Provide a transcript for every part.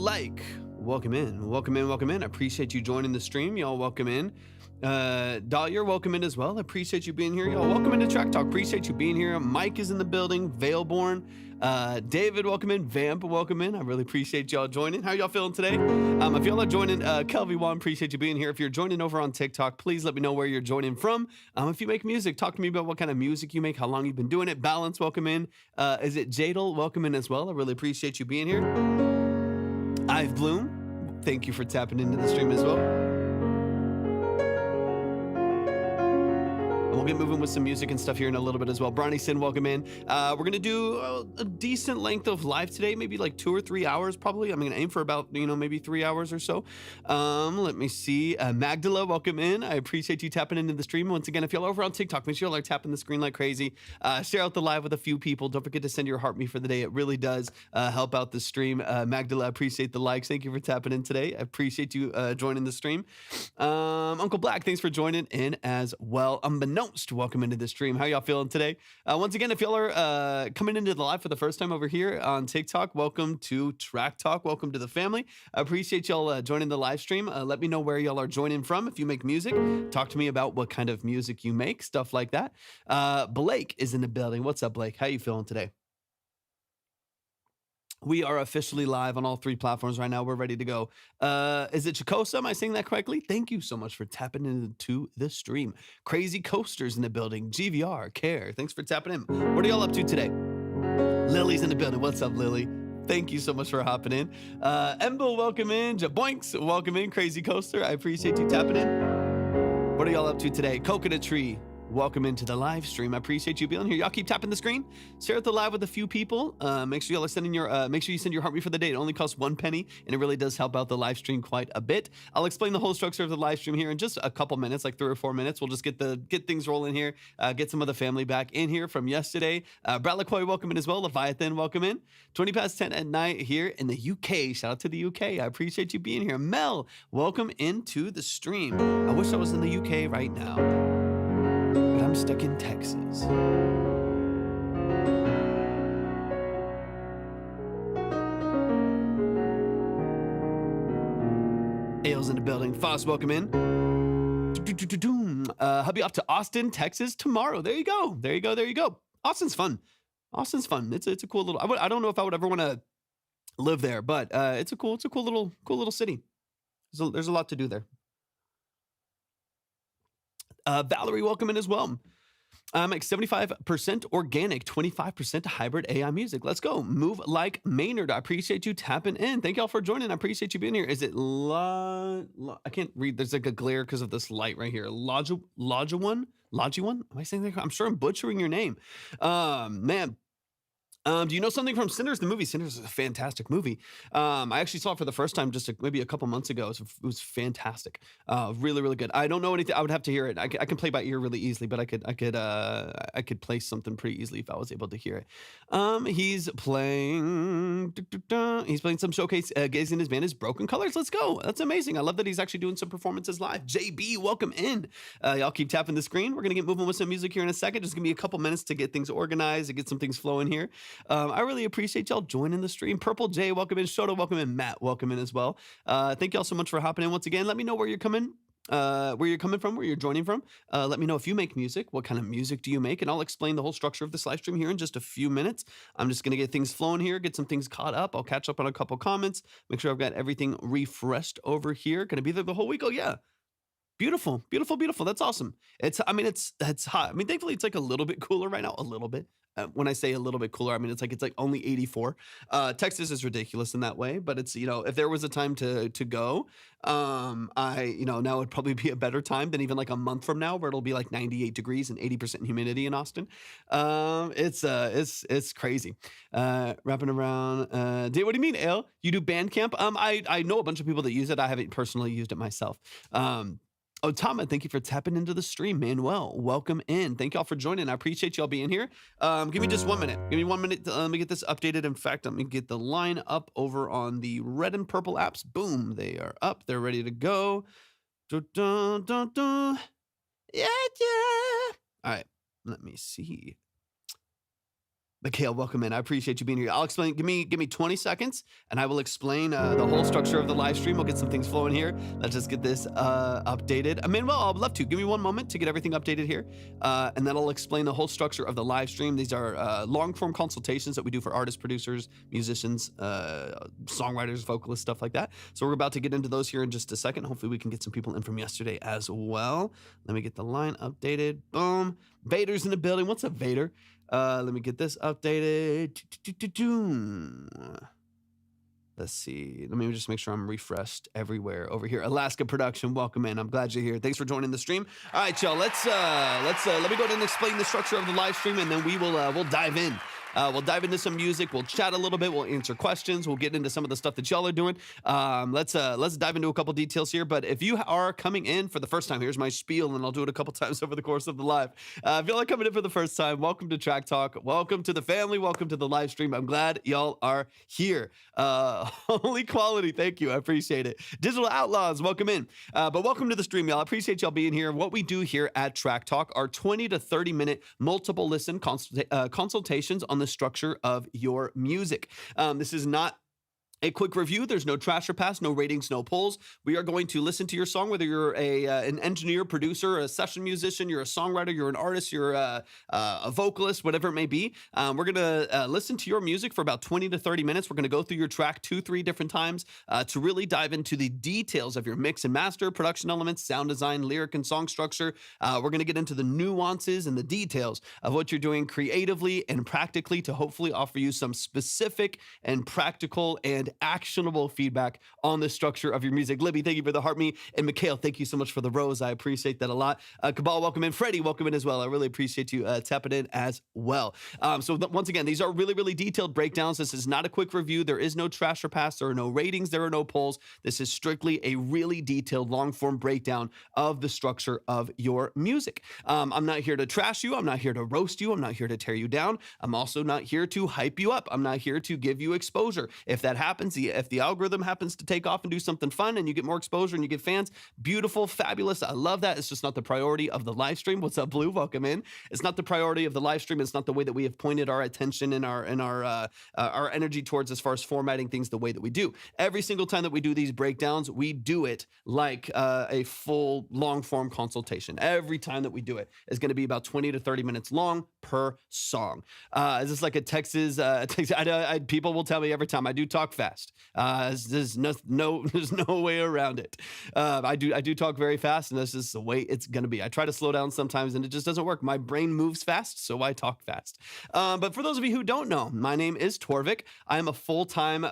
like. Welcome in. Welcome in. Welcome in. I appreciate you joining the stream. Y'all welcome in. Dahlia, welcome in as well. I appreciate you being here. Y'all welcome into Track Talk. Appreciate you being here. Mike is in the building. Valeborn. David, welcome in. Vamp, welcome in. I really appreciate y'all joining. How y'all feeling today? If y'all are joining, Kelvy Wan, appreciate you being here. If you're joining over on TikTok, please let me know where you're joining from. If you make music, talk to me about what kind of music you make, how long you've been doing it. Balance, welcome in. Is it Jadal? Welcome in as well. I really appreciate you being here. I've Bloom, thank you for tapping into the stream as well. We'll get moving with some music and stuff here in a little bit as well. Bronny Sin, welcome in. We're going to do a decent length of live today, maybe like 2 or 3 hours probably. I'm going to aim for about, maybe 3 hours or so. Let me see. Magdala, welcome in. I appreciate you tapping into the stream. Once again, if y'all over on TikTok, make sure y'all are tapping the screen like crazy. Share out the live with a few people. Don't forget to send your heart me for the day. It really does help out the stream. Magdala, I appreciate the likes. Thank you for tapping in today. I appreciate you joining the stream. Uncle Black, thanks for joining in as well. Unbeknownst, welcome into the stream. How y'all feeling today? Once again, if y'all are coming into the live for the first time over here on TikTok, welcome to Track Talk. Welcome to the family. I appreciate y'all joining the live stream. Let me know where y'all are joining from. If you make music, talk to me about what kind of music you make, stuff like that. Blake is in the building. What's up, Blake? How you feeling today? We are officially live on all 3 platforms right now. We're ready to go. Is it Chicosa? Am I saying that correctly? Thank you so much for tapping into the stream. Crazy Coasters in the building. GVR, Care. Thanks for tapping in. What are y'all up to today? Lily's in the building. What's up, Lily? Thank you so much for hopping in. Embo, welcome in. Jaboinks, welcome in. Crazy Coaster, I appreciate you tapping in. What are y'all up to today? Coconut Tree, welcome into the live stream. I appreciate you being here. Y'all keep tapping the screen. Share the live with a few people. Make sure y'all are sending your. Make sure you send your heart me for the day. It only costs 1 penny, and it really does help out the live stream quite a bit. I'll explain the whole structure of the live stream here in just a couple minutes, like 3 or 4 minutes. We'll just get things rolling here. Get some of the family back in here from yesterday. Brad LaCoy, welcome in as well. Leviathan, welcome in. 20 past 10 at night here in the UK. Shout out to the UK. I appreciate you being here. Mel, welcome into the stream. I wish I was in the UK right now, but I'm stuck in Texas. Ale's in the building. Foss, welcome in. Hubby off to Austin, Texas tomorrow. There you go. There you go. There you go. Austin's fun. Austin's fun. It's a cool little. I don't know if I would ever want to live there, but it's a cool little city. There's a lot to do there. Valerie, welcome in as well. Like 75% organic, 25% hybrid AI music. Let's go. Move like Maynard. I appreciate you tapping in. Thank y'all for joining. I appreciate you being here. Is it I can't read. There's like a glare because of this light right here. Lajuan? Am I saying that? I'm sure I'm butchering your name. Man. Do you know something from Sinners? The movie Sinners is a fantastic movie. I actually saw it for the first time just maybe a couple months ago. It was fantastic. Really, really good. I don't know anything. I would have to hear it. I can play by ear really easily, but I could play something pretty easily if I was able to hear it. He's playing some showcase gazing his band is Broken Colors. Let's go. That's amazing. I love that he's actually doing some performances live. JB, welcome in. Y'all keep tapping the screen. We're gonna get moving with some music here in a second. Just give me a couple minutes to get things organized, to get some things flowing here. I really appreciate y'all joining the stream. Purple J, welcome in. Shoto, welcome in. Matt, welcome in as well. Thank y'all so much for hopping in once again. Let me know where you're coming from, where you're joining from. Let me know if you make music. What kind of music do you make? And I'll explain the whole structure of this live stream here in just a few minutes. I'm just going to get things flowing here, get some things caught up. I'll catch up on a couple comments, make sure I've got everything refreshed over here. Going to be there the whole week. Oh, yeah. Beautiful, beautiful, beautiful. That's awesome. It's hot. I mean, thankfully, it's like a little bit cooler right now. A little bit. When I say a little bit cooler, I mean it's like only 84. Texas is ridiculous in that way, but it's if there was a time to go, now would probably be a better time than even like a month from now, where it'll be like 98 degrees and 80% humidity in Austin. It's crazy. Wrapping around. What do you mean, Ale? You do Bandcamp? I know a bunch of people that use it. I haven't personally used it myself. Otama, thank you for tapping into the stream. Manuel, welcome in. Thank y'all for joining. I appreciate y'all being here. Give me just 1 minute. Give me 1 minute. Let me get this updated. In fact, let me get the line up over on the red and purple apps. Boom, they are up. They're ready to go. Dun, dun, dun, dun. Yeah. All right, let me see. Mikhail, welcome in. I appreciate you being here. I'll explain. Give me 20 seconds, and I will explain the whole structure of the live stream. We'll get some things flowing here. Let's just get this updated. I mean, well, I'd love to. Give me one moment to get everything updated here, and then I'll explain the whole structure of the live stream. These are long-form consultations that we do for artists, producers, musicians, songwriters, vocalists, stuff like that. So we're about to get into those here in just a second. Hopefully, we can get some people in from yesterday as well. Let me get the line updated. Boom. Vader's in the building. What's up, Vader? Let me get this updated. Let's see. Let me just make sure I'm refreshed everywhere over here. Alaska Production, welcome in. I'm glad you're here. Thanks for joining the stream. All right, y'all. Let me go ahead and explain the structure of the live stream, and then we'll dive in. We'll dive into some music. We'll chat a little bit. We'll answer questions. We'll get into some of the stuff that y'all are doing. Let's dive into a couple details here. But if you are coming in for the first time, here's my spiel, and I'll do it a couple times over the course of the live. If y'all are coming in for the first time, welcome to Track Talk. Welcome to the family. Welcome to the live stream. I'm glad y'all are here. Holy quality. Thank you. I appreciate it. Digital Outlaws, welcome in. But welcome to the stream, y'all. I appreciate y'all being here. What we do here at Track Talk are 20 to 30 minute multiple listen consultations on the structure of your music. This is not a quick review. There's no trash or pass, no ratings, no polls. We are going to listen to your song, whether you're an engineer, producer, a session musician, you're a songwriter, you're an artist, you're a vocalist, whatever it may be. We're going to listen to your music for about 20 to 30 minutes. We're going to go through your track 2-3 different times to really dive into the details of your mix and master, production elements, sound design, lyric and song structure. We're going to get into the nuances and the details of what you're doing creatively and practically to hopefully offer you some specific and practical and actionable feedback on the structure of your music. Libby, thank you for the heart me. And Mikhail, thank you so much for the rose. I appreciate that a lot. Cabal, welcome in. Freddie, welcome in as well. I really appreciate you tapping in as well. Once again, these are really, really detailed breakdowns. This is not a quick review. There is no trash or pass. There are no ratings. There are no polls. This is strictly a really detailed long-form breakdown of the structure of your music. I'm not here to trash you. I'm not here to roast you. I'm not here to tear you down. I'm also not here to hype you up. I'm not here to give you exposure. If that happens, if the algorithm happens to take off and do something fun and you get more exposure and you get fans, beautiful, fabulous. I love that. It's just not the priority of the live stream. What's up, Blue? Welcome in. It's not the priority of the live stream. It's not the way that we have pointed our attention and our energy towards as far as formatting things the way that we do. Every single time that we do these breakdowns, we do it like a full long form consultation. Every time that we do it is going to be about 20 to 30 minutes long per song. Is this like a Texas? People will tell me every time I do talk fast. There's no way around it. I do talk very fast, and this is the way it's gonna be. I try to slow down sometimes, and it just doesn't work. My brain moves fast, so I talk fast. But for those of you who don't know, my name is Torvik. I am a full-time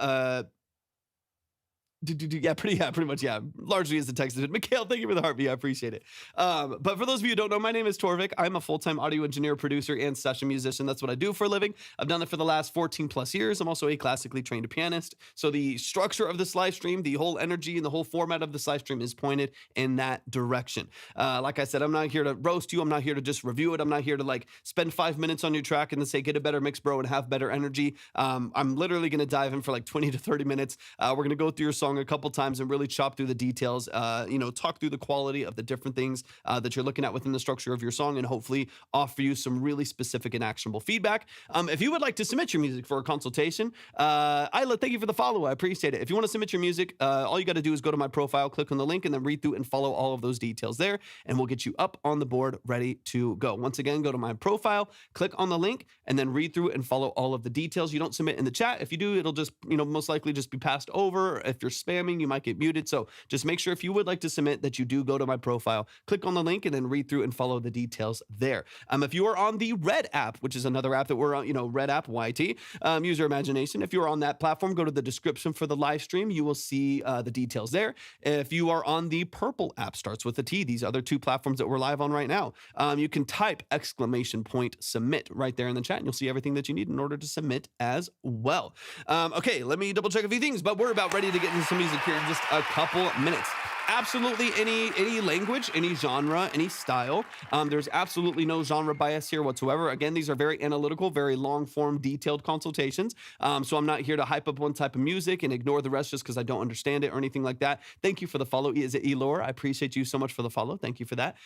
pretty much, largely as the text. Mikhail, thank you for the heartbeat. I appreciate it. But for those of you who don't know, my name is Torvik. I'm a full-time audio engineer, producer, and session musician. That's what I do for a living. I've done it for the last 14 plus years. I'm also a classically trained pianist. So the structure of this live stream, the whole energy and the whole format of this live stream is pointed in that direction. Like I said, I'm not here to roast you. I'm not here to just review it. I'm not here to spend 5 minutes on your track and then say, get a better mix, bro, and have better energy. I'm literally going to dive in for 20 to 30 minutes. We're going to go through your song a couple times and really chop through the details, talk through the quality of the different things that you're looking at within the structure of your song, and hopefully offer you some really specific and actionable feedback. If you would like to submit your music for a consultation, Isla, thank you for the follow. I appreciate it. If you want to submit your music, all you got to do is go to my profile, click on the link, and then read through and follow all of those details there, and we'll get you up on the board ready to go. Once again, go to my profile, click on the link, and then read through and follow all of the details. You don't submit in the chat. If you do, it'll just, most likely just be passed over. If you're spamming, you might get muted. So just make sure if you would like to submit that you do go to my profile, click on the link, and then read through and follow the details there. If you are on the Red app, which is another app that we're on, Red app, YT, use your imagination. If you're on that platform, go to the description for the live stream. You will see the details there. If you are on the Purple app, starts with a T, these other two platforms that we're live on right now, you can type !submit right there in the chat, and you'll see everything that you need in order to submit as well. Okay, let me double check a few things, but we're about ready to get into some music here in just a couple minutes. absolutely any language, any genre, any style. There's absolutely no genre bias here whatsoever. Again, these are very analytical, very long form, detailed consultations. So I'm not here to hype up one type of music and ignore the rest just because I don't understand it or anything like that. Thank you for the follow. Is it Elor? I appreciate you so much for the follow. Thank you for that.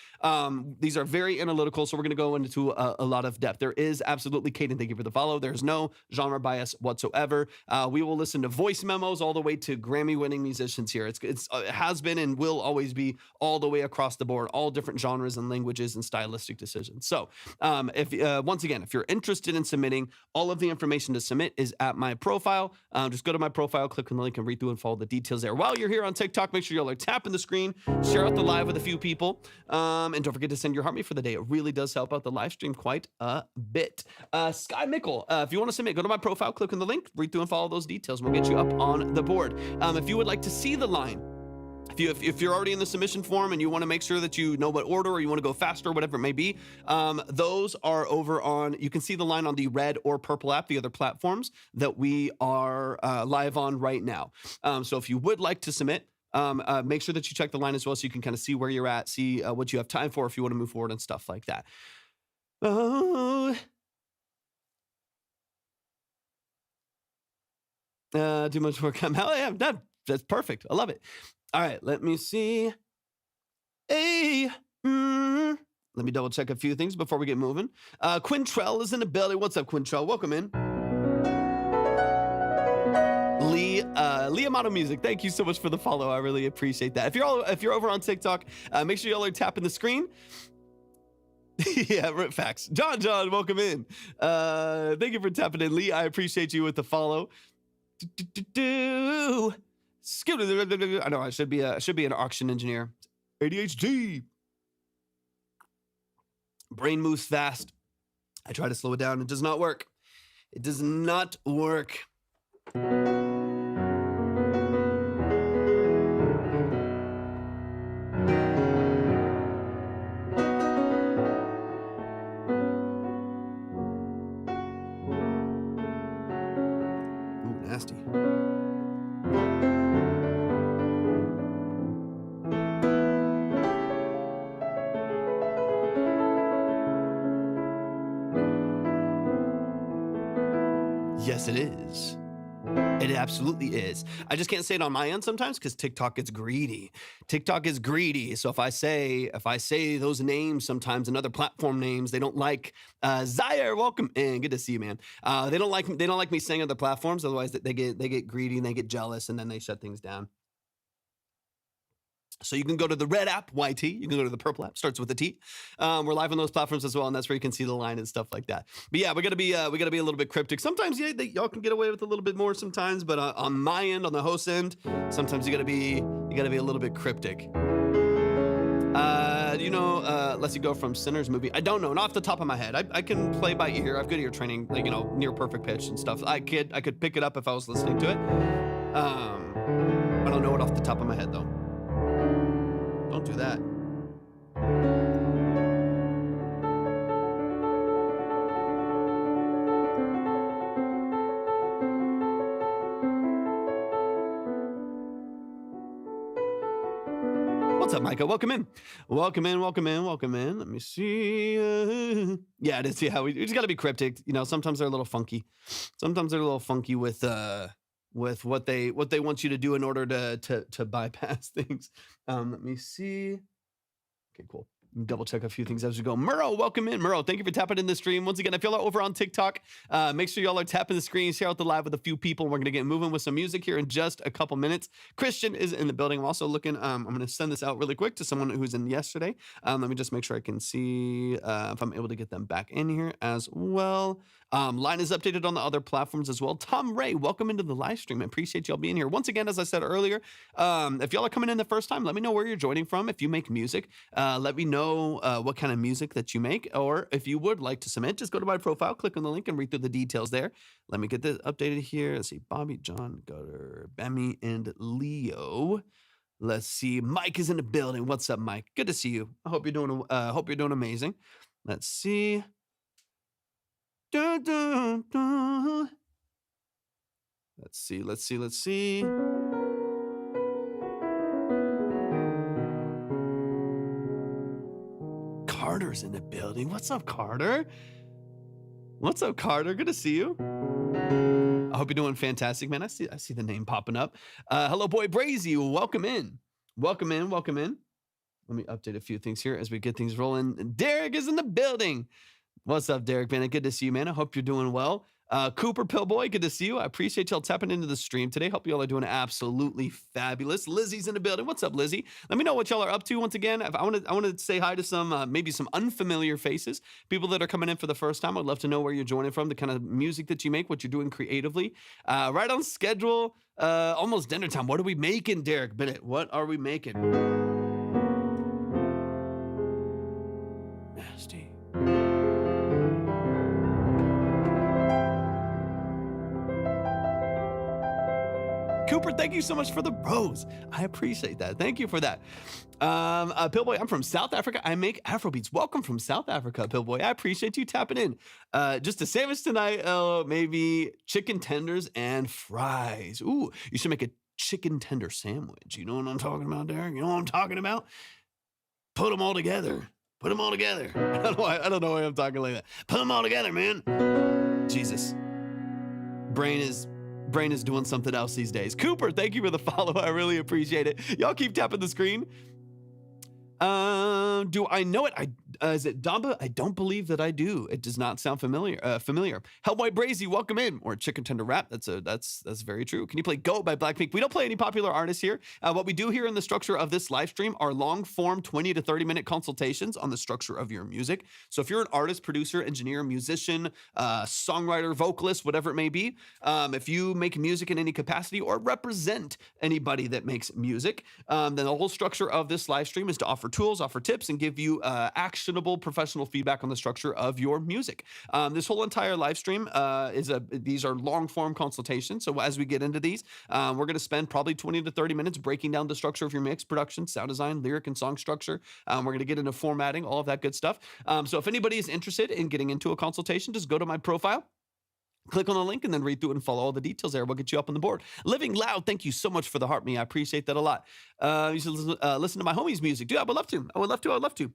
These are very analytical, so we're going to go into a lot of depth. There is absolutely, Caden, thank you for the follow. There's no genre bias whatsoever. We will listen to voice memos all the way to Grammy-winning musicians here. It has been and will always be all the way across the board, all different genres and languages and stylistic decisions. So once again, if you're interested in submitting, all of the information to submit is at my profile. Just go to my profile, click on the link, and read through and follow the details there. While you're here on TikTok, make sure y'all are tapping the screen, share out the live with a few people, and don't forget to send your heart me for the day. It really does help out the live stream quite a bit. Sky Mickle, if you want to submit, go to my profile, click on the link, read through and follow those details. We'll get you up on the board. If you would like to see the line, if you're already in the submission form and you want to make sure that you know what order or you want to go faster, whatever it may be, those are over on, you can see the line on the red or purple app, the other platforms that we are live on right now. So if you would like to submit, make sure that you check the line as well so you can kind of see where you're at, see what you have time for if you want to move forward and stuff like that. Too much work. Yeah, that's perfect. I love it. All right, let me see. Hey, let me double check a few things before we get moving. Quintrell is in the building. What's up, Quintrell? Welcome in. Lee Amato Music, thank you so much for the follow. I really appreciate that. If you're over on TikTok, make sure y'all are tapping the screen. Yeah, facts. John, welcome in. Thank you for tapping in, Lee. I appreciate you with the follow. I know I should be an auction engineer. ADHD. Brain moves fast. I try to slow it down. It does not work. It does not work. Ooh, nasty. Yes, it is. It absolutely is. I just can't say it on my end sometimes because TikTok gets greedy. TikTok is greedy. So if I say those names sometimes and other platform names, they don't like. Zaire, welcome in. Good to see you, man. They don't like me saying other platforms. Otherwise, they get greedy and they get jealous and then they shut things down. So you can go to the red app, YT. You can go to the purple app, starts with a T. We're live on those platforms as well, and that's where you can see the line and stuff like that. But yeah, we gotta be a little bit cryptic. Sometimes, yeah, y'all can get away with a little bit more sometimes, but on my end, on the host end, sometimes you gotta be a little bit cryptic. Let's you go from Sinners movie. I don't know, not off the top of my head. I can play by ear. I've good ear training, like near perfect pitch and stuff. I could pick it up if I was listening to it. I don't know it off the top of my head though. Don't do that. What's up, Micah? Welcome in. Welcome in. Let me see. Yeah, it is. Yeah, we just got to be cryptic. Sometimes they're a little funky. Sometimes they're a little funky with what they want you to do in order to bypass things. Let me see. Okay, cool. Double check a few things as we go. Murrow, welcome in. Murrow, thank you for tapping in the stream. Once again, if y'all are over on TikTok, make sure y'all are tapping the screen, share out the live with a few people. We're going to get moving with some music here in just a couple minutes. Christian is in the building. I'm also looking, I'm going to send this out really quick to someone who's in yesterday. Let me just make sure I can see if I'm able to get them back in here as well. Line is updated on the other platforms as well. Tom Ray, welcome into the live stream. I appreciate y'all being here. Once again, as I said earlier, if y'all are coming in the first time, let me know where you're joining from. If you make music, let me know what kind of music that you make, or if you would like to submit, just go to my profile, click on the link, and read through the details there. Let me get this updated here. Let's see, Bobby, John, Gutter, Bammy, and Leo. Let's see, Mike is in the building. What's up, Mike? Good to see you. I hope you're doing amazing. Let's see. Dun, dun, dun. Let's see. Carter's in the building. What's up, Carter? What's up, Carter? Good to see you. I hope you're doing fantastic, man. I see the name popping up. Hello, boy Brazy. Welcome in. Welcome in. Welcome in. Let me update a few things here as we get things rolling. Derek is in the building. What's up, Derek, man? Good to see you, man. I hope you're doing well. Cooper Pillboy, good to see you. I appreciate y'all tapping into the stream today. Hope y'all are doing absolutely fabulous. Lizzie's in the building. What's up, Lizzie? Let me know what y'all are up to once again. I want to say hi to some maybe some unfamiliar faces, people that are coming in for the first time. I'd love to know where you're joining from, the kind of music that you make, what you're doing creatively. Right on schedule. Almost dinner time. What are we making, Derek Bennett? What are we making? Nasty. Cooper, thank you so much for the rose. I appreciate that. Thank you for that. Pillboy, I'm from South Africa. I make Afrobeats. Welcome from South Africa, Pillboy. I appreciate you tapping in. Just a sandwich tonight. Maybe chicken tenders and fries. Ooh, you should make a chicken tender sandwich. You know what I'm talking about, Derek? You know what I'm talking about? Put them all together. Put them all together. I don't know why I'm talking like that. Put them all together, man. Jesus. Brain is doing something else these days. Cooper, thank you for the follow. I really appreciate it. Y'all keep tapping the screen. Do I know it? Is it Damba? I don't believe that I do. It does not sound familiar. Hellboy Brazy, welcome in. Or Chicken Tender Rap. That's very true. Can you play Go by Blackpink? We don't play any popular artists here. What we do here in the structure of this live stream are long form 20 to 30 minute consultations on the structure of your music. So if you're an artist, producer, engineer, musician, songwriter, vocalist, whatever it may be, if you make music in any capacity or represent anybody that makes music, then the whole structure of this live stream is to offer tools, offer tips, and give you actionable professional feedback on the structure of your music. This whole entire live stream these are long form consultations. So as we get into these, we're going to spend probably 20 to 30 minutes breaking down the structure of your mix, production, sound design, lyric, and song structure. We're going to get into formatting, all of that good stuff. So if anybody is interested in getting into a consultation, just go to my profile. Click on the link and then read through it and follow all the details there. We'll get you up on the board. Living Loud, thank you so much for the heart me. I appreciate that a lot. You should listen to my homies' music. Dude, I would love to.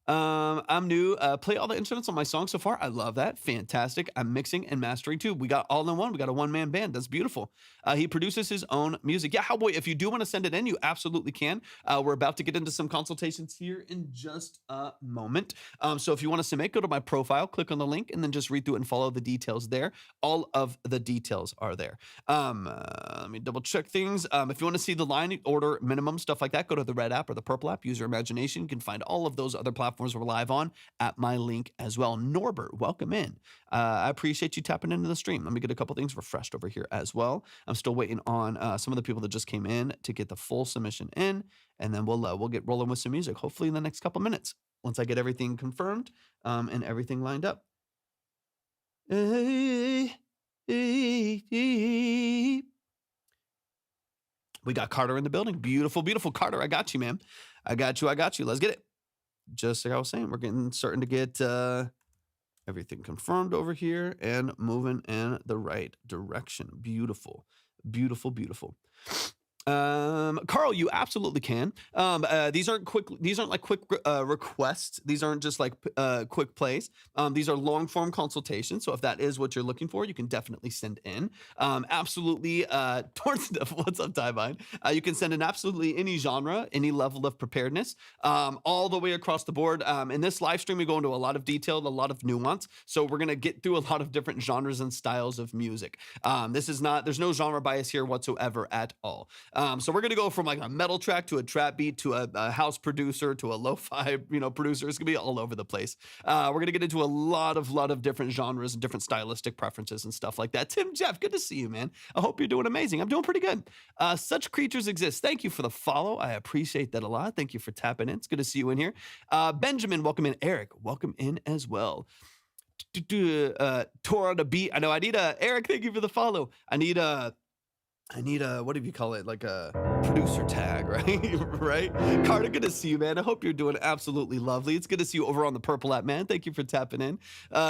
I'm new. Play all the instruments on my song so far. I love that. Fantastic. I'm mixing and mastering too. We got all in one. We got a one-man band. That's beautiful. He produces his own music. Yeah, Howboy, if you do want to send it in, you absolutely can. We're about to get into some consultations here in just a moment. So if you want to submit, go to my profile, click on the link, and then just read through it and follow the details there. All of the details are there. Let me double check things. If you want to see the line order minimum, stuff like that, go to the red app or the purple app. Use your imagination. You can find all of those other platforms we're live on at my link as well. Norbert, welcome in. I appreciate you tapping into the stream. Let me get a couple things refreshed over here as well. I'm still waiting on some of the people that just came in to get the full submission in, and then we'll get rolling with some music, hopefully in the next couple minutes, once I get everything confirmed and everything lined up. We got Carter in the building. Beautiful, beautiful. Carter, I got you, man. I got you. Let's get it. Just like I was saying, we're starting to get everything confirmed over here and moving in the right direction. Beautiful, beautiful, beautiful. Carl, you absolutely can. These aren't like quick requests. These aren't just like quick plays. These are long form consultations. So if that is what you're looking for, you can definitely send in. Absolutely. Towards what's up, Timeline? You can send in absolutely any genre, any level of preparedness, all the way across the board. In this live stream, we go into a lot of detail, a lot of nuance. So we're gonna get through a lot of different genres and styles of music. There's no genre bias here whatsoever at all. So we're going to go from like a metal track to a trap beat to a house producer to a lo-fi, producer. It's going to be all over the place. We're going to get into a lot of different genres and different stylistic preferences and stuff like that. Tim Jeff, good to see you, man. I hope you're doing amazing. I'm doing pretty good. Such creatures exist. Thank you for the follow. I appreciate that a lot. Thank you for tapping in. It's good to see you in here. Benjamin, welcome in. Eric, welcome in as well. Tora the beat. I know I need Eric, thank you for the follow. I need I need a, what do you call it? Like a producer tag, right? Right? Carter, good to see you, man. I hope you're doing absolutely lovely. It's good to see you over on the Purple app, man. Thank you for tapping in.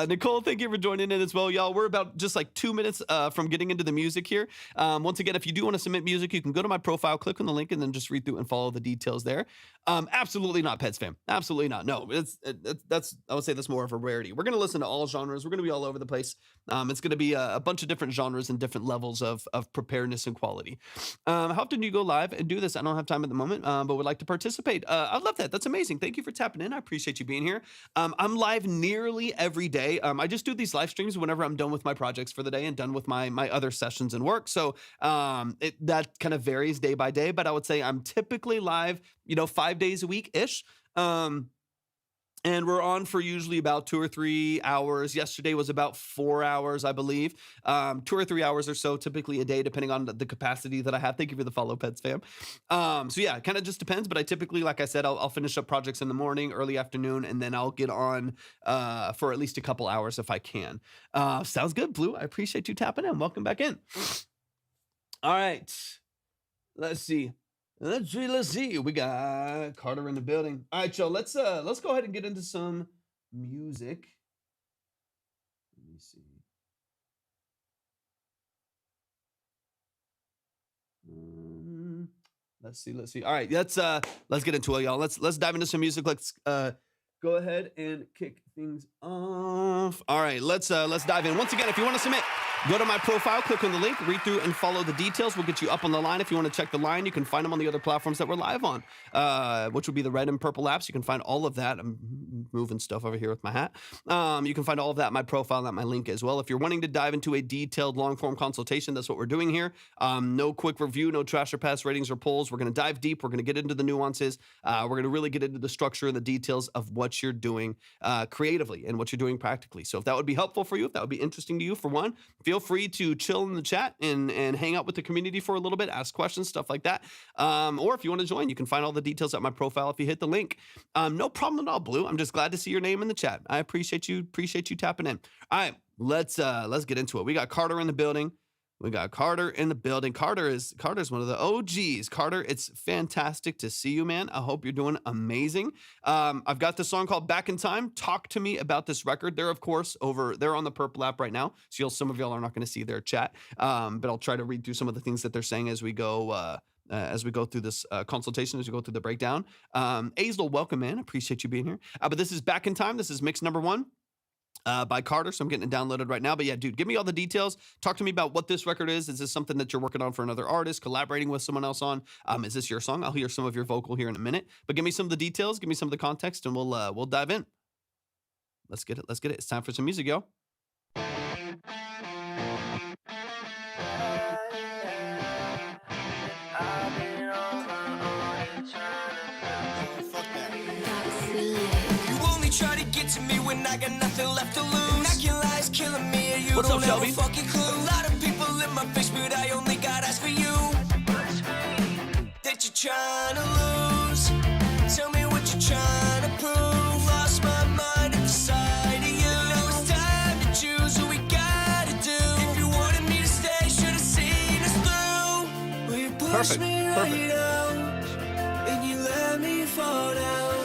Nicole, thank you for joining in as well, y'all. We're about just like 2 minutes from getting into the music here. Once again, if you do want to submit music, you can go to my profile, click on the link, and then just read through and follow the details there. Absolutely not Pets fam. Absolutely not. No, that's, I would say that's more of a rarity. We're going to listen to all genres. We're going to be all over the place. It's going to be a bunch of different genres and different levels of preparedness and quality. How often do you go live and do this? I don't have time at the moment, but would like to participate. I love that. That's amazing. Thank you for tapping in. I appreciate you being here. I'm live nearly every day. I just do these live streams whenever I'm done with my projects for the day and done with my other sessions and work. So that kind of varies day by day, but I would say I'm typically live, 5 days a week ish. And we're on for usually about 2 or 3 hours. Yesterday was about 4 hours, I believe. 2 or 3 hours or so, typically a day, depending on the capacity that I have. Thank you for the follow, Pets fam. So yeah, it kind of just depends. But I typically, like I said, I'll finish up projects in the morning, early afternoon, and then I'll get on for at least a couple hours if I can. Sounds good, Blue. I appreciate you tapping in. Welcome back in. All right. Let's see. Let's see. We got Carter in the building. All right, y'all. Let's go ahead and get into some music. Let me see. Let's see. All right, let's get into it, y'all. Let's dive into some music. Let's go ahead and kick things off. All right, let's dive in. Once again, if you want to submit, go to my profile, click on the link, read through and follow the details. We'll get you up on the line. If you want to check the line, you can find them on the other platforms that we're live on, which would be the red and purple apps. You can find all of that. I'm moving stuff over here with my hat. You can find all of that at my profile and at my link as well. If you're wanting to dive into a detailed long-form consultation, that's what we're doing here. No quick review, no trash or pass ratings or polls. We're going to dive deep. We're going to get into the nuances. We're going to really get into the structure and the details of what you're doing creatively and what you're doing practically. So if that would be helpful for you, if that would be interesting to you, for one, feel free to chill in the chat and hang out with the community for a little bit, ask questions, stuff like that. Or if you want to join, you can find all the details at my profile if you hit the link. No problem at all, Blue. I'm just glad to see your name in the chat. I appreciate you tapping in. All right, let's get into it. We got Carter in the building. Carter is one of the OGs. Carter, it's fantastic to see you, man. I hope you're doing amazing. I've got this song called Back in Time. Talk to me about this record. They're, of course, they're on the Purple app right now. So some of y'all are not going to see their chat. But I'll try to read through some of the things that they're saying as we go through this consultation, as we go through the breakdown. Azel, welcome, man. Appreciate you being here. But this is Back in Time. This is mix number 1. By Carter, so I'm getting it downloaded right now. But yeah, dude, give me all the details. Talk to me about what this record is. Is this something that you're working on for another artist, collaborating with someone else on? Is this your song? I'll hear some of your vocal here in a minute. But give me some of the details, give me some of the context, and we'll dive in. Let's get it. It's time for some music, yo. Try to get to me when I got nothing left to lose. Knocking lies, killing me, and you What's don't up, have a Shelby? fucking clue. A lot of people in my face, but I only got eyes for you. That you're trying to lose. Tell me what you're trying to prove. Lost my mind at the sight of you. Now it's time to choose what we gotta do. If you wanted me to stay, should've seen us through. Well, you pushed me right out, and you let me fall down.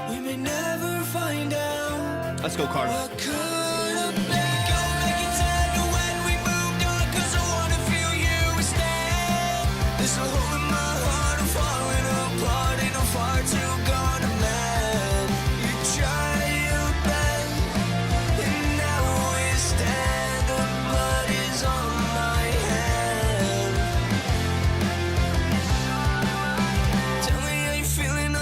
We may never find out. Let's go, Carter. What could have been. Go back in time to when we moved on, 'cause I wanna feel you instead. There's a hole in my heart, I'm falling apart, and I'm far too gone to mend. You try your best, and now we stand. The blood is on my hand. Tell me how you feeling,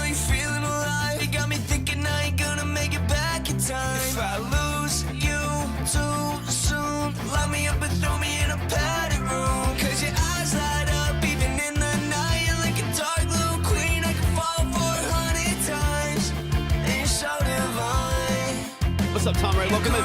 alive? You got me thinking I ain't gonna make it back in time. If I lose you too soon, lock me up and throw me in a padded room. 'Cause your eyes light up even in the night. You're like a dark little queen I could fall for 100 times. And you're so divine. What's up, Tom Ray? Welcome in.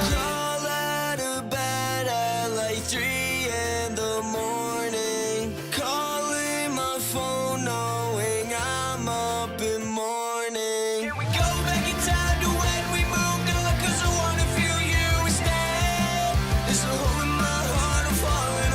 Crawl out of bed at like 3 in the morning. Calling my phone knowing I'm up in morning. Can we go back in time to when we moved on? 'Cause I wanna feel you instead. There's a hole in my heart, I'm falling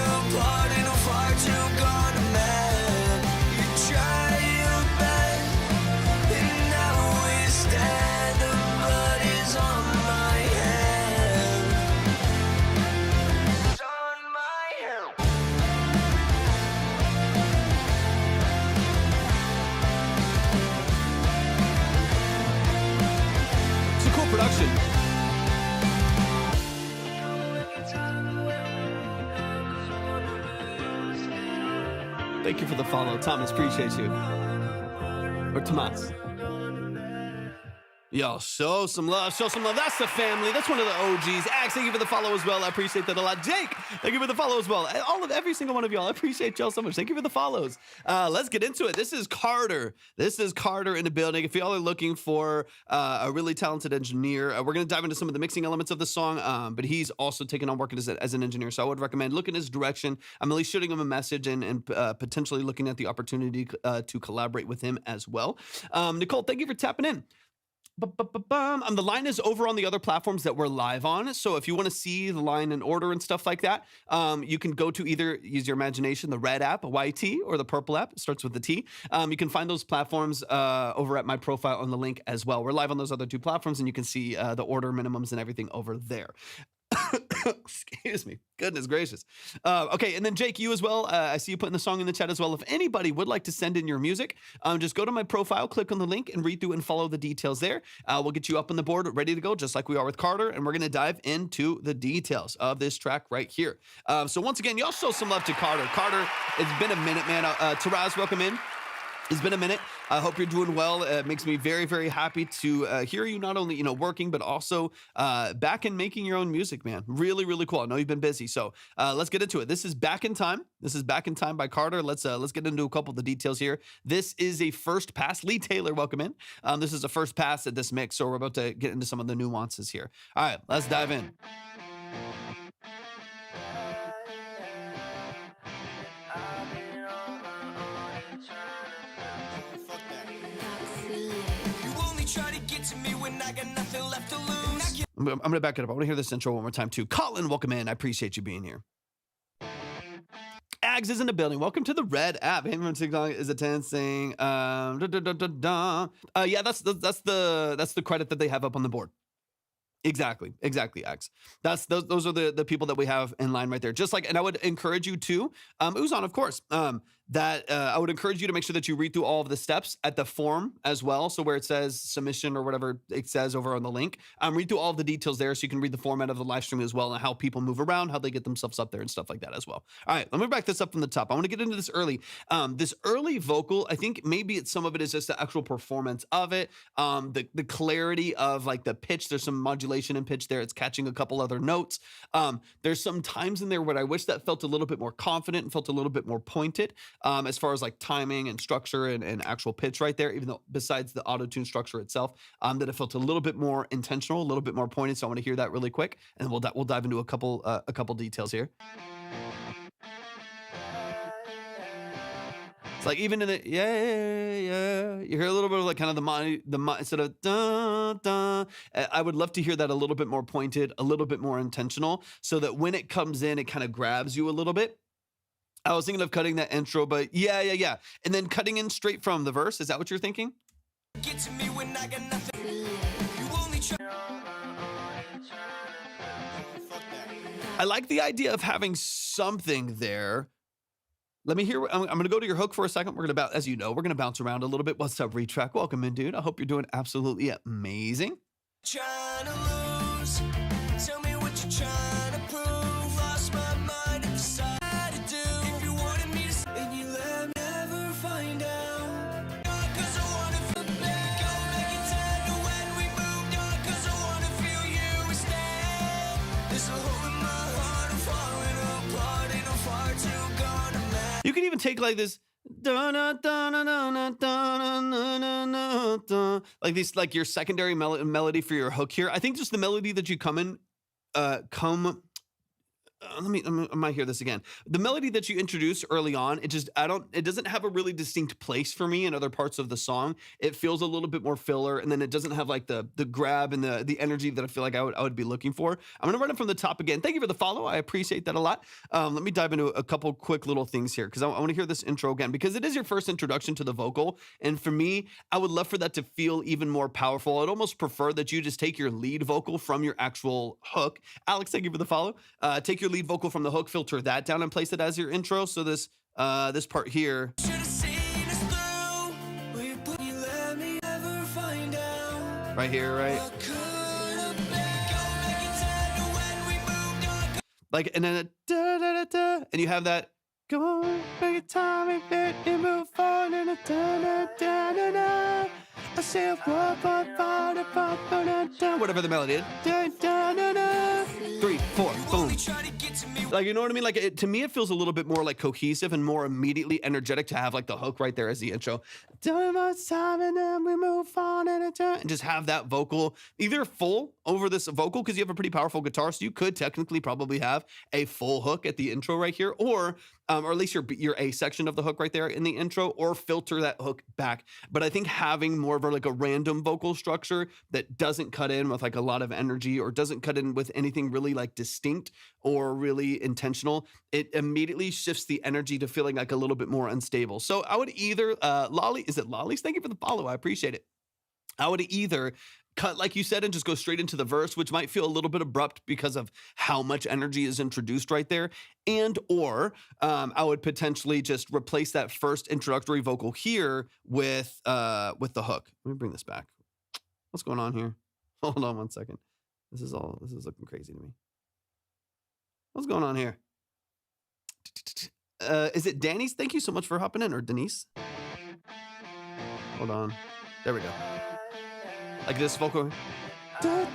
Thank you for the follow, Thomas. Appreciate you. Or Tomas. Yo, show some love. Show some love. That's the family. That's one of the OGs. Axe, thank you for the follow as well. I appreciate that a lot. Jake, thank you for the follow as well. Every single one of y'all. I appreciate y'all so much. Thank you for the follows. Let's get into it. This is Carter. This is Carter in the building. If y'all are looking for a really talented engineer, we're going to dive into some of the mixing elements of the song, but he's also taken on working as an engineer. So I would recommend looking his direction. I'm at least shooting him a message and potentially looking at the opportunity to collaborate with him as well. Nicole, thank you for tapping in. The line is over on the other platforms that we're live on. So if you want to see the line in order and stuff like that, you can go to either use your imagination, the red app, YT, or the purple app. It starts with the T. You can find those platforms over at my profile on the link as well. We're live on those other two platforms, and you can see the order minimums and everything over there. Excuse me. Goodness gracious. Okay, and then Jake, you as well. I see you putting the song in the chat as well. If anybody would like to send in your music, just go to my profile, click on the link, and read through and follow the details there. We'll get you up on the board, ready to go, just like we are with Carter, and we're going to dive into the details of this track right here. So once again, y'all show some love to Carter. Carter, it's been a minute, man. Taraz, welcome in. It's been a minute. I hope you're doing well. It makes me very, very happy to hear you not only, working, but also back and making your own music, man. Really, really cool. I know you've been busy. So let's get into it. This is Back in Time. This is Back in Time by Carter. Let's get into a couple of the details here. This is a first pass. Lee Taylor, welcome in. This is a first pass at this mix. So we're about to get into some of the nuances here. All right, let's dive in. I'm going to back it up. I want to hear this intro one more time, too. Colin, welcome in. I appreciate you being here. Ags is in the building. Welcome to the red app. Heyman TikTok is a 10 saying, yeah, that's the credit that they have up on the board. Exactly, Ags. Those are the people that we have in line right there. Just like, and I would encourage you to, Uzan, of course, I would encourage you to make sure that you read through all of the steps at the form as well. So where it says submission or whatever it says over on the link, read through all of the details there so you can read the format of the live stream as well and how people move around, how they get themselves up there and stuff like that as well. All right, let me back this up from the top. I want to get into this early. This early vocal, I think maybe some of it is just the actual performance of it. The clarity of like the pitch, there's some modulation in pitch there. It's catching a couple other notes. There's some times in there where I wish that felt a little bit more confident and felt a little bit more pointed. As far as like timing and structure and actual pitch right there, even though besides the auto-tune structure itself, that it felt a little bit more intentional, a little bit more pointed. So I want to hear that really quick, and we'll dive into a couple details here. It's like even in the you hear a little bit of like kind of the instead of dun dun. I would love to hear that a little bit more pointed, a little bit more intentional, so that when it comes in, it kind of grabs you a little bit. I was thinking of cutting that intro, but yeah. And then cutting in straight from the verse. Is that what you're thinking? Get to me when I got nothing. You only try. I like the idea of having something there. Let me hear. I'm going to go to your hook for a second. We're going to, as you know, we're going to bounce around a little bit. What's up, Retrack? Welcome in, dude. I hope you're doing absolutely amazing. Trying to lose. Tell me what you're trying to prove. Lost my mind and decided. You can even take like this, like these, like your secondary melody for your hook here. I think just the melody that you I might hear this again. The melody that you introduce early on, it doesn't have a really distinct place for me in other parts of the song. It feels a little bit more filler, and then it doesn't have like the grab and the energy that I feel like I would be looking for. I'm going to run it from the top again. Thank you for the follow. I appreciate that a lot. Let me dive into a couple quick little things here because I want to hear this intro again because it is your first introduction to the vocal. And for me, I would love for that to feel even more powerful. I'd almost prefer that you just take your lead vocal from your actual hook. Alex, thank you for the follow. Take your lead vocal from the hook, filter that down and place it as your intro. So this part here. Right here, right? Like, and then and you have that Go on, take your time and let it move on and I say whatever the melody is. 3, 4, boom. Like, you know what I mean? Like, to me, it feels a little bit more like cohesive and more immediately energetic to have like the hook right there as the intro. And then we move on and just have that vocal either full over this vocal because you have a pretty powerful guitar, so you could technically probably have a full hook at the intro right here, or at least your A section of the hook right there in the intro, or filter that hook back. But I think having more of like a random vocal structure that doesn't cut in with like a lot of energy or doesn't cut in with anything really like distinct or really intentional, it immediately shifts the energy to feeling like a little bit more unstable. So I would either, Lolly, is it Lolly's? Thank you for the follow. I appreciate it. I would either cut, like you said, and just go straight into the verse, which might feel a little bit abrupt because of how much energy is introduced right there. And or I would potentially just replace that first introductory vocal here with the hook. Let me bring this back. What's going on here? Hold on one second. This is looking crazy to me. What's going on here? Is it Danny's? Thank you so much for hopping in, or Denise. Hold on. There we go. Like this vocal. Even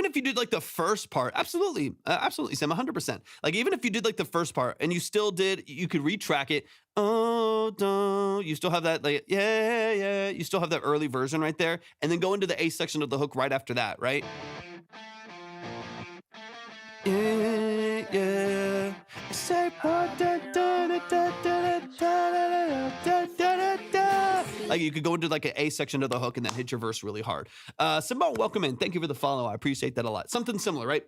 if you did like the first part, absolutely, Sam, 100%. Like even if you did like the first part and you still did, you could retrack it. Oh, don't you still have that? Like, yeah. You still have that early version right there, and then go into the A section of the hook right after that, right? Yeah. Like you could go into like an A section of the hook and then hit your verse really hard. Simone, welcome in. Thank you for the follow. I appreciate that a lot. Something similar, right?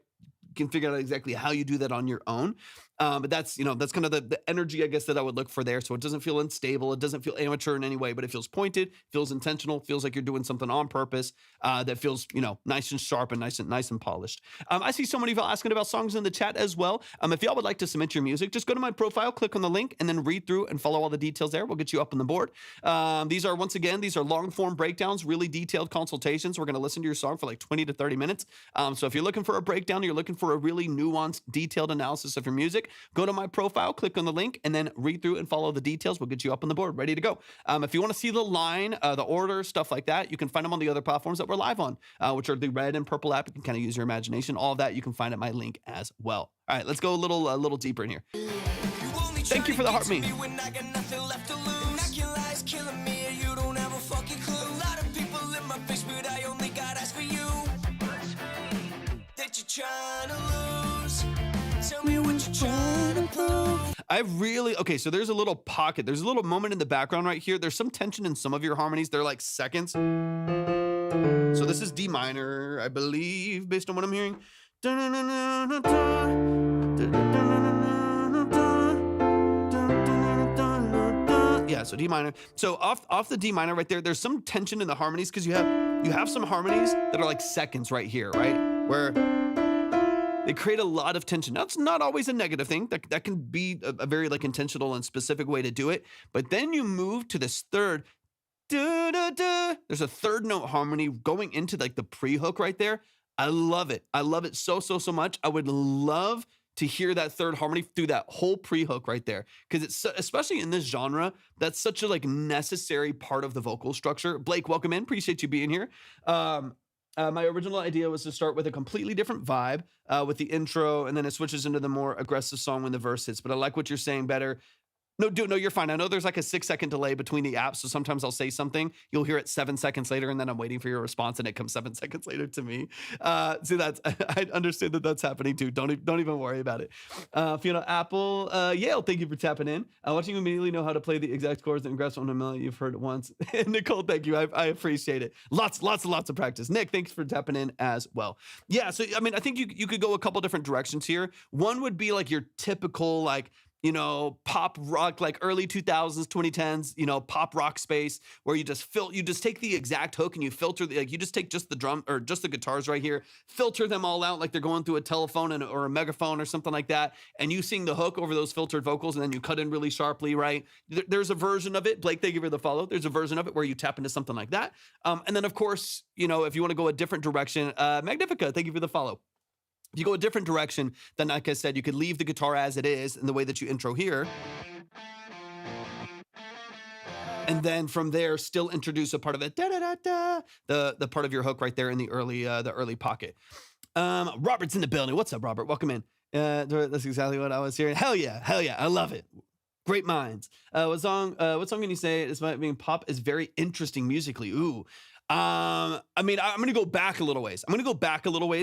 You can figure out exactly how you do that on your own. But that's kind of the energy, I guess, that I would look for there. So it doesn't feel unstable. It doesn't feel amateur in any way, but it feels pointed, feels intentional, feels like you're doing something on purpose, that feels, nice and sharp and nice and polished. I see so many of y'all asking about songs in the chat as well. If y'all would like to submit your music, just go to my profile, click on the link, and then read through and follow all the details there. We'll get you up on the board. These are long form breakdowns, really detailed consultations. We're going to listen to your song for like 20 to 30 minutes. So if you're looking for a breakdown, you're looking for a really nuanced, detailed analysis of your music, go to my profile, click on the link, and then read through and follow the details. We'll get you up on the board, ready to go. If you want to see the line, the order, stuff like that, you can find them on the other platforms that we're live on, which are the red and purple app. You can kind of use your imagination. All of that you can find at my link as well. All right, let's go a little deeper in here. Thank you for the heart me. So there's a little pocket. There's a little moment in the background right here. There's some tension in some of your harmonies. They're like seconds. So this is D minor, I believe, based on what I'm hearing. Yeah, so D minor. So off the D minor right there, there's some tension in the harmonies because you have some harmonies that are like seconds right here, right? Where they create a lot of tension. That's not always a negative thing. That can be a very like intentional and specific way to do it. But then you move to this third. There's a third note harmony going into like the pre-hook right there. I love it. I love it so much. I would love to hear that third harmony through that whole pre-hook right there. Because it's, especially in this genre, that's such a like necessary part of the vocal structure. Blake, welcome in. Appreciate you being here. My original idea was to start with a completely different vibe with the intro, and then it switches into the more aggressive song when the verse hits. But I like what you're saying better. No, you're fine. I know there's like a 6-second delay between the apps, so sometimes I'll say something, you'll hear it 7 seconds later, and then I'm waiting for your response, and it comes 7 seconds later to me. See, I understand that that's happening too. Don't even worry about it. Fiona Apple, Yale, thank you for tapping in. Watching you immediately know how to play the exact chords and grasp on a melody you've heard it once. Nicole, thank you. I appreciate it. Lots of practice. Nick, thanks for tapping in as well. Yeah, so I mean, I think you could go a couple different directions here. One would be like your typical like, pop rock, like early 2000s, 2010s, pop rock space where you just take the exact hook and you filter you just take just the drum or just the guitars right here, filter them all out like they're going through a telephone or a megaphone or something like that. And you sing the hook over those filtered vocals and then you cut in really sharply, right? There's a version of it. Blake, thank you for the follow. There's a version of it where you tap into something like that. And then of course, if you want to go a different direction, Magnifica, thank you for the follow. If you go a different direction, then like I said, you could leave the guitar as it is in the way that you intro here. And then from there, still introduce a part of it, the part of your hook right there in the early pocket. Robert's in the building. What's up, Robert? Welcome in. That's exactly what I was hearing. Hell yeah, I love it. Great minds. What song can you say? Despite being pop, is very interesting musically. Ooh. I mean, I'm going to go back a little ways.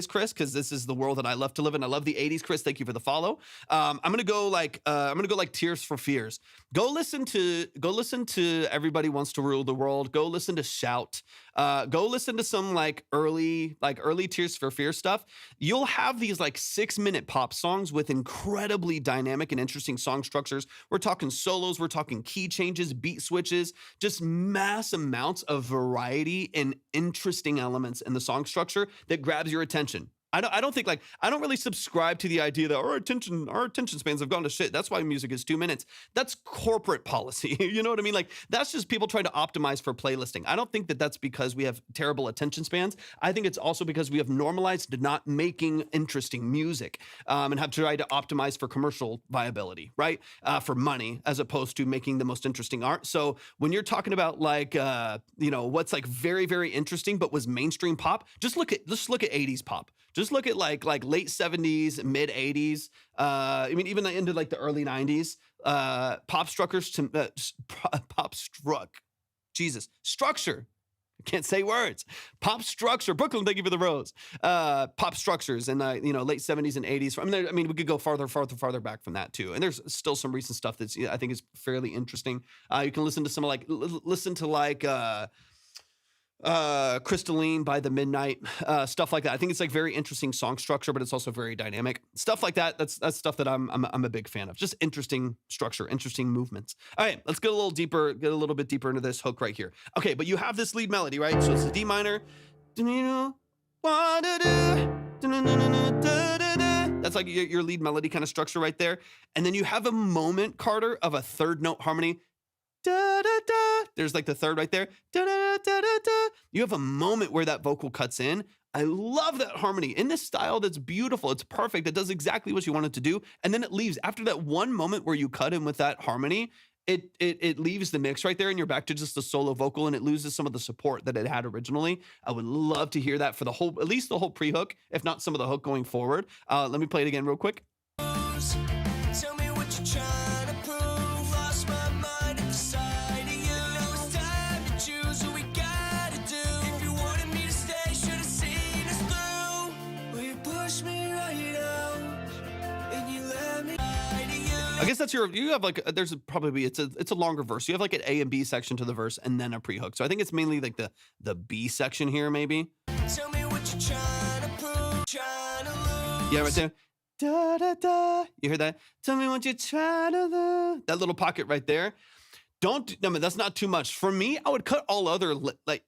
Chris, because this is the world that I love to live in. I love the 80s, Chris. Thank you for the follow. I'm going to go like Tears for Fears. Go listen to Everybody Wants to Rule the World. Go listen to Shout. Go listen to some like early Tears for Fears stuff. You'll have these like 6-minute pop songs with incredibly dynamic and interesting song structures. We're talking solos, we're talking key changes, beat switches, just mass amounts of variety and interesting elements in the song structure that grabs your attention. I don't really subscribe to the idea that our attention spans have gone to shit. That's why music is 2 minutes. That's corporate policy. You know what I mean? Like, that's just people trying to optimize for playlisting. I don't think that that's because we have terrible attention spans. I think it's also because we have normalized not making interesting music, and have tried to optimize for commercial viability, right? For money, as opposed to making the most interesting art. So when you're talking about like, what's like very, very interesting, but was mainstream pop, just look at 80s pop. Just look at like late 70s, mid 80s. I mean, even into like the early 90s. Structure. I can't say words. Pop structure. Brooklyn, thank you for the rose. Pop structures in late 70s and 80s. I mean, we could go farther back from that too. And there's still some recent stuff that's I think is fairly interesting. You can listen to some Crystalline by The Midnight, stuff like that. I think it's like very interesting song structure, but it's also very dynamic. Stuff like that. That's stuff that I'm a big fan of. Just interesting structure, interesting movements. All right, let's get a little bit deeper into this hook right here. Okay, but you have this lead melody, right? So it's a D minor. That's like your lead melody kind of structure right there. And then you have a moment, Carter, of a third note harmony. Da, da, da. There's like the third right there. Da, da, da, da, da. You have a moment where that vocal cuts in. I love that harmony in this style. That's beautiful. It's perfect. It does exactly what you want it to do. And then it leaves after that one moment where you cut in with that harmony. It leaves the mix right there and you're back to just the solo vocal and it loses some of the support that it had originally. I would love to hear that for at least the whole pre-hook, if not some of the hook going forward. Let me play it again real quick. Tell me what you're trying to prove. Lost my mind at the sight of you. Now it's time to choose what we gotta do. If you wanted me to stay, should have seen us through. Well, you pushed me right out, and you let me lie to you. I guess you have like, it's a longer verse. You have like an A and B section to the verse and then a pre-hook. So I think it's mainly like the B section here, maybe. Tell me what you're trying to prove, trying to lose. Yeah, right there. Da, da, da. You hear that? Tell me what you're trying to do. That little pocket right there. That's not too much. For me, I would cut all other,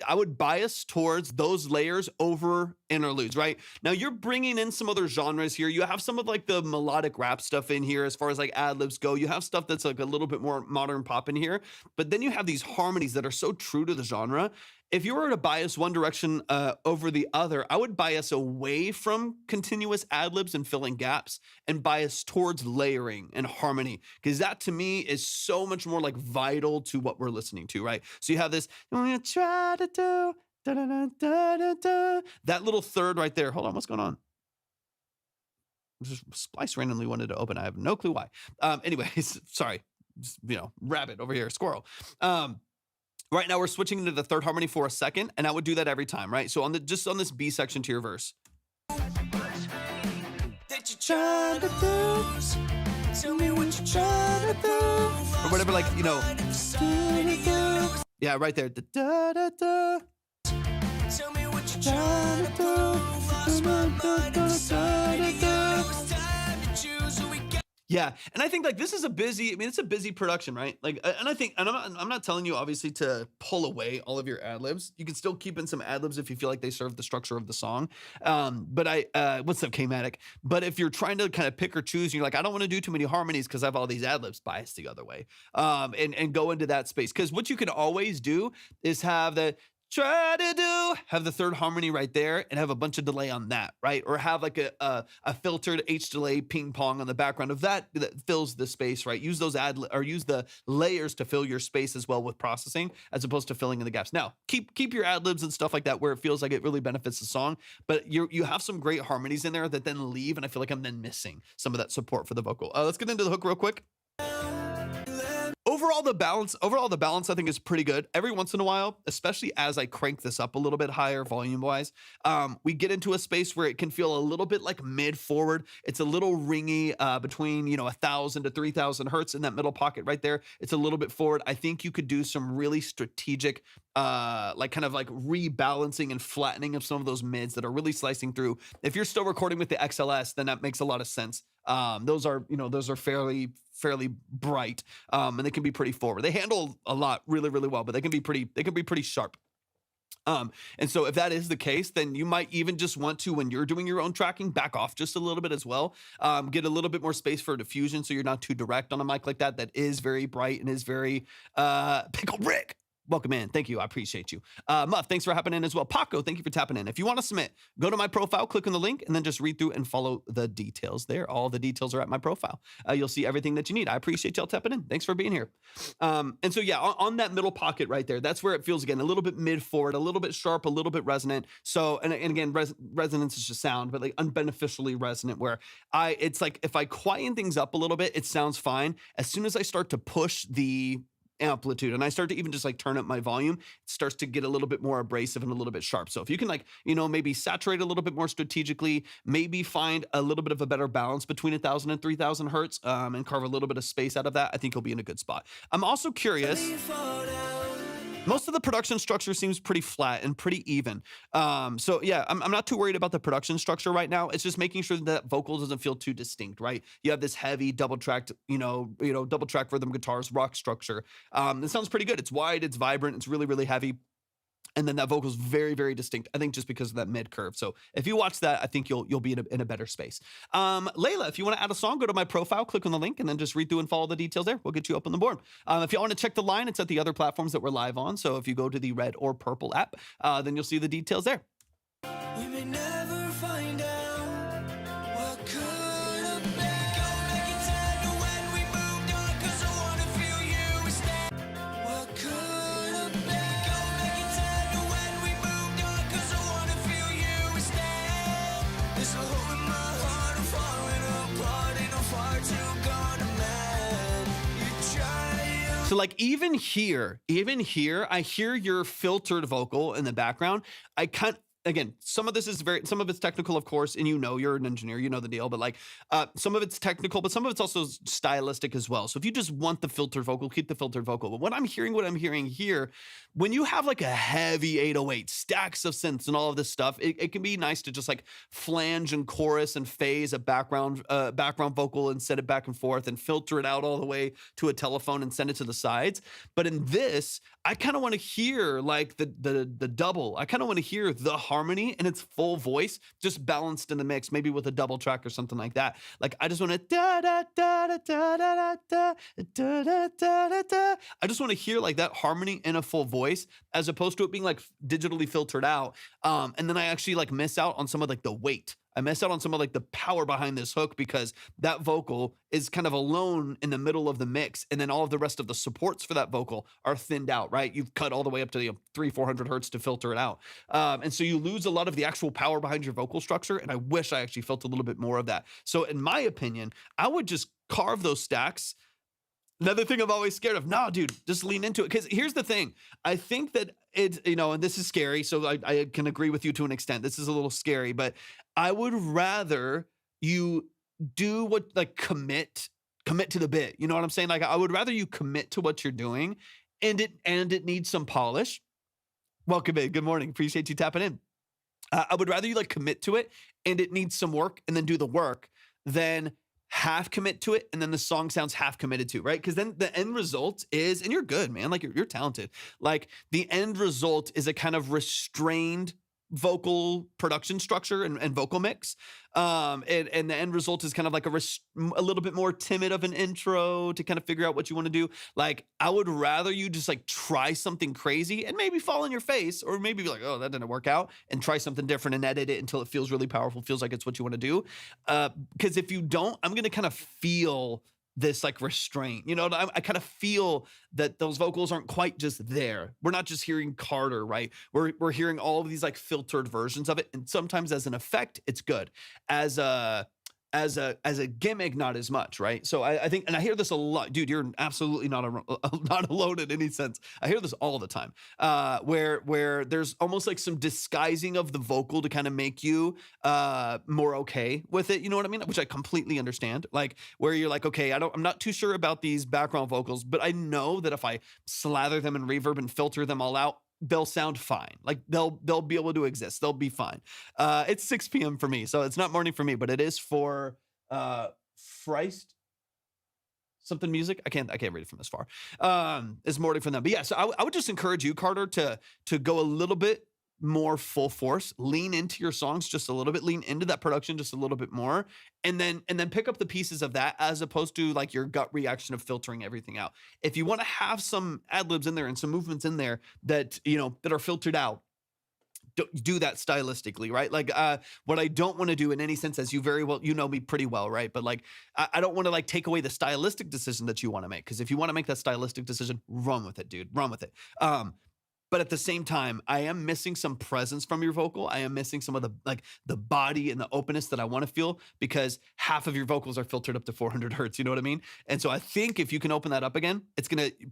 I would bias towards those layers over interludes, right? Now you're bringing in some other genres here. You have some of like the melodic rap stuff in here as far as like ad-libs go. You have stuff that's like a little bit more modern pop in here, but then you have these harmonies that are so true to the genre. If you were to bias one direction over the other, I would bias away from continuous ad-libs and filling gaps and bias towards layering and harmony, because that to me is so much more like vital to what we're listening to, right? So you have this, try to do, da, da, da, da, da, da. That little third right there. Hold on, what's going on? Just Splice randomly wanted to open. I have no clue why. Anyways, sorry. Just, rabbit over here, squirrel. Right now we're switching into the third harmony for a second, and I would do that every time, right? So on this B section to your verse. That you're trying to lose. Tell me what you're trying to do. Or whatever, like, yeah, right there. Da, da, da, da. Tell me what you're trying to prove. Lost my mind in the sight of you. It's time to choose what we got. Yeah, and I think like this is it's a busy production, right? Like, and I think, and I'm not telling you obviously to pull away all of your ad libs. You can still keep in some ad libs if you feel like they serve the structure of the song. But what's up, K-Matic? But if you're trying to kind of pick or choose, and you're like, I don't want to do too many harmonies because I have all these ad libs, bias the other way, and go into that space. Because what you can always do is have the try to do, have the third harmony right there and have a bunch of delay on that, right? Or have like a filtered H delay ping pong on the background of that fills the space, right? Use those or use the layers to fill your space as well with processing, as opposed to filling in the gaps. Now, keep your ad libs and stuff like that where it feels like it really benefits the song, but you have some great harmonies in there that then leave, and I feel like I'm then missing some of that support for the vocal. Let's get into the hook real quick. Overall, the balance I think is pretty good. Every once in a while, especially as I crank this up a little bit higher volume-wise, we get into a space where it can feel a little bit like mid-forward. It's a little ringy between 1,000 to 3,000 hertz in that middle pocket right there. It's a little bit forward. I think you could do some really strategic kind of rebalancing and flattening of some of those mids that are really slicing through. If you're still recording with the XLS, then that makes a lot of sense. Those are fairly bright, and they can be pretty forward. They handle a lot really, really well, but they can be pretty sharp. And so if that is the case, then you might even just want to, when you're doing your own tracking, back off just a little bit as well. Get a little bit more space for diffusion so you're not too direct on a mic like that is very bright and is very Pickle Rick. Welcome in. Thank you. I appreciate you. Muff, thanks for hopping in as well. Paco, thank you for tapping in. If you want to submit, go to my profile, click on the link, and then just read through and follow the details there. All the details are at my profile. You'll see everything that you need. I appreciate y'all tapping in. Thanks for being here. And so, yeah, on that middle pocket right there, that's where it feels, again, a little bit mid-forward, a little bit sharp, a little bit resonant. So, and again, resonance is just sound, but like unbeneficially resonant, where it's like if I quieten things up a little bit, it sounds fine. As soon as I start to push the amplitude and I start to even just turn up my volume, it starts to get a little bit more abrasive and a little bit sharp. So if you can maybe saturate a little bit more strategically, maybe find a little bit of a better balance between 1,000 and 3,000 hertz, and carve a little bit of space out of that, I think you'll be in a good spot. I'm also curious. Most of the production structure seems pretty flat and pretty even. So yeah, I'm not too worried about the production structure right now. It's just making sure that vocal doesn't feel too distinct, right? You have this heavy double tracked, double track rhythm guitars, rock structure. It sounds pretty good. It's wide, it's vibrant, it's really, really heavy. And then that vocal is very, very distinct, I think, just because of that mid curve. So if you watch that, I think you'll be in a better space. Layla, if you want to add a song, go to my profile, click on the link, and then just read through and follow the details there. We'll get you up on the board. If you want to check the line, it's at the other platforms that we're live on. So if you go to the red or purple app, then you'll see the details there. We may never find out what could have been. Go back in time to when we moved on, 'cause I wanna feel you instead. What could have been. Go back in time to when we moved on, 'cause I wanna feel you instead. There's a hole in my heart, I'm falling apart, and I'm far too gone to mend. You try. So even here, I hear your filtered vocal in the background. Again, some of it's technical, of course, and you're an engineer, you know the deal, but some of it's technical, but some of it's also stylistic as well. So if you just want the filtered vocal, keep the filtered vocal. But what I'm hearing here, when you have a heavy 808, stacks of synths and all of this stuff, it can be nice to just flange and chorus and phase a background vocal and set it back and forth and filter it out all the way to a telephone and send it to the sides. But in this, I kind of want to hear the double. I kind of want to hear the harmony in its full voice, just balanced in the mix, maybe with a double track or something like that. I just want to da da da da da da da da da da da. I just want to hear that harmony in a full voice, as opposed to it being digitally filtered out. And then I actually miss out on some of the weight. I miss out on some of the power behind this hook, because that vocal is kind of alone in the middle of the mix. And then all of the rest of the supports for that vocal are thinned out, right? You've cut all the way up to 300-400 hertz to filter it out. And so you lose a lot of the actual power behind your vocal structure. And I wish I actually felt a little bit more of that. So in my opinion, I would just carve those stacks. Another thing I'm always scared of, nah, dude, just lean into it. Because here's the thing. I think that it's, and this is scary, so I can agree with you to an extent. This is a little scary, but I would rather you do what, commit to the bit. You know what I'm saying? I would rather you commit to what you're doing, and it needs some polish. Welcome in. Good morning. Appreciate you tapping in. I would rather you commit to it, and it needs some work, and then do the work, than half commit to it and then the song sounds half committed to, right? Because then the end result is, and you're good, man, you're talented, the end result is a kind of restrained vocal production structure and vocal mix. And the end result is kind of like a little bit more timid of an intro to kind of figure out what you want to do. Like, I would rather you just like try something crazy and maybe fall on your face, or maybe be like, oh, that didn't work out, and try something different and edit it until it feels really powerful, feels like it's what you want to do. Because if you don't, I'm going to kind of feel this like restraint, I kind of feel that those vocals aren't quite just there. We're not just hearing Carter, right? We're hearing all of these like filtered versions of it. And sometimes as an effect, it's good. As a gimmick, not as much, right? So I think, and I hear this a lot, dude. You're absolutely not alone in any sense. I hear this all the time, where there's almost like some disguising of the vocal to kind of make you more okay with it. You know what I mean? Which I completely understand. Like, where you're like, okay, I'm not too sure about these background vocals, but I know that if I slather them in reverb and filter them all out, they'll sound fine. Like, they'll be able to exist. They'll be fine. It's 6 p.m. for me, so it's not morning for me, but it is for Freist something music. I can't read it from this far. It's morning for them. But yeah, so I would just encourage you, Carter, to go a little bit more full force, lean into your songs just a little bit, lean into that production just a little bit more, and then pick up the pieces of that, as opposed to like your gut reaction of filtering everything out. If you want to have some ad libs in there and some movements in there that that are filtered out, do that stylistically, right? Like, what I don't want to do in any sense, as you very well, know me pretty well, right? But like, I don't want to like take away the stylistic decision that you want to make, because if you want to make that stylistic decision, run with it, dude, run with it. But at the same time, I am missing some presence from your vocal. I am missing some of the body and the openness that I want to feel, because half of your vocals are filtered up to 400 hertz. You know what I mean? And so I think if you can open that up again,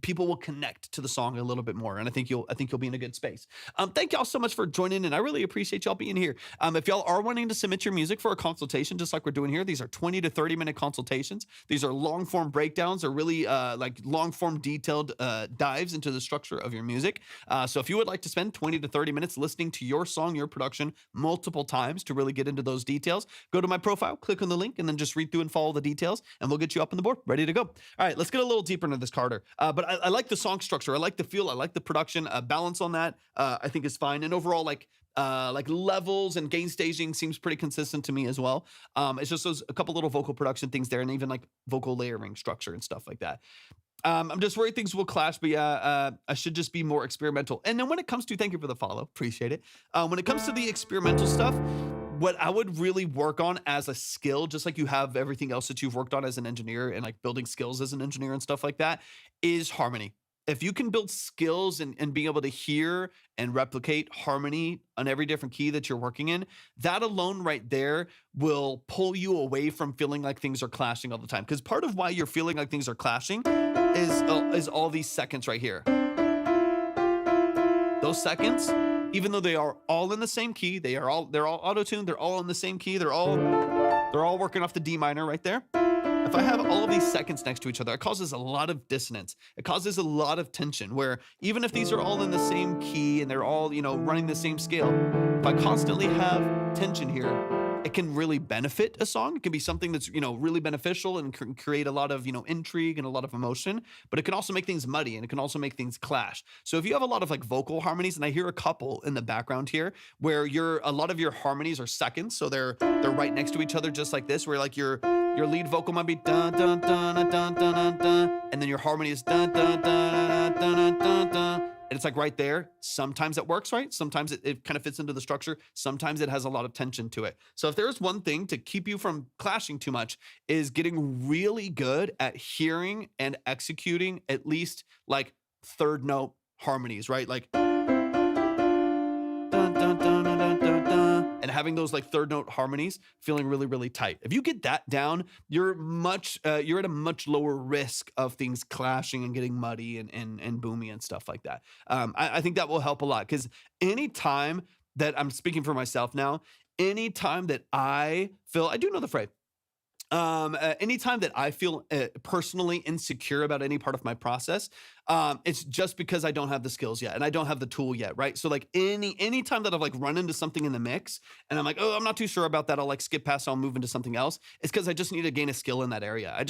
people will connect to the song a little bit more. And I think you'll be in a good space. Thank y'all so much for joining in. I really appreciate y'all being here. If y'all are wanting to submit your music for a consultation, just like we're doing here, these are 20 to 30 minute consultations. These are long form breakdowns, or really like long form detailed dives into the structure of your music. So if you would like to spend 20 to 30 minutes listening to your song, your production multiple times to really get into those details, go to my profile, click on the link, and then just read through and follow the details, and we'll get you up on the board, ready to go. All right, let's get a little deeper into this, Carter. But I like the song structure. I like the feel. I like the production. Balance on that, I think, is fine. And overall, like levels and gain staging seems pretty consistent to me as well. It's just a couple little vocal production things there, and even like vocal layering structure and stuff like that. I'm just worried things will clash, but yeah, I should just be more experimental. And then when it comes to, thank you for the follow, appreciate it. When it comes to the experimental stuff, what I would really work on as a skill, just like you have everything else that you've worked on as an engineer and like building skills as an engineer and stuff like that, is harmony. If you can build skills and being able to hear and replicate harmony on every different key that you're working in, that alone right there will pull you away from feeling like things are clashing all the time. Because part of why you're feeling like things are clashing is all these seconds right here. Those seconds, even though they are all in the same key, they're all auto-tuned, they're all in the same key, they're all working off the D minor right there. If I have all of these seconds next to each other, it causes a lot of dissonance. It causes a lot of tension, where even if these are all in the same key and they're all, running the same scale, if I constantly have tension here, it can really benefit a song. It can be something that's, really beneficial and can create a lot of, intrigue and a lot of emotion, but it can also make things muddy, and it can also make things clash. So if you have a lot of like vocal harmonies, and I hear a couple in the background here where a lot of your harmonies are seconds, so they're right next to each other, just like this, where like your lead vocal might be dun dun dun dun dun dun dun, and then your harmony is dun dun dun dun dun dun dun. And it's like right there. Sometimes it works, right? Sometimes it kind of fits into the structure. Sometimes it has a lot of tension to it. So if there's one thing to keep you from clashing too much, is getting really good at hearing and executing at least like third note harmonies, right? Like dun, dun, dun, dun, dun, dun, dun, and having those like third note harmonies feeling really, really tight. If you get that down, you're at a much lower risk of things clashing and getting muddy and boomy and stuff like that. I think that will help a lot, because anytime that I'm speaking for myself now, anytime that I do know the phrase, Anytime that I feel personally insecure about any part of my process, it's just because I don't have the skills yet and I don't have the tool yet, right? So like any time that I've like run into something in the mix and I'm like, oh, I'm not too sure about that, I'll like skip past, I'll move into something else. It's because I just need to gain a skill in that area. I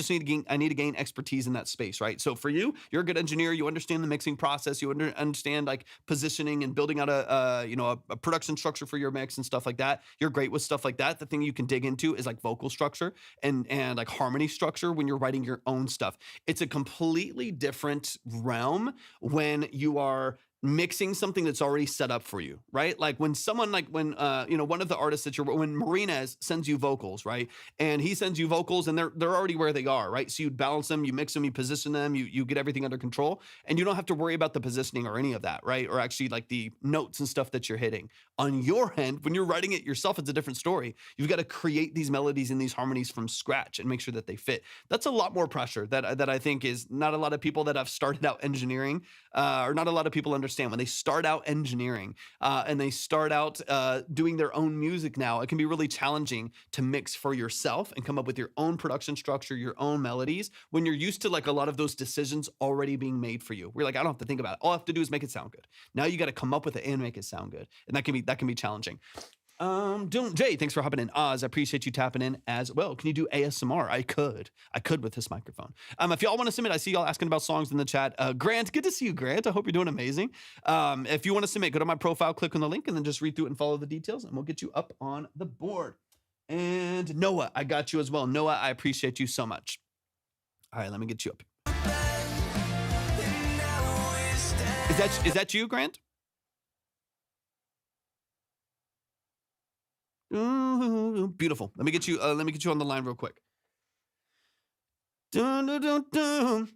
need to gain expertise in that space, right? So for you, you're a good engineer, you understand the mixing process, you understand like positioning and building out a production structure for your mix and stuff like that. You're great with stuff like that. The thing you can dig into is like vocal structure and like harmony structure when you're writing your own stuff. It's a completely different realm when you are mixing something that's already set up for you, right? Like when someone when one of the artists that when Marines sends you vocals, right? And he sends you vocals and they're already where they are, right? So you balance them, you mix them, you position them, you get everything under control, and you don't have to worry about the positioning or any of that, right? Or actually like the notes and stuff that you're hitting. On your end, when you're writing it yourself, it's a different story. You've got to create these melodies and these harmonies from scratch and make sure that they fit. That's a lot more pressure that I think is not a lot of people that have started out engineering or not a lot of people understand when they start out engineering and they start out doing their own music now. It can be really challenging to mix for yourself and come up with your own production structure, your own melodies, when you're used to like a lot of those decisions already being made for you. We're like, I don't have to think about it. All I have to do is make it sound good. Now you got to come up with it and make it sound good. And that can be challenging. Jay, thanks for hopping in. Oz, I appreciate you tapping in as well. Can you do ASMR? I could with this microphone. If y'all want to submit, I see y'all asking about songs in the chat. Grant, good to see you, Grant. I hope you're doing amazing. If you want to submit, go to my profile, click on the link, and then just read through it and follow the details, and we'll get you up on the board. And Noah, I got you as well. Noah, I appreciate you so much. All right, let me get you up. Is that you, Grant? Ooh, beautiful. Let me get you on the line real quick. Dun, dun, dun, dun.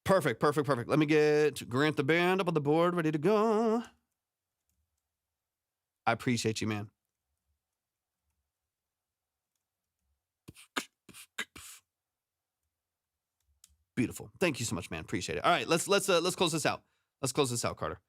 Perfect. Let me get Grant the band up on the board, ready to go. I appreciate you, man. Beautiful. Thank you so much, man. Appreciate it. All right, let's close this out. Let's close this out, Carter.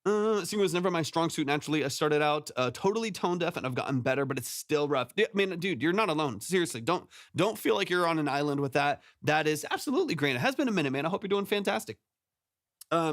Singing was never my strong suit naturally. I started out totally tone deaf and I've gotten better, but it's still rough. I mean, dude, you're not alone. Seriously, don't feel like you're on an island with that. That is absolutely great. It has been a minute, man. I hope you're doing fantastic.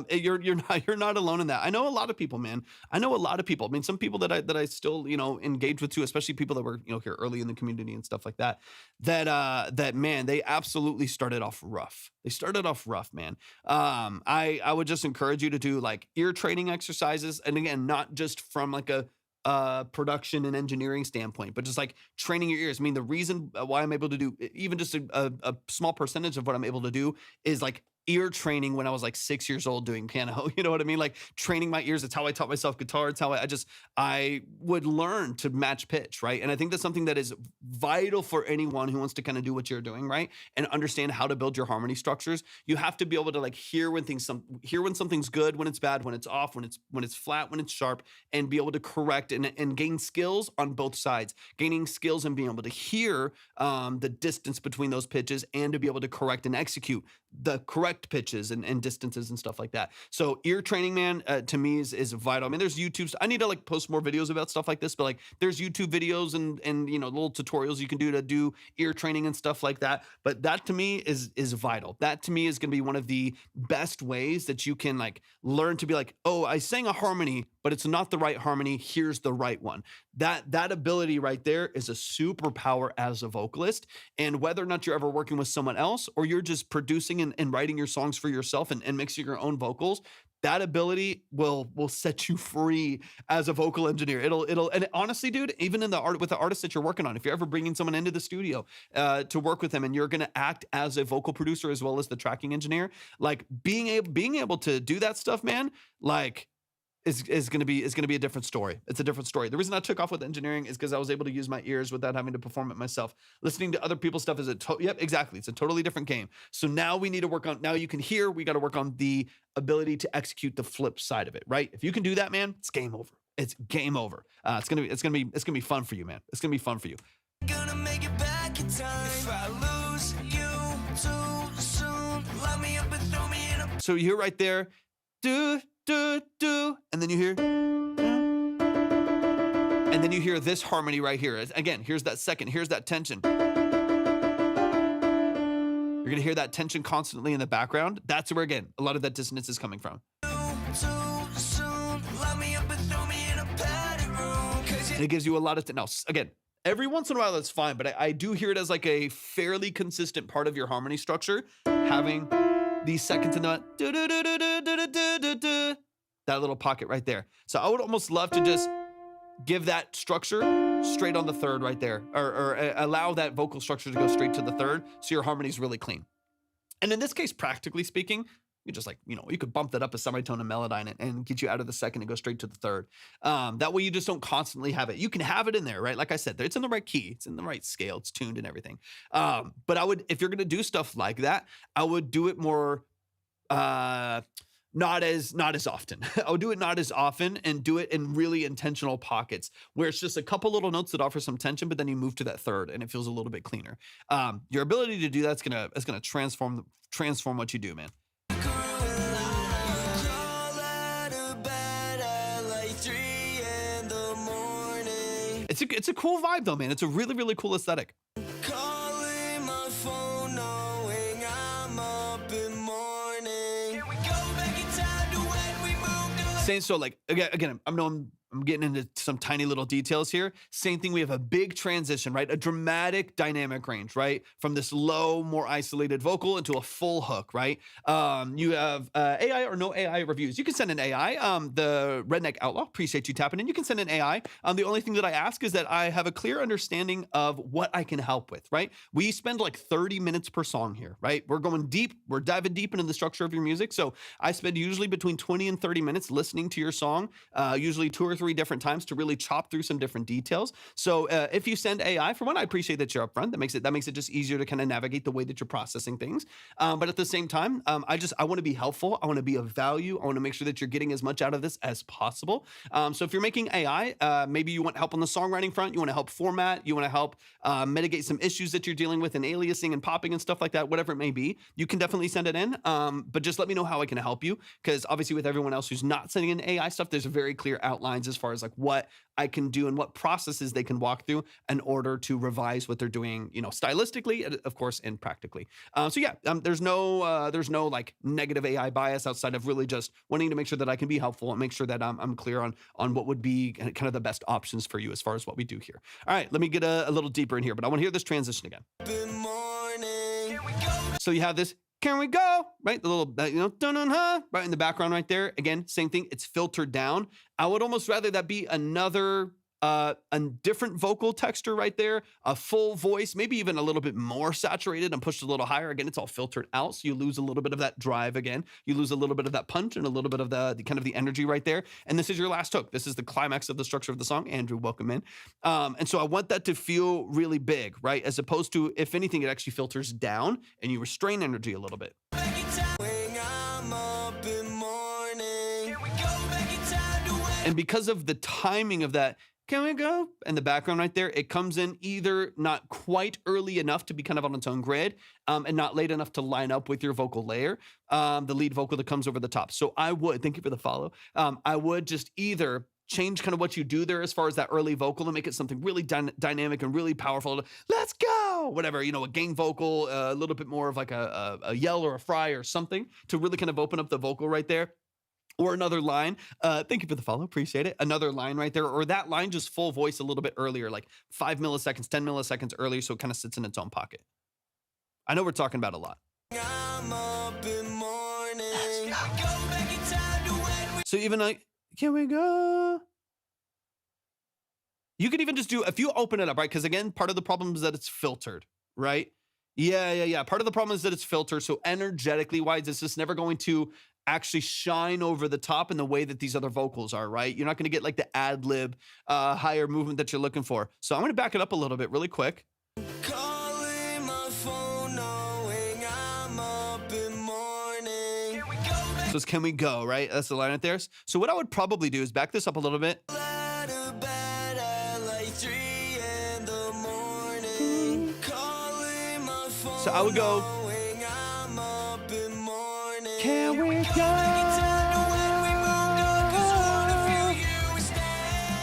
You're not alone in that. I know a lot of people, man. I mean, some people that I still, engage with too, especially people that were, here early in the community and stuff like that, that man, they absolutely started off rough. They started off rough, man. I would just encourage you to do like ear training exercises. And again, not just from like a production and engineering standpoint, but just like training your ears. I mean, the reason why I'm able to do even just a small percentage of what I'm able to do is like ear training when I was like 6 years old doing piano. You know what I mean? Like training my ears. It's how I taught myself guitar. It's how I would learn to match pitch, right? And I think that's something that is vital for anyone who wants to kind of do what you're doing, right? And understand how to build your harmony structures. You have to be able to like hear when something's good, when it's bad, when it's off, when it's flat, when it's sharp, and be able to correct and gain skills on both sides. Gaining skills and being able to hear the distance between those pitches and to be able to correct and execute the correct pitches and distances and stuff like that. So ear training, man, to me is vital. I mean, there's YouTube. I need to like post more videos about stuff like this, but like there's YouTube videos and little tutorials you can do ear training and stuff like that. But that to me is vital. That to me is going to be one of the best ways that you can like learn to be like, oh, I sang a harmony, but it's not the right harmony. Here's the right one. That ability right there is a superpower as a vocalist. And whether or not you're ever working with someone else or you're just producing and writing your songs for yourself and mixing your own vocals, that ability will set you free as a vocal engineer. And honestly, dude, even in with the artist that you're working on, if you're ever bringing someone into the studio to work with them and you're going to act as a vocal producer as well as the tracking engineer, like being able to do that stuff, man, like is going to be a different story. It's a different story. The reason I took off with engineering is because I was able to use my ears without having to perform it myself. Listening to other people's stuff is yep, exactly. It's a totally different game. So now we need to work on, now you can hear, we got to work on the ability to execute the flip side of it, right? If you can do that, man, it's game over. It's game over. It's gonna be fun for you, man. It's gonna be fun for you. Gonna make it back in time. If I lose you too soon, lock me up and throw me in a. So you hear right there, do, and then you hear. And then you hear this harmony right here. Again, here's that second, here's that tension. You're gonna hear that tension constantly in the background. That's where, again, a lot of that dissonance is coming from. And it gives you a lot of, now, again, every once in a while that's fine, but I do hear it as like a fairly consistent part of your harmony structure, having these seconds in the, that little pocket right there. So I would almost love to just give that structure straight on the third right there, or allow that vocal structure to go straight to the third so your harmony is really clean. And in this case, practically speaking, you just, like, you know, you could bump that up a semitone and melodyne it and get you out of the second and go straight to the third. That way you just don't constantly have it. You can have it in there, right? Like I said, it's in the right key, it's in the right scale, it's tuned and everything. But I would, if you're gonna do stuff like that, I would do it more, not as often. I would do it not as often and do it in really intentional pockets where it's just a couple little notes that offer some tension, but then you move to that third and it feels a little bit cleaner. Your ability to do that's gonna transform what you do, man. It's a cool vibe though, man. It's a really, really cool aesthetic. Calling my phone, knowing I'm up in morning. Saying so, like, again, I'm getting into some tiny little details here. Same thing, we have a big transition, right? A dramatic dynamic range, right? From this low, more isolated vocal into a full hook, right? You have AI or no AI reviews. You can send an AI. The Redneck Outlaw, appreciate you tapping in. You can send an AI. The only thing that I ask is that I have a clear understanding of what I can help with, right? We spend like 30 minutes per song here, right? We're going deep. We're diving deep into the structure of your music. So I spend usually between 20 and 30 minutes listening to your song, usually 2 or 3 different times to really chop through some different details. So if you send AI, for one, I appreciate that you're upfront. That makes it just easier to kind of navigate the way that you're processing things. But at the same time, I want to be helpful. I want to be of value. I want to make sure that you're getting as much out of this as possible. So if you're making AI, maybe you want help on the songwriting front, you want to help format, you want to help mitigate some issues that you're dealing with in aliasing and popping and stuff like that, whatever it may be, you can definitely send it in. But just let me know how I can help you, because obviously with everyone else who's not sending in AI stuff, there's very clear outlines as far as like what I can do and what processes they can walk through in order to revise what they're doing, you know, stylistically, of course, and practically. So yeah, there's no like negative AI bias outside of really just wanting to make sure that I can be helpful and make sure that I'm clear on what would be kind of the best options for you as far as what we do here. All right, let me get a little deeper in here, but I want to hear this transition again. So you have this, can we go? Right? The little, you know, dun-dun-huh, right in the background right there. Again, same thing. It's filtered down. I would almost rather that be another, a different vocal texture right there, a full voice, maybe even a little bit more saturated and pushed a little higher. Again, it's all filtered out. So you lose a little bit of that drive again. You lose a little bit of that punch and a little bit of the kind of the energy right there. And this is your last hook. This is the climax of the structure of the song. Andrew, welcome in. And so I want that to feel really big, right? As opposed to, if anything, it actually filters down and you restrain energy a little bit. And because of the timing of that, can we go? And the background right there, it comes in either not quite early enough to be kind of on its own grid, and not late enough to line up with your vocal layer, the lead vocal that comes over the top. So I would, thank you for the follow, I would just either change kind of what you do there as far as that early vocal and make it something really dynamic and really powerful. Let's go, whatever, you know, a gang vocal, a little bit more of like a yell or a fry or something to really kind of open up the vocal right there. Or another line, thank you for the follow, appreciate it. Another line right there, or that line just full voice a little bit earlier, like 5 milliseconds, 10 milliseconds earlier, so it kind of sits in its own pocket. I know we're talking about a lot. So even like, can we go? You could even just do, if you open it up, right? Because again, part of the problem is that it's filtered, right? Yeah. Part of the problem is that it's filtered. So energetically wise, it's just never going to actually shine over the top in the way that these other vocals are, right? You're not going to get like the ad lib, higher movement that you're looking for. So I'm going to back it up a little bit really quick. Calling my phone, knowing I'm up in morning. So it's can we go, right? That's the line right there. So what I would probably do is back this up a little bit. So I would go, can we go?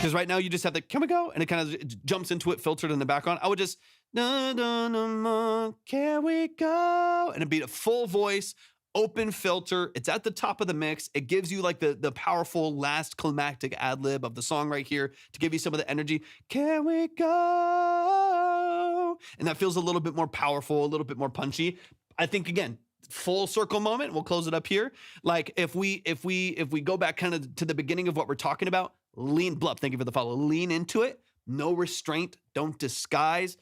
Because right now you just have the can we go? And it kind of jumps into it, filtered in the background. I would just, can we go? And it'd be a full voice, open filter. It's at the top of the mix. It gives you like the powerful last climactic ad lib of the song right here to give you some of the energy. Can we go? And that feels a little bit more powerful, a little bit more punchy. I think again, full circle moment. We'll close it up here. Like if we go back kind of to the beginning of what we're talking about, Blup, thank you for the follow. Lean into it. No restraint. Don't disguise.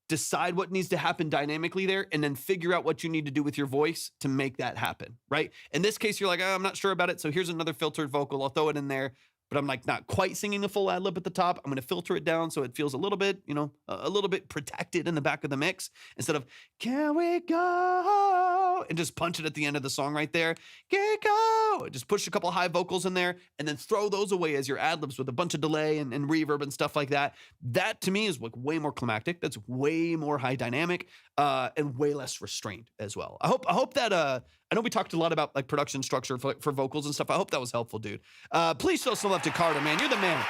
Decide what needs to happen dynamically there, and then figure out what you need to do with your voice to make that happen, right? In this case, you're like, oh, I'm not sure about it, so here's another filtered vocal. I'll throw it in there, but I'm like not quite singing a full ad lib at the top. I'm going to filter it down so it feels a little bit, a little bit protected in the back of the mix instead of, can we go? And just punch it at the end of the song right there. Can we go? Just push a couple high vocals in there and then throw those away as your ad libs with a bunch of delay and reverb and stuff like that. That to me is like way more climactic. That's way more high dynamic and way less restrained as well. I hope that, I know we talked a lot about like production structure for vocals and stuff. I hope that was helpful, dude. Please show some love to Carter, man. You're the man.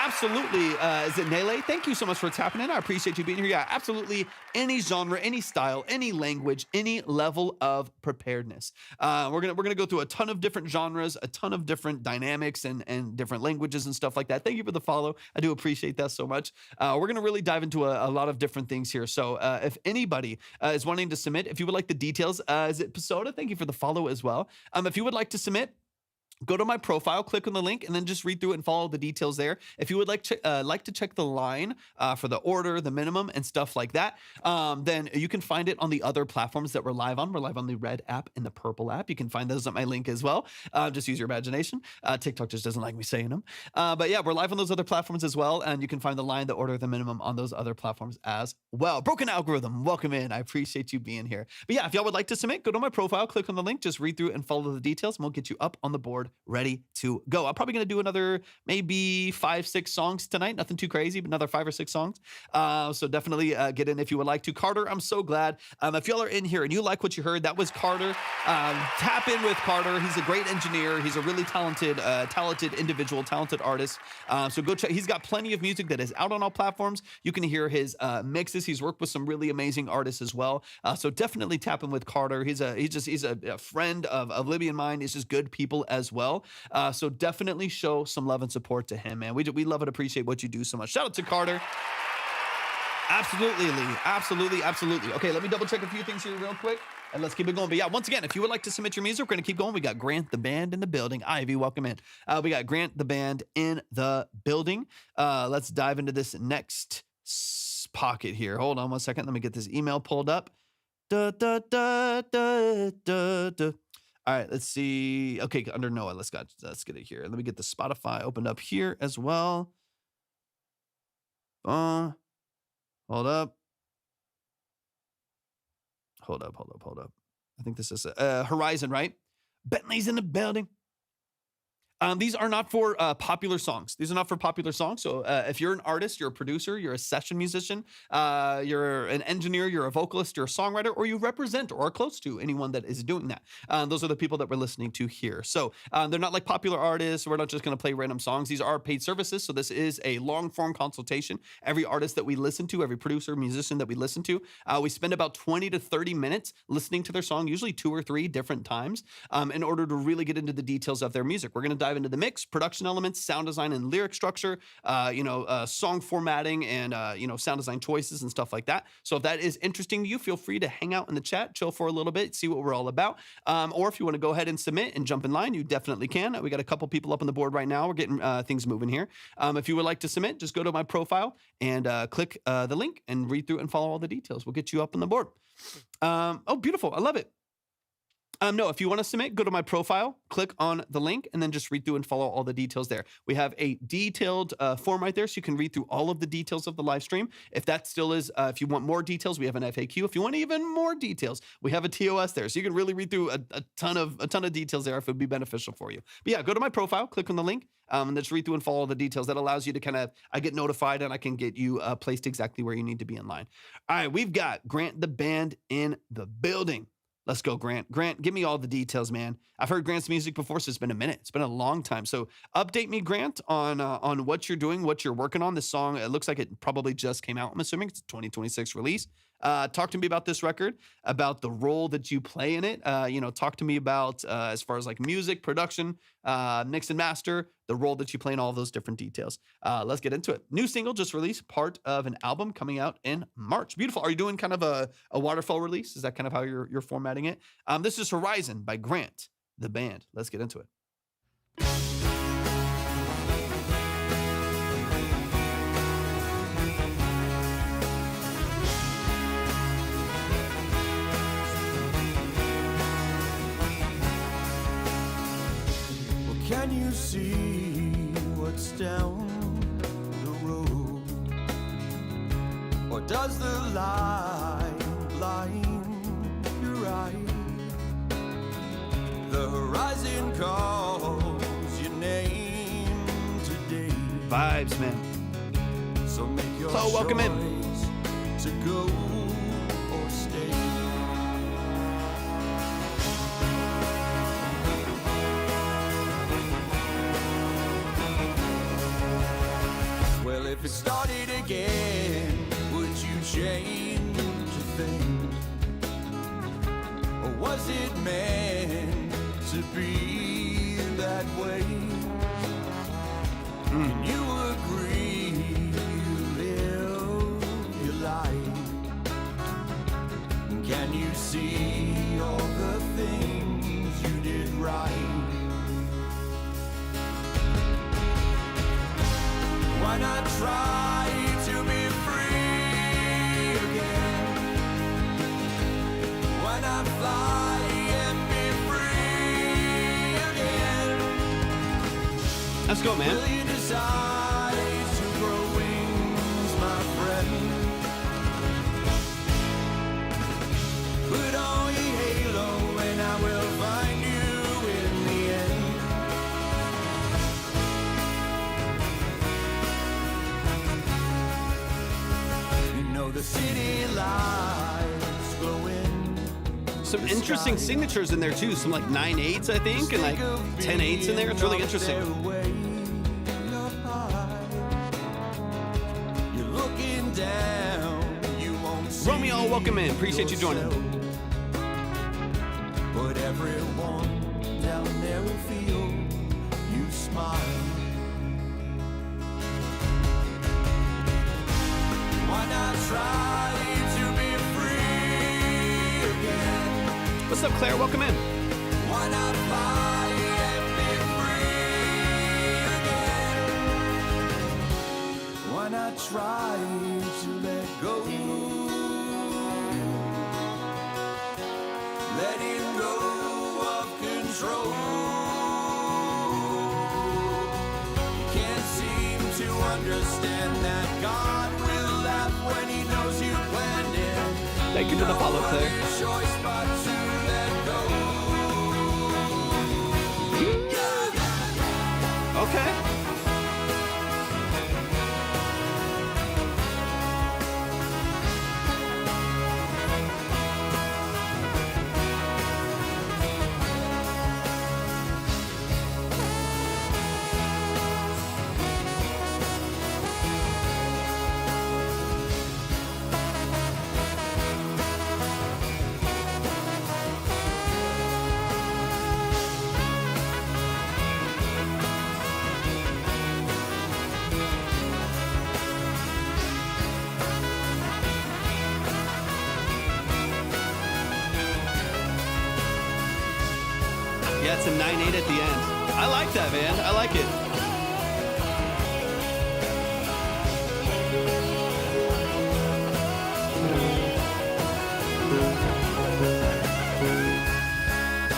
Absolutely. Is it Nele? Thank you so much for tapping in. I appreciate you being here. Yeah, absolutely. Any genre, any style, any language, any level of preparedness. We're gonna go through a ton of different genres, a ton of different dynamics and different languages and stuff like that. Thank you for the follow. I do appreciate that so much. We're gonna really dive into a lot of different things here. So if anybody is wanting to submit, if you would like the details, is it Pasoda? Thank you for the follow as well. If you would like to submit, go to my profile, click on the link, and then just read through it and follow the details there. If you would like to check the line for the order, the minimum, and stuff like that, then you can find it on the other platforms that we're live on. We're live on the red app and the purple app. You can find those at my link as well. Just use your imagination. TikTok just doesn't like me saying them. But yeah, we're live on those other platforms as well, and you can find the line, the order, the minimum on those other platforms as well. Broken Algorithm, welcome in. I appreciate you being here. But yeah, if y'all would like to submit, go to my profile, click on the link, just read through and follow the details, and we'll get you up on the board ready to go. I'm probably going to do another maybe 5-6 songs tonight. Nothing too crazy, but another 5 or 6 songs. So definitely get in if you would like to. Carter, I'm so glad. If y'all are in here and you like what you heard, that was Carter. Tap in with Carter. He's a great engineer. He's a really talented individual, talented artist. So go check. He's got plenty of music that is out on all platforms. You can hear his mixes. He's worked with some really amazing artists as well. So definitely tap in with Carter. He's a friend of Libby and mine. He's just good people as well. So definitely show some love and support to him, man. We love and appreciate what you do so much. Shout out to Carter. Absolutely, Lee. Absolutely. Okay, let me double check a few things here real quick, and let's keep it going. But yeah, once again, if you would like to submit your music, we're going to keep going. We got Grant the Band in the building. Ivy, welcome in. We got Grant the Band in the building. Let's dive into this next pocket here. Hold on one second. Let me get this email pulled up. All right, let's see. Okay, under Noah, let's get it here. Let me get the Spotify opened up here as well. Hold up. I think this is Horizon, right? Bentley's in the building. These are not for popular songs. So if you're an artist, you're a producer, you're a session musician, you're an engineer, you're a vocalist, you're a songwriter, or you represent or are close to anyone that is doing that. Those are the people that we're listening to here. So they're not like popular artists. We're not just going to play random songs. These are paid services. So this is a long form consultation. Every artist that we listen to, every producer, musician that we listen to, we spend about 20 to 30 minutes listening to their song, usually 2 or 3 different times, in order to really get into the details of their music. We're going to dive into the mix, production elements, sound design and lyric structure, song formatting and, sound design choices and stuff like that. So if that is interesting to you, feel free to hang out in the chat, chill for a little bit, see what we're all about. Or if you want to go ahead and submit and jump in line, you definitely can. We got a couple people up on the board right now. We're getting things moving here. If you would like to submit, just go to my profile and click the link and read through and follow all the details. We'll get you up on the board. Oh, beautiful. I love it. No, if you want to submit, go to my profile, click on the link, and then just read through and follow all the details there. We have a detailed form right there, so you can read through all of the details of the live stream. If that still is, if you want more details, we have an FAQ. If you want even more details, we have a TOS there, so you can really read through a ton of details there if it would be beneficial for you. But yeah, go to my profile, click on the link, and then just read through and follow the details. That allows you to I get notified and I can get you placed exactly where you need to be in line. All right, we've got Grant the Band in the building. Let's go, Grant. Grant, give me all the details, man. I've heard Grant's music before, so it's been a minute. It's been a long time. So update me, Grant, on what you're doing, what you're working on. This song, it looks like it probably just came out. I'm assuming it's a 2026 release. Talk to me about this record, about the role that you play in it. Talk to me about as far as like music, production, mix and master, the role that you play in all those different details. Let's get into it. New single just released, part of an album coming out in March. Beautiful. Are you doing kind of a waterfall release? Is that kind of how you're formatting it? This is Horizon by Grant, the band. Let's get into it. Can you see what's down the road? Or does the light blind your eyes? The horizon calls your name today. Vibes, man. So make your Chloe, welcome in. choice to go or stay. Well, if it started again, would you change a thing? Or was it meant to be that way? Can you agree you live your life? Can you see all the things you did right? Why not try to be free again? Why not fly and be free again? Let's go, man. Will you decide to grow wings, my friend? Put on your halo and I will find you in the end. The city lights glowing. Some interesting signatures in there too. Some like 9/8s, I think, and like 10/8s in there. It's really interesting. You're looking down, you won't see Romeo, welcome in. Appreciate you joining. But everyone down there will feel you smile. Why not try to be free again? What's up, Claire? Welcome in. Why not fly and be free again? Why not try to let go? Letting go of control. You can't seem to understand that God will laugh when he knows you planned it. Thank you for the follow, Claire. Choice but to let go. Okay. Yeah, it's a 9/8 at the end. I like that, man. I like it.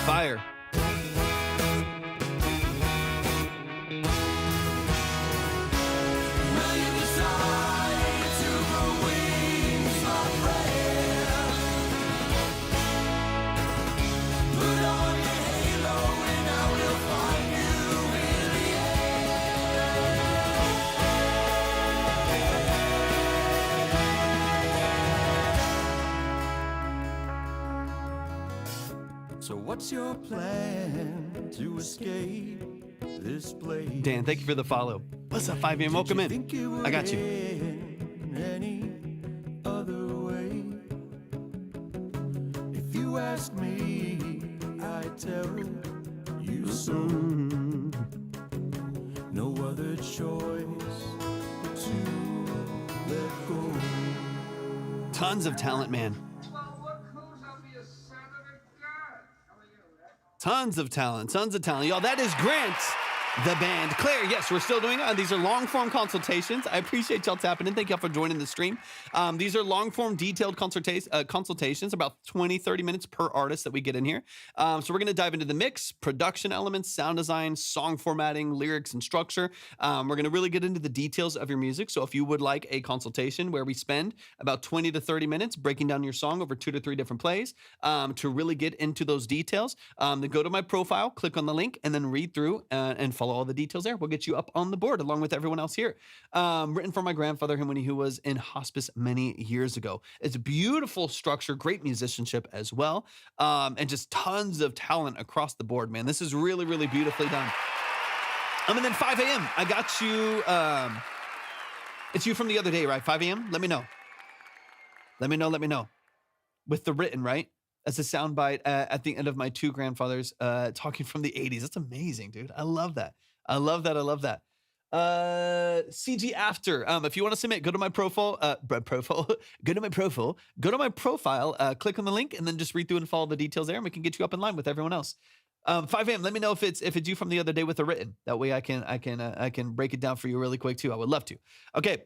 Fire. Will you decide to grow wings, my friend? Put on your halo and I will find you in the end. So what's your plan to escape this place? Dan, thank you for the follow. What's up, 5 a.m.? Welcome in. I got you. Any other way? If you ask me, I tell you so. No other choice to let go. Tons of talent, man. Tons of talent. Y'all, that is Grant, the band. Claire, yes, we're still doing it. These are long-form consultations. I appreciate y'all tapping in. Thank y'all for joining the stream. These are long-form, detailed consultations, about 20, 30 minutes per artist that we get in here. So we're going to dive into the mix, production elements, sound design, song formatting, lyrics, and structure. We're going to really get into the details of your music. So if you would like a consultation where we spend about 20 to 30 minutes breaking down your song over 2 to 3 different plays to really get into those details, then go to my profile, click on the link, and then read through and follow all the details there. We'll get you up on the board along with everyone else here. Written for my grandfather, when he was in hospice many years ago. It's a beautiful structure, great musicianship as well, and just tons of talent across the board, man. This is really, really beautifully done. And then 5 a.m. I got you. It's you from the other day, right? 5 a.m. Let me know. Let me know. With the written, right? As a soundbite at the end of my 2 grandfathers talking from the 80s. That's amazing, dude. I love that. CG After. If you want to submit, go to my profile. Go to my profile. Click on the link and then just read through and follow the details there, and we can get you up in line with everyone else. 5 a.m. Let me know if it's you from the other day with the written. That way I can break it down for you really quick too. I would love to. Okay.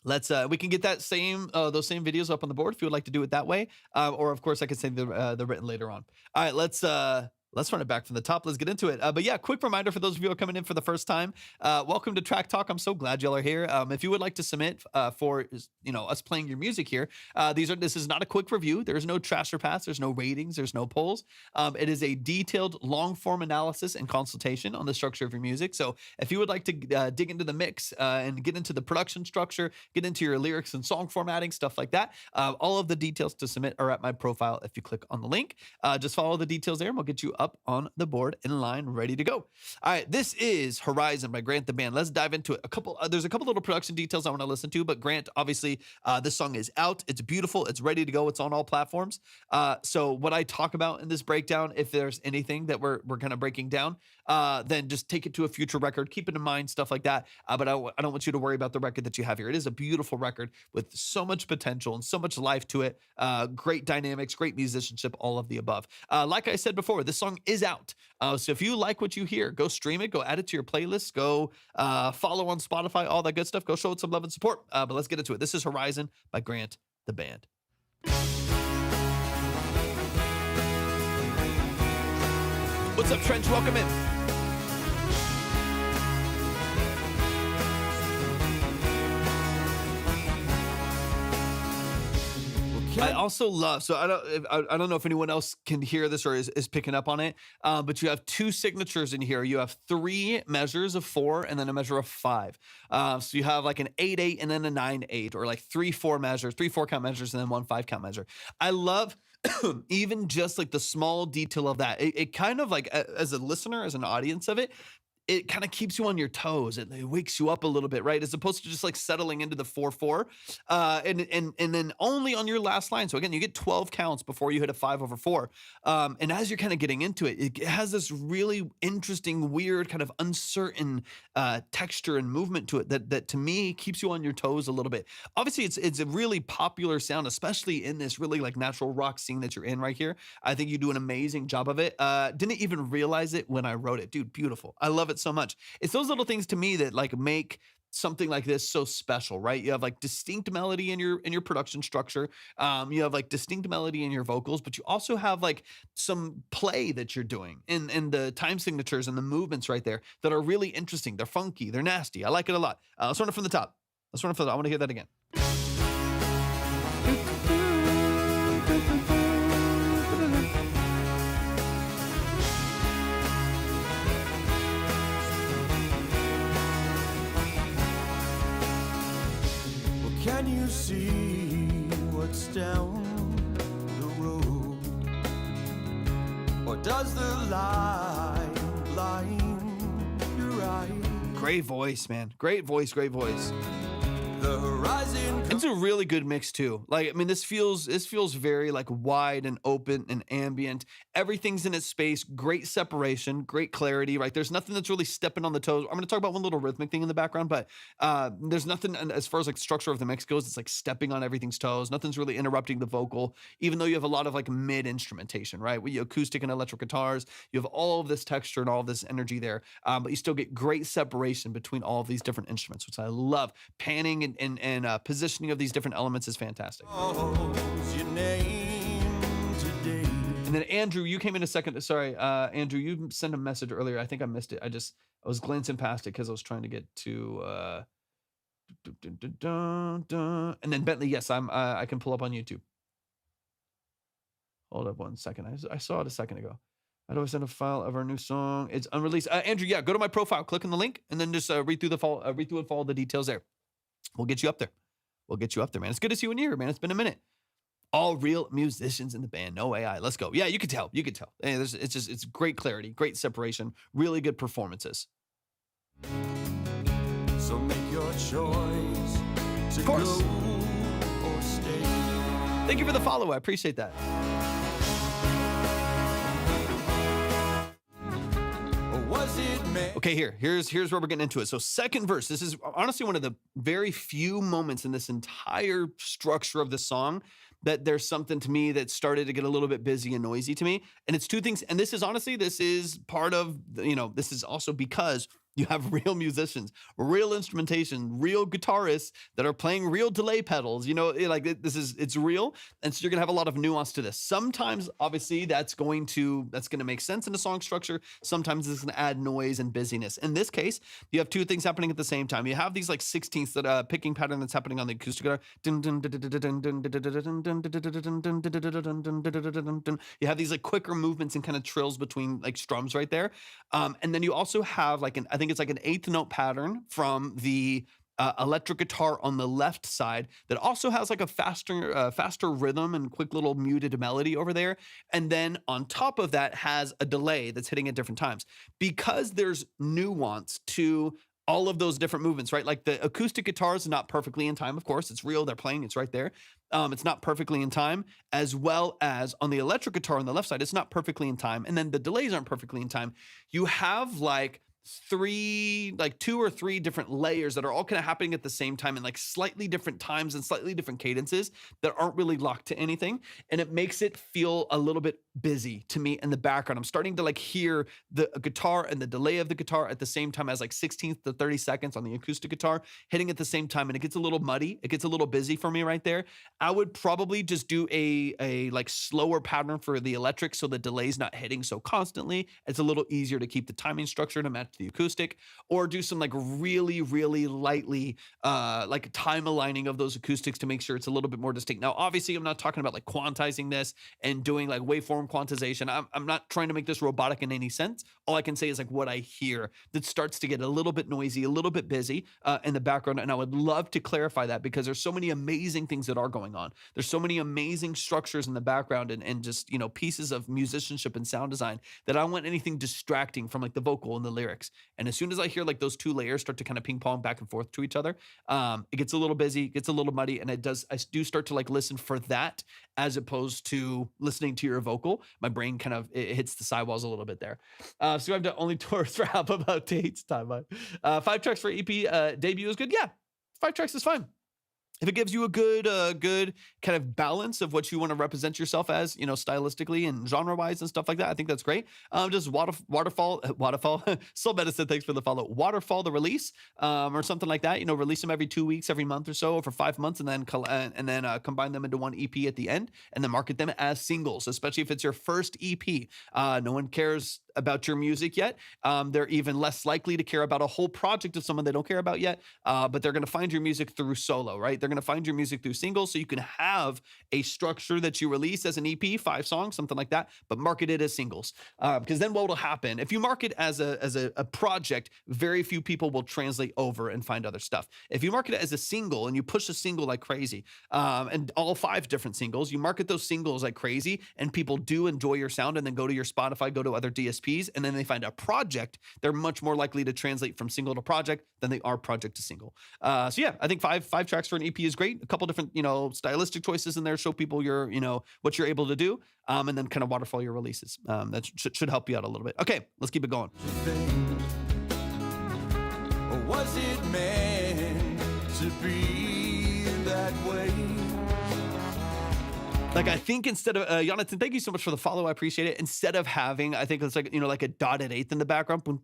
We can get that those same videos up on the board if you would like to do it that way. Or of course I can send the written later on. All right, let's run it back from the top. Let's get into it. But yeah, quick reminder for those of you who are coming in for the first time. Welcome to Track Talk. I'm so glad y'all are here. If you would like to submit for us playing your music here, this is not a quick review. There's no trash or pass. There's no ratings. There's no polls. It is a detailed long form analysis and consultation on the structure of your music. So if you would like to dig into the mix and get into the production structure, get into your lyrics and song formatting, stuff like that, all of the details to submit are at my profile. If you click on the link, just follow the details there and we'll get you up on the board in line, ready to go. All right, this is Horizon by Grant the Band. Let's dive into it. There's a couple little production details I want to listen to, but Grant, obviously, this song is out. It's beautiful. It's ready to go. It's on all platforms. So what I talk about in this breakdown, if there's anything that we're kind of breaking down, then just take it to a future record. Keep it in mind, stuff like that. But I don't want you to worry about the record that you have here. It is a beautiful record with so much potential and so much life to it. Great dynamics, great musicianship, all of the above. Like I said before, this song is out. So if you like what you hear, go stream it, go add it to your playlist, go follow on Spotify, all that good stuff. Go show it some love and support. But let's get into it. This is Horizon by Grant the Band. What's up, Trench? Welcome in. I also love, so I don't know if anyone else can hear this or is picking up on it, but you have 2 signatures in here. You have 3 measures of 4 and then a measure of 5. So you have like an 8/8 and then a 9/8, or like 3/4 measures, 3 4-count measures and then 1 5-count measure. I love even just like the small detail of that. It kind of like, as a listener, as an audience of it, it kind of keeps you on your toes. It wakes you up a little bit, right? As opposed to just like settling into the 4/4, and then only on your last line. So again, you get 12 counts before you hit a 5/4. And as you're kind of getting into it, it has this really interesting, weird, kind of uncertain texture and movement to it that to me keeps you on your toes a little bit. Obviously, it's a really popular sound, especially in this really like natural rock scene that you're in right here. I think you do an amazing job of it. Didn't even realize it when I wrote it, dude. Beautiful. I love it so much. It's those little things to me that like make something like this so special, right? You have like distinct melody in your production structure. You have like distinct melody in your vocals, but you also have like some play that you're doing in the time signatures and the movements right there that are really interesting. They're funky. They're nasty. I like it a lot. Let's run it from the top. I want to hear that again. Can you see what's down the road? does the light blind your eyes? Great voice, man. Great voice, great voice. The horizon It's a really good mix too. Like, I mean, this feels very like wide and open and ambient. Everything's in its space. Great separation, great clarity, right? There's nothing that's really stepping on the toes. I'm going to talk about one little rhythmic thing in the background, but there's nothing as far as like structure of the mix goes. It's like stepping on everything's toes. Nothing's really interrupting the vocal, even though you have a lot of like mid instrumentation, right? With acoustic and electric guitars, you have all of this texture and all of this energy there, but you still get great separation between all of these different instruments, which I love. Panning and positioning of these different elements is fantastic. your name today. And then Andrew, you came in a second. Sorry, Andrew, you sent a message earlier. I think I missed it. I was glancing past it because I was trying to get to. And then Bentley, yes, I can pull up on YouTube. Hold up 1 second. I saw it a second ago. How do I send a file of our new song? It's unreleased. Andrew, yeah, go to my profile, click on the link, and then just read through and follow the details there. We'll get you up there. We'll get you up there, man. It's good to see you in here, man. It's been a minute. All real musicians in the band, no AI. Let's go. Yeah, you could tell. Hey, it's great clarity, great separation, really good performances. So make your choice to Of course. go or stay. Thank you for the follow. I appreciate that. Or was it meant? Okay, here's where we're getting into it. So second verse, this is honestly one of the very few moments in this entire structure of the song that there's something to me that started to get a little bit busy and noisy to me. And it's two things. And this is part of, this is also because you have real musicians, real instrumentation, real guitarists that are playing real delay pedals. It's real. And so you're gonna have a lot of nuance to this. Sometimes, obviously, that's gonna make sense in a song structure. Sometimes it's gonna add noise and busyness. In this case, you have two things happening at the same time. You have these like 16ths that picking pattern that's happening on the acoustic guitar. You have these like quicker movements and kind of trills between like strums right there. And then you also have like I think it's like an eighth note pattern from the electric guitar on the left side that also has like a faster rhythm and quick little muted melody over there. And then on top of that has a delay that's hitting at different times. Because there's nuance to all of those different movements, right? Like the acoustic guitar is not perfectly in time, of course. It's real, they're playing, it's right there. It's not perfectly in time, as well as on the electric guitar on the left side, it's not perfectly in time. And then the delays aren't perfectly in time. You have like two or three different layers that are all kind of happening at the same time in like slightly different times and slightly different cadences that aren't really locked to anything. And it makes it feel a little bit busy to me in the background. I'm starting to like hear the guitar and the delay of the guitar at the same time as like 16th to 30 seconds on the acoustic guitar hitting at the same time. And it gets a little muddy. It gets a little busy for me right there. I would probably just do a like slower pattern for the electric so the delay's not hitting so constantly. It's a little easier to keep the timing structure to match the acoustic, or do some like really, really lightly like time aligning of those acoustics to make sure it's a little bit more distinct. Now, obviously, I'm not talking about like quantizing this and doing like waveform quantization. I'm not trying to make this robotic in any sense. All I can say is like what I hear that starts to get a little bit noisy, a little bit busy in the background. And I would love to clarify that because there's so many amazing things that are going on. There's so many amazing structures in the background and just, pieces of musicianship and sound design that I don't want anything distracting from like the vocal and the lyrics. And as soon as I hear like those two layers start to kind of ping pong back and forth to each other, it gets a little busy, gets a little muddy. And I do start to like listen for that as opposed to listening to your vocal. My brain kind of, it hits the sidewalls a little bit there. So I'm the only tourist rap about dates time. 5 tracks for EP debut is good. Yeah, 5 tracks is fine. If it gives you a good kind of balance of what you want to represent yourself as, stylistically and genre-wise and stuff like that, I think that's great. Just Waterfall, Soul Medicine, thanks for the follow. Waterfall, the release, or something like that. Release them every 2 weeks, every month or so, or for 5 months, and then combine them into one EP at the end, and then market them as singles, especially if it's your first EP. No one cares about your music yet. They're even less likely to care about a whole project of someone they don't care about yet, but they're going to find your music through solo, right? They're They're going to find your music through singles, so you can have a structure that you release as an EP, 5 songs, something like that, but market it as singles. Because then what will happen? If you market as a project, very few people will translate over and find other stuff. If you market it as a single and you push a single like crazy, and all 5 different singles, you market those singles like crazy, and people do enjoy your sound and then go to your Spotify, go to other DSPs, and then they find a project, they're much more likely to translate from single to project than they are project to single. So yeah, I think five tracks for an EP is great. A couple different, stylistic choices in there, show people your, what you're able to do, and then kind of waterfall your releases. That should help you out a little bit. Okay, let's keep it going. Or was it meant to be that way? Like, I think instead of, Jonathan, thank you so much for the follow. I appreciate it. Instead of having, I think it's like, like a dotted eighth in the background, or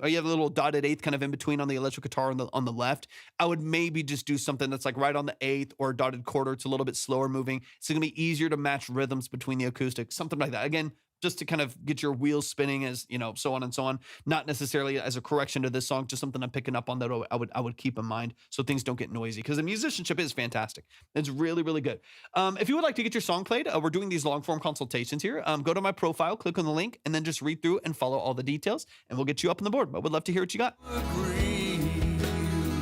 you have a little dotted eighth kind of in between on the electric guitar on the left, I would maybe just do something that's like right on the eighth or dotted quarter. It's a little bit slower moving. It's going to be easier to match rhythms between the acoustics, something like that. Again, just to kind of get your wheels spinning, as so on and so on. Not necessarily as a correction to this song, just something I'm picking up on that I would keep in mind so things don't get noisy, because the musicianship is fantastic. It's really, really good. If you would like to get your song played, we're doing these long form consultations here. Go to my profile, click on the link, and then just read through and follow all the details, and we'll get you up on the board. But we'd love to hear what you got. Agree,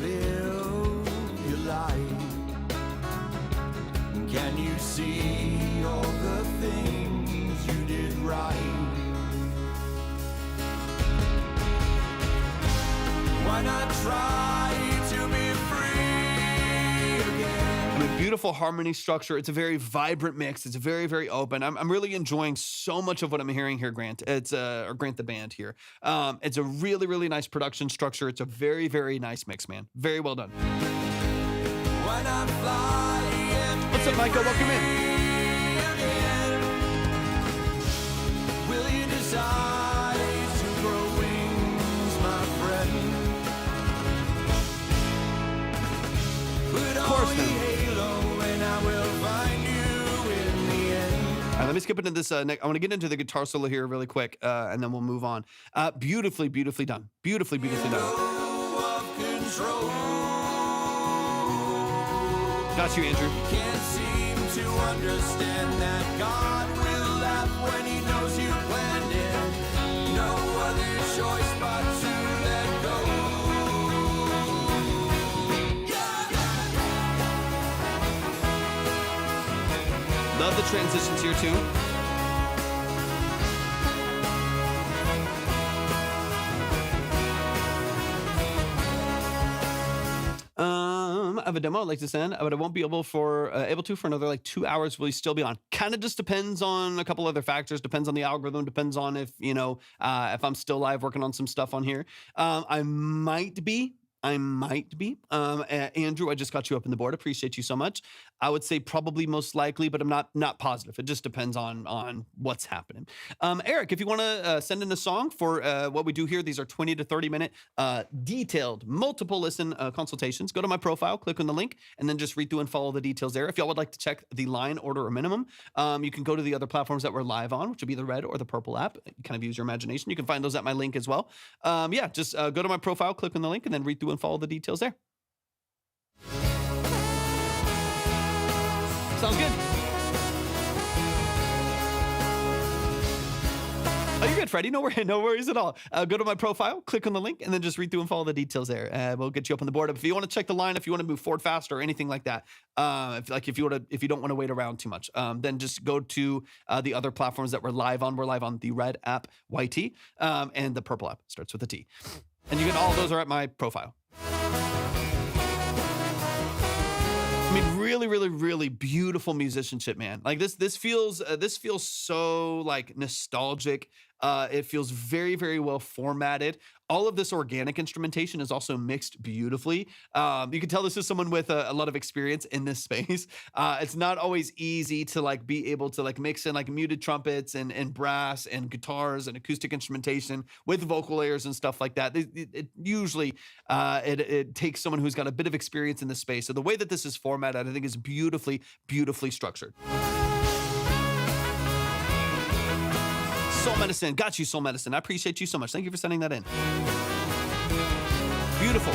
live your life. Can you see all the things you did right? Why not try to be free again? I mean, beautiful harmony structure. It's a very vibrant mix. It's very, very open. I'm really enjoying so much of what I'm hearing here, Grant. It's or Grant the band here. It's a really, really nice production structure. It's a very, very nice mix, man. Very well done. Why not fly and What's up, Micah? Welcome in. will you decide to grow wings, my friend? Put Of course, on man. the halo and I will find you in the end. All right, let me skip into this. I want to get into the guitar solo here really quick, and then we'll move on. Beautifully, beautifully done. Beautifully, beautifully done. Of control. Got you, Andrew. Can't seem to understand that God will laugh when he knows you planned it. No other choice but to let go. Love the transitions here too. I have a demo I'd like to send, but I won't be able to for another like 2 hours. Will you still be on? Kind of just depends on a couple other factors. Depends on the algorithm. Depends on if if I'm still live working on some stuff on here. I might be. Andrew, I just got you up on the board. Appreciate you so much. I would say probably most likely, but I'm not positive. It just depends on what's happening. Eric, if you want to send in a song for what we do here, these are 20 to 30 minute detailed multiple listen consultations. Go to my profile, click on the link, and then just read through and follow the details there. If y'all would like to check the line order or minimum, you can go to the other platforms that we're live on, which would be the red or the purple app. You kind of use your imagination. You can find those at my link as well. Just go to my profile, click on the link, and then read through and follow the details there. Sounds good. Oh, you're good, Freddie. No worries at all. Go to my profile, click on the link, and then just read through and follow the details there. We'll get you up on the board. If you want to check the line, if you want to move forward faster or anything like that, if you don't want to wait around too much, then just go to the other platforms that we're live on. We're live on the red app, YT, and the purple app starts with a T. And you can all those are at my profile. I mean, really, really, really beautiful musicianship, man. Like this feels so like nostalgic. It feels very, very well formatted. All of this organic instrumentation is also mixed beautifully. You can tell this is someone with a lot of experience in this space. It's not always easy to like be able to like mix in like muted trumpets and brass and guitars and acoustic instrumentation with vocal layers and stuff like that. It usually takes someone who's got a bit of experience in this space. So the way that this is formatted, I think, is beautifully, beautifully structured. Soul Medicine. Got you, Soul Medicine. I appreciate you so much. Thank you for sending that in. Beautiful.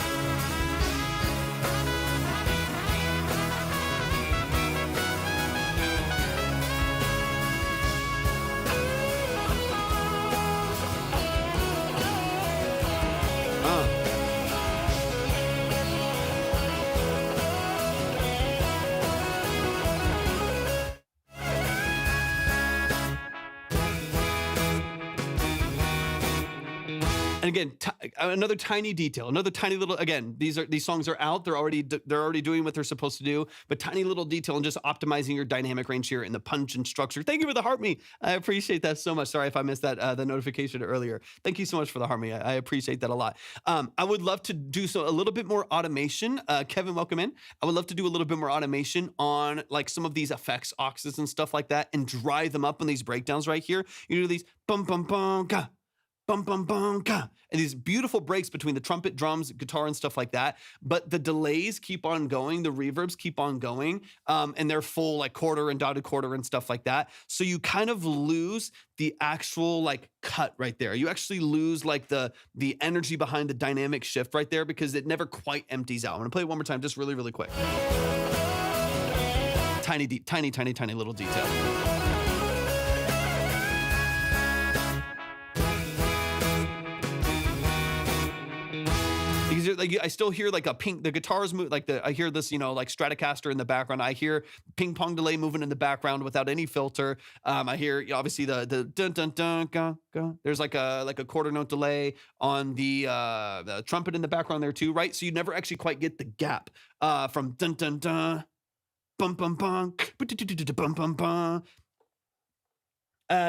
And again, another tiny detail, another tiny little, again, these songs are out. They're already doing what they're supposed to do, but tiny little detail and just optimizing your dynamic range here in the punch and structure. Thank you for the heart me. I appreciate that so much. Sorry if I missed that, the notification earlier. Thank you so much for the heart me. I appreciate that a lot. I would love to do a little bit more automation. Kevin, welcome in. I would love to do a little bit more automation on like some of these effects, auxes and stuff like that, and drive them up in these breakdowns right here. You do these bum, bum, bum, ga. Bum, bum, bum, ga. And these beautiful breaks between the trumpet, drums, guitar, and stuff like that. But the delays keep on going, the reverbs keep on going, and they're full like quarter and dotted quarter and stuff like that. So you kind of lose the actual like cut right there. You actually lose like the energy behind the dynamic shift right there because it never quite empties out. I'm gonna play it one more time, just really, really quick. Tiny little detail. Like I still hear like the guitars move, like I hear this, like Stratocaster in the background. I hear ping pong delay moving in the background without any filter. I hear obviously the dun dun dun ga, ga. There's like a quarter note delay on the trumpet in the background there too, right? So you never actually quite get the gap from dun dun dun bum bum bum bum bum bum.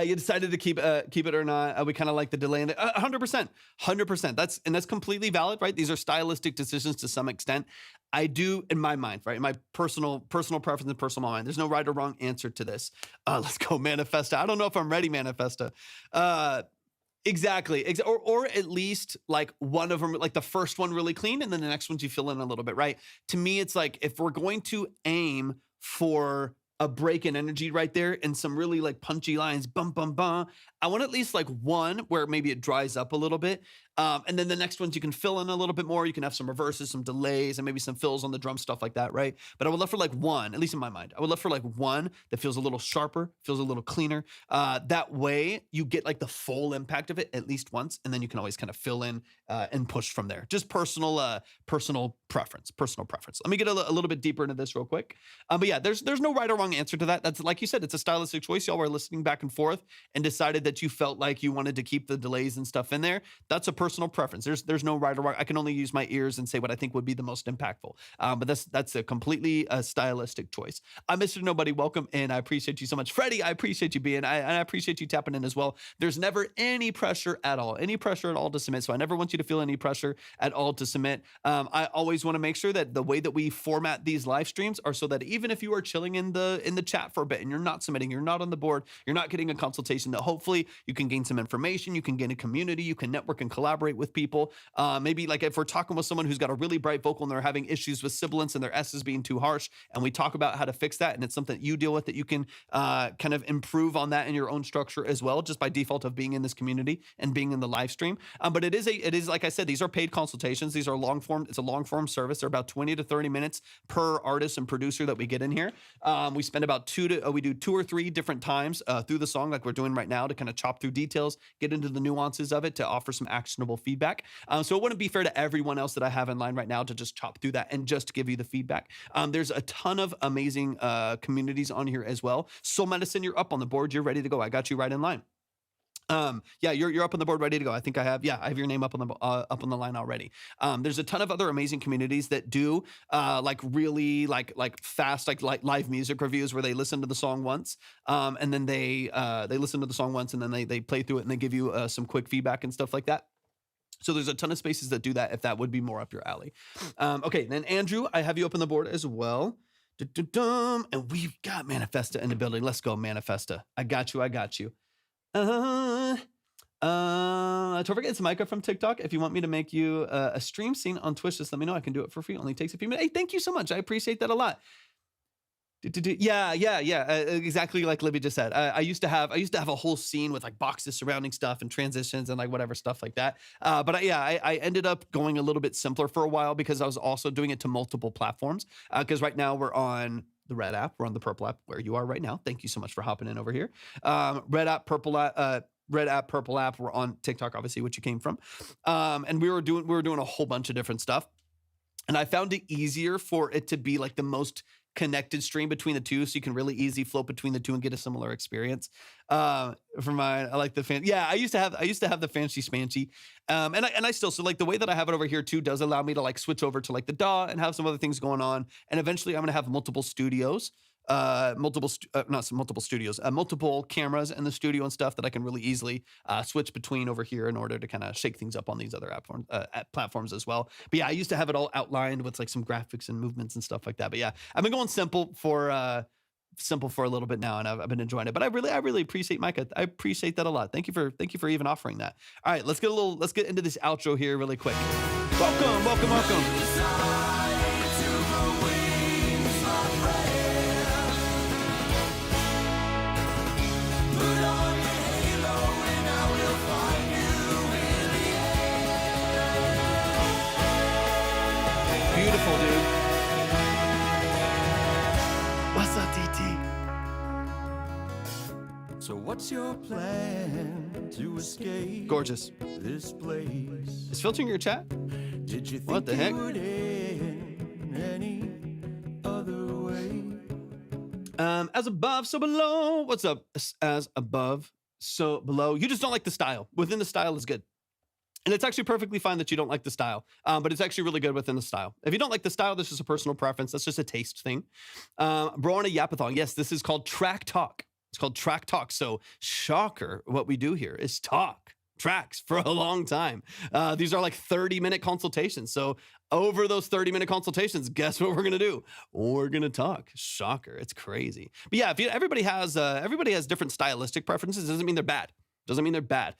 You decided to keep it or not. We kind of like the delay in it. 100%. That's completely valid, right? These are stylistic decisions to some extent. I do, in my mind, right? In my personal preference and personal mind. There's no right or wrong answer to this. Let's go, Manifesta. I don't know if I'm ready, Manifesta. Exactly. Or at least like one of them, like the first one really clean, and then the next ones you fill in a little bit, right? To me, it's like if we're going to aim for a break in energy right there and some really like punchy lines, bum, bum, bum. I want at least like one where maybe it dries up a little bit. And then the next ones you can fill in a little bit more. You can have some reverses, some delays, and maybe some fills on the drum, stuff like that, right? But I would love for like one, at least in my mind, I would love for like one that feels a little sharper, feels a little cleaner. That way you get like the full impact of it at least once, and then you can always kind of fill in and push from there. Just personal preference. Let me get a little bit deeper into this real quick. But yeah, there's no right or wrong answer to that. That's like you said, it's a stylistic choice. Y'all were listening back and forth and decided that you felt like you wanted to keep the delays and stuff in there. That's a personal preference. There's no right or wrong. I can only use my ears and say what I think would be the most impactful. But that's a completely stylistic choice. Mr. Nobody, welcome in. I appreciate you so much. Freddie, I appreciate you being, I appreciate you tapping in as well. There's never any pressure at all to submit. So I never want you to feel any pressure at all to submit. I always want to make sure that the way that we format these live streams are so that even if you are chilling in the chat for a bit and you're not submitting, you're not on the board, you're not getting a consultation, that hopefully you can gain some information, you can gain a community, you can network and collaborate with people. Maybe like if we're talking with someone who's got a really bright vocal and they're having issues with sibilance and their S's being too harsh, and we talk about how to fix that, and it's something that you deal with, that you can kind of improve on that in your own structure as well, just by default of being in this community and being in the live stream. But it is like I said, these are paid consultations. These are long form. It's a long form service. They're about 20 to 30 minutes per artist and producer that we get in here. We spend about we do 2 or 3 different times through the song, like we're doing right now, to kind of chop through details, get into the nuances of it, to offer some actionable feedback. So it wouldn't be fair to everyone else that I have in line right now to just chop through that and just give you the feedback. There's a ton of amazing communities on here as well. Soul Medicine, you're up on the board. You're ready to go. I got you right in line. Yeah, you're up on the board, ready to go. I think I have your name up on the line already. There's a ton of other amazing communities that do like really like fast like live music reviews where they listen to the song once, and then they listen to the song once and then they play through it and they give you some quick feedback and stuff like that. So there's a ton of spaces that do that if that would be more up your alley. Okay, then Andrew, I have you up on the board as well. And we've got Manifesta in the building. Let's go, Manifesta. I got you. Torvik, it's Micah from TikTok. If you want me to make you a stream scene on Twitch, just let me know. I can do it for free. It only takes a few minutes. Hey, thank you so much. I appreciate that a lot. Yeah. Exactly like Libby just said. I used to have a whole scene with like boxes surrounding stuff and transitions and like whatever stuff like that. But I ended up going a little bit simpler for a while because I was also doing it to multiple platforms. Because right now we're on the red app, we're on the purple app, where you are right now. Thank you so much for hopping in over here. Red app, purple app. Red app, purple app. We're on TikTok, obviously, which you came from. And we were doing a whole bunch of different stuff. And I found it easier for it to be like the most connected stream between the two, so you can really easy float between the two and get a similar experience. For mine, I like the fan. Yeah, I used to have the fancy smancy, and I still, so like the way that I have it over here too does allow me to like switch over to like the DAW and have some other things going on, and eventually I'm gonna have multiple studios. Multiple studios, multiple cameras in the studio and stuff that I can really easily switch between over here in order to kind of shake things up on these other app platforms as well. But yeah, I used to have it all outlined with like some graphics and movements and stuff like that. But yeah, I've been going simple for a little bit now, and I've been enjoying it. But I really appreciate Micah. I appreciate that a lot. Thank you for even offering that. All right, let's get into this outro here really quick. Welcome. Beautiful, dude. What's up, DeeTee? So what's your plan to escape? Gorgeous. This place? Is filtering your chat? Did you think What the heck? it would end any other way? As above, so below. What's up? As above, so below. You just don't like the style. Within the style is good. And it's actually perfectly fine that you don't like the style, but it's actually really good within the style. If you don't like the style, this is a personal preference. That's just a taste thing. Bro on a yapathon. Yes, this is called track talk. It's called track talk. So shocker, what we do here is talk tracks for a long time. These are like 30-minute consultations. So over those 30-minute consultations, guess what we're going to do? We're going to talk. Shocker. It's crazy. But yeah, everybody has different stylistic preferences. Doesn't mean they're bad. Doesn't mean they're bad.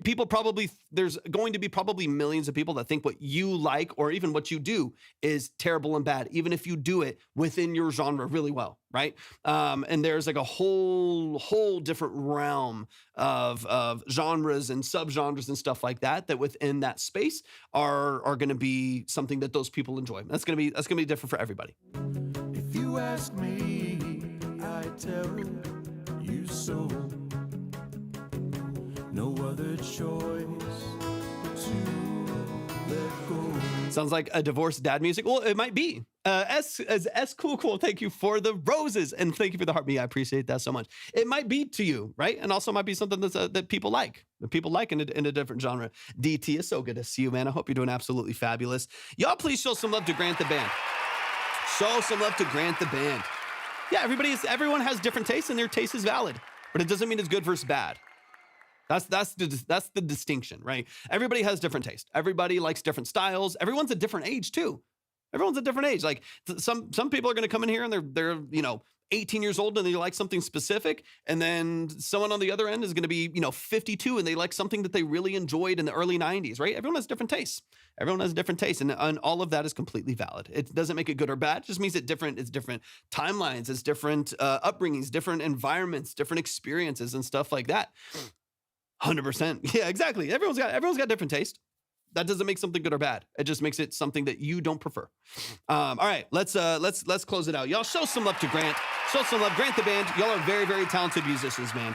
People probably, there's going to be probably millions of people that think what you like or even what you do is terrible and bad, even if you do it within your genre really well, right? And there's like a whole different realm of genres and subgenres and stuff like that within that space are going to be something that those people enjoy. That's going to be different for everybody. If you ask me, I tell you so. No other choice to let go. Sounds like a divorced dad music. Well, it might be. S cool. Thank you for the roses and thank you for the heart. Me, I appreciate that so much. It might be to you, right? And also might be something that's that people like. That people like in a different genre. DeeTee, is so good to see you, man. I hope you're doing absolutely fabulous. Y'all, please show some love to Grant the band. Show some love to Grant the band. Yeah, everyone has different tastes, and their taste is valid, but it doesn't mean it's good versus bad. That's the distinction, right? Everybody has different taste. Everybody likes different styles. Everyone's a different age too. Everyone's a different age. Like some people are going to come in here and they're 18 years old and they like something specific, and then someone on the other end is going to be 52 and they like something that they really enjoyed in the early 90s, right? Everyone has different tastes. Everyone has different tastes, and all of that is completely valid. It doesn't make it good or bad. It just means it's different timelines, it's different upbringings, different environments, different experiences, and stuff like that. 100%. Yeah, exactly. Everyone's got different taste. That doesn't make something good or bad. It just makes it something that you don't prefer. All right, let's close it out. Y'all show some love to Grant. Show some love. Grant the band. Y'all are very, very talented musicians, man.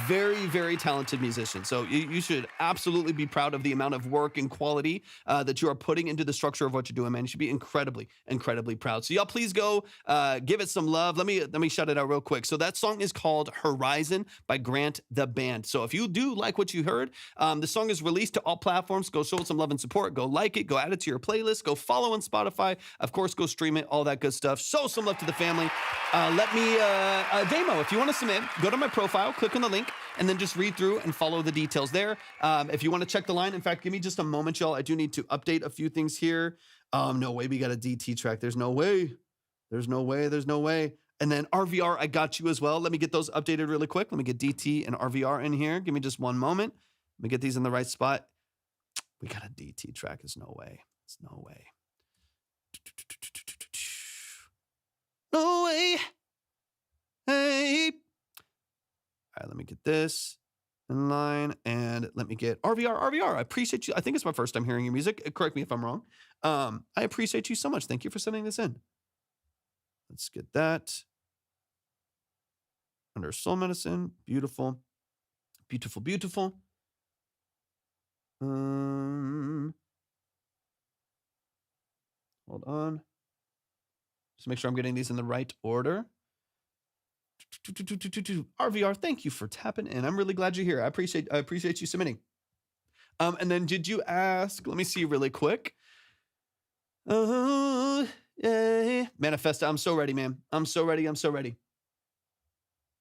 Very, very talented musicians. So you should absolutely be proud of the amount of work and quality that you are putting into the structure of what you're doing, man. You should be incredibly, incredibly proud. So y'all please go give it some love. Let me shout it out real quick. So that song is called Horizon by Grant the Band. So if you do like what you heard, the song is released to all platforms. Go show it some love and support. Go like it. Go add it to your playlist. Go follow on Spotify. Of course, go stream it. All that good stuff. Show some love to the family. Let me demo. If you want to submit, go to my profile, click on the link, and then just read through and follow the details there. If you want to check the line, in fact, give me just a moment, y'all. I do need to update a few things here. No way we got a DeeTee track. There's no way. There's no way. And then RVR, I got you as well. Let me get those updated really quick. Let me get DeeTee and RVR in here. Give me just one moment. Let me get these in the right spot. We got a DeeTee track. There's no way. It's no way. No way. Hey. All right, let me get this in line, and let me get RVR. I appreciate you. I think it's my first time hearing your music. Correct me if I'm wrong. I appreciate you so much. Thank you for sending this in. Let's get that. Under Soul Medicine. Beautiful. Beautiful. Hold on. Just make sure I'm getting these in the right order. RVR, thank you for tapping in. I'm really glad you're here. I appreciate you submitting. And then did you ask, let me see really quick. Yay. Manifesta, I'm so ready, man. I'm so ready. Let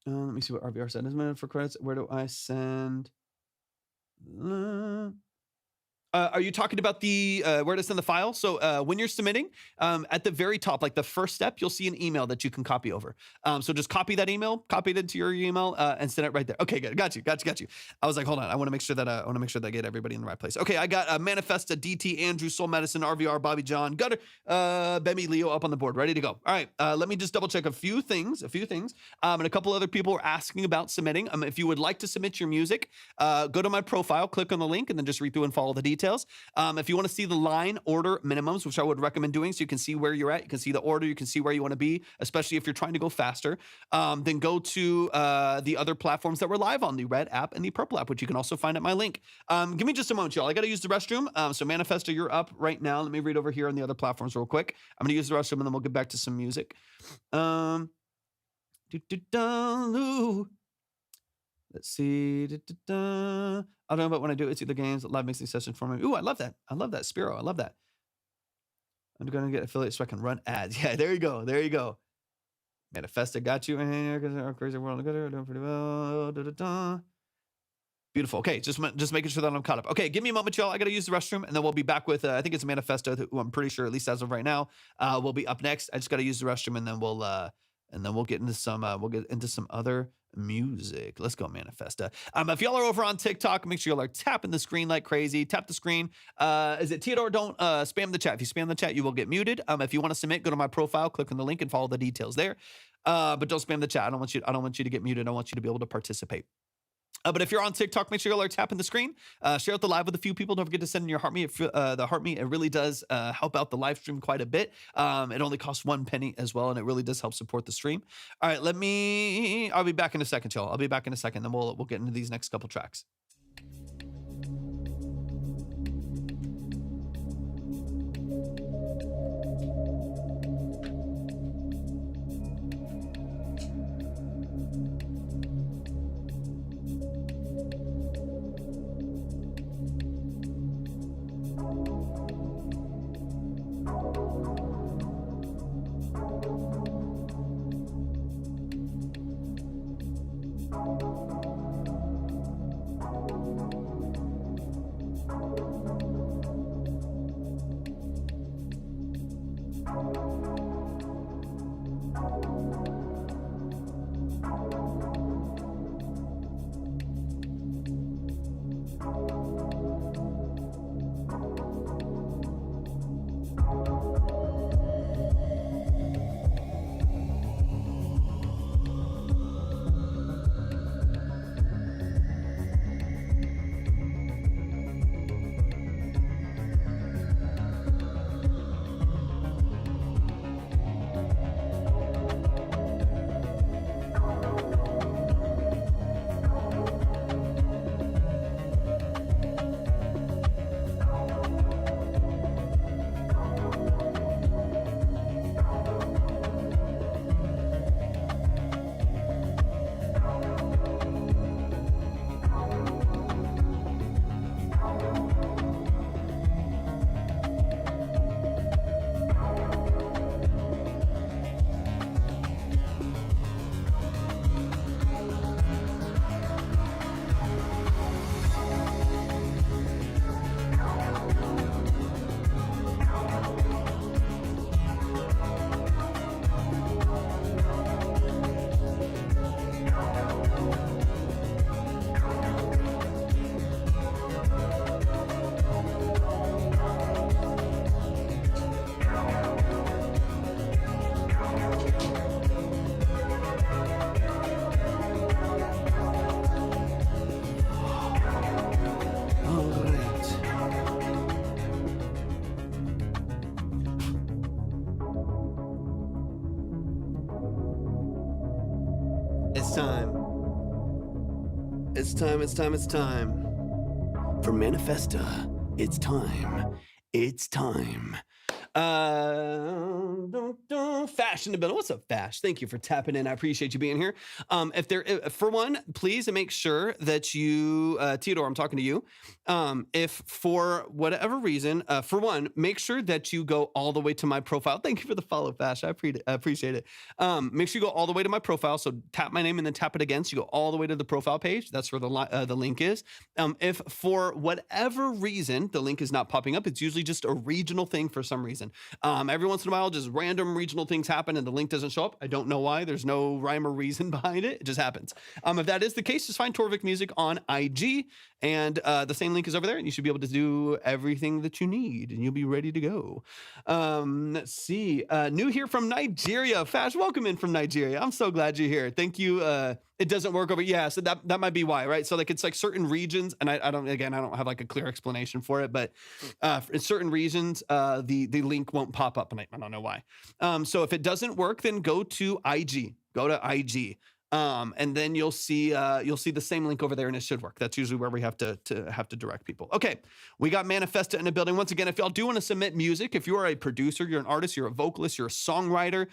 me see what RVR said. Is minute for credits. Where do I send? Are you talking about the where to send the file? So when you're submitting, at the very top, like the first step, you'll see an email that you can copy over. So just copy that email, copy it into your email, and send it right there. Okay, good. Got you. I was like, hold on. I want to make sure that I get everybody in the right place. Okay, I got Manifesta, DeeTee, Andrew, Soul Medicine, RVR, Bobby John, Gutter, Bemi, Leo up on the board, ready to go. All right, let me just double check a few things. And a couple other people were asking about submitting. If you would like to submit your music, go to my profile, click on the link, and then just read through and follow the details. If you want to see the line order minimums, which I would recommend doing so you can see where you're at, you can see the order, you can see where you want to be, especially if you're trying to go faster, then go to the other platforms that we're live on, the red app and the purple app, which you can also find at my link. Give me just a moment, y'all. I got to use the restroom. So Manifesta, you're up right now. Let me read over here on the other platforms real quick. I'm going to use the restroom and then we'll get back to some music. Let's see. I don't know about when I do It's Either Games, live mixing session for me. Ooh, I love that. Spiro. I love that. I'm going to get affiliate so I can run ads. Yeah, there you go. Manifesta got you in here. Crazy world. Doing pretty well. Beautiful. Okay, just making sure that I'm caught up. Okay, give me a moment, y'all. I got to use the restroom, and then we'll be back with, I think it's Manifesta, who I'm pretty sure, at least as of right now, will be up next. I just got to use the restroom, and then we'll get into some other music. Let's go, Manifesta. If y'all are over on TikTok, make sure y'all are tapping the screen like crazy. Tap the screen. Is it Theodore? Don't spam the chat. If you spam the chat, you will get muted. If you want to submit, go to my profile, click on the link, and follow the details there. But don't spam the chat. I don't want you to get muted. I want you to be able to participate. But if you're on TikTok, make sure y'all are tapping the screen. Share out the live with a few people. Don't forget to send in your heart me. The heart me, it really does help out the live stream quite a bit. It only costs 1 penny as well, and it really does help support the stream. All right, I'll be back in a second, y'all. Then we'll get into these next couple tracks. It's time. For Manifesta, it's time. Fash in the building. What's up, Fash? Thank you for tapping in. I appreciate you being here. For one, please make sure that you, Theodore, I'm talking to you. If for whatever reason, for one, make sure that you go all the way to my profile. Thank you for the follow, Fash. I appreciate it. Make sure you go all the way to my profile. So tap my name and then tap it again. So you go all the way to the profile page. That's where the link is. If for whatever reason the link is not popping up, it's usually just a regional thing for some reason. Every once in a while, just random regional things happen and the link doesn't show up. I don't know why. There's no rhyme or reason behind it. It just happens. If that is the case, just find Torvik Music on IG, and the same link is over there, and you should be able to do everything that you need, and you'll be ready to go. Let's see. New here from Nigeria. Fash, welcome in from Nigeria. I'm so glad you're here. Thank you. It doesn't work over. Yeah, so that might be why, right? So like it's like certain regions, and I don't have like a clear explanation for it, but in certain regions, the link won't pop up, and I don't know why. So if it doesn't work, then go to IG. Go to IG. And then you'll see the same link over there, and it should work. That's usually where we have to direct people. Okay, we got Manifesta in the building. Once again, if y'all do want to submit music, if you are a producer, you're an artist, you're a vocalist, you're a songwriter,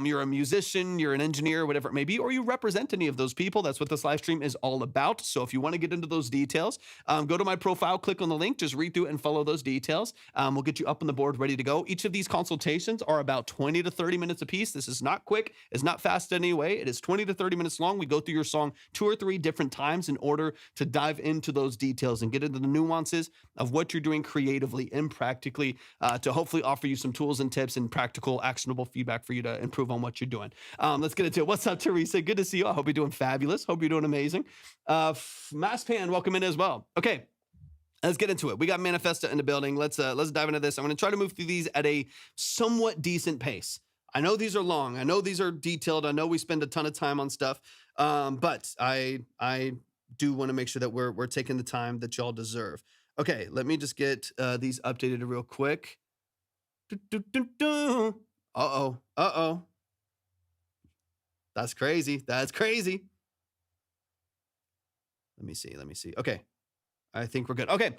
you're a musician, you're an engineer, whatever it may be, or you represent any of those people, that's what this live stream is all about. So if you want to get into those details, go to my profile, click on the link, just read through it and follow those details. We'll get you up on the board, ready to go. Each of these consultations are about 20 to 30 minutes a piece. This is not quick. It's not fast anyway. It is 20 to 30 minutes long. We go through your song 2 or 3 different times in order to dive into those details and get into the nuances of what you're doing creatively and practically, to hopefully offer you some tools and tips and practical, actionable feedback for you to improve on what you're doing. Let's get into it. What's up, Teresa? Good to see you. I hope you're doing fabulous. Hope you're doing amazing. Masspan, welcome in as well. Okay. Let's get into it. We got Manifesta in the building. Let's dive into this. I'm going to try to move through these at a somewhat decent pace. I know these are long. I know these are detailed. I know we spend a ton of time on stuff, but I do want to make sure that we're taking the time that y'all deserve. Okay, let me just get these updated real quick. Uh-oh. That's crazy. That's crazy. Let me see. Okay. I think we're good. Okay.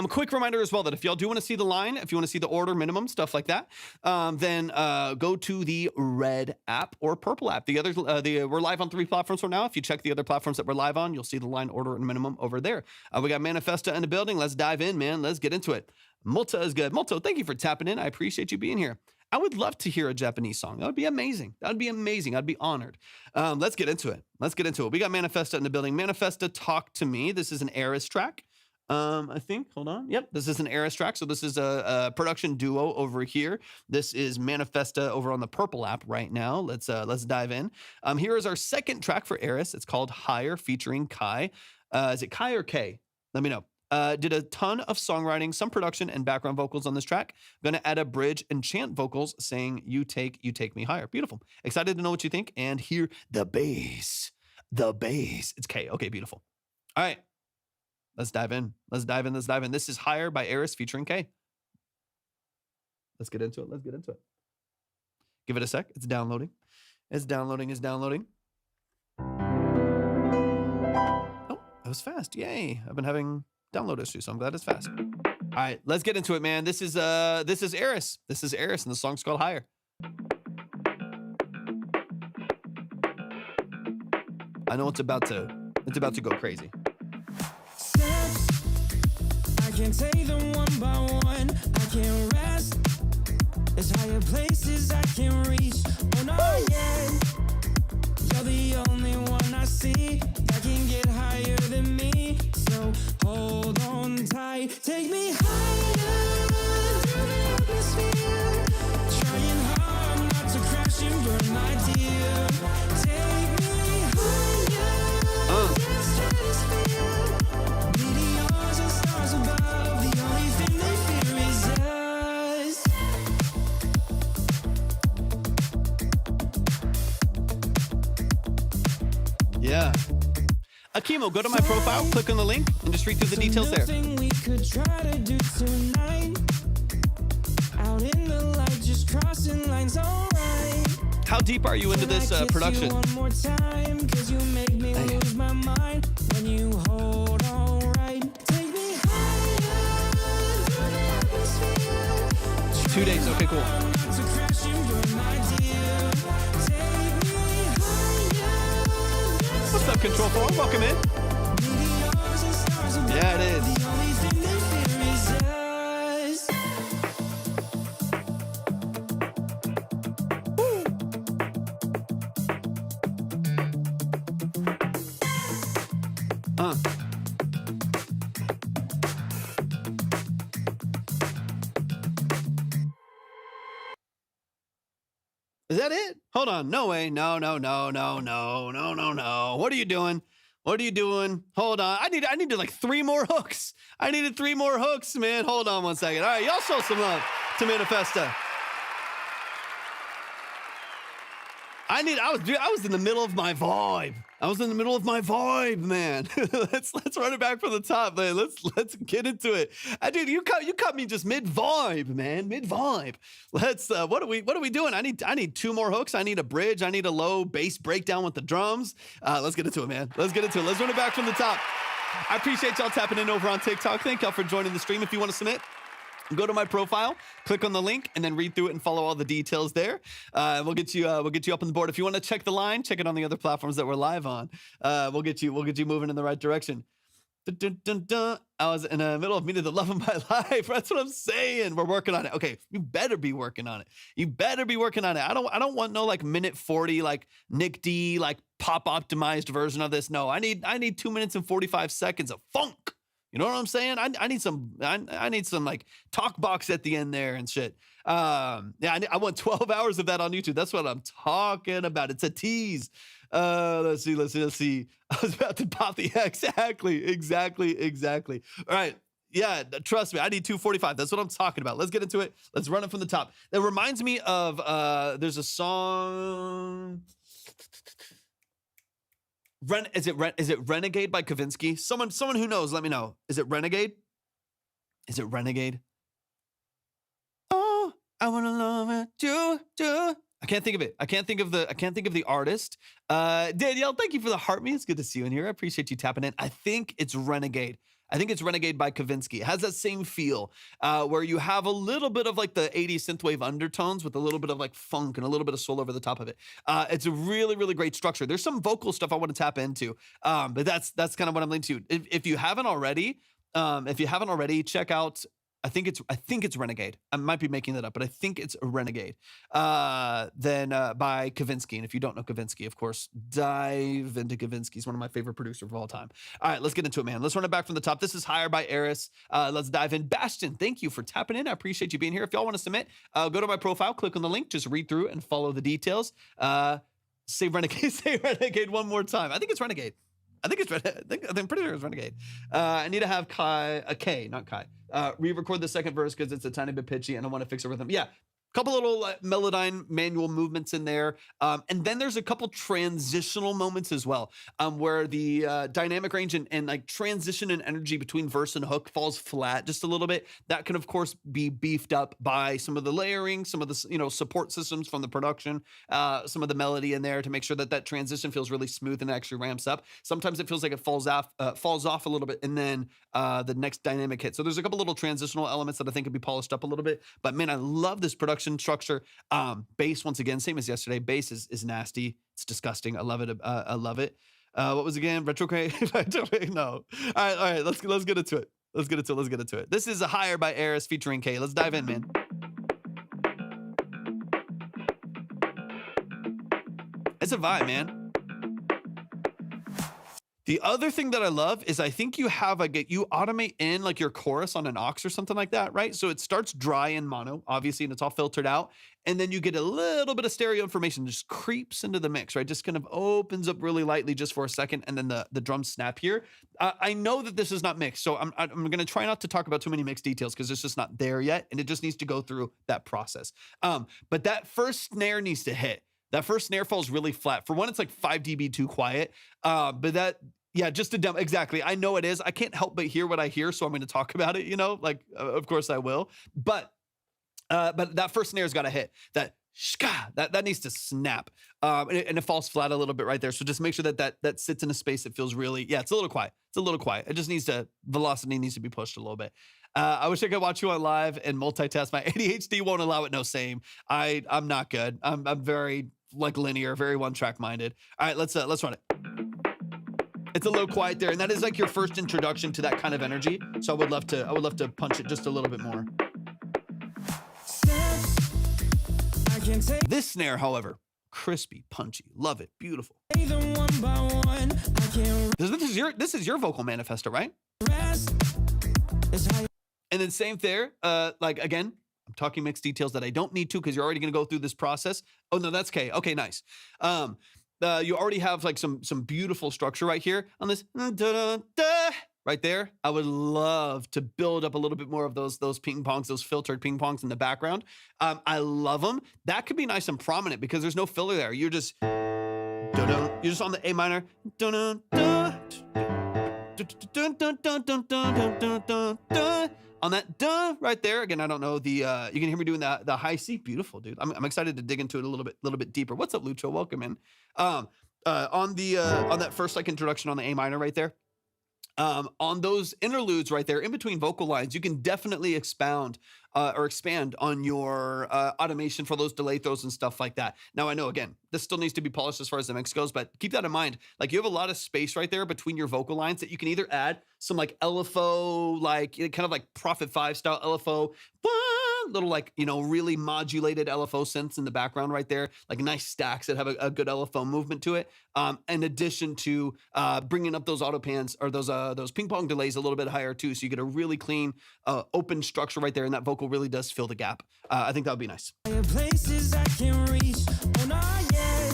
Quick reminder as well that if y'all do want to see the line, if you want to see the order minimum, stuff like that, then go to the red app or purple app. The others, we're live on 3 platforms right now. If you check the other platforms that we're live on, you'll see the line, order, and minimum over there. We got Manifesta in the building. Let's dive in, man. Let's get into it. Multa is good. Multa, thank you for tapping in. I appreciate you being here. I would love to hear a Japanese song. That would be amazing. I'd be honored. Let's get into it. We got Manifesta in the building. Manifesta, Talk to Me. This is an Eris track. I think, hold on. Yep, this is an Eris track. So this is a production duo over here. This is Manifesta over on the purple app right now. Let's dive in. Here is our second track for Eris. It's called Higher, featuring Kai. Is it Kai or K? Let me know. Did a ton of songwriting, some production, and background vocals on this track. I'm gonna add a bridge and chant vocals saying you take me higher. Beautiful. Excited to know what you think and hear the bass. It's K. Okay, beautiful. All right. Let's dive in. This is Higher by Eris featuring K. Let's get into it. Give it a sec. It's downloading. Oh, that was fast. Yay. I've been having download issues, so I'm glad it's fast. All right, let's get into it, man. This is Eris. And the song's called Higher. I know it's about to go crazy. I can take them one by one. I can rest. There's higher places I can reach. Oh no, yeah. You're the only one I see that can get higher than me. So hold on tight. Take me higher through the atmosphere. Trying hard not to crash and burn, my dear. Take me higher than the stratosphere. Meteors and stars above. The only thing they fear is us. Yeah. Akimo, go to my profile, click on the link, and just read through the details there. We could try to do tonight. Out in the light, just crossing lines, all right. How deep are you into this production? One more time, 'cause you make me lose my mind when you hold on right. Take me higher through the atmosphere. 2 days. Okay, Okay, cool. What's up, Control 4? Welcome in. Yeah, it is. Is that it? Hold on. No way. No. What are you doing? What are you doing? Hold on. I needed like 3 more hooks. I needed 3 more hooks, man. Hold on 1 second. All right, y'all show some love to Manifesta. I was in the middle of my vibe. I was in the middle of my vibe, man. let's run it back from the top, man. Let's get into it. Dude, you caught me just mid vibe, man. Mid vibe. Let's what are we doing? I need 2 more hooks. I need a bridge. I need a low bass breakdown with the drums. Let's get into it, man. Let's get into it. Let's run it back from the top. I appreciate y'all tapping in over on TikTok. Thank y'all for joining the stream. If you want to submit, go to my profile, click on the link, and then read through it and follow all the details there. We'll get you up on the board. If you want to check the line, check it on the other platforms that we're live on. We'll get you moving in the right direction. Dun, dun, dun, dun. I was in the middle of meeting the love of my life. That's what I'm saying. We're working on it. Okay, you better be working on it. You better be working on it. I don't want no like minute 40 like Nick D like pop optimized version of this. No, I need 2 minutes and 45 seconds of funk. You know what I'm saying? I need some like talk box at the end there and shit. I want 12 hours of that on YouTube. That's what I'm talking about. It's a tease. Let's see. I was about to pop the exactly. All right. Yeah, trust me. I need 245. That's what I'm talking about. Let's get into it. Let's run it from the top. That reminds me of there's a song. Is it Renegade by Kavinsky? Someone who knows, let me know. Is it Renegade? Is it Renegade? Oh, I wanna love it. Do. I can't think of it. I can't think of the artist. Danielle, thank you for the heart me. It's good to see you in here. I appreciate you tapping in. I think it's Renegade. I think it's Renegade by Kavinsky. It has that same feel where you have a little bit of like the 80s synthwave undertones with a little bit of like funk and a little bit of soul over the top of it. It's a really, really great structure. There's some vocal stuff I want to tap into, but that's kind of what I'm leaning to. If you haven't already, check out. I think it's Renegade. I might be making that up, but I think it's Renegade. Then by Kavinsky. And if you don't know Kavinsky, of course, dive into Kavinsky. He's one of my favorite producers of all time. All right, let's get into it, man. Let's run it back from the top. This is Higher by Eris. Let's dive in. Bastion, thank you for tapping in. I appreciate you being here. If y'all want to submit, go to my profile, click on the link, just read through and follow the details. Say Renegade one more time. I think it's Renegade. I'm pretty sure it's Renegade. I need to have K, not Kai. Re-record the second verse because it's a tiny bit pitchy and I want to fix a rhythm. Yeah, couple little Melodyne manual movements in there. And then there's a couple transitional moments as well, where the dynamic range and like transition and energy between verse and hook falls flat just a little bit. That can of course be beefed up by some of the layering, some of the support systems from the production, some of the melody in there to make sure that that transition feels really smooth and actually ramps up. Sometimes it feels like it falls off a little bit, and then the next dynamic hit. So there's a couple little transitional elements that I think could be polished up a little bit. But man, I love this production structure. Bass, once again, same as yesterday. Bass is nasty. It's disgusting. I love it. I love it. What was again? Retrograde? No. All right. Let's get into it. Let's get into it. This is a Higher by Eris featuring K. Let's dive in, man. It's a vibe, man. The other thing that I love is I think you have you automate in like your chorus on an aux or something like that, right? So it starts dry in mono, obviously, and it's all filtered out. And then you get a little bit of stereo information, just creeps into the mix, right? Just kind of opens up really lightly just for a second. And then the drums snap here. I know that this is not mixed, so I'm going to try not to talk about too many mixed details because it's just not there yet. And it just needs to go through that process. But that first snare needs to hit. That first snare falls really flat. For one, it's like 5 dB too quiet. Just a demo. Exactly. I know it is. I can't help but hear what I hear, so I'm going to talk about it, of course I will. But that first snare's got to hit. That shka, that needs to snap. And it falls flat a little bit right there. So just make sure that sits in a space that feels really, it's a little quiet. It's a little quiet. It just velocity needs to be pushed a little bit. I wish I could watch you on live and multitask. My ADHD won't allow it. No, same. I'm not good. I'm very like linear, very one track minded. All right, let's run it. It's a little quiet there, and that is like your first introduction to that kind of energy. So I would love to punch it just a little bit more. This snare, however, crispy, punchy, love it, beautiful. This is your vocal manifesto, right? And then same there, like again, I'm talking mixed details that I don't need to because you're already gonna go through this process. Oh no, that's K. Okay, nice. You already have like some beautiful structure right here on this right there. I would love to build up a little bit more of those ping pongs, those filtered ping pongs in the background. I love them. That could be nice and prominent because there's no filler there. You're just on the A minor. On that duh right there. Again, I don't know the you can hear me doing the high C. Beautiful, dude. I'm excited to dig into it a little bit deeper. What's up, Lucho? Welcome in. On that first like introduction on the A minor right there. On those interludes right there in between vocal lines, you can definitely expound or expand on your automation for those delay throws and stuff like that. Now, I know, again, this still needs to be polished as far as the mix goes, but keep that in mind. Like, you have a lot of space right there between your vocal lines that you can either add some like LFO, like kind of like Prophet 5 style LFO, little like, really modulated LFO synths in the background right there, like nice stacks that have a good LFO movement to it. In addition to bringing up those auto pans or those ping pong delays a little bit higher too, so you get a really clean, open structure right there, and that vocal really does fill the gap. I think that would be nice. Places I can reach, oh not yet.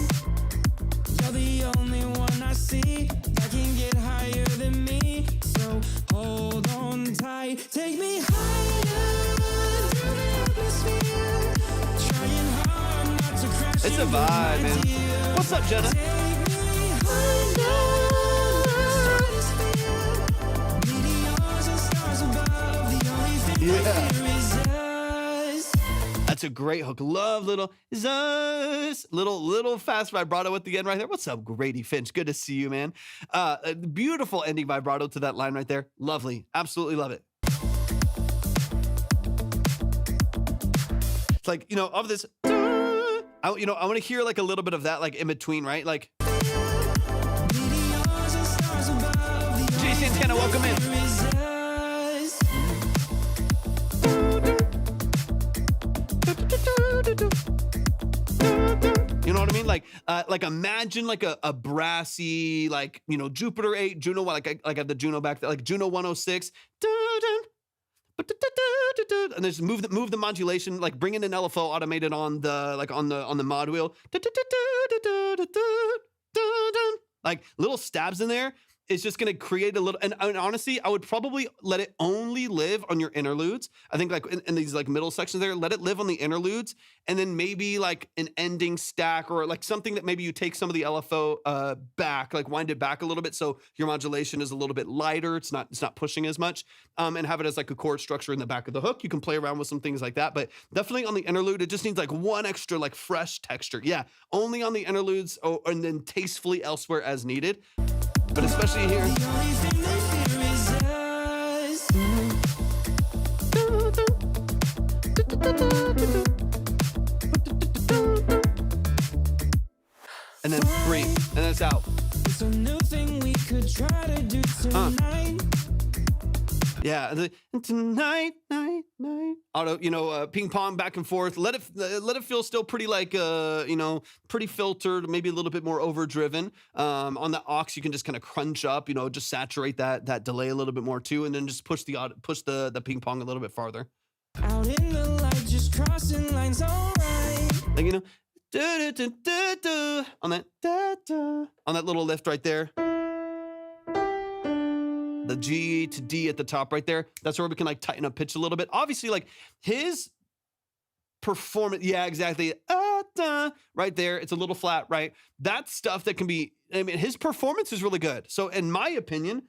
You're the only one I see that can get higher than me. So hold on tight, take me higher through the atmosphere. Trying hard not to crash. It's a vibe, man. What's up, Jenna? Take me higher. Meteors and stars above, the only thing Yeah. I fear is us. That's a great hook. Love little Zeus. Little fast vibrato at the end right there. What's up, Grady Finch? Good to see you, man. A beautiful ending vibrato to that line right there. Lovely. Absolutely love it. It's like, of this, I want to hear like a little bit of that like in between, right? Like, Jason Santana, welcome in. You know what I mean? Like imagine like a brassy, like, Jupiter 8, Juno, like at the Juno back there, like Juno 106. And just move the modulation, like bring in an LFO automated on the mod wheel. Like little stabs in there. It's just going to create a little, and honestly, I would probably let it only live on your interludes. I think like in these like middle sections there, let it live on the interludes, and then maybe like an ending stack or like something that maybe you take some of the LFO back, like wind it back a little bit so your modulation is a little bit lighter. It's not pushing as much, and have it as like a chord structure in the back of the hook. You can play around with some things like that, but definitely on the interlude, it just needs like one extra like fresh texture. Yeah, only on the interludes, and then tastefully elsewhere as needed. But especially here. The only thing they fear is us. And then breathe, and then it's out. It's a new thing we could try to do tonight. Yeah, and tonight, night. Auto, ping pong back and forth. Let it feel still pretty like pretty filtered, maybe a little bit more overdriven. On the aux, you can just kind of crunch up, just saturate that delay a little bit more too, and then just push the ping pong a little bit farther. Out in the light, just crossing lines, alright. Like, on that little lift right there. The G to D at the top right there. That's where we can like tighten up pitch a little bit. Obviously, like his performance, yeah, exactly. Right there. It's a little flat, right? That's stuff that can be, his performance is really good. So in my opinion,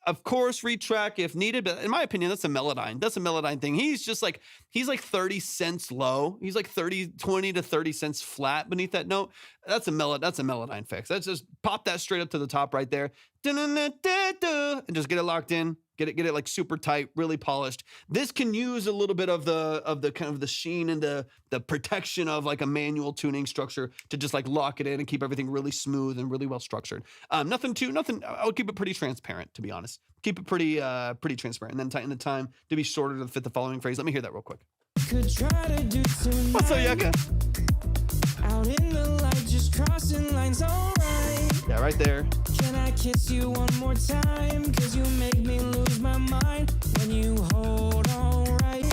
of course, retrack if needed, but in my opinion, that's a Melodyne. That's a Melodyne thing. He's like 30 cents low. He's like 20 to 30 cents flat beneath that note. That's a Melodyne fix. That's just pop that straight up to the top right there. and just get it locked in. Get it like super tight, really polished. This can use a little bit of the kind of the sheen and the protection of like a manual tuning structure to just like lock it in and keep everything really smooth and really well structured. Nothing. I would keep it pretty transparent, to be honest. Keep it pretty transparent, and then tighten the time to be shorter to fit the following phrase. Let me hear that real quick. Could try to do What's up, Yucca? out in the light, just crossing lines, alright. Yeah, right there. Can I kiss you one more time? Cause you make me lose my mind when you hold on right.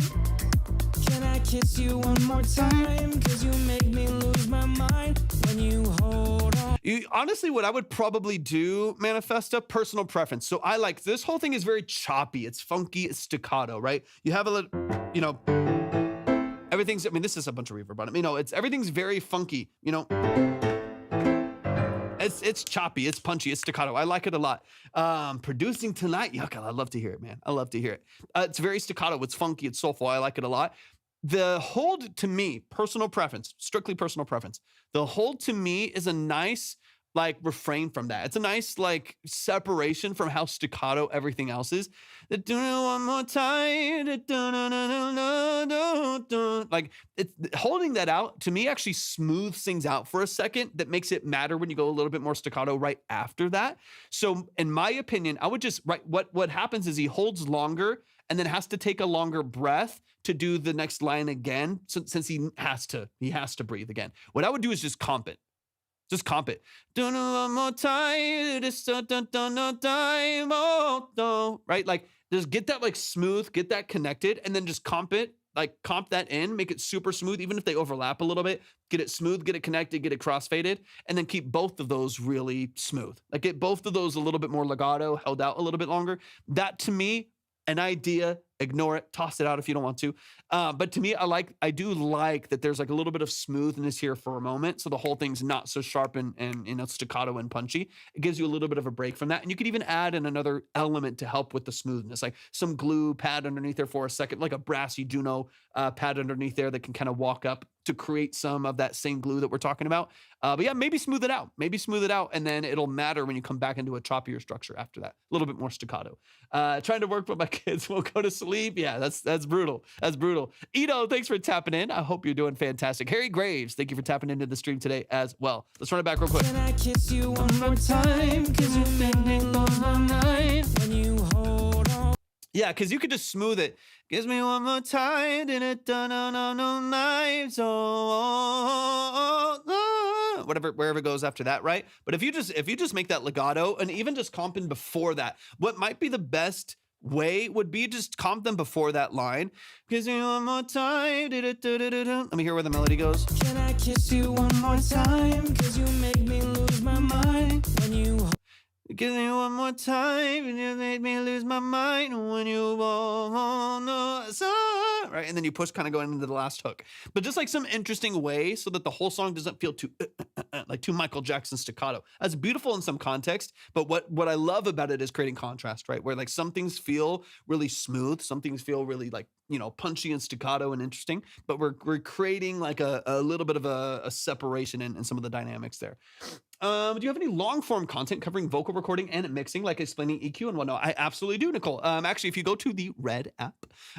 Can I kiss you one more time? Cause you make me lose my mind when you hold on. Honestly, what I would probably do, Manifesta, personal preference. So I like, this whole thing is very choppy. It's funky, it's staccato, right? You have a little, everything's, I mean, this is a bunch of reverb on it. Everything's very funky, It's choppy, it's punchy, it's staccato. I like it a lot. Producing tonight, yucca, I love to hear it, man. I love to hear it. It's very staccato, it's funky, it's soulful. I like it a lot. The hold, to me, personal preference, strictly personal preference. The hold, to me, is a nice like refrain from that. It's a nice like separation from how staccato everything else is. Do it one more time. Like it's holding that out to me actually smooths things out for a second. That makes it matter when you go a little bit more staccato right after that. So in my opinion, I would just what happens is he holds longer and then has to take a longer breath to do the next line again. Since he has to breathe again. What I would do is just comp it. Just comp it. Do it one more time. Right? Like just get that like smooth, get that connected, and then just comp it. Like comp that in, make it super smooth, even if they overlap a little bit. Get it smooth, get it connected, get it crossfaded, and then keep both of those really smooth. Like get both of those a little bit more legato, held out a little bit longer. That to me, an idea, ignore it, toss it out if you don't want to. But to me, I do like that there's like a little bit of smoothness here for a moment. So the whole thing's not so sharp and staccato and punchy. It gives you a little bit of a break from that. And you could even add in another element to help with the smoothness, like some glue pad underneath there for a second, like a brassy Juno pad underneath there that can kind of walk up to create some of that same glue that we're talking about. But yeah, maybe smooth it out. And then it'll matter when you come back into a choppier structure after that. A little bit more staccato. Trying to work with my kids won't go to sleep. Yeah, that's brutal. That's brutal. Ito, thanks for tapping in. I hope you're doing fantastic. Harry Graves, thank you for tapping into the stream today as well. Let's run it back real quick. Can I kiss you one more time? Cause you make me lose my mind when you hold on. Yeah, because you could just smooth it. Gives me one more time, did it done on no knives, whatever, wherever it goes after that, right? But if you just make that legato and even just comping before that, what might be the best way would be just comp them before that line. Gives me one more time, did it. Let me hear where the melody goes. Can I kiss you one more time? Cause you make me lose my mind when you. Give me one more time, and you made me lose my mind when you won't know. Right, and then you push kind of going into the last hook. But just like some interesting way so that the whole song doesn't feel too like too Michael Jackson staccato. That's beautiful in some context, but what I love about it is creating contrast, right? Where like some things feel really smooth, some things feel really like, punchy and staccato and interesting, but we're creating like a little bit of a separation in some of the dynamics there. Do you have any long form content covering vocal recording and mixing, like explaining EQ and whatnot? I absolutely do, Nicole. Actually, if you go to the Red app,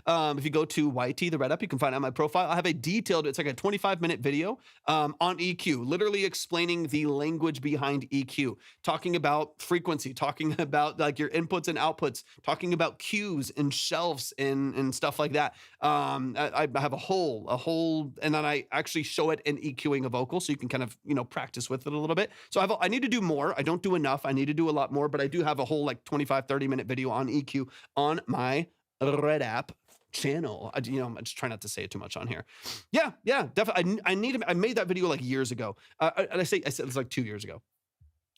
if you go to YT, the Red app, you can find out my profile. I have a detailed, it's like a 25-minute video on EQ, literally explaining the language behind EQ, talking about frequency, talking about like your inputs and outputs, talking about cues and shelves and stuff like that. I have a whole, and then I actually show it in EQing a vocal, so you can kind of, practice with it a little bit. So I need to do more. I don't do enough. I need to do a lot more, but I do have a whole like 25, 30-minute video on EQ on my Red app channel. I just try not to say it too much on here. Yeah, definitely. I made that video like years ago. I said it's like 2 years ago.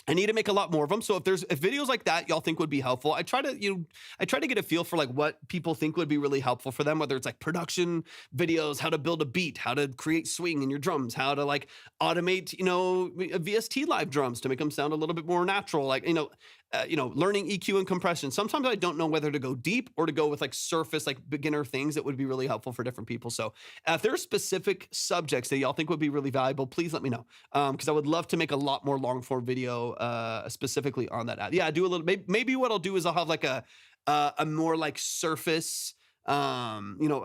I need to make a lot more of them. So if videos like that y'all think would be helpful, I try to get a feel for like what people think would be really helpful for them, whether it's like production videos, how to build a beat, how to create swing in your drums, how to like automate, VST live drums to make them sound a little bit more natural. Like, learning EQ and compression. Sometimes I don't know whether to go deep or to go with like surface, like beginner things that would be really helpful for different people. So if there are specific subjects that y'all think would be really valuable, please let me know. Because I would love to make a lot more long form video specifically on that. Yeah, I do a little, maybe what I'll do is I'll have like a more like surface, a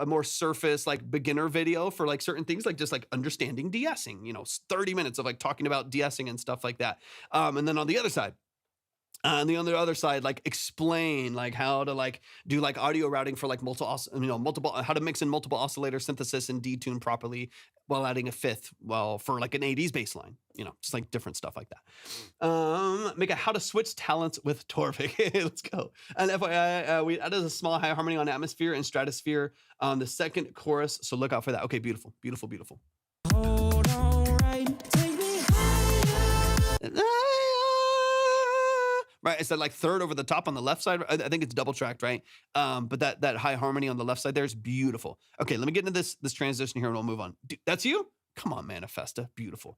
more surface like beginner video for like certain things, like just like understanding de-essing, 30 minutes of like talking about de-essing and stuff like that. And then on the other side, like explain like how to like do like audio routing for like multiple, how to mix in multiple oscillator synthesis and detune properly while adding a fifth, for like an 80s bass line, just like different stuff like that. Make a how to switch talents with Torvik. Let's go. And FYI, we added a small high harmony on atmosphere and stratosphere on the second chorus. So look out for that. Okay, beautiful, beautiful, beautiful. Hold on, right, take me higher. Right, it's that like third over the top on the left side. I think it's double tracked, right? But that high harmony on the left side there is beautiful. Okay, let me get into this transition here and we'll move on. Dude, that's you? Come on, Manifesta. Beautiful.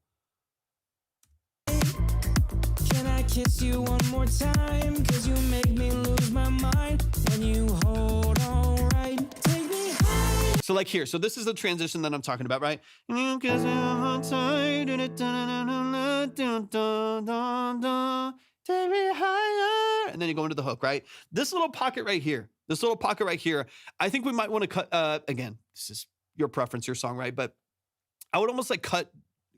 Can I kiss you one more time? Cause you make me lose my mind when you hold on, right, take me higher. So like here, so this is the transition that I'm talking about, right? You kiss me one more time. Take me higher. And then you go into the hook, right? This little pocket right here, I think we might want to cut, again, this is your preference, your song, right? But I would almost like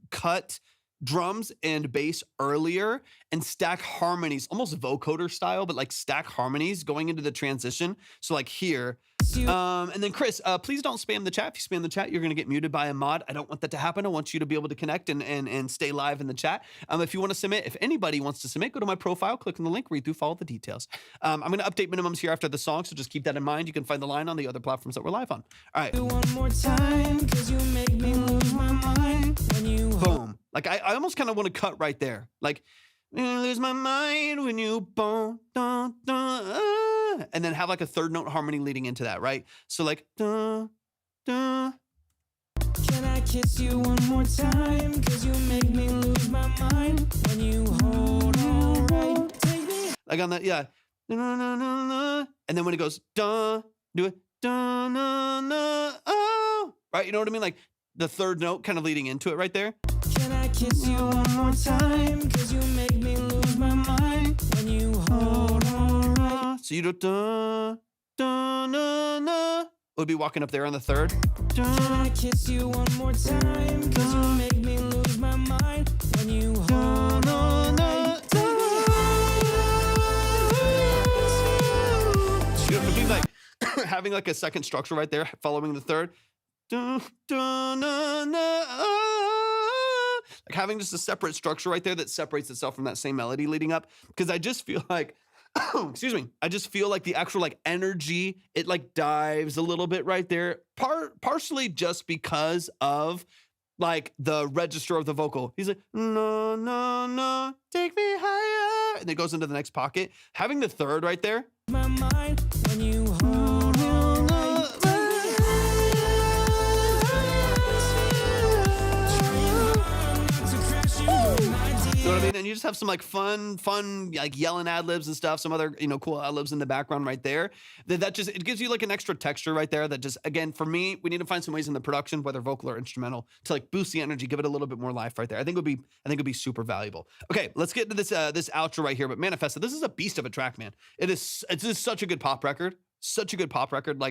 cut drums and bass earlier and stack harmonies, almost vocoder style, but like stack harmonies going into the transition. So like here, and then Chris, please don't spam the chat. If you spam the chat, you're going to get muted by a mod. I don't want that to happen. I want you to be able to connect and stay live in the chat. If you want to submit, if anybody wants to submit, go to my profile, click on the link, read through, follow the details. I'm going to update minimums here after the song, so just keep that in mind. You can find the line on the other platforms that we're live on. All right. One more time, cause you make me lose my mind when you boom. Like I almost kind of want to cut right there. Like, lose my mind when you boom, dun, dun, and then have like a third note harmony leading into that, right? So like, dun, dun. Can I kiss you one more time? Cause you make me lose my mind when you hold on, right, take me. Like on that, yeah. And then when it goes, dun, do it, dun, dun, dun, oh, right? You know what I mean? Like the third note kind of leading into it right there. Can I kiss you one more time? Cause you make me lose my mind when you hold on, right. So you do dun, dun, dun, dun. Would be walking up there on the third. Can I kiss you one more time? Cause you make me lose my mind when you hold on, right. You know, be like having like a second structure right there following the third. Dun, dun, dun, dun, like having just a separate structure right there that separates itself from that same melody leading up. Because I just feel like, excuse me, I just feel like the actual like energy, it like dives a little bit right there. Partially just because of like the register of the vocal. He's like, no, no, no, take me higher. And then it goes into the next pocket. Having the third right there. My mind when you hold on, right. You know what I mean? And you just have some like fun, like yelling ad libs and stuff, some other, cool ad libs in the background right there. That just, it gives you like an extra texture right there that just, again, for me, we need to find some ways in the production, whether vocal or instrumental, to like boost the energy, give it a little bit more life right there. I think it would be super valuable. Okay, let's get into this outro right here. But Manifesta, this is a beast of a track, man. It's just such a good pop record. Such a good pop record.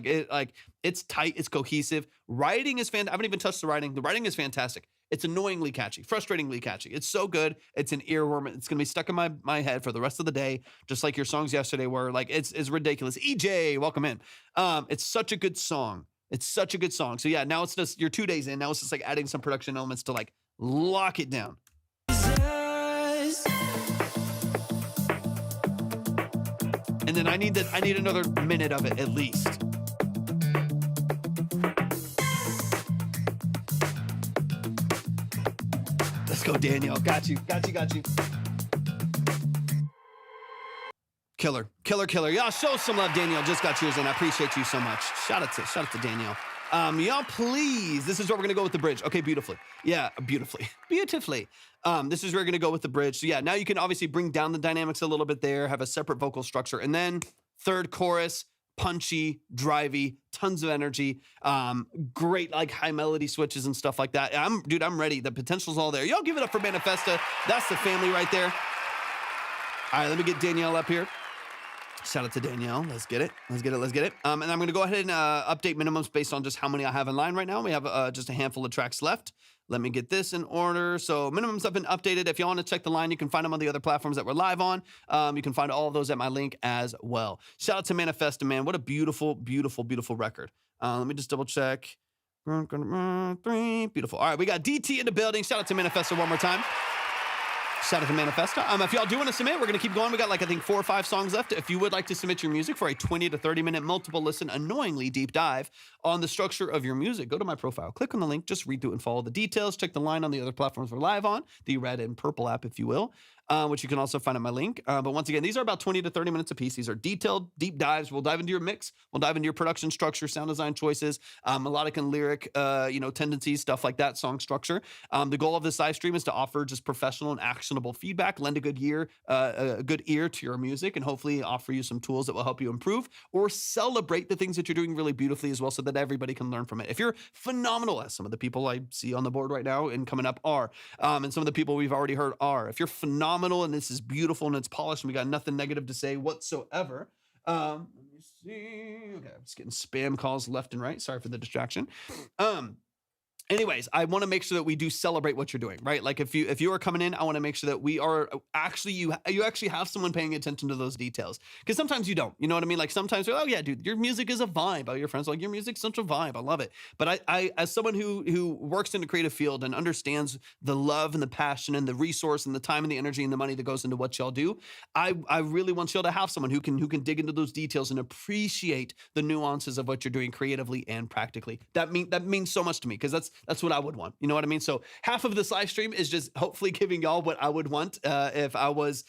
It's tight, it's cohesive. Writing is fantastic. I haven't even touched the writing. The writing is fantastic. It's annoyingly catchy, frustratingly catchy. It's so good. It's an earworm. It's gonna be stuck in my head for the rest of the day, just like your songs yesterday were. Like it's ridiculous. EJ, welcome in. It's such a good song. It's such a good song. So yeah, now it's just you're 2 days in. Now it's just like adding some production elements to like lock it down. And then I need another minute of it at least. Let's go, Danielle. Got you. Killer. Y'all show some love, Danielle. Just got yours in. I appreciate you so much. Shout out to Danielle. Y'all, please. This is where we're gonna go with the bridge. Okay, beautifully. Yeah, beautifully. This is where we're gonna go with the bridge. So yeah, now you can obviously bring down the dynamics a little bit there, have a separate vocal structure, and then third chorus, punchy, drivey, tons of energy, great like high melody switches and stuff like that. I'm ready. The potential's all there. Y'all give it up for Manifesta. That's the family right there. All right, let me get Danielle up here. Shout out to Danielle. Let's get it. And I'm going to go ahead and update minimums based on just how many I have in line right now. We have just a handful of tracks left. Let me get this in order. So minimums have been updated. If you want to check the line, you can find them on the other platforms that we're live on. You can find all of those at my link as well. Shout out to Manifesta, man. What a beautiful, beautiful, beautiful record. Let me just double check. Beautiful. All right, we got DeeTee in the building. Shout out to Manifesta one more time. Shout out to Manifesta. If y'all do want to submit, we're going to keep going. We got I think 4 or 5 songs left. If you would like to submit your music for a 20 to 30 minute multiple listen, annoyingly deep dive on the structure of your music, go to my profile, click on the link, just read through and follow the details. Check the line on the other platforms we're live on, the red and purple app, if you will, which you can also find at my link. But once again, these are about 20 to 30 minutes a piece. These are detailed, deep dives. We'll dive into your mix. We'll dive into your production structure, sound design choices, melodic and lyric, tendencies, stuff like that, song structure. The goal of this live stream is to offer just professional and actionable feedback, lend a good ear to your music, and hopefully offer you some tools that will help you improve or celebrate the things that you're doing really beautifully as well, so that everybody can learn from it. If you're phenomenal, as some of the people I see on the board right now and coming up are, and some of the people we've already heard are, if you're phenomenal and this is beautiful and it's polished and we got nothing negative to say whatsoever. Let me see. Okay, I'm just getting spam calls left and right. Sorry for the distraction. Anyways, I want to make sure that we do celebrate what you're doing, right? Like if you are coming in, I want to make sure that we are actually, you actually have someone paying attention to those details. Because sometimes you don't, you know what I mean? Like sometimes you're, oh yeah, dude, your music is a vibe. Oh, your friends are like, your music's such a vibe. I love it. But I as someone who works in the creative field and understands the love and the passion and the resource and the time and the energy and the money that goes into what y'all do, I really want y'all to have someone who can dig into those details and appreciate the nuances of what you're doing creatively and practically. That means so much to me, because that's what I would want. You know what I mean? So half of this live stream is just hopefully giving y'all what I would want if I was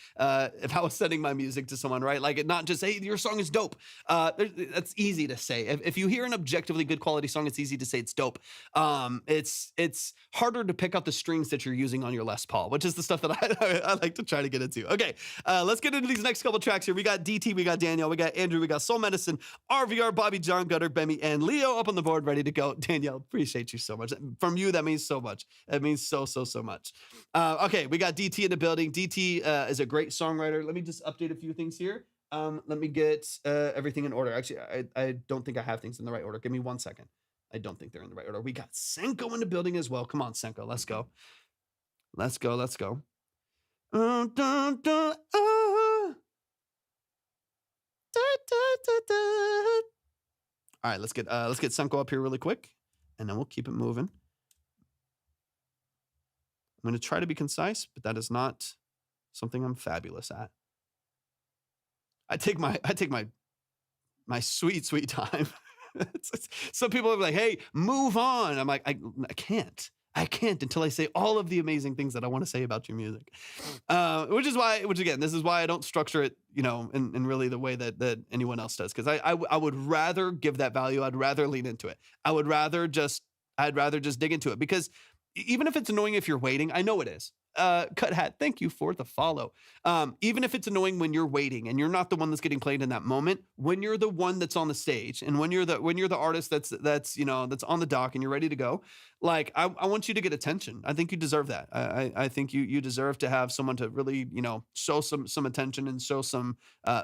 sending my music to someone, right? Like, not just, hey, your song is dope. That's easy to say. If you hear an objectively good quality song, it's easy to say it's dope. It's harder to pick out the strings that you're using on your Les Paul, which is the stuff that I like to try to get into. Okay, let's get into these next couple tracks here. We got DeeTee, we got Danielle, we got Andrew, we got Soul Medicine, RVR, Bobby, John, Gutter, Bemi, and Leo up on the board, ready to go. Danielle, appreciate you so much. From you, that means so much. It means so much. Okay, we got DeeTee in the building. DeeTee is a great songwriter. Let me just update a few things here. Let me get everything in order. Actually, I don't think I have things in the right order. Give me 1 second. I don't think they're in the right order. We got Senko in the building as well. Come on, Senko. Let's go. Let's go. All right, let's get Senko up here really quick, and then we'll keep it moving. I'm going to try to be concise, but that is not something I'm fabulous at. I take my sweet time. Some people are like, hey, move on. I'm like, I can't until I say all of the amazing things that I want to say about your music. Which again, this is why I don't structure it, in really the way that anyone else does. Because I would rather give that value. I'd rather lean into it. I'd rather just dig into it, because even if it's annoying if you're waiting, I know it is. Cut Hat, thank you for the follow. Even if it's annoying when you're waiting and you're not the one that's getting played in that moment, when you're the one that's on the stage and when you're the artist that's on the dock and you're ready to go, like I want you to get attention. I think you deserve that. I think you deserve to have someone to really show some attention and show some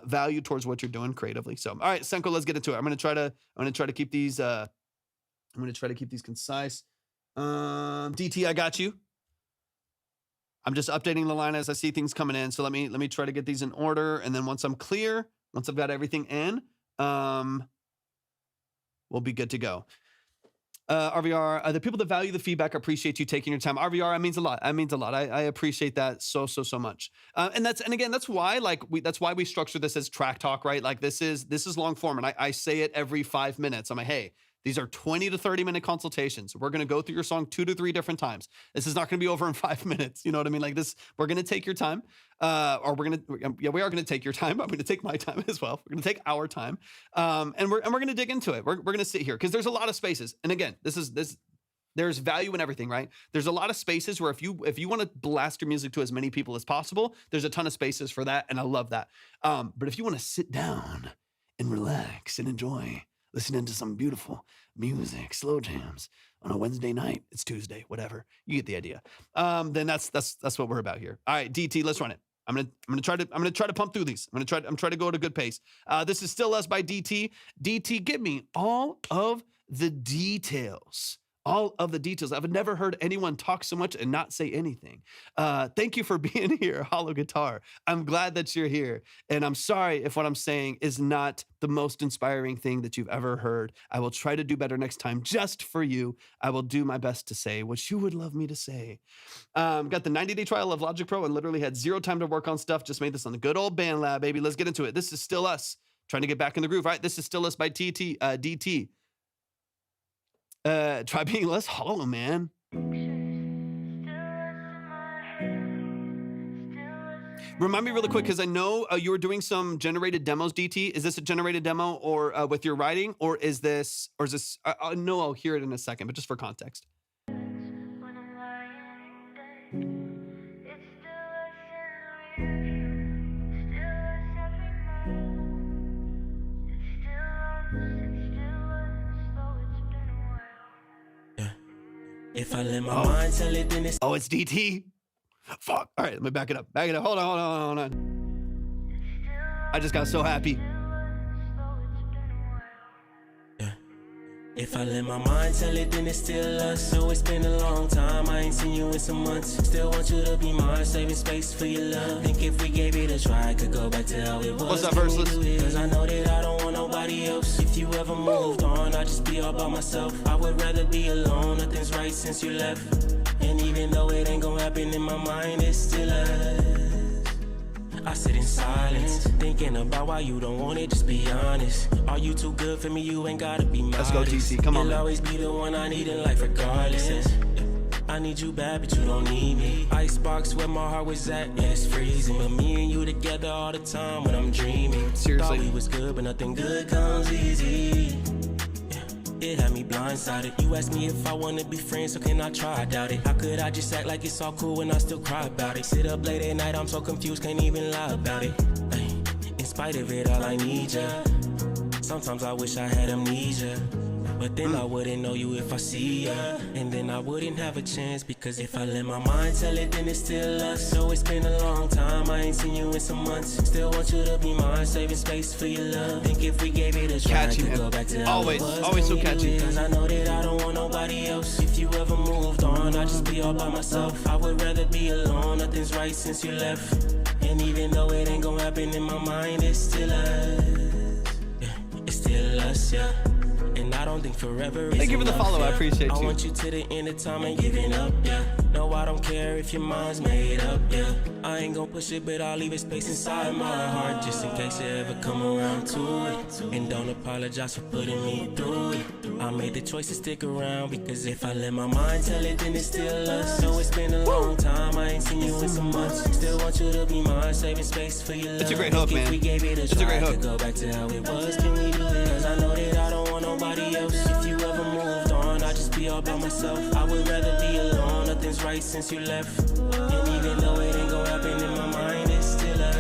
value towards what you're doing creatively. So all right, Senko, let's get into it. I'm gonna try to keep these concise. DeeTee, I got you. I'm just updating the line as I see things coming in. So let me try to get these in order. And then once I'm clear, once I've got everything in, we'll be good to go. RVR, the people that value the feedback appreciate you taking your time. RVR, it means a lot. It means a lot. I appreciate that so much. That's why we structure this as track talk, right? Like this is long form. And I say it every 5 minutes. I'm like, hey, These are 20 to 30 minute consultations. We're going to go through your song 2 to 3 different times. This is not going to be over in 5 minutes. You know what I mean? Like this, we're going to take your time, or we are going to take your time. I'm going to take my time as well. We're going to take our time, and we're going to dig into it. We're going to sit here because there's a lot of spaces. And again, there's value in everything, right? There's a lot of spaces where if you want to blast your music to as many people as possible, there's a ton of spaces for that, and I love that. But if you want to sit down and relax and enjoy listening to some beautiful music, slow jams on a Wednesday night, it's Tuesday, whatever, you get the idea. Then that's what we're about here. All right, DT, let's run it. I'm gonna try to pump through these. I'm trying to go at a good pace. This is Still Us by DT. DT, give me all of the details. All of the details. I've never heard anyone talk so much and not say anything. Thank you for being here, Hollow Guitar. I'm glad that you're here. And I'm sorry if what I'm saying is not the most inspiring thing that you've ever heard. I will try to do better next time just for you. I will do my best to say what you would love me to say. Got the 90-day trial of Logic Pro and literally had 0 time to work on stuff. Just made this on the good old BandLab, baby. Let's get into it. This is Still Us. Trying to get back in the groove, right? This is Still Us by DT. Try being less hollow, man. Remind me really quick, because I know you were doing some generated demos, DT. Is this a generated demo or with your writing, or is this, I know I'll hear it in a second, but just for context. If I let my mind tell it, then it's... Oh, it's DT? Fuck. All right, let me back it up. Hold on. I just got so happy. If I let my mind tell it, then it's still us. So it's been a long time, I ain't seen you in some months. Still want you to be mine, saving space for your love. Think if we gave it a try, I could go back to how it was. What's up, verseless? Cause I know that I don't want nobody else. If you ever moved on, I'd just be all by myself. I would rather be alone, nothing's right since you left. And even though it ain't gonna happen in my mind, it's still us. I sit in silence, thinking about why you don't want it, just be honest. Are you too good for me? You ain't gotta be modest. Let's go, TC, come on. You'll always be the one I need in life regardless. I need you bad, but you don't need me. Icebox where my heart was at, yeah, it's freezing. But me and you together all the time when I'm dreaming. Seriously. Thought we was good, but nothing good comes easy. It had me blindsided. You asked me if I wanna be friends, so can I try? I doubt it. How could I just act like it's all cool when I still cry about it? Sit up late at night, I'm so confused, can't even lie about it. Ay, in spite of it, all I need ya. Sometimes I wish I had amnesia. But then I wouldn't know you if I see ya. And then I wouldn't have a chance, because if I let my mind tell it, then it's still us. So it's been a long time, I ain't seen you in some months. Still want you to be mine, saving space for your love. Think if we gave it a try, Catchy, I could man. go back to how Always, it was. always so catchy. Cause I know that I don't want nobody else. If you ever moved on, I'd just be all by myself. I would rather be alone, nothing's right since you left. And even though it ain't gonna happen in my mind, it's still us. Yeah, it's still us, yeah. And I don't think forever is Thank you for the enough, follow, I yeah. appreciate you. I want you to the end of time and giving up, yeah. No, I don't care if your mind's made up, yeah. I ain't gonna push it, but I'll leave a space inside my heart, just in case you ever come around to it. And don't apologize for putting me through it. I made the choice to stick around, because if I let my mind tell it, then it's still us. So it's been a long time, I ain't seen you in some months. Still want you to be mine, saving space for your love. It's a great hook, man. If we gave it a It's a try, great hook. could go back to how it was, can we do it? Cause I know that I don't want nobody else. If you ever moved on, I'd just be all by myself. I would rather be alone, nothing's right since you left. And even though it ain't gonna happen in my mind, it's still us.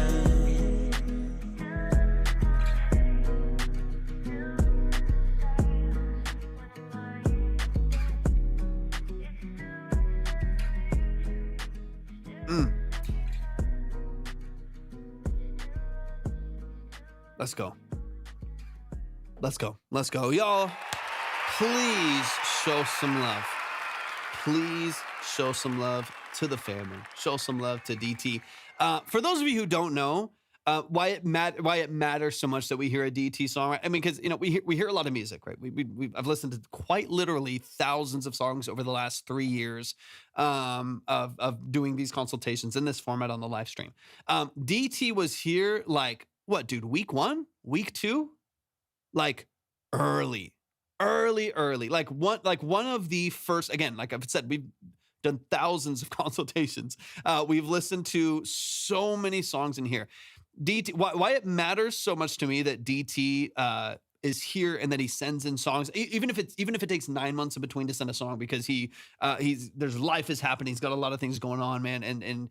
Let's go. Let's go. Y'all, please show some love. Please show some love to the family. Show some love to DT. For those of you who don't know why it matters so much that we hear a DT song, right? I mean, because we hear a lot of music, right? I've listened to quite literally thousands of songs over the last 3 years of doing these consultations in this format on the live stream. DT was here like what, dude? Week 1, week 2, like early. early, like one of the first, again, like I've said, we've done thousands of consultations. We've listened to so many songs in here. DeeTee, why it matters so much to me that DeeTee is here and that he sends in songs, even if it takes 9 months in between to send a song, because there's life is happening. He's got a lot of things going on, man, and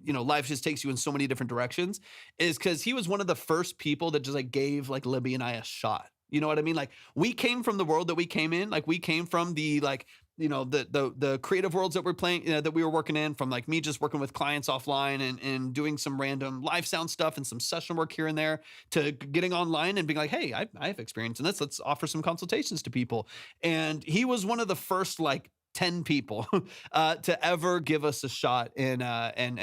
life just takes you in so many different directions. Is because he was one of the first people that just like gave like Libby and I a shot. You know what I mean? Like, we came from the world that we came in. Like, we came from the like, the creative worlds that we're playing, that we were working in, from like me just working with clients offline and doing some random live sound stuff and some session work here and there, to getting online and being like, hey, I have experience in this. Let's offer some consultations to people. And he was one of the first like 10 people to ever give us a shot and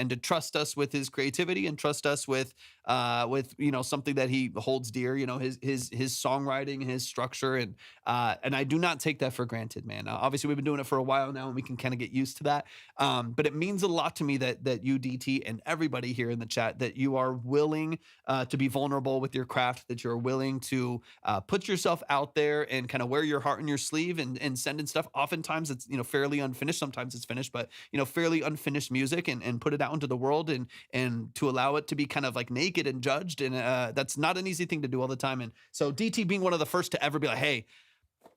to trust us with his creativity and trust us with something that he holds dear, his songwriting, his structure, and I do not take that for granted, man. Obviously, we've been doing it for a while now, and we can kind of get used to that. But it means a lot to me that you, DeeTee, and everybody here in the chat, that you are willing to be vulnerable with your craft, that you're willing to put yourself out there and kind of wear your heart in your sleeve and send in stuff. Oftentimes it's fairly unfinished. Sometimes it's finished, but fairly unfinished music, and put it out into the world and to allow it to be kind of like naked and judged. And that's not an easy thing to do all the time. And so DeeTee being one of the first to ever be like, hey,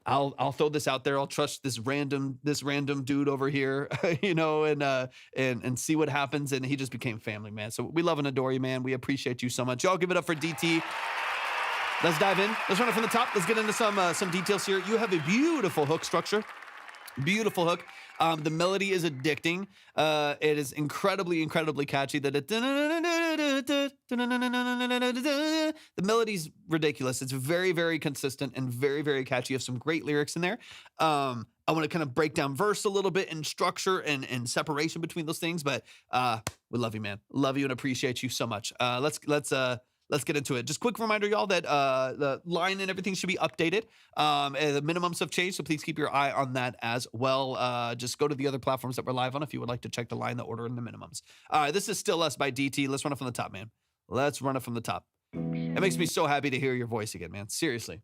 I'll throw this out there. I'll trust this random dude over here, and see what happens. And he just became family, man. So we love and adore you, man. We appreciate you so much. Y'all give it up for DeeTee. Let's dive in. Let's run it from the top. Let's get into some details here. You have a beautiful hook structure. Beautiful hook. The melody is addicting. It is incredibly catchy. The melody's ridiculous. It's very consistent and very catchy. You have some great lyrics in there. I want to kind of break down verse a little bit, and structure and separation between those things. But we love you, man. Love you and appreciate you so much. Let's get into it. Just quick reminder, y'all, that the line and everything should be updated. The minimums have changed, so please keep your eye on that as well. Just go to the other platforms that we're live on if you would like to check the line, the order, and the minimums. All right, this is Still Us by DeeTee. Let's run it from the top, man. Let's run it from the top. It makes me so happy to hear your voice again, man. Seriously.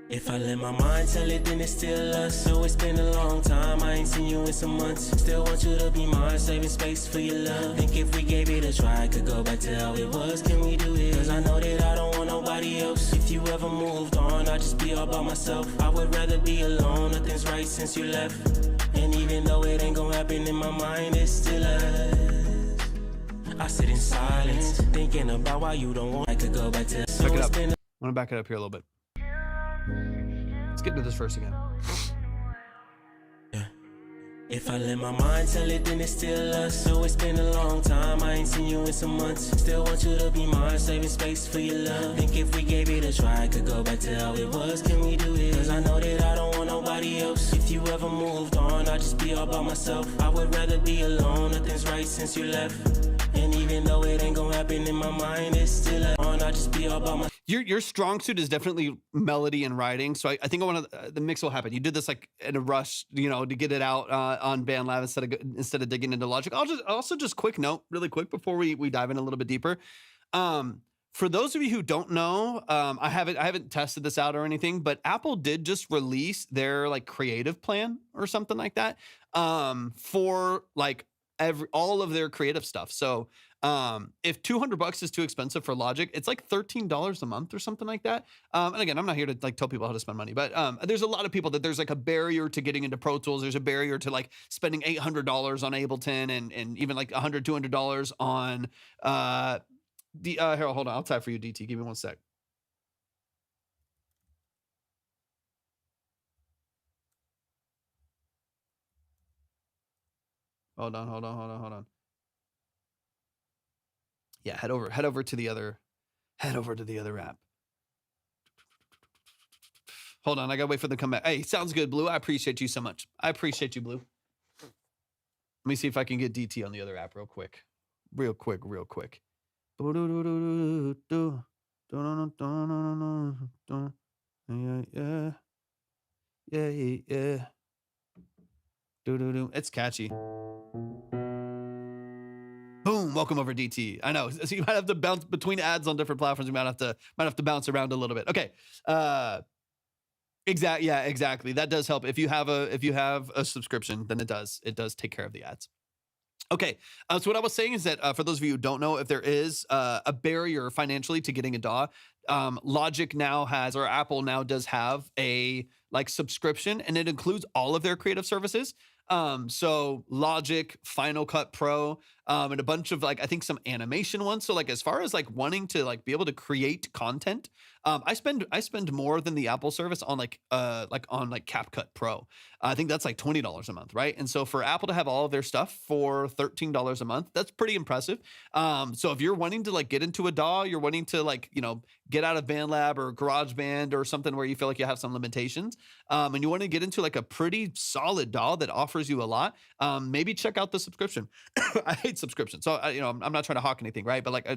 If I let my mind tell it, then it's still us. So it's been a long time, I ain't seen you in some months. Still want you to be mine, saving space for your love. Think if we gave it a try, I could go back to how it was. Can we do it? Cause I know that I don't want nobody else. If you ever moved on, I'd just be all by myself. I would rather be alone, nothing's right since you left. And even though it ain't gonna happen in my mind, it's still us. I sit in silence, thinking about why you don't want. I could go back to. So Back it it's up. been I want to back it up here a little bit. Let's get into this verse again. If I let my mind tell it, then it's still us. So it's been a long time, I ain't seen you in some months. Still want you to be mine, saving space for your love. Think if we gave it a try, I could go back to how it was. Can we do it? Cause I know that I don't want nobody else. If you ever moved on, I'd just be all by myself. I would rather be alone, nothing's right since you left. And even though it ain't gonna happen in my mind, it's still on. I just be all by myself. Your strong suit is definitely melody and writing. So I think the mix will happen. You did this like in a rush, to get it out on BandLab instead of digging into Logic. Just quick note, really quick, before we dive in a little bit deeper. For those of you who don't know, I haven't tested this out or anything, but Apple did just release their like creative plan or something like that for like all of their creative stuff. So if $200 is too expensive for Logic, it's like $13 a month or something like that. And again, I'm not here to like tell people how to spend money, but there's a lot of people that there's like a barrier to getting into Pro Tools. There's a barrier to like spending $800 on Ableton and even like $100, $200 on here, hold on. I'll type for you, DeeTee. Give me one sec. Hold on. Yeah, head over to the other app. Hold on, I gotta wait for them to come back. Hey, sounds good, Blue. I appreciate you so much. I appreciate you, Blue. Let me see if I can get DeeTee on the other app real quick. Yeah, yeah, yeah, yeah. It's catchy. Boom! Welcome over, DT. I know. So you might have to bounce between ads on different platforms. You might have to bounce around a little bit. Okay. Yeah, exactly. That does help. If you have a subscription, then it does take care of the ads. Okay, so what I was saying is that for those of you who don't know, if there is a barrier financially to getting a DAW, Logic now has, or Apple now does have a like subscription, and it includes all of their creative services. So Logic, Final Cut Pro, and a bunch of like I think some animation ones. So like as far as like wanting to like be able to create content, I spend more than the Apple service on like CapCut Pro. I think that's like $20 a month, right? And so for Apple to have all of their stuff for $13 a month, that's pretty impressive. So if you're wanting to like get into a DAW, you're wanting to like get out of BandLab or GarageBand or something where you feel like you have some limitations, and you want to get into like a pretty solid DAW that offers you a lot, maybe check out the subscription. I hate subscriptions, so I'm not trying to hawk anything, right? But like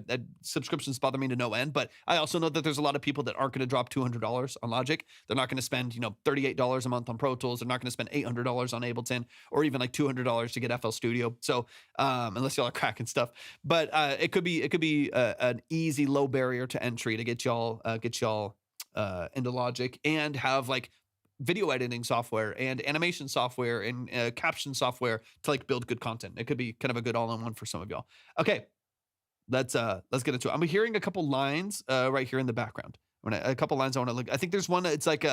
subscriptions bother me to no end. But I also know that there's a lot of people that aren't going to drop $200 on Logic. They're not going to spend $38 a month on Pro Tools. They're not going to spend $800 on Ableton, or even like $200 to get FL Studio. So unless y'all are cracking stuff, but it could be an easy low barrier to entry to get y'all into Logic and have like video editing software and animation software and caption software to like build good content. It could be kind of a good all-in-one for some of y'all. Okay, let's get into it. I'm hearing a couple lines right here in the background. A couple lines I want to look. I think there's one that it's like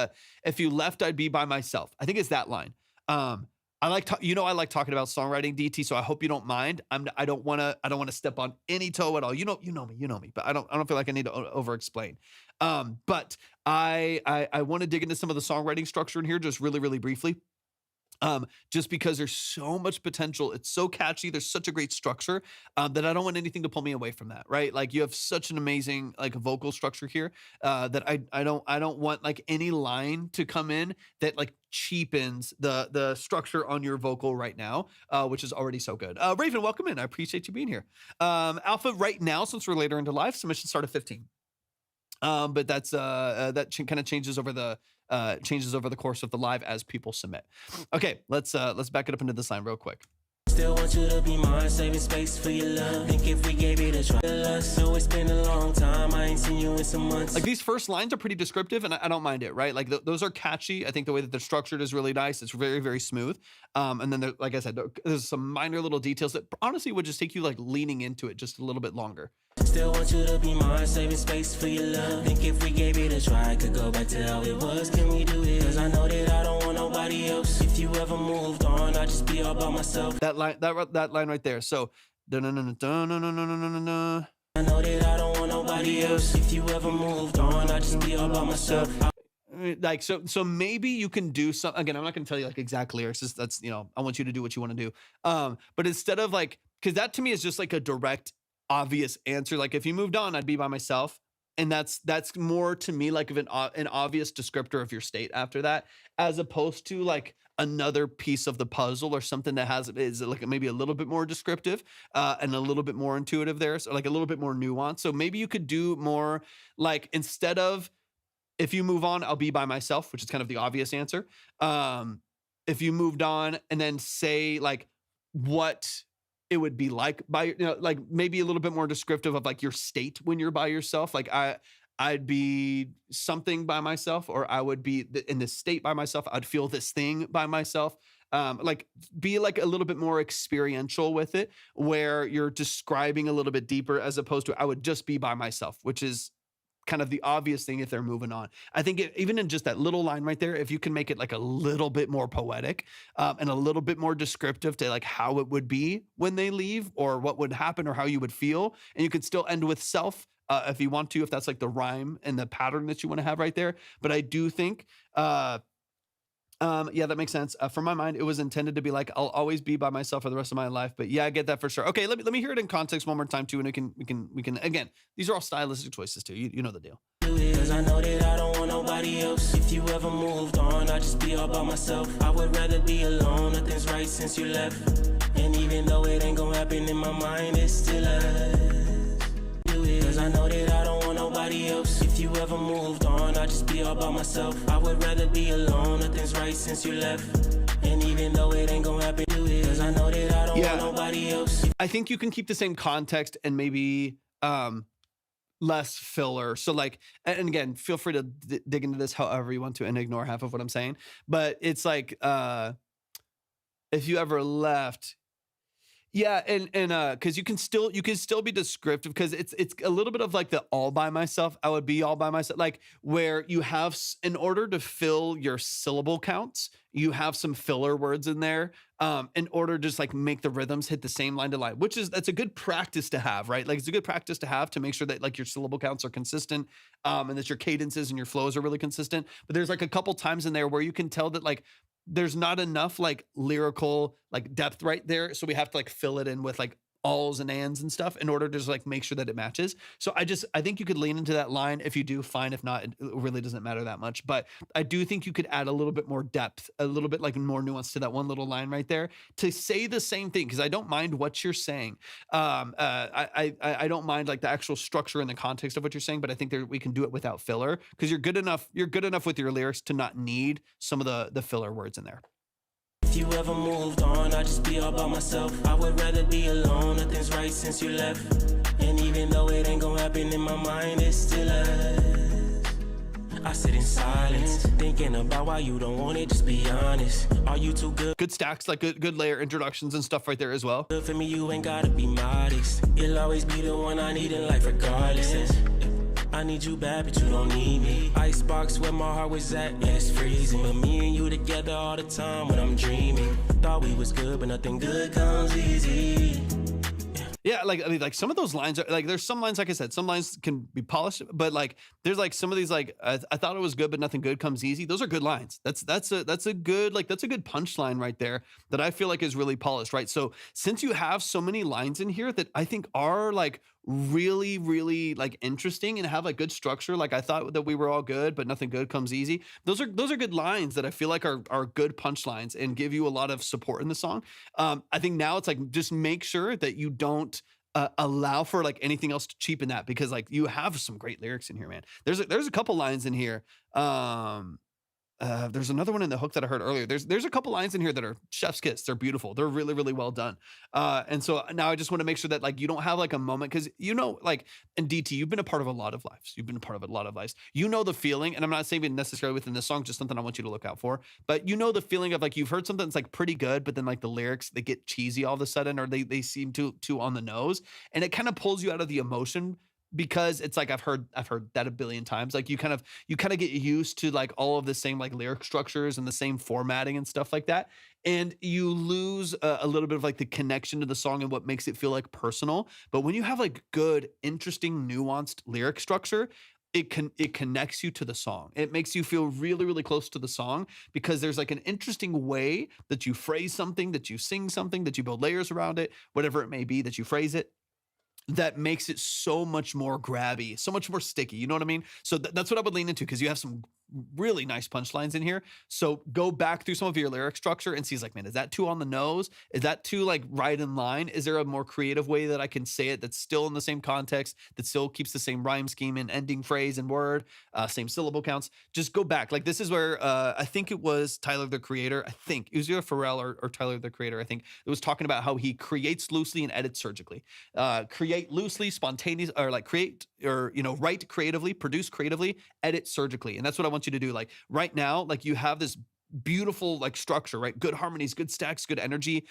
if you left, I'd be by myself. I think it's that line. I like talking about songwriting, DT. So I hope you don't mind. I don't want to step on any toe at all. You know me, but I don't feel like I need to over explain. But I want to dig into some of the songwriting structure in here just really, really briefly. Just because there's so much potential. It's so catchy. There's such a great structure that I don't want anything to pull me away from that, right? Like you have such an amazing like vocal structure here that I don't want like any line to come in that like cheapens the structure on your vocal right now, which is already so good. Raven, welcome in. I appreciate you being here. Alpha right now, since we're later into live, submission start at 15. But that's that kind of changes over the course of the live as people submit. Okay, let's back it up into this line real quick. Still want you to be mine, saving space for your love. Think if we gave it a try, so it's been a long time. I ain't seen you in some months. Like these first lines are pretty descriptive, and I don't mind it, right? Like those are catchy. I think the way that they're structured is really nice. It's very, very smooth. And then there, like I said, there's some minor little details that honestly would just take you like leaning into it just a little bit longer. Still want you to be mine, saving space for your love. Think if we gave it a try, could go back to how it was. Can we do it? 'Cause I know that I don't want nobody else. If you ever moved on, I'd just be all by myself. That line right there. So I know that I don't want nobody else. If you ever moved on, I'd just be all by myself. Like so maybe you can do some. Again, I'm not going to tell you like exact lyrics. That's I want you to do what you want to do. But instead of like, because that to me is just like a direct, obvious answer. Like if you moved on, I'd be by myself. And that's more to me like of an obvious descriptor of your state after that, as opposed to like another piece of the puzzle or something that is like maybe a little bit more descriptive and a little bit more intuitive there. So like a little bit more nuanced. So maybe you could do more like, instead of if you move on, I'll be by myself, which is kind of the obvious answer. If you moved on and then say like what it would be like by, like maybe a little bit more descriptive of like your state when you're by yourself. Like I'd be something by myself, or I would be in this state by myself. I'd feel this thing by myself. Like be like a little bit more experiential with it, where you're describing a little bit deeper, as opposed to I would just be by myself, which is kind of the obvious thing if they're moving on. I think even in just that little line right there, if you can make it like a little bit more poetic and a little bit more descriptive to like how it would be when they leave, or what would happen, or how you would feel, and you could still end with self if you want to, if that's like the rhyme and the pattern that you want to have right there. But I do think yeah, that makes sense. For my mind, it was intended to be like, I'll always be by myself for the rest of my life. But yeah, I get that for sure. Okay, let me hear it in context one more time too, and we can again, these are all stylistic choices too. You know the deal. 'Cause I know that I don't want nobody else. If you ever moved on, I'd just be all by myself. I would rather be alone. Nothing's right since you left. And even though it ain't gonna happen in my mind, it's still us. 'Cause I know that I don't want nobody else. else. If you ever moved on, I'd just be all by myself. I would rather be alone, nothing's right since you left. And even though it ain't gonna happen, do it, 'cause I know that I don't want nobody else. I think you can keep the same context and maybe less filler. So like, and again, feel free to dig into this however you want to and ignore half of what I'm saying. But it's like, if you ever left, yeah, and because you can still be descriptive, because it's a little bit of like the all by myself. I would be all by myself, like where you have in order to fill your syllable counts, you have some filler words in there, in order to just like make the rhythms hit the same line to line, that's a good practice to have, right? Like it's a good practice to have to make sure that like your syllable counts are consistent, and that your cadences and your flows are really consistent. But there's like a couple times in there where you can tell that like there's not enough like lyrical like depth right there, so we have to like fill it in with like alls and ands and stuff in order to just like make sure that it matches. So I think you could lean into that line. If you do, fine. If not, it really doesn't matter that much. But I do think you could add a little bit more depth, a little bit like more nuance to that one little line right there to say the same thing, because I don't mind what you're saying. I don't mind like the actual structure and the context of what you're saying, but I think we can do it without filler, because you're good enough with your lyrics to not need some of the filler words in there. If you ever moved on, I'd just be all by myself. I would rather be alone, nothing's right since you left. And even though it ain't gonna happen in my mind, it still is. I sit in silence, thinking about why you don't want it, just be honest. Are you too good? Good stacks, like good layer introductions and stuff right there as well. Good for me, you ain't gotta be modest. You'll always be the one I need in life regardless. I need you bad, but you don't need me. Icebox where my heart was at, yeah, it's freezing. But me and you together all the time when I'm dreaming. Thought we was good, but nothing good comes easy. Yeah, like I mean, like some of those lines are like, there's some lines, like I said, some lines can be polished, but like there's like some of these like I thought it was good, but nothing good comes easy. Those are good lines. That's a good punchline right there that I feel like is really polished, right? So since you have so many lines in here that I think are like really, really like interesting and have like good structure, like I thought that we were all good, but nothing good comes easy. Those are good lines that I feel like are good punchlines and give you a lot of support in the song. I think now it's like just make sure that you don't allow for like anything else to cheapen that, because like you have some great lyrics in here, man. There's a couple lines in here. There's another one in the hook that I heard earlier. There's a couple lines in here that are chef's kiss. They're beautiful. They're really, really well done. And so now I just want to make sure that like you don't have like a moment, because like in DeeTee, you've been a part of a lot of lives. You know the feeling, and I'm not saying it necessarily within this song, just something I want you to look out for. But you know the feeling of like you've heard something that's like pretty good, but then like the lyrics, they get cheesy all of a sudden, or they seem too on the nose, and it kind of pulls you out of the emotion. Because it's like I've heard that a billion times. Like you kind of get used to like all of the same like lyric structures and the same formatting and stuff like that, and you lose a little bit of like the connection to the song and what makes it feel like personal. But when you have like good, interesting, nuanced lyric structure, it connects you to the song. It makes you feel really, really close to the song, because there's like an interesting way that you phrase something, that you sing something, that you build layers around it, whatever it may be that you phrase it, that makes it so much more grabby, so much more sticky. You know what I mean? So that's what I would lean into, because you have some really nice punchlines in here. So go back through some of your lyric structure and see, like, man, is that too on the nose? Is that too like right in line? Is there a more creative way that I can say it that's still in the same context, that still keeps the same rhyme scheme and ending phrase and word, same syllable counts? Just go back. Like this is where I think it was Tyler, the Creator. I think it was either Pharrell or Tyler, the Creator. I think it was talking about how he creates loosely and edits surgically. Create loosely, spontaneous, or like create, or write creatively, produce creatively, edit surgically. And that's what I want you to do. Like right now, like you have this beautiful like structure, right? Good harmonies, good stacks, good energy.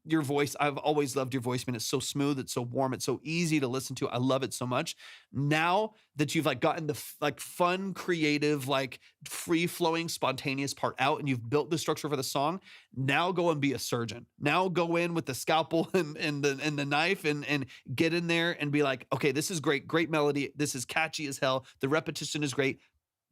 Your voice, I've always loved your voice, man. It's so smooth, it's so warm, it's so easy to listen to. I love it so much. Now that you've like gotten the like fun, creative, like free flowing, spontaneous part out, and you've built the structure for the song, now go and be a surgeon. Now go in with the scalpel and the knife and get in there and be like, okay, this is great melody. This is catchy as hell. The repetition is great.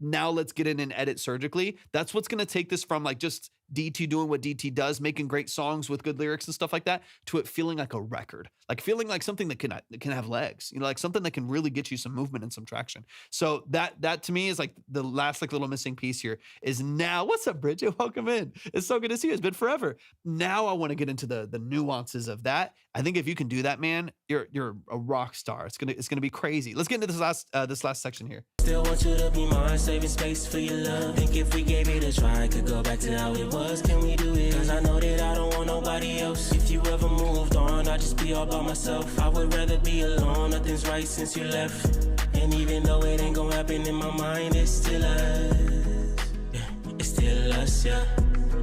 Now let's get in and edit surgically. That's what's going to take this from like just DeeTee doing what DeeTee does, making great songs with good lyrics and stuff like that, to it feeling like a record, like feeling like something that can have legs, you know, like something that can really get you some movement and some traction. So that to me is like the last like little missing piece here is now. What's up, Bridget? Welcome in. It's so good to see you. It's been forever. Now I want to get into the nuances of that. I think if you can do that, man, you're a rock star. It's gonna be crazy. Let's get into this last section here. Still want you to be mine, saving space for your love. Think if we gave it a try, could go back to how it was. Can we do it? Cause I know that I don't want nobody else. If you ever moved on, I'd just be all by myself. I would rather be alone, nothing's right since you left. And even though it ain't gonna happen in my mind, it's still us. Yeah, it's still us, yeah.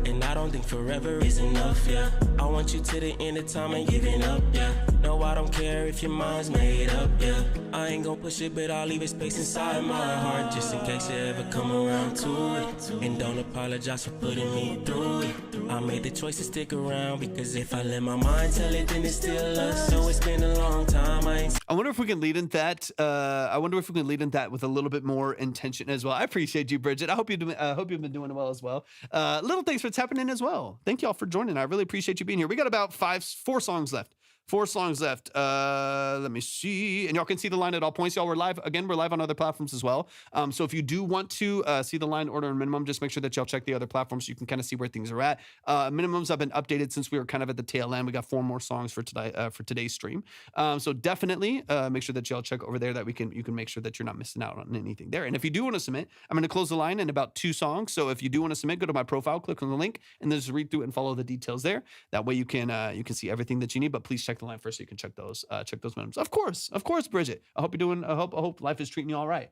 And I don't think forever is enough, yeah. I want you to the end of time and giving up, yeah. No, I don't care if your mind's made up, yeah. I ain't gonna push it, but I'll leave a space inside my heart, just in case you ever come around to it. And don't apologize for putting me through it. I made the choice to stick around, because if I let my mind tell it, then it's still us. So it's been a long time, I wonder if we can lead into that. I wonder if we can lead into that with a little bit more intention as well. I appreciate you, Bridget. I hope you've been doing well as well. Little thanks for tapping in as well. Thank y'all for joining. I really appreciate you being here. We got about 4 songs left. 4 songs left. Let me see. And y'all can see the line at all points. Y'all, we're live. Again, we're live on other platforms as well. So if you do want to see the line order and minimum, just make sure that y'all check the other platforms so you can kind of see where things are at. Minimums have been updated since we were kind of at the tail end. We got 4 more songs for today for today's stream. So definitely make sure that y'all check over there that you can make sure that you're not missing out on anything there. And if you do want to submit, I'm going to close the line in about 2 songs. So if you do want to submit, go to my profile, click on the link, and then just read through it and follow the details there. That way you can see everything that you need. But please check the line first so you can check those minimums. Of course, Bridget. I hope you're doing. I hope life is treating you all right.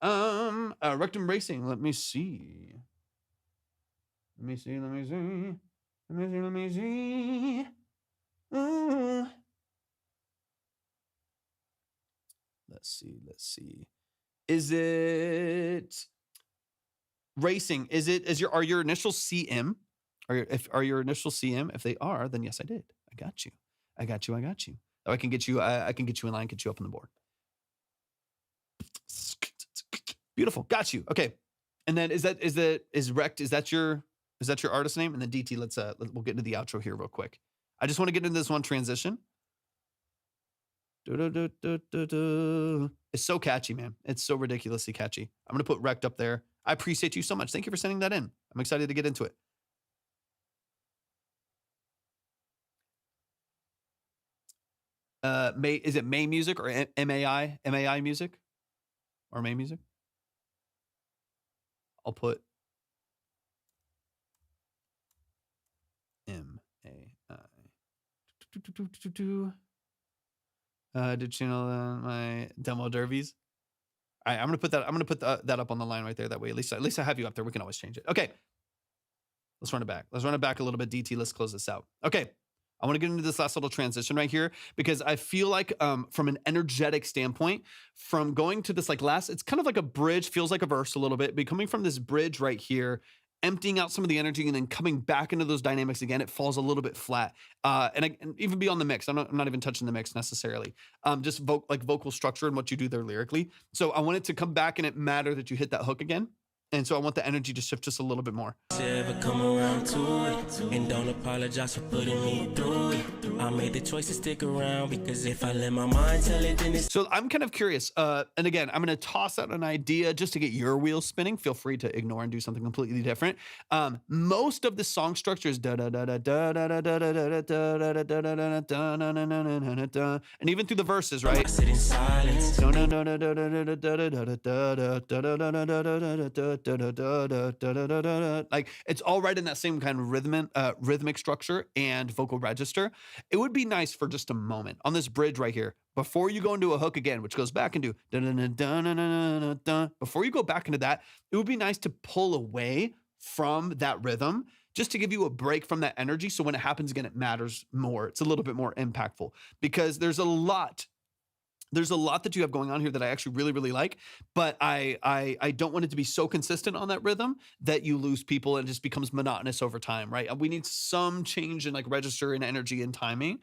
Rectum Racing. Let me see. Let's see. Is it racing? Are your initials CM? Are your initials CM? If they are, then yes, I did. I got you. Oh, I can get you in line, get you up on the board. Beautiful. Got you. Okay. And then is Rect, is that your artist name? And then DeeTee, we'll get into the outro here real quick. I just want to get into this one transition. It's so catchy, man. It's so ridiculously catchy. I'm going to put Rect up there. I appreciate you so much. Thank you for sending that in. I'm excited to get into it. Is it May Music or MAI Music? Or May Music? I'll put MAI. Did channel my demo derbies? All right, I'm gonna put that up on the line right there. That way, at least I have you up there. We can always change it. Okay, let's run it back. Let's run it back a little bit. DeeTee, let's close this out. Okay. I want to get into this last little transition right here because I feel like from an energetic standpoint, from going to this it's kind of like a bridge, feels like a verse a little bit, but coming from this bridge right here, emptying out some of the energy and then coming back into those dynamics again, it falls a little bit flat. And even beyond the mix, I'm not even touching the mix necessarily. Just vocal structure and what you do there lyrically. So I want it to come back and it matter that you hit that hook again. And so I want the energy to shift just a little bit more. Ever come around to it, and don't apologize for putting me through it. I made the choice to stick around because if I let my mind tell it, then it's... So I'm kind of curious. And again, I'm going to toss out an idea just to get your wheels spinning. Feel free to ignore and do something completely different. Most of the song structure is da da da da da da da da da da da da, and even through the verses, right? I sit in silence. Like it's all right in that same kind of rhythmic structure and vocal register. It would be nice for just a moment on this bridge right here before you go into a hook again, which goes back into before you go back into that, it would be nice to pull away from that rhythm just to give you a break from that energy. So when it happens again, it matters more. It's a little bit more impactful because there's a lot there's a lot that you have going on here that I actually really, really like, but I don't want it to be so consistent on that rhythm that you lose people and it just becomes monotonous over time, right? We need some change in like register and energy and timing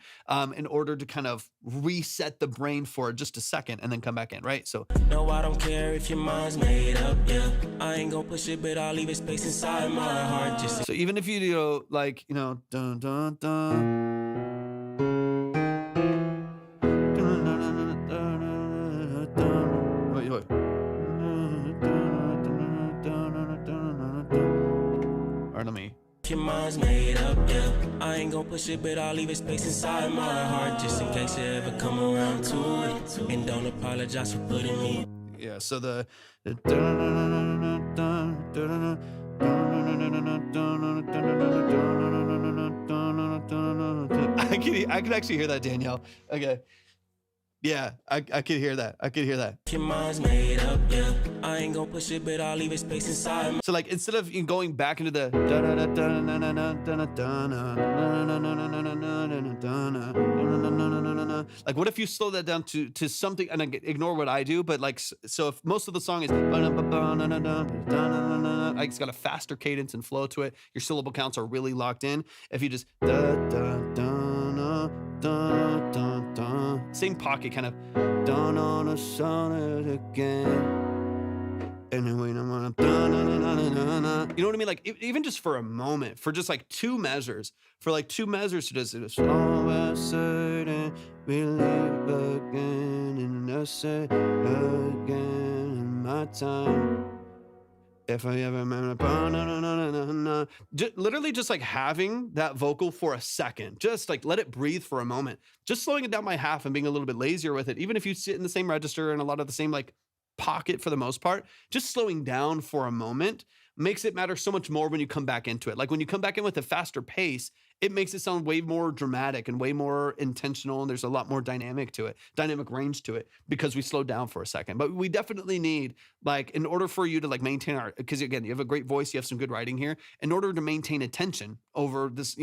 in order to kind of reset the brain for just a second and then come back in, right? So No, I don't care if your mind's made up, yeah. I ain't gonna push it, but I'll leave a space inside my heart. Just so even if you know, like, you know, dun dun dun. Wait. Or let me. your mind's made up, yeah. I ain't gonna push it, but I'll leave a space inside my heart just in case you ever come around to it. And don't apologize for putting me. Yeah, so the I can actually hear that, Danielle. Okay. Yeah, I could hear that. I could hear that. Your mind's made up, yeah. I ain't gonna push it, but I'll leave a space inside my. So like instead of going back into the like, what if you slow that down to something, and ignore what I do, but like, so if most of the song is like it's got a faster cadence and flow to it, your syllable counts are really locked in. If you just same pocket, kind of done on a sonnet again. Anyway, you know what I mean? Like even just for a moment, for just like two measures, to just always certain we live again and I say again in my time. If I ever remember, literally just like having that vocal for a second, just like let it breathe for a moment, just slowing it down by half and being a little bit lazier with it. Even if you sit in the same register and a lot of the same like pocket for the most part, just slowing down for a moment makes it matter so much more when you come back into it. Like when you come back in with a faster pace, it makes it sound way more dramatic and way more intentional. And there's a lot more dynamic range to it because we slowed down for a second. But we definitely need, like, in order for you to like maintain because again, you have a great voice, you have some good writing here. In order to maintain attention over this,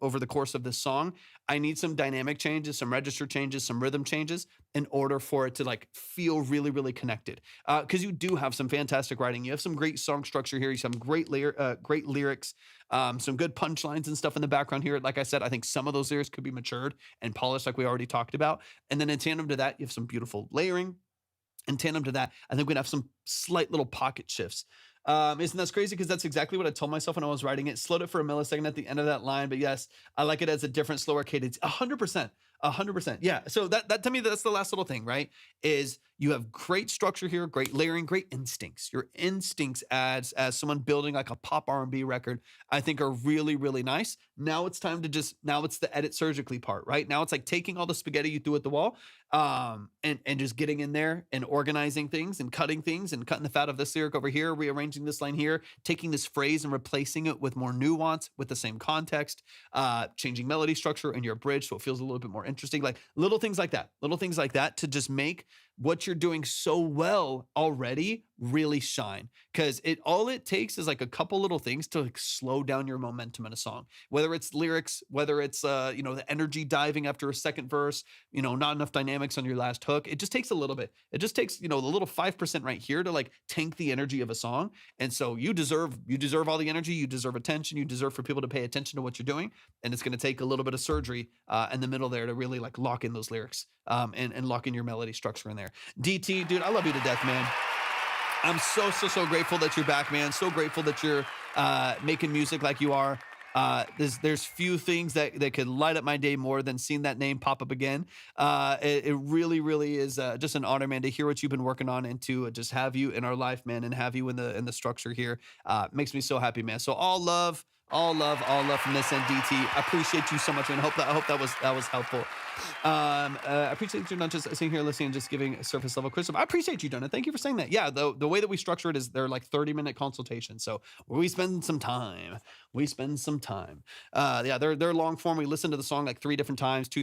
over the course of this song, I need some dynamic changes, some register changes, some rhythm changes in order for it to like feel really, really connected. Because you do have some fantastic writing. You have some great song structure here. You have some great lyrics. Some good punchlines and stuff in the background here. Like I said, I think some of those lyrics could be matured and polished like we already talked about. And then in tandem to that, you have some beautiful layering. In tandem to that, I think we'd have some slight little pocket shifts. Isn't that crazy? Because that's exactly what I told myself when I was writing it. Slowed it for a millisecond at the end of that line. But yes, I like it as a different, slower cadence. 100%. 100%. Yeah. So that to me, that's the last little thing, right? Is you have great structure here, great layering, great instincts. Your instincts as someone building like a pop R&B record, I think are really, really nice. Now it's time to now it's the edit surgically part, right? Now it's like taking all the spaghetti you threw at the wall, and just getting in there and organizing things and cutting the fat of this lyric over here, rearranging this line here, taking this phrase and replacing it with more nuance with the same context, changing melody structure in your bridge so it feels a little bit more interesting, like little things like that to just make what you're doing so well already really shine. Because all it takes is like a couple little things to like slow down your momentum in a song, whether it's lyrics, whether it's the energy diving after a second verse, not enough dynamics on your last hook. It just takes a little bit. It just takes the little 5% right here to like tank the energy of a song. And so you deserve all the energy, you deserve attention, you deserve for people to pay attention to what you're doing. And it's going to take a little bit of surgery in the middle there to really like lock in those lyrics and lock in your melody structure in there. DeeTee, dude, I love you to death, man. I'm so grateful that you're back, man. So grateful that you're making music like you are. There's few things that could light up my day more than seeing that name pop up again. It really, really is just an honor, man, to hear what you've been working on and to just have you in our life, man, and have you in the structure here. Makes me so happy, man. So all love from this end, DeeTee. I appreciate you so much, man. I hope that was helpful. I appreciate you not just sitting here listening and just giving a surface level criticism. I appreciate you, Donna. Thank you for saying that. Yeah, the way that we structure it is they're like 30-minute consultations. So we spend some time. Yeah, they're long form. We listen to the song like 3 different times to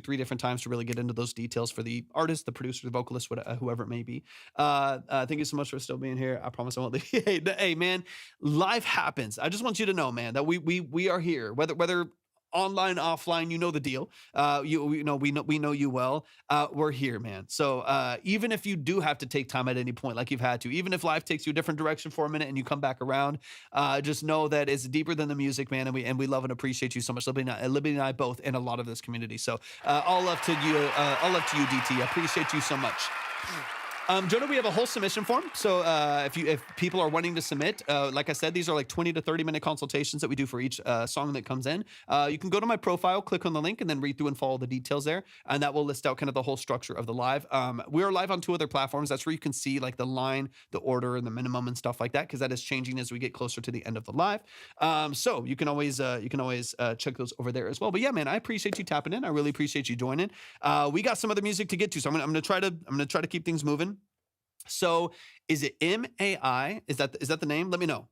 really get into those details for the artist, the producer, the vocalist, whoever it may be. Thank you so much for still being here. I promise I won't leave. Hey, man, life happens. I just want you to know, man, that we are here, whether online, offline, you know the deal. We know you well. We're here, man. So even if you do have to take time at any point, like you've had to, even if life takes you a different direction for a minute and you come back around, just know that it's deeper than the music, man. And we love and appreciate you so much, Libby and I both, in a lot of this community. So all love to you, DT. I appreciate you so much. Jonah, we have a whole submission form. So if people are wanting to submit, like I said, these are like 20 to 30 minute consultations that we do for each song that comes in. You can go to my profile, click on the link, and then read through and follow the details there. And that will list out kind of the whole structure of the live. We are live on 2 other platforms. That's where you can see like the line, the order, and the minimum and stuff like that, because that is changing as we get closer to the end of the live. So you can always check those over there as well. But yeah, man, I appreciate you tapping in. I really appreciate you joining. We got some other music to get to, so I'm gonna try to keep things moving. So is it MAI? Is that the name? Let me know.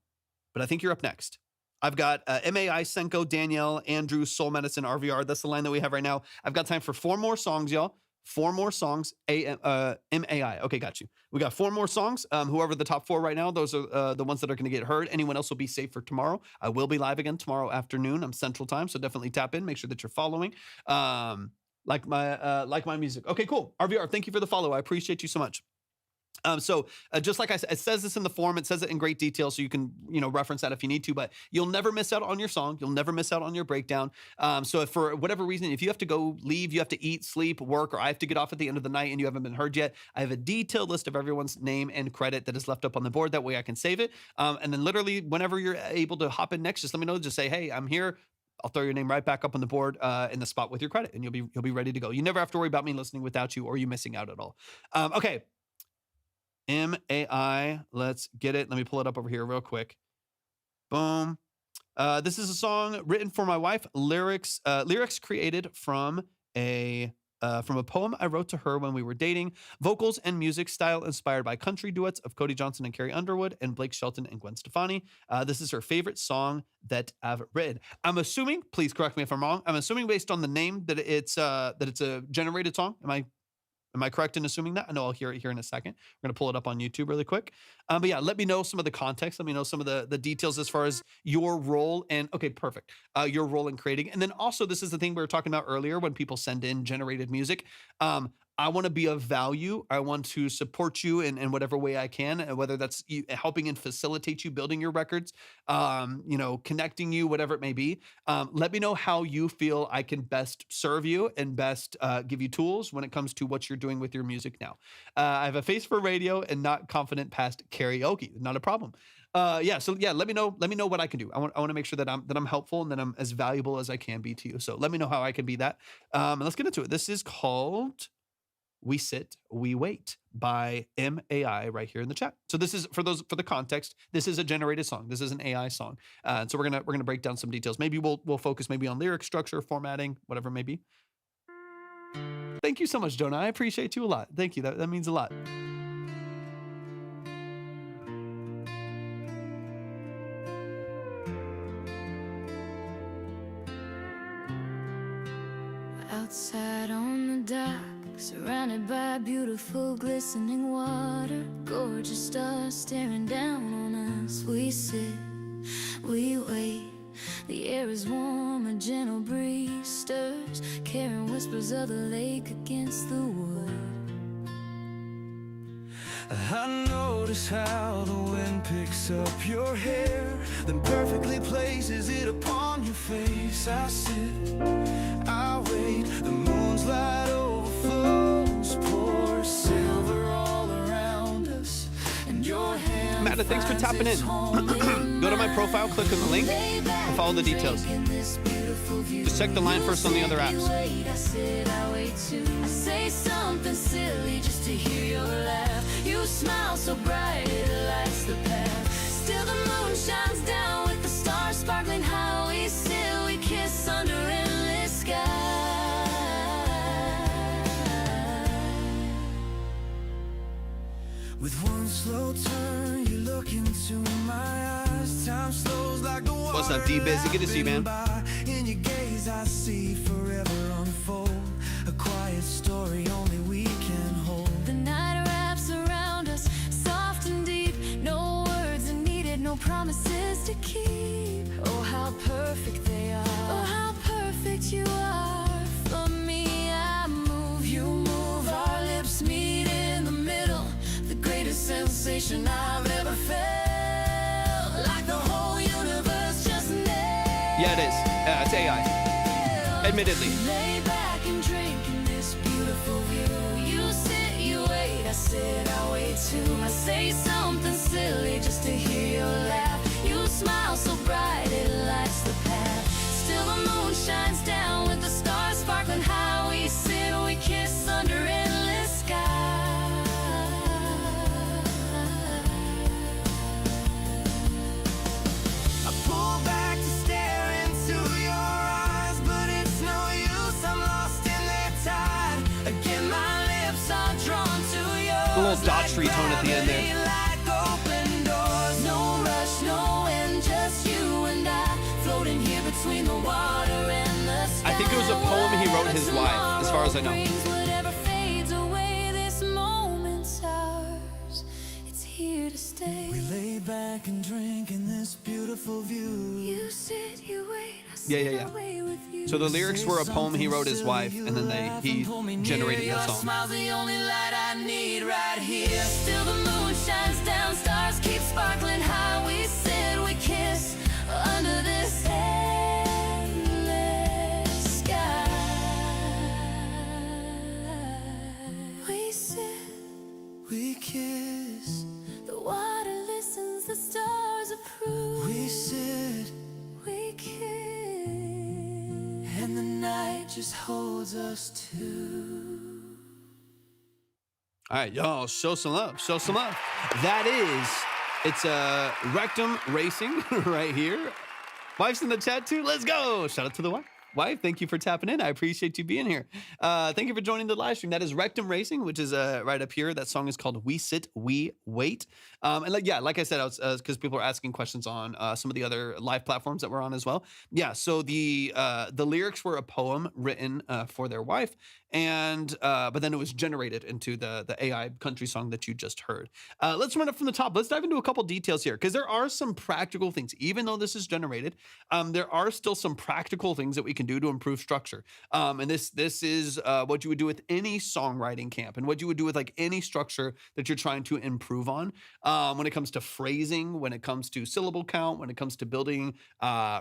But I think you're up next. I've got MAI, Senko, Danielle, Andrew, Soul Medicine, RVR. That's the line that we have right now. I've got time for 4 more songs, y'all. 4 more songs. MAI. Okay, got you. We got 4 more songs. Whoever the top 4 right now, those are the ones that are going to get heard. Anyone else will be safe for tomorrow. I will be live again tomorrow afternoon. I'm Central Time, so definitely tap in. Make sure that you're following. Like my music. Okay, cool. RVR, thank you for the follow. I appreciate you so much. So just like I said, it says this in the form, it says it in great detail, so you can, reference that if you need to, but you'll never miss out on your song. You'll never miss out on your breakdown. So if for whatever reason, if you have to leave, you have to eat, sleep, work, or I have to get off at the end of the night and you haven't been heard yet, I have a detailed list of everyone's name and credit that is left up on the board. That way I can save it. And then literally whenever you're able to hop in next, just let me know, just say, hey, I'm here. I'll throw your name right back up on the board in the spot with your credit, and you'll be ready to go. You never have to worry about me listening without you or you missing out at all. Okay. MAI, let's get it. Let me pull it up over here real quick. Boom. This is a song written for my wife. Lyrics created from a poem I wrote to her when we were dating. Vocals and music style inspired by country duets of Cody Johnson and Carrie Underwood and Blake Shelton and Gwen Stefani. This is her favorite song that I've written. I'm assuming, please correct me if I'm wrong, I'm assuming based on the name that it's a generated song. Am I correct in assuming that? I know I'll hear it here in a second. We're going to pull it up on YouTube really quick. But yeah, let me know some of the context. Let me know some of the details as far as your role and, okay, perfect. Your role in creating. And then also, this is the thing we were talking about earlier when people send in generated music. I want to be of value. I want to support you in whatever way I can, whether that's helping and facilitate you building your records, connecting you, whatever it may be. Let me know how you feel I can best serve you and best give you tools when it comes to what you're doing with your music now. I have a face for radio and not confident past karaoke. Not a problem. Let me know what I can do. I want to make sure that I'm helpful and that I'm as valuable as I can be to you. So let me know how I can be that. And let's get into it. This is called We Sit, We Wait by MAI right here in the chat. So this is for the context. This is a generated song. This is an AI song. And so we're gonna break down some details. Maybe we'll focus maybe on lyric structure, formatting, whatever it may be. Thank you so much, Jonah. I appreciate you a lot. Thank you. That means a lot. Outside on the dock, surrounded by beautiful glistening water, gorgeous stars staring down on us. We sit, we wait. The air is warm, a gentle breeze stirs, carrying whispers of the lake against the wood. I notice how the wind picks up your hair, then perfectly places it upon your face. I sit, I wait, the moon's light overflows, pours silver all around us, and your hand. Matta, thanks for tapping in. Go to my profile, click on the link, and follow the details. Just check the line first on the other apps. I say something silly just to hear your laugh. You smile so bright it lights the path. Still the moon shines down with the stars sparkling high. We sit, we kiss under endless sky. With one slow turn, you look into my eyes. Time slows like the water. What's up, D Busy? Good to see you, man. In your gaze, I see forever unfold. A quiet story only we can hold. The night wraps around us, soft and deep. No words are needed, no promises to keep. Oh, how perfect they are. Oh, how perfect. sensation I've ever felt. Like the whole universe just nailed. Yeah, it is. It's AI. Admittedly. Lay back and drink in this beautiful view. You sit, you wait, I sit, I wait too. I say something silly just to hear your laugh. You smile so bright, it lights the path. Still the moon shines down with the stars sparkling high. We sit, we kiss under endless sky. I pull back to stare into your eyes, but it's no use, I'm lost in their tide. Again, my lips are drawn to yours. A little Daughtry tone at the end there. Like open doors. No rush, no end, just you and I, floating here between the water and the sky. I think it was a poem he wrote his wife, as far as I know. Whatever fades away, this moment's ours. It's here to stay. We lay back and drink in this beautiful view. You sit, you wait, I Yeah, sit yeah, yeah. away with you. So the lyrics were a poem he wrote his wife, and then he generated Your the song. smile's the only light I need right here. Still the moon shines down, stars keep sparkling high. We sit, we kiss under this endless sky. We sit, We kiss, the water listens, the stars approve. we sit, We kiss. and the night just holds us two. All right, y'all, show some love. Show some love. That is, it's Rectum Racing right here. Wife's in the chat too. Let's go. Shout out to the wife. Wife, thank you for tapping in. I appreciate you being here. Thank you for joining the live stream. That is Rectum Racing, which is right up here. That song is called "We Sit, We Wait." And like I said, I was because people are asking questions on some of the other live platforms that we're on as well. Yeah, so the lyrics were a poem written for their wife, and but then it was generated into the AI country song that you just heard. Let's run it from the top. Let's dive into a couple details here because there are some practical things. Even though this is generated, there are still some practical things that we can do to improve structure. And this is what you would do with any songwriting camp and what you would do with like any structure that you're trying to improve on. When it comes to phrasing, when it comes to syllable count, when it comes to building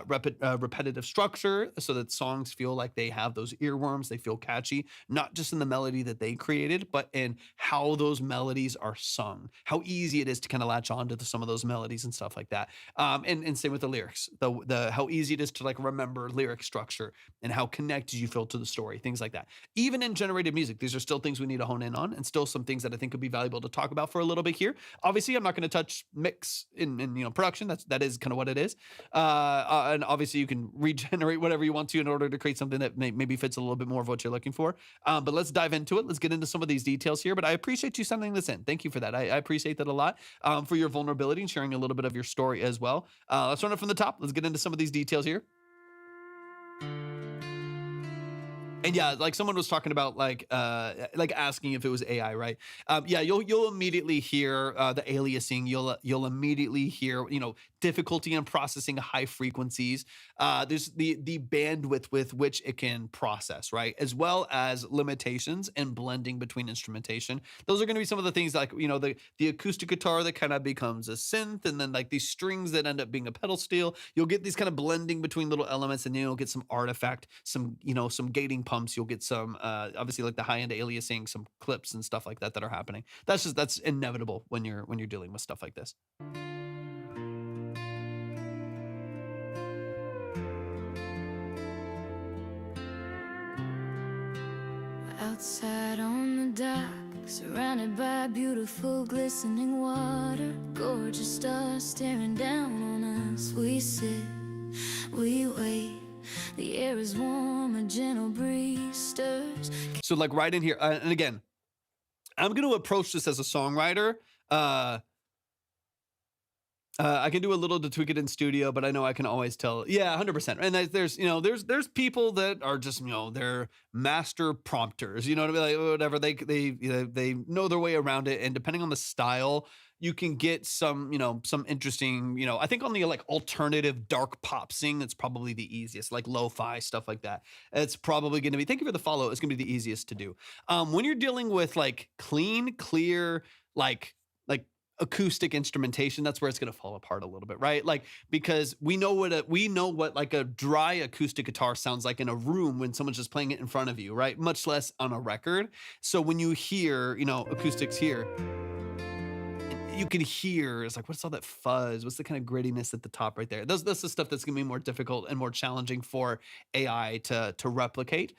repetitive structure so that songs feel like they have those earworms, they feel catchy, not just in the melody that they created, but in how those melodies are sung, how easy it is to kind of latch on to some of those melodies and stuff like that. And same with the lyrics, the how easy it is to like remember lyric structure and how connected you feel to the story, things like that. Even in generated music, these are still things we need to hone in on and still some things that I think would be valuable to talk about for a little bit here. Obviously, I'm not going to touch mix in production. That is kind of what it is. And obviously you can regenerate whatever you want to in order to create something that maybe fits a little bit more of what you're looking for. But let's dive into it. Let's get into some of these details here. But I appreciate you sending this in. Thank you for that. I appreciate that a lot for your vulnerability and sharing a little bit of your story as well. Let's run it from the top. Let's get into some of these details here. And yeah, like someone was talking about like asking if it was AI, right? Yeah, you'll immediately hear the aliasing. You'll immediately hear difficulty in processing high frequencies. There's the bandwidth with which it can process, right? As well as limitations and blending between instrumentation. Those are going to be some of the things like the acoustic guitar that kind of becomes a synth, and then like these strings that end up being a pedal steel. You'll get these kind of blending between little elements, and then you'll get some artifact, some gating pumps. You'll get some obviously like the high-end aliasing, some clips and stuff like that are happening. That's inevitable when you're dealing with stuff like this. Outside on the dock, surrounded by beautiful glistening water, gorgeous stars staring down on us. We sit, we wait. The air is warm, a gentle breeze stirs. So like right in here, and again, I'm going to approach this as a songwriter. I can do a little to tweak it in studio, but I know I can always tell. Yeah, 100%. And there's people that are just they're master prompters. You know what I mean? Like whatever they know their way around it, and depending on the style, you can get some interesting. I think on the like alternative dark pop sing, that's probably the easiest. Like lo-fi stuff like that. It's probably going to be. Thank you for the follow. It's going to be the easiest to do. When you're dealing with like clean, clear, like acoustic instrumentation, that's where it's going to fall apart a little bit, right? Like, because we know what like a dry acoustic guitar sounds like in a room when someone's just playing it in front of you, right? Much less on a record. So when you hear, acoustics here, you can hear, it's like, what's all that fuzz? What's the kind of grittiness at the top right there? That's the stuff that's gonna be more difficult and more challenging for AI to replicate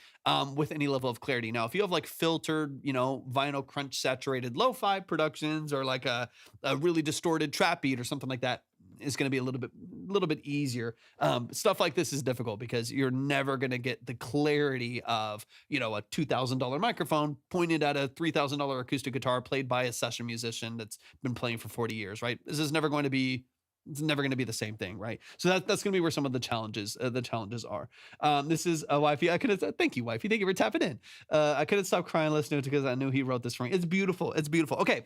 with any level of clarity. Now, if you have like filtered, vinyl crunch saturated lo-fi productions, or like a really distorted trap beat or something like that, is going to be a little bit easier. Stuff like this is difficult because you're never going to get the clarity of, a $2,000 microphone pointed at a $3,000 acoustic guitar played by a session musician that's been playing for 40 years, right? This is never going to be, it's never going to be the same thing, right? So that's going to be where some of the challenges are. This is a wifey. Thank you, wifey. Thank you for tapping in. I couldn't stop crying listening to it because I knew he wrote this for me. It's beautiful. It's beautiful. Okay.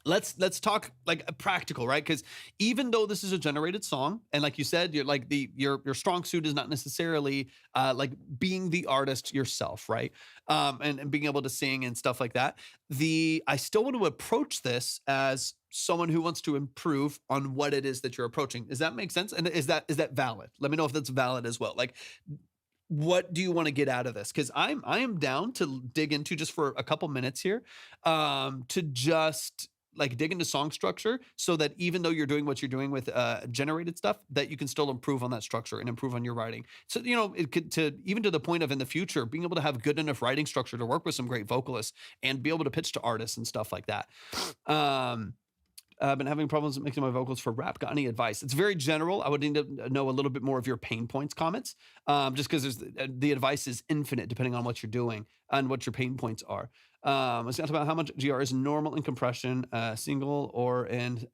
Let's talk like practical, right? Because even though this is a generated song, and like you said, you're like your strong suit is not necessarily like being the artist yourself, right? And being able to sing and stuff like that. I still want to approach this as someone who wants to improve on what it is that you're approaching. Does that make sense? And is that valid? Let me know if that's valid as well. Like, what do you want to get out of this? Because I am down to dig into, just for a couple minutes here, to just like dig into song structure, so that even though you're doing what you're doing with generated stuff, that you can still improve on that structure and improve on your writing. So, it could, even to the point of in the future, being able to have good enough writing structure to work with some great vocalists and be able to pitch to artists and stuff like that. I've been having problems mixing my vocals for rap. Got any advice? It's very general. I would need to know a little bit more of your pain points comments, just because the advice is infinite depending on what you're doing and what your pain points are. Let's talk about how much GR is normal in compression, single or in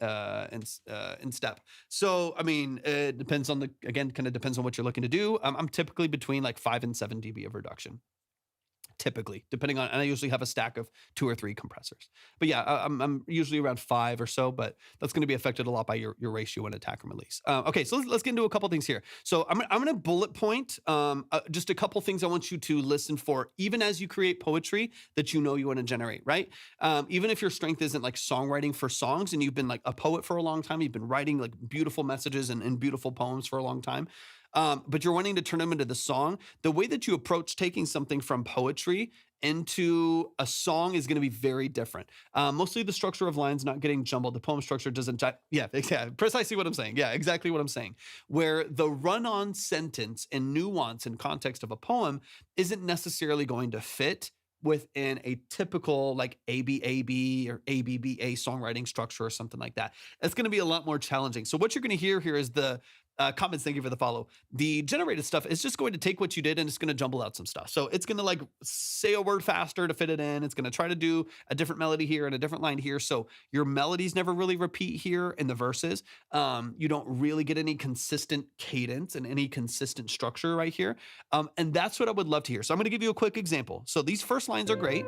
step. So, I mean, it depends on kind of depends on what you're looking to do. I'm typically between like 5 and 7 dB of reduction. Typically, depending on, and I usually have a stack of 2 or 3 compressors. But yeah, I'm usually around 5 or so, but that's going to be affected a lot by your ratio and attack and release. Okay, so let's get into a couple things here. So I'm going to bullet point just a couple things I want you to listen for, even as you create poetry that you want to generate, right? Even if your strength isn't like songwriting for songs, and you've been like a poet for a long time, you've been writing like beautiful messages and beautiful poems for a long time, but you're wanting to turn them into the song. The way that you approach taking something from poetry into a song is going to be very different. Mostly the structure of lines not getting jumbled. The poem structure doesn't, precisely what I'm saying. Yeah, exactly what I'm saying. Where the run-on sentence and nuance and context of a poem isn't necessarily going to fit within a typical like ABAB or ABBA songwriting structure or something like that. It's going to be a lot more challenging. So what you're going to hear here is the comments. Thank you for the follow. The generated stuff is just going to take what you did and it's going to jumble out some stuff. So it's going to like say a word faster to fit it in. It's going to try to do a different melody here and a different line here. So your melodies never really repeat here in the verses. You don't really get any consistent cadence and any consistent structure right here. And that's what I would love to hear. So I'm going to give you a quick example. So these first lines are great.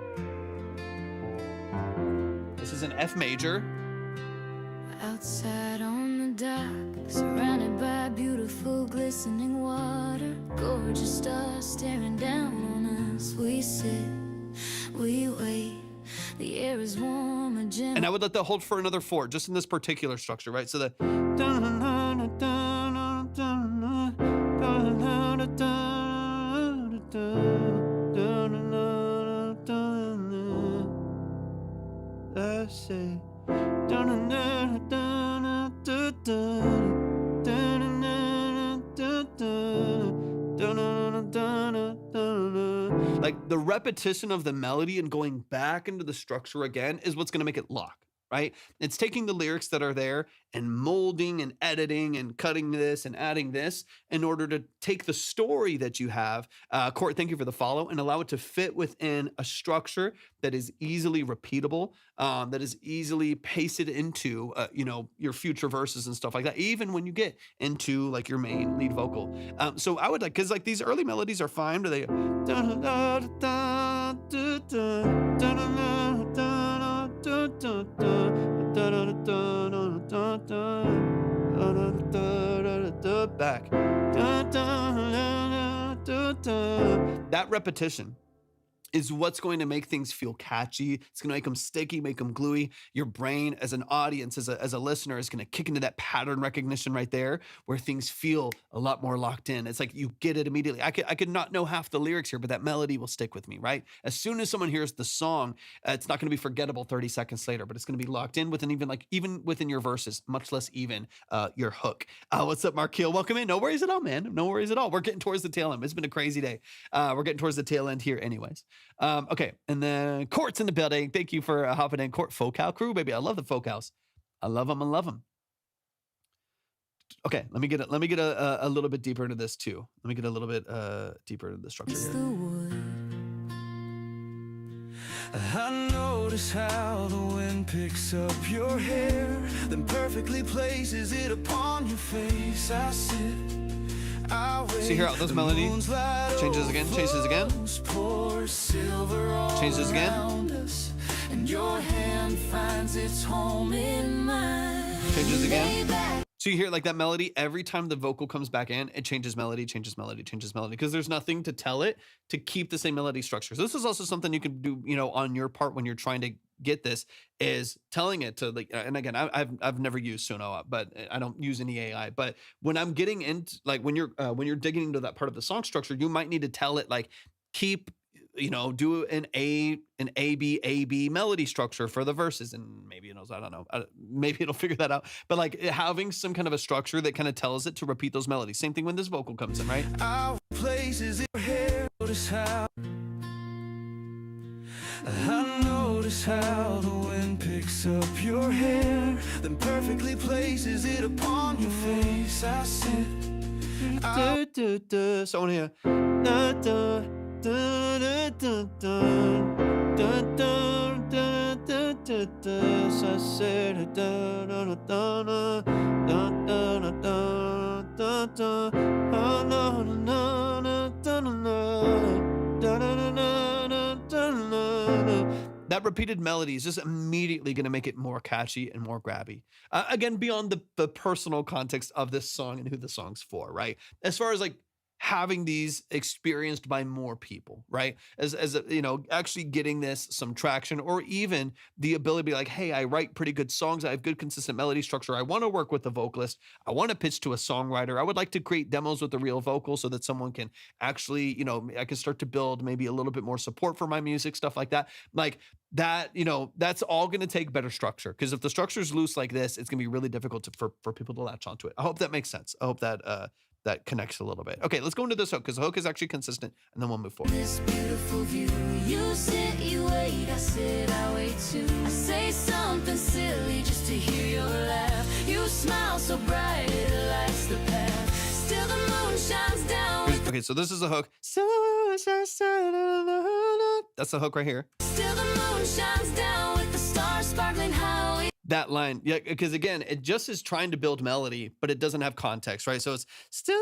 This is an F major. Outside on the dock, surrounded by beautiful glistening water, gorgeous stars staring down on us. We sit, we wait, the air is warm and gentle. And I would let that hold for another 4, just in this particular structure, right? So the like the repetition of the melody and going back into the structure again is what's going to make it lock, right? It's taking the lyrics that are there and molding and editing and cutting this and adding this in order to take the story that you have, Court, thank you for the follow, and allow it to fit within a structure that is easily repeatable, that is easily pasted into, your future verses and stuff like that, even when you get into like your main lead vocal. So I would like, because like these early melodies are fine, but they back. That repetition is what's going to make things feel catchy. It's going to make them sticky, make them gluey. Your brain as an audience, as a listener, is going to kick into that pattern recognition right there where things feel a lot more locked in. It's like you get it immediately. I could not know half the lyrics here, but that melody will stick with me, right? As soon as someone hears the song, it's not going to be forgettable 30 seconds later, but it's going to be locked in within even within your verses, much less even your hook. What's up, Markeel? Welcome in. No worries at all, man. No worries at all. We're getting towards the tail end. It's been a crazy day. We're getting towards the tail end here anyways. Okay, and then Court's in the building. Thank you for hopping in. Court Folk House crew, baby. I love the Folk House. I love them. I love them. Okay, let me get a little bit deeper into this too. Let me get a little bit deeper into the structure It's here. the wood. I notice how the wind picks up your hair, then perfectly places it upon your face. I sit, I wait. See here how this melody changes again, changes again, changes again, And your hand finds its home in mine. changes again. So you hear like that melody every time the vocal comes back in, it changes melody, changes melody, changes melody, because there's nothing to tell it to keep the same melody structure. So this is also something you can do, on your part when you're trying to get this, is telling it to like, and again, I've never used Sonoa, but I don't use any AI. But when I'm getting into like when you're digging into that part of the song structure, you might need to tell it like keep. Do an A-B melody structure for the verses, and maybe it knows, I don't know, maybe it'll figure that out. But like having some kind of a structure that kind of tells it to repeat those melodies. Same thing when this vocal comes in, right? Our places in your hair, notice how I notice how the wind picks up your hair, then perfectly places it upon your face. I sit, So I want to hear. Da, da, da, da, da, da, da, da, da, da, da. So I said, da, da, da, da, da, da, da, da, da, da. Oh, no, no, no, no, da, da, da, da, da, da, da, da, da. That repeated melody is just immediately going to make it more catchy and more grabby. Again, beyond the personal context of this song and who the song's for, right? As far as like having these experienced by more people, right? As actually getting this some traction, or even the ability to be like, hey, I write pretty good songs. I have good consistent melody structure. I want to work with a vocalist. I want to pitch to a songwriter. I would like to create demos with the real vocal so that someone can actually, I can start to build maybe a little bit more support for my music, stuff like that. Like that, that's all going to take better structure, because if the structure is loose like this, it's going to be really difficult for people to latch onto it. I hope that makes sense. I hope that that connects a little bit. Okay, let's go into this hook, because the hook is actually consistent, and then we'll move forward. This beautiful view, you sit, you wait, I sit, I wait too. I say something silly just to hear your laugh. You smile so bright, it lights the path. Still the moon shines down. Okay, so this is a hook. That's the hook right here. Still the moon shines down with the stars sparkling high. That line, yeah, because again, it just is trying to build melody, but it doesn't have context, right? So it's still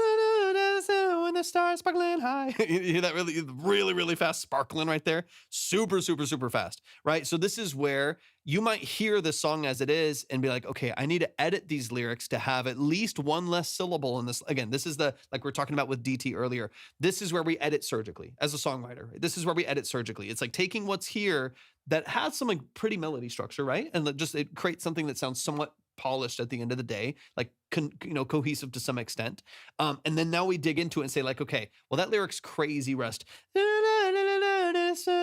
when the stars sparkling high. You hear that really, really, really fast sparkling right there? Super, super, super fast, right? So this is where you might hear the song as it is and be like, okay, I need to edit these lyrics to have at least one less syllable in this. Again, this is like we're talking about with DeeTee earlier. This is where we edit surgically as a songwriter. Right? This is where we edit surgically. It's like taking what's here that has some like pretty melody structure, right? And it creates something that sounds somewhat polished at the end of the day, like cohesive to some extent. And then now we dig into it and say like, okay, well that lyric's crazy rest.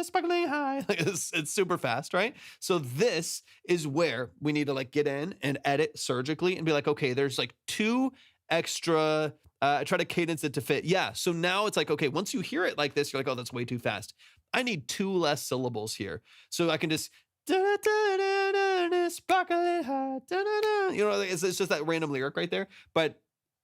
Sparkling high. Like it's super fast, right? So this is where we need to like get in and edit surgically and be like, okay, there's like two extra. Try to cadence it to fit. Yeah. So now it's like, okay, once you hear it like this, you're like, oh, that's way too fast. I need two less syllables here. So I can just sparkling high. It's just that random lyric right there, but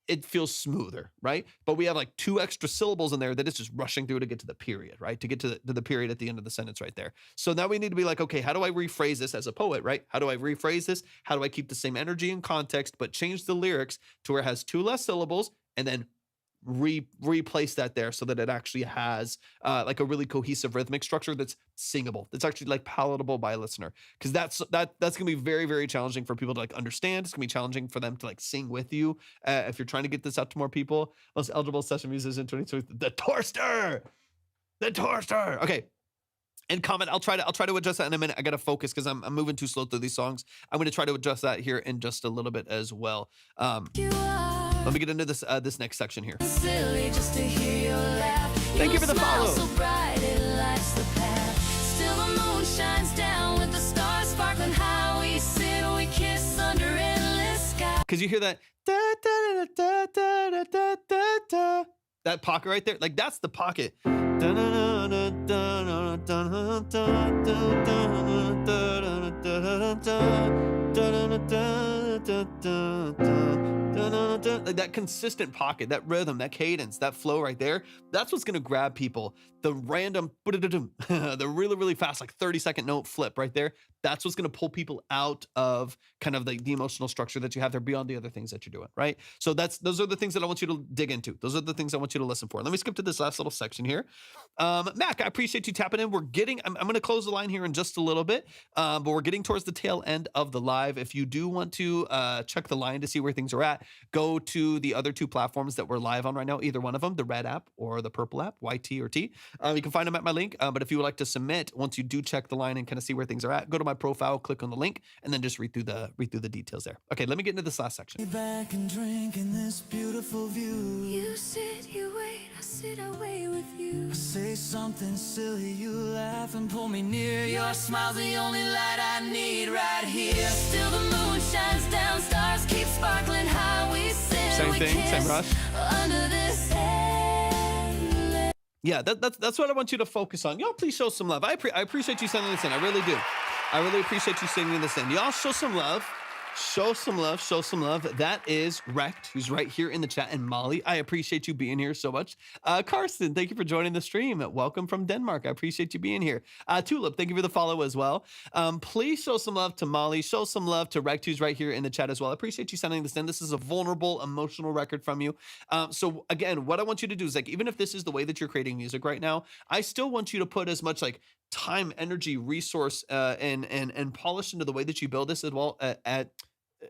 it feels smoother, right? But we have like two extra syllables in there that it's just rushing through to get to the period, right? To get to the period at the end of the sentence right there. So now we need to be like, okay, how do I rephrase this as a poet, right? How do I rephrase this? How do I keep the same energy and context, but change the lyrics to where it has two less syllables, and then replace that there so that it actually has like a really cohesive rhythmic structure that's singable, that's actually like palatable by a listener, because that's gonna be very, very challenging for people to like understand. It's gonna be challenging for them to like sing with you if you're trying to get this out to more people. Most eligible session musicians in 2020, the Torster. Okay, And comment. I'll try to adjust that in a minute. I got to focus because I'm moving too slow through these songs. I'm going to try to adjust that here in just a little bit as well. Let me get into this this next section here. Silly just to hear your laugh. Thank you for the smile follow. So bright it lights the path. Still the moon shines down with the stars sparkling high. We sit, we kiss under endless sky. Because you hear that da, da, da, da, da, da, da, da. That pocket right there, like that's the pocket. Like that consistent pocket, that rhythm, that cadence, that flow right there, that's what's gonna grab people. The random, the really, really fast, like 30-second note flip right there, that's what's gonna pull people out of kind of the emotional structure that you have there beyond the other things that you're doing, right? So those are the things that I want you to dig into. Those are the things I want you to listen for. Let me skip to this last little section here. Mac, I appreciate you tapping in. I'm gonna close the line here in just a little bit, but we're getting towards the tail end of the live. If you do want to check the line to see where things are at, go to the other two platforms that we're live on right now, either one of them, the red app or the purple app, YT or T. You can find them at my link, but if you would like to submit, once you do check the line and kind of see where things are at, go to my profile, click on the link, and then just read through the details there. Okay, let me get into this last section. Back and drink in this beautiful view. You sit, you wait, I sit, I wait with you. Say something silly, you laugh and pull me near. Your smile's the only light I need right here. Still the moon shines down, stars keep sparkling high. We sit, Same we thing, kiss same rush. under this endless. Yeah, that's what I want you to focus on. Y'all, please show some love. I appreciate you sending this in. I really do. I really appreciate you sending this in. Y'all, show some love. Show some love. Show some love. That is Rect, who's right here in the chat, and Molly. I appreciate you being here so much. Karsten, thank you for joining the stream. Welcome from Denmark. I appreciate you being here. Tulip, thank you for the follow as well. Please show some love to Molly. Show some love to Rect, who's right here in the chat as well. I appreciate you sending this in. This is a vulnerable, emotional record from you. So again, what I want you to do is, like, even if this is the way that you're creating music right now, I still want you to put as much like time, energy, resource, and polish into the way that you build this as well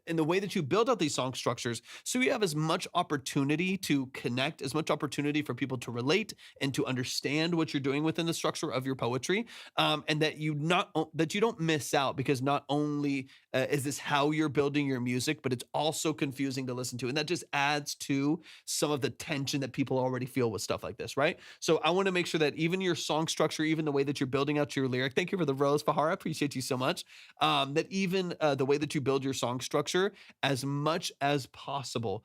in the way that you build out these song structures, so you have as much opportunity to connect, as much opportunity for people to relate and to understand what you're doing within the structure of your poetry, and that you don't miss out, because not only is this how you're building your music, but it's also confusing to listen to, and that just adds to some of the tension that people already feel with stuff like this, right? So I want to make sure that even your song structure, even the way that you're building out your lyric, thank you for the rose, Fahara, I appreciate you so much, that even the way that you build your song structure, as much as possible,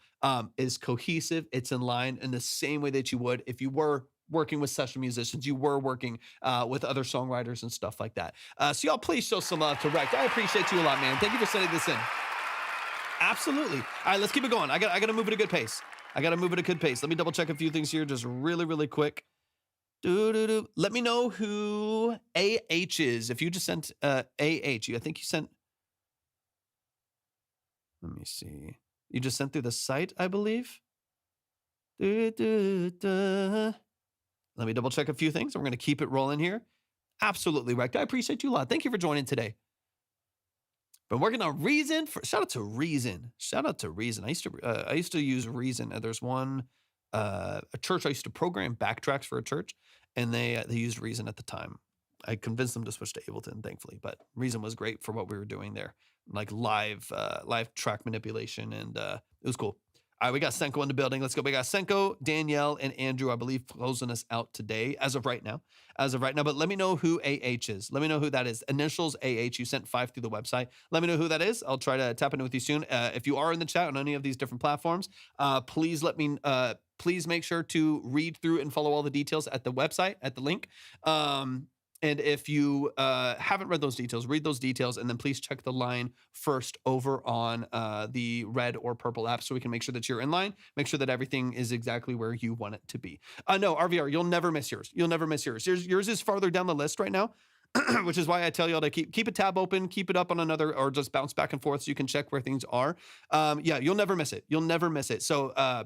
is cohesive. It's in line in the same way that you would if you were working with session musicians, you were working with other songwriters and stuff like that. So y'all, please show some love to Rect. I appreciate you a lot, man. Thank you for sending this in. Absolutely. All right, let's keep it going. I got to move at a good pace. Let me double check a few things here, just really, really quick. Let me know who AH is. If you just sent AH, I think you sent. Let me see. You just sent through the site, I believe. Let me double check a few things. We're going to keep it rolling here. Absolutely, Rect. I appreciate you a lot. Thank you for joining today. Been working on Reason. Shout out to Reason. I used to use Reason. There's one a church I used to program backtracks for a church, and they used Reason at the time. I convinced them to switch to Ableton, thankfully, but Reason was great for what we were doing there, like live track manipulation, and it was cool. All right, we got Senko in the building. Let's go. We got Senko, Danielle, and Andrew, I believe, closing us out today as of right now. But let me know who AH is. Let me know who that is. Initials AH. You sent 5 through the website. Let me know who that is. I'll try to tap in with you soon. If you are in the chat on any of these different platforms, please let me. Please make sure to read through and follow all the details at the website, at the link. And if you haven't read those details, read those details, and then please check the line first over on the red or purple app, so we can make sure that you're in line, make sure that everything is exactly where you want it to be. No, RVR, you'll never miss yours. Yours is farther down the list right now, which is why I tell y'all to keep a tab open, keep it up on another, or just bounce back and forth so you can check where things are. Yeah, you'll never miss it. So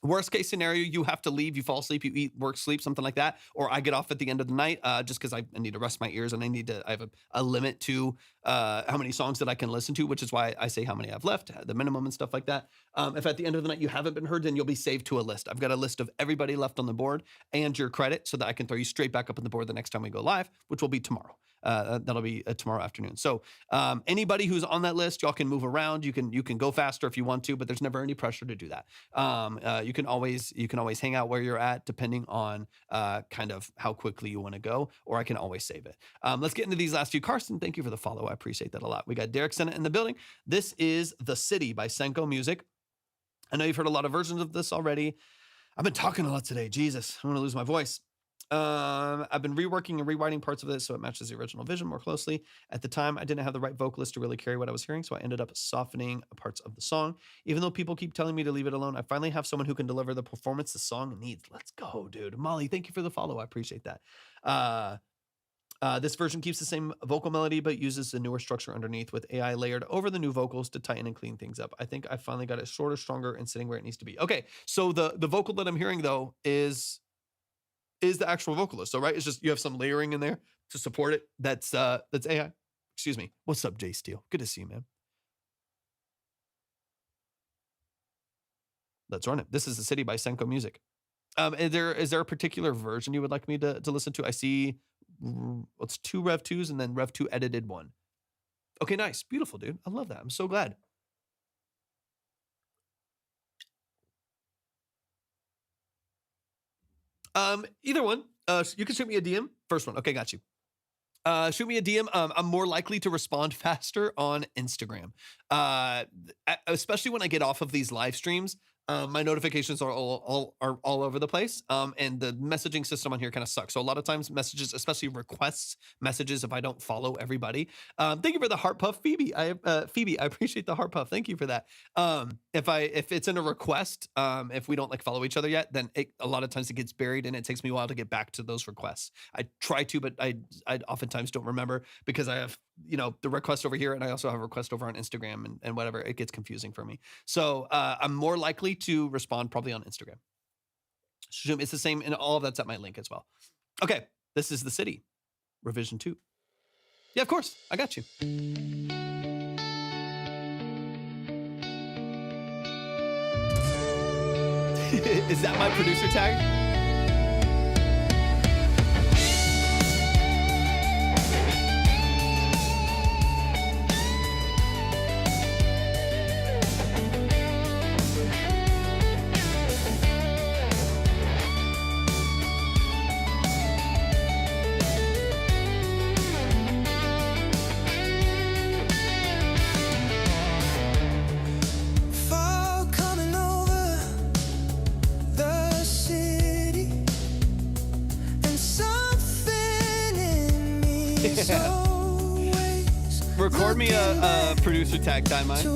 Worst case scenario, you have to leave, you fall asleep, you eat, work, sleep, something like that. Or I get off at the end of the night just because I need to rest my ears and I have a limit to how many songs that I can listen to, which is why I say how many I've left, the minimum and stuff like that. If at the end of the night you haven't been heard, then you'll be saved to a list. I've got a list of everybody left on the board and your credit so that I can throw you straight back up on the board the next time we go live, which will be tomorrow. That'll be tomorrow afternoon. So anybody who's on that list, y'all can move around. You can go faster if you want to, but there's never any pressure to do that. You can always hang out where you're at, depending on kind of how quickly you want to go, or I can always save it. Let's get into these last few. Carson, thank you for the follow. I appreciate that a lot. We got Derek Sennett in the building. This is The City by Senko Music. I know you've heard a lot of versions of this already. I've been talking a lot today. Jesus, I'm going to lose my voice. I've been reworking and rewriting parts of this so it matches the original vision more closely. At the time, I didn't have the right vocalist to really carry what I was hearing, so I ended up softening parts of the song. Even though people keep telling me to leave it alone, I finally have someone who can deliver the performance the song needs. Let's go, dude. Molly, thank you for the follow. I appreciate that. This version keeps the same vocal melody, but uses the newer structure underneath with AI layered over the new vocals to tighten and clean things up. I think I finally got it shorter, stronger, and sitting where it needs to be. Okay, so the vocal that I'm hearing, though, is the actual vocalist. So, right, it's just you have some layering in there to support it. That's AI. Excuse me. What's up, Jay Steele? Good to see you, man. Let's run it. This is The City by Senko Music. Is there a particular version you would like me to listen to? I see it's 2 Rev 2s and then Rev 2 edited 1. Okay, nice. Beautiful, dude. I love that. I'm so glad. Either one. You can shoot me a DM. First one. Okay, got you. Shoot me a DM. I'm more likely to respond faster on Instagram. Especially when I get off of these live streams. My notifications are all over the place. And the messaging system on here kind of sucks. So a lot of times messages, especially requests messages, if I don't follow everybody. Thank you for the heart puff, Phoebe. Phoebe, I appreciate the heart puff. Thank you for that. If it's in a request, if we don't like follow each other yet, then a lot of times it gets buried and it takes me a while to get back to those requests. I try to, but I oftentimes don't remember because I have, the request over here and I also have a request over on Instagram and whatever. It gets confusing for me. So I'm more likely to respond probably on Instagram. It's the same, and all of that's at my link as well. Okay, this is The City, revision 2. Yeah, of course, I got you. Is that my producer tag? Record me a producer tag time, mine. It's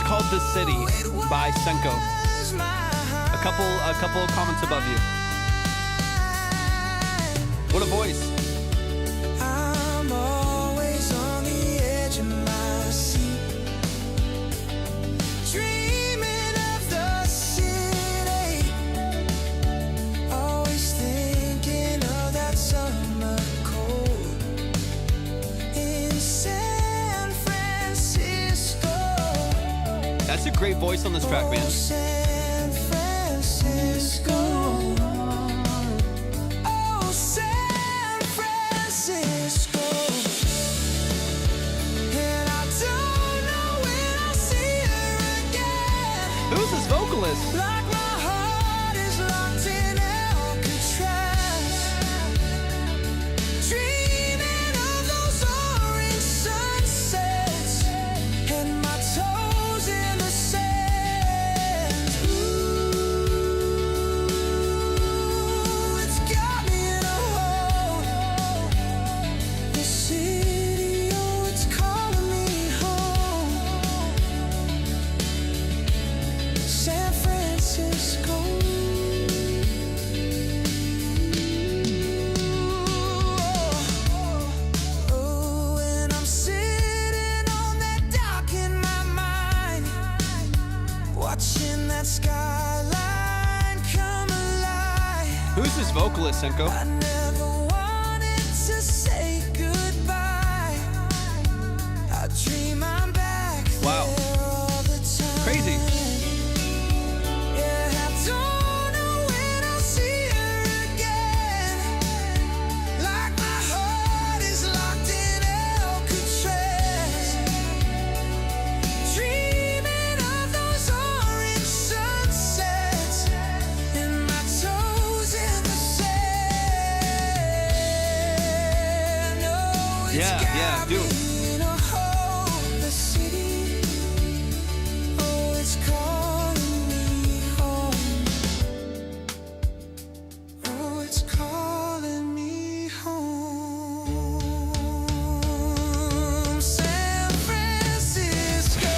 called The City by Senko. A couple of comments above you. What a voice. I'm always on the edge of my seat, dreaming of the city, always thinking of that summer cold in San Francisco. That's a great voice on this track, man. San Francisco. Who's this vocalist? Like my heart is locked in Alcatraz, dreaming of those orange sunsets and my toes in the sand. vocalist, Senko. I never wanted to say goodbye. I dream I'm back Wow. there all the time. Crazy. Yeah, I don't know when I'll see her again. Like my heart is locked in Alcatraz. Dreaming of those orange sunsets and my toes in the sand. Oh, it's Yeah, got dude. me in a hopeless city. Oh, it's calling me home. Oh, it's calling me home. San Francisco.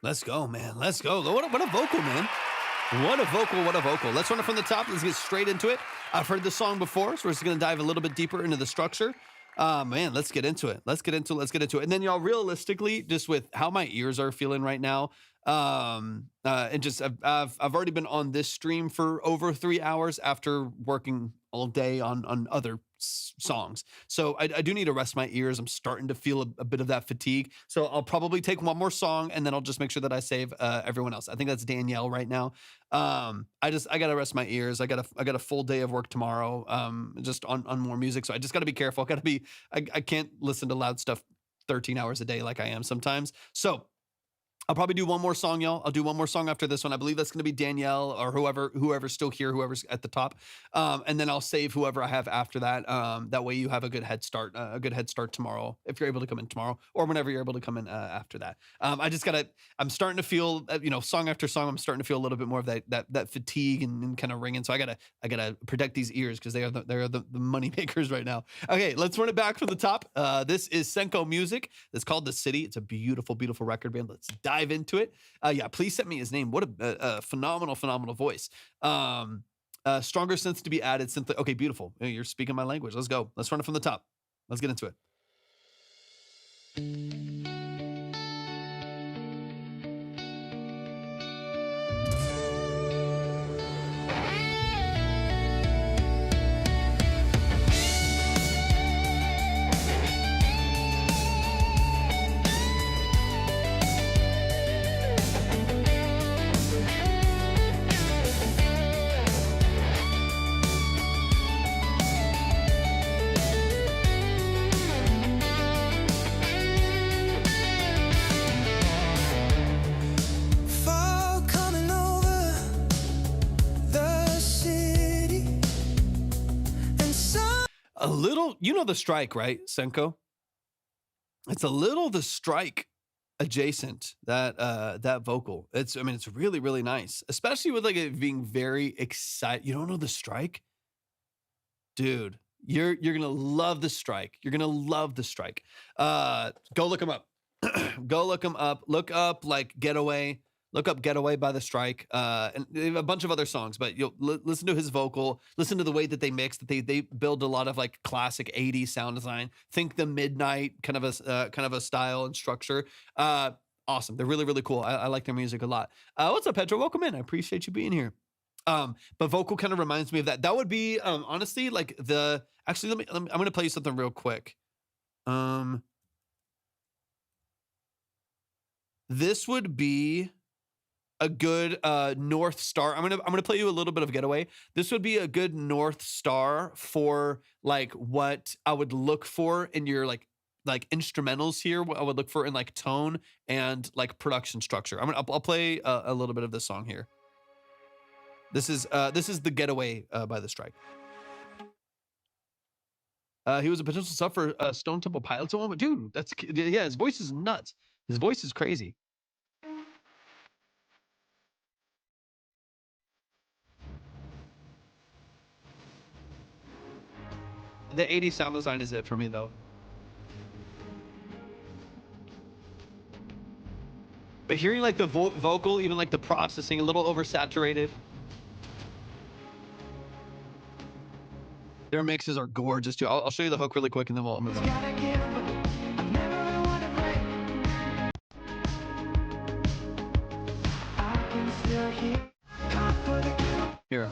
Let's go, man. Let's go. What a vocal, man. What a vocal, what a vocal. Let's run it from the top. Let's get straight into it. I've heard this song before, so we're just going to dive a little bit deeper into the structure. Man, let's get into it. Let's get into it. And then y'all, realistically, just with how my ears are feeling right now, and just I've already been on this stream for over 3 hours after working all day on other songs. So I do need to rest my ears. I'm starting to feel a bit of that fatigue. So I'll probably take one more song and then I'll just make sure that I save everyone else. I think that's Danielle right now. I gotta rest my ears. I got a full day of work tomorrow. Just on more music. So I just gotta be careful. I can't listen to loud stuff 13 hours a day like I am sometimes. So I'll probably do one more song, y'all. I'll do one more song after this one. I believe that's going to be Danielle or whoever's still here, whoever's at the top. And then I'll save whoever I have after that. That way you have a good head start tomorrow, if you're able to come in tomorrow or whenever you're able to come in after that. I'm starting to feel, song after song, I'm starting to feel a little bit more of that fatigue and kind of ringing. So I gotta protect these ears because they are the money makers right now. Okay, let's run it back from the top. This is Senko music. It's called The City. It's a beautiful, beautiful record band. Let's dive into it. Yeah, please send me his name. What a phenomenal voice. Stronger synths to be added. Okay, beautiful. You're speaking my language. Let's go. Let's run it from the top. Let's get into it. Fall coming over the city and some A little, the strike, right, Senko? It's a little the strike adjacent, that vocal. It's really, really nice, especially with like it being very excited. You don't know the strike? Dude, you're gonna love the strike. You're gonna love the strike. Go look them up. Go look them up. Look up like Getaway. Look up Getaway by the Strike. And they have a bunch of other songs, but you'll listen to his vocal, listen to the way that they mix, that they build a lot of like classic 80s sound design. Think the Midnight kind of a style and structure. Awesome. They're really, really cool. I like their music a lot. What's up, Pedro? Welcome in. I appreciate you being here. But vocal kind of reminds me of that. That would be honestly like actually I'm gonna play you something real quick. This would be a good North Star. I'm gonna play you a little bit of Getaway. This would be a good North Star for like what I would look for in your like instrumentals here. What I would look for in like tone and like production structure. I'll play a little bit of this song here. This is the Getaway by The Strike. He was a potential sub for Stone Temple Pilots at one, but dude, that's yeah. His voice is nuts. His voice is crazy. The 80s sound design is it for me though. But hearing like the vocal, even like the processing, a little oversaturated. Their mixes are gorgeous too. I'll show you the hook really quick and then we'll move on. Here.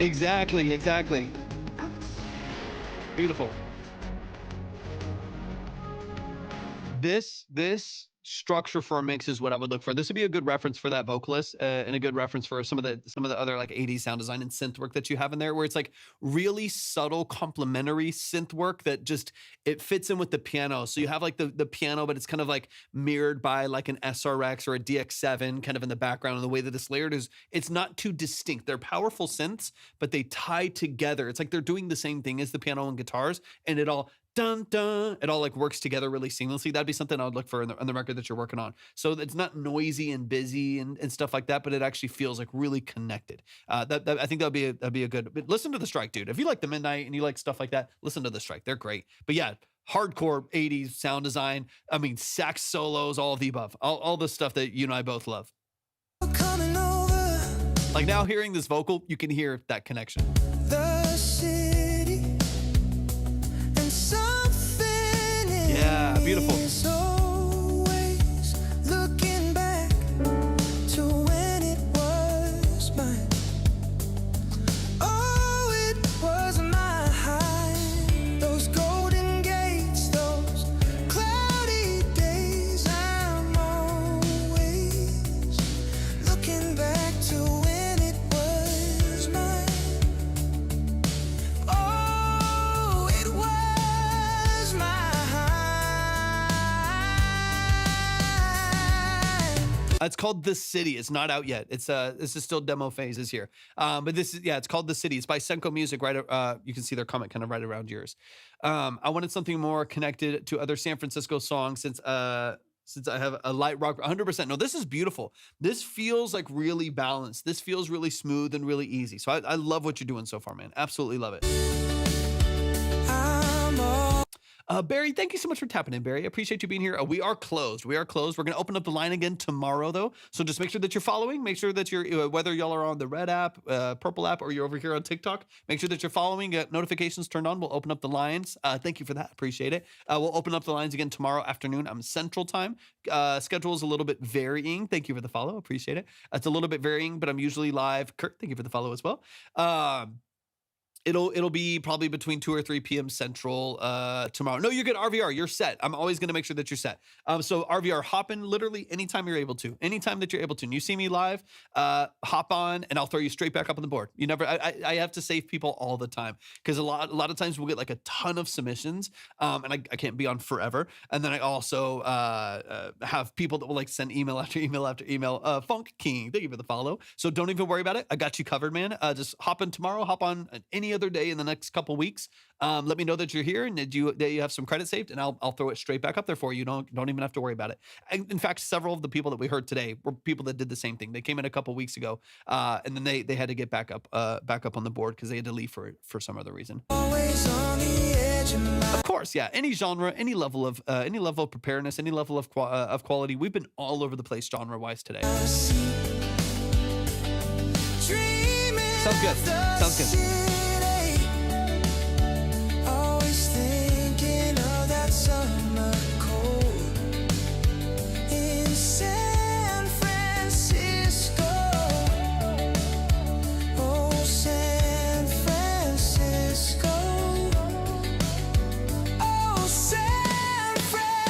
Exactly. Beautiful. This structure for a mix is what I would look for. This would be a good reference for that vocalist and a good reference for some of the other like 80s sound design and synth work that you have in there, where it's like really subtle complementary synth work that just it fits in with the piano. So you have like the piano, but it's kind of like mirrored by like an SRX or a DX7 kind of in the background. And the way that it's layered is it's not too distinct. They're powerful synths, but they tie together. It's like they're doing the same thing as the piano and guitars, and it all dun dun, it all like works together really seamlessly. That'd be something I would look for on the record that you're working on. So it's not noisy and busy and stuff like that, but it actually feels like really connected. I think that'd be a good. But listen to The Strike, dude. If you like the Midnight and you like stuff like that, listen to The Strike. They're great. But yeah, hardcore 80s sound design. I mean, sax solos, all of the above, all the stuff that you and I both love. Like now, hearing this vocal, you can hear that connection. Yeah, beautiful. Looking back to when it was mine. Oh, it was my high. Those golden gates, those cloudy days. I'm always looking back to when it was mine. Oh, it was my. It's called The City. It's not out yet. This is still demo phases here. But this is, yeah, it's called The City. It's by Senko Music, right? You can see their comment kind of right around yours. I wanted something more connected to other San Francisco songs since I have a light rock, 100%. No, this is beautiful. This feels like really balanced. This feels really smooth and really easy. So I love what you're doing so far, man. Absolutely love it. Barry, thank you so much for tapping in, Barry. I appreciate you being here. We are closed. We're going to open up the line again tomorrow, though. So just make sure that you're following. Make sure that you're, whether y'all are on the red app, purple app, or you're over here on TikTok, make sure that you're following, get notifications turned on. We'll open up the lines. Thank you for that. Appreciate it. We'll open up the lines again tomorrow afternoon. I'm Central Time. Schedule is a little bit varying. Thank you for the follow. Appreciate it. It's a little bit varying, but I'm usually live. Kurt, thank you for the follow as well. It'll be probably between 2 or 3 p.m. Central tomorrow. No, you're good. RVR, you're set. I'm always going to make sure that you're set. So RVR, hop in literally anytime you're able to. Anytime that you're able to. And you see me live, hop on, and I'll throw you straight back up on the board. You never. I have to save people all the time because a lot of times we'll get like a ton of submissions, and I can't be on forever. And then I also have people that will like send email after email after email. Funk King, thank you for the follow. So don't even worry about it. I got you covered, man. Just hop in tomorrow. Hop on any other day in the next couple weeks. Let me know that you're here and that you have some credit saved, and I'll throw it straight back up there for you. Don't even have to worry about it. And in fact, several of the people that we heard today were people that did the same thing. They came in a couple weeks ago, and then they had to get back up on the board because they had to leave for some other reason. Always on the edge of my. Of course, yeah. Any genre, any level of preparedness, any level of quality. We've been all over the place genre-wise today. Sounds good. Sounds good. Always thinking of that summer cold in San Francisco. Oh, San Francisco. Oh, San Francisco.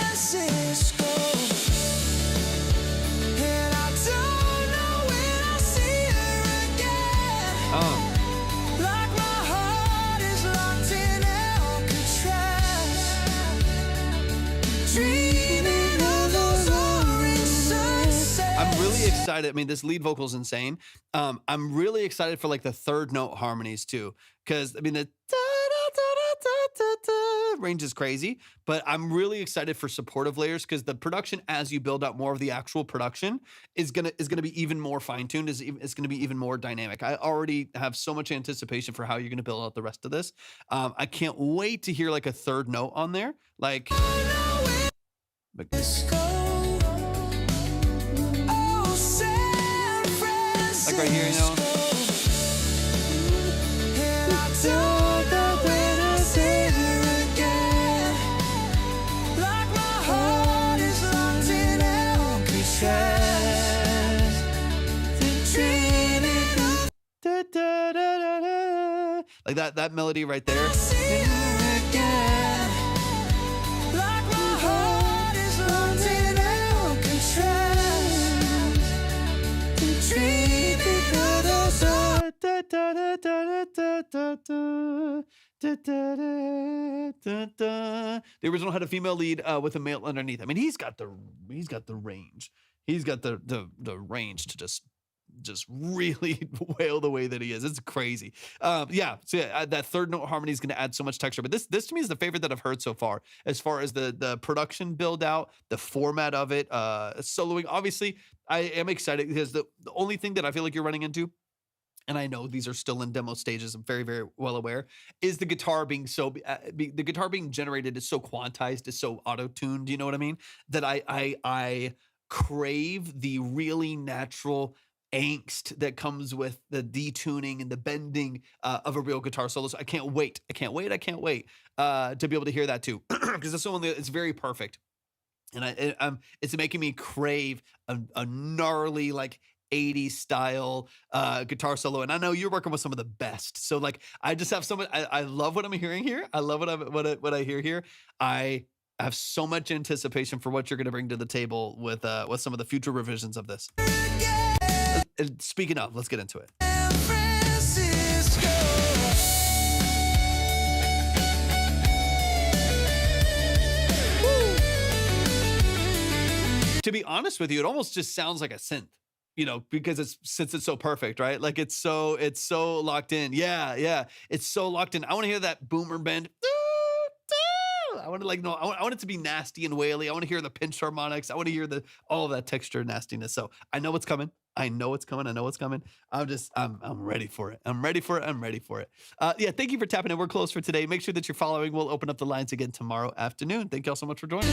excited. I mean, this lead vocal is insane. I'm really excited for like the third note harmonies too, because I mean the range is crazy, but I'm really excited for supportive layers because the production, as you build out more of the actual production, is gonna be even more fine tuned. Is gonna be even more dynamic. I already have so much anticipation for how you're gonna build out the rest of this. I can't wait to hear like a third note on there, like right here, you know. Like that melody right there. The original had a female lead with a male underneath. I mean, he's got the range. He's got the range to just really wail the way that he is. It's crazy. Yeah. So yeah, that third note harmony is going to add so much texture. But this to me is the favorite that I've heard so far, as far as the production build out, the format of it, soloing. Obviously, I am excited because the only thing that I feel like you're running into, and I know these are still in demo stages, I'm very, very well aware, is the guitar being the guitar being generated is so quantized, is so auto-tuned, you know what I mean? That I crave the really natural angst that comes with the detuning and the bending of a real guitar solo. So I can't wait to be able to hear that too, because that's the one that it's very perfect. And it's making me crave a gnarly, like 80s style guitar solo. And I know you're working with some of the best. So like, I just have so much, I love what I'm hearing here. I love what I hear here. I have so much anticipation for what you're going to bring to the table with some of the future revisions of this. Speaking of, let's get into it. To be honest with you, it almost just sounds like a synth, you know, because since it's so perfect, right? Like it's so locked in. Yeah. It's so locked in. I want to hear that boomer bend. I want to I want it to be nasty and waily. I want to hear the pinch harmonics. I want to hear all of that texture and nastiness. So I know what's coming. I'm ready for it. I'm ready for it. Yeah, thank you for tapping in. We're closed for today. Make sure that you're following. We'll open up the lines again tomorrow afternoon. Thank you all so much for joining.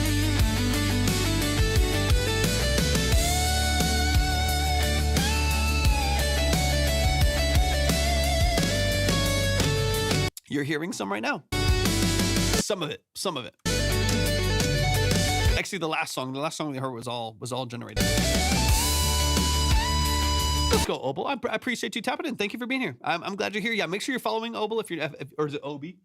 You're hearing some right now. Some of it. Actually, the last song we heard was all generated. Let's go, Obel. I appreciate you tapping in. Thank you for being here. I'm glad you're here. Yeah, make sure you're following Obel or is it Obi?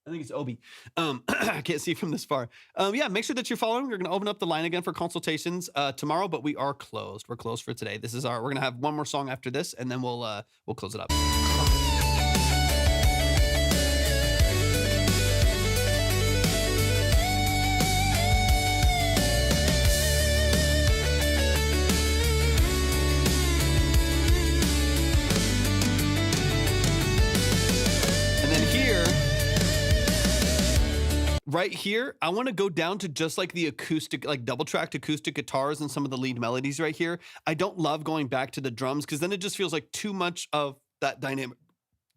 I think it's Obi. I can't see from this far. Yeah, make sure that you're following. We're going to open up the line again for consultations tomorrow, but we are closed. We're closed for today. We're going to have one more song after this, and then we'll close it up. Right here, I want to go down to just like the acoustic, like double tracked acoustic guitars and some of the lead melodies right here. I don't love going back to the drums because then it just feels like too much of that dynamic.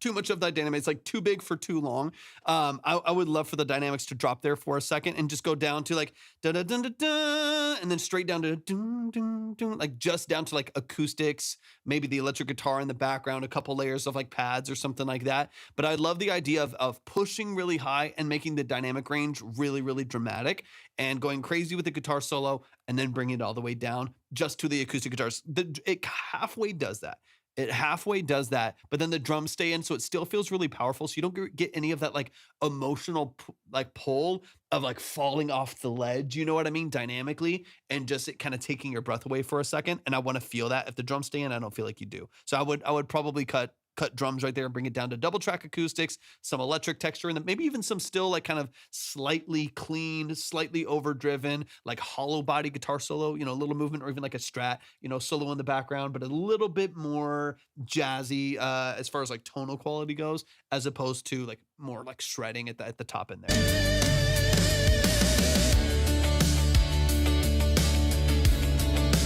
It's like too big for too long. I would love for the dynamics to drop there for a second and just go down to like da da da da da, and then straight down to dun, dun, dun, like just down to like acoustics, maybe the electric guitar in the background, a couple layers of like pads or something like that. But I love the idea of pushing really high and making the dynamic range really, really dramatic and going crazy with the guitar solo and then bringing it all the way down just to the acoustic guitars. It halfway does that. But then the drums stay in, so it still feels really powerful. So you don't get any of that like emotional like pull of like falling off the ledge, you know what I mean, dynamically, and just it kind of taking your breath away for a second. And I want to feel that. If the drums stay in, I don't feel like you do. So I would probably cut cut drums right there and bring it down to double track acoustics, some electric texture, and then maybe even some still like kind of slightly cleaned, slightly overdriven, like hollow body guitar solo, a little movement, or even like a Strat, solo in the background, but a little bit more jazzy as far as like tonal quality goes, as opposed to like more like shredding at the top end there.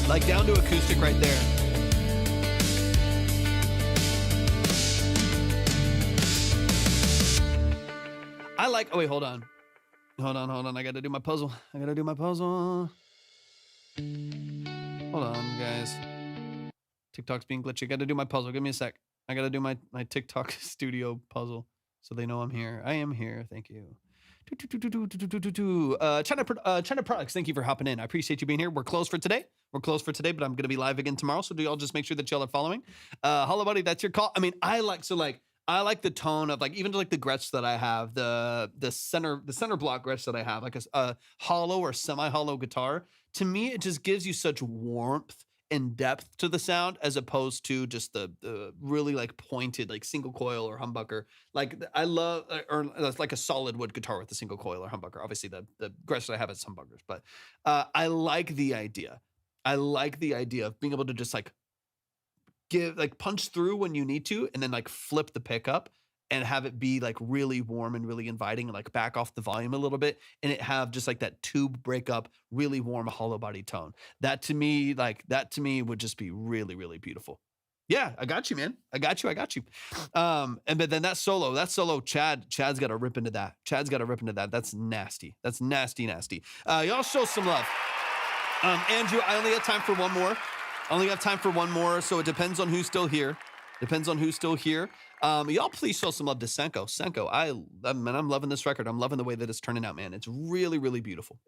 Like down to acoustic right there. I like, oh wait, hold on. I gotta do my puzzle. Hold on, guys. TikTok's being glitchy. I gotta do my puzzle. Give me a sec. I gotta do my TikTok studio puzzle so they know I'm here. I am here. Thank you. China Products, thank you for hopping in. I appreciate you being here. We're closed for today, but I'm going to be live again tomorrow. So do y'all just make sure that y'all are following. Hello, buddy. That's your call. I mean, I like the tone of like, even like the Gretsch that I have, the center block Gretsch that I have, like a hollow or semi-hollow guitar. To me, it just gives you such warmth and depth to the sound, as opposed to just the really like pointed like single coil or humbucker. Like I love, or like a solid wood guitar with a single coil or humbucker. Obviously the Gretsch that I have is humbuckers, but I like the idea. Of being able to just like punch through when you need to, and then like flip the pickup and have it be like really warm and really inviting, and like back off the volume a little bit, and it have just like that tube breakup, really warm hollow body tone. That to me would just be really, really beautiful. Yeah, I got you, man. I got you. But then that solo, Chad's got to rip into that. That's nasty. Y'all show some love. Andrew, I only have time for one more. So it depends on who's still here. Y'all please show some love to Senko. I'm loving this record. I'm loving the way that it's turning out, man. It's really, really beautiful.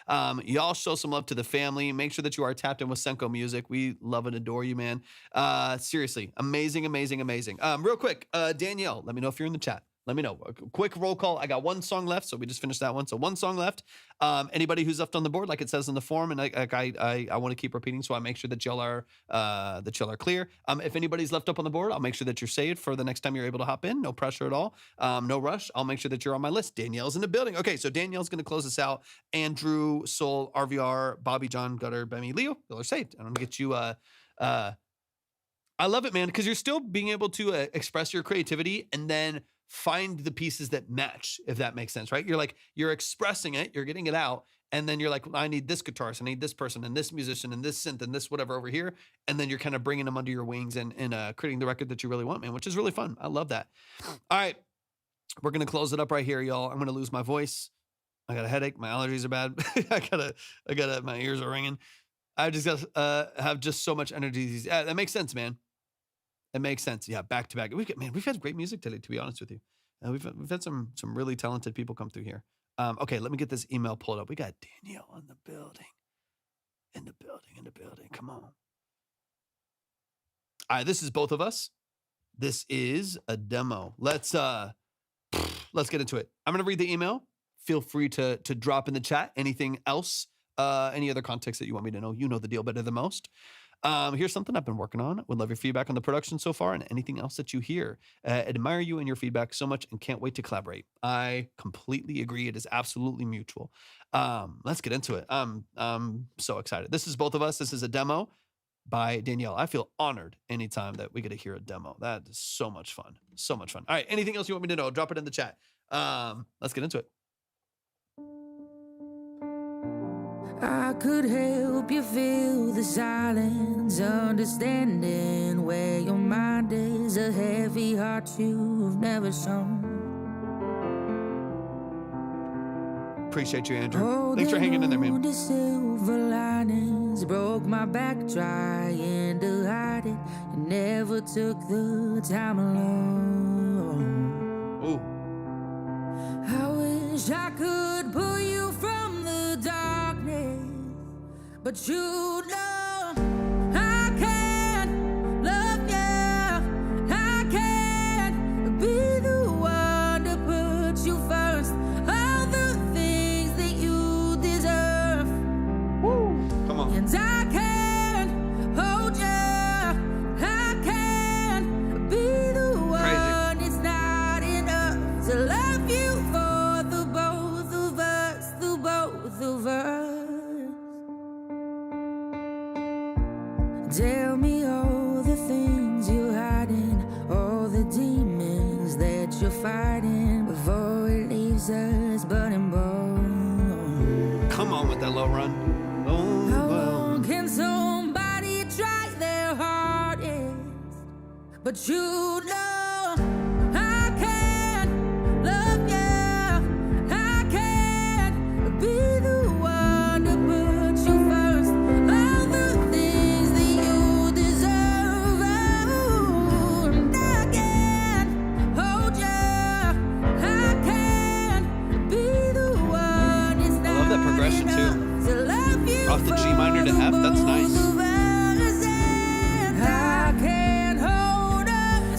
Y'all show some love to the family. Make sure that you are tapped in with Senko music. We love and adore you, man. Seriously, amazing. Real quick, Danielle, let me know if you're in the chat. Let me know. A quick roll call. I got one song left, so we just finished that one. So one song left. Anybody who's left on the board, like it says in the form, and I want to keep repeating, so I make sure that y'all are clear. If anybody's left up on the board, I'll make sure that you're saved for the next time you're able to hop in. No pressure at all. No rush. I'll make sure that you're on my list. Danielle's in the building. Okay, so Danielle's going to close us out. Andrew, Soul, RVR, Bobby, John, Gutter, Bemi, Leo, y'all are saved. I'm going to get you I love it, man, because you're still being able to express your creativity and then find the pieces that match, if that makes sense, right? You're expressing it, you're getting it out, and then you're like, I need this guitarist, I need this person, and this musician, and this synth, and this whatever over here, and then you're kind of bringing them under your wings and creating the record that you really want, man, which is really fun. I love that. All right, we're going to close it up right here, y'all. I'm going to lose my voice. I got a headache. My allergies are bad. I gotta, my ears are ringing. I just got have just so much energy. That makes sense, man. It makes sense. Yeah, back to back. We've had great music today, to be honest with you. We've had some really talented people come through here. Okay, let me get this email pulled up. We got Danielle in the building. In the building. Come on. All right, this is both of us. This is a demo. Let's get into it. I'm gonna read the email. Feel free to drop in the chat anything else, any other context that you want me to know. You know the deal better than most. Here's something I've been working on. Would love your feedback on the production so far and anything else that you hear. Admire you and your feedback so much and can't wait to collaborate. I completely agree. It is absolutely mutual. Let's get into it. I'm so excited. This is both of us. This is a demo by Danielle. I feel honored anytime that we get to hear a demo. That is so much fun. So much fun. All right. Anything else you want me to know? Drop it in the chat. Let's get into it. I could help you feel the silence, understanding where your mind is, a heavy heart you've never shown. Appreciate you, Andrew. Thanks for hanging in there, man. The silver linings broke my back trying to hide it. You never took the time alone. Ooh. I wish I could pull you from the darkness, but you know I can't love you. I can't be the one to put you first. All the things that you deserve. Woo. Come on. And I can't hold you. I can't Tell me all the things you're hiding, all the demons that you're fighting before it leaves us burning bone. Come on with that low run. How Oh, long can somebody try their hardest? But you know I can't love you. I can't be the one to put you first. All the things that you deserve. Oh, and I can't hold you. I can't be the one. It's I love that progression, too. not to love you. Off the G minor to F, that's nice. I can't hold a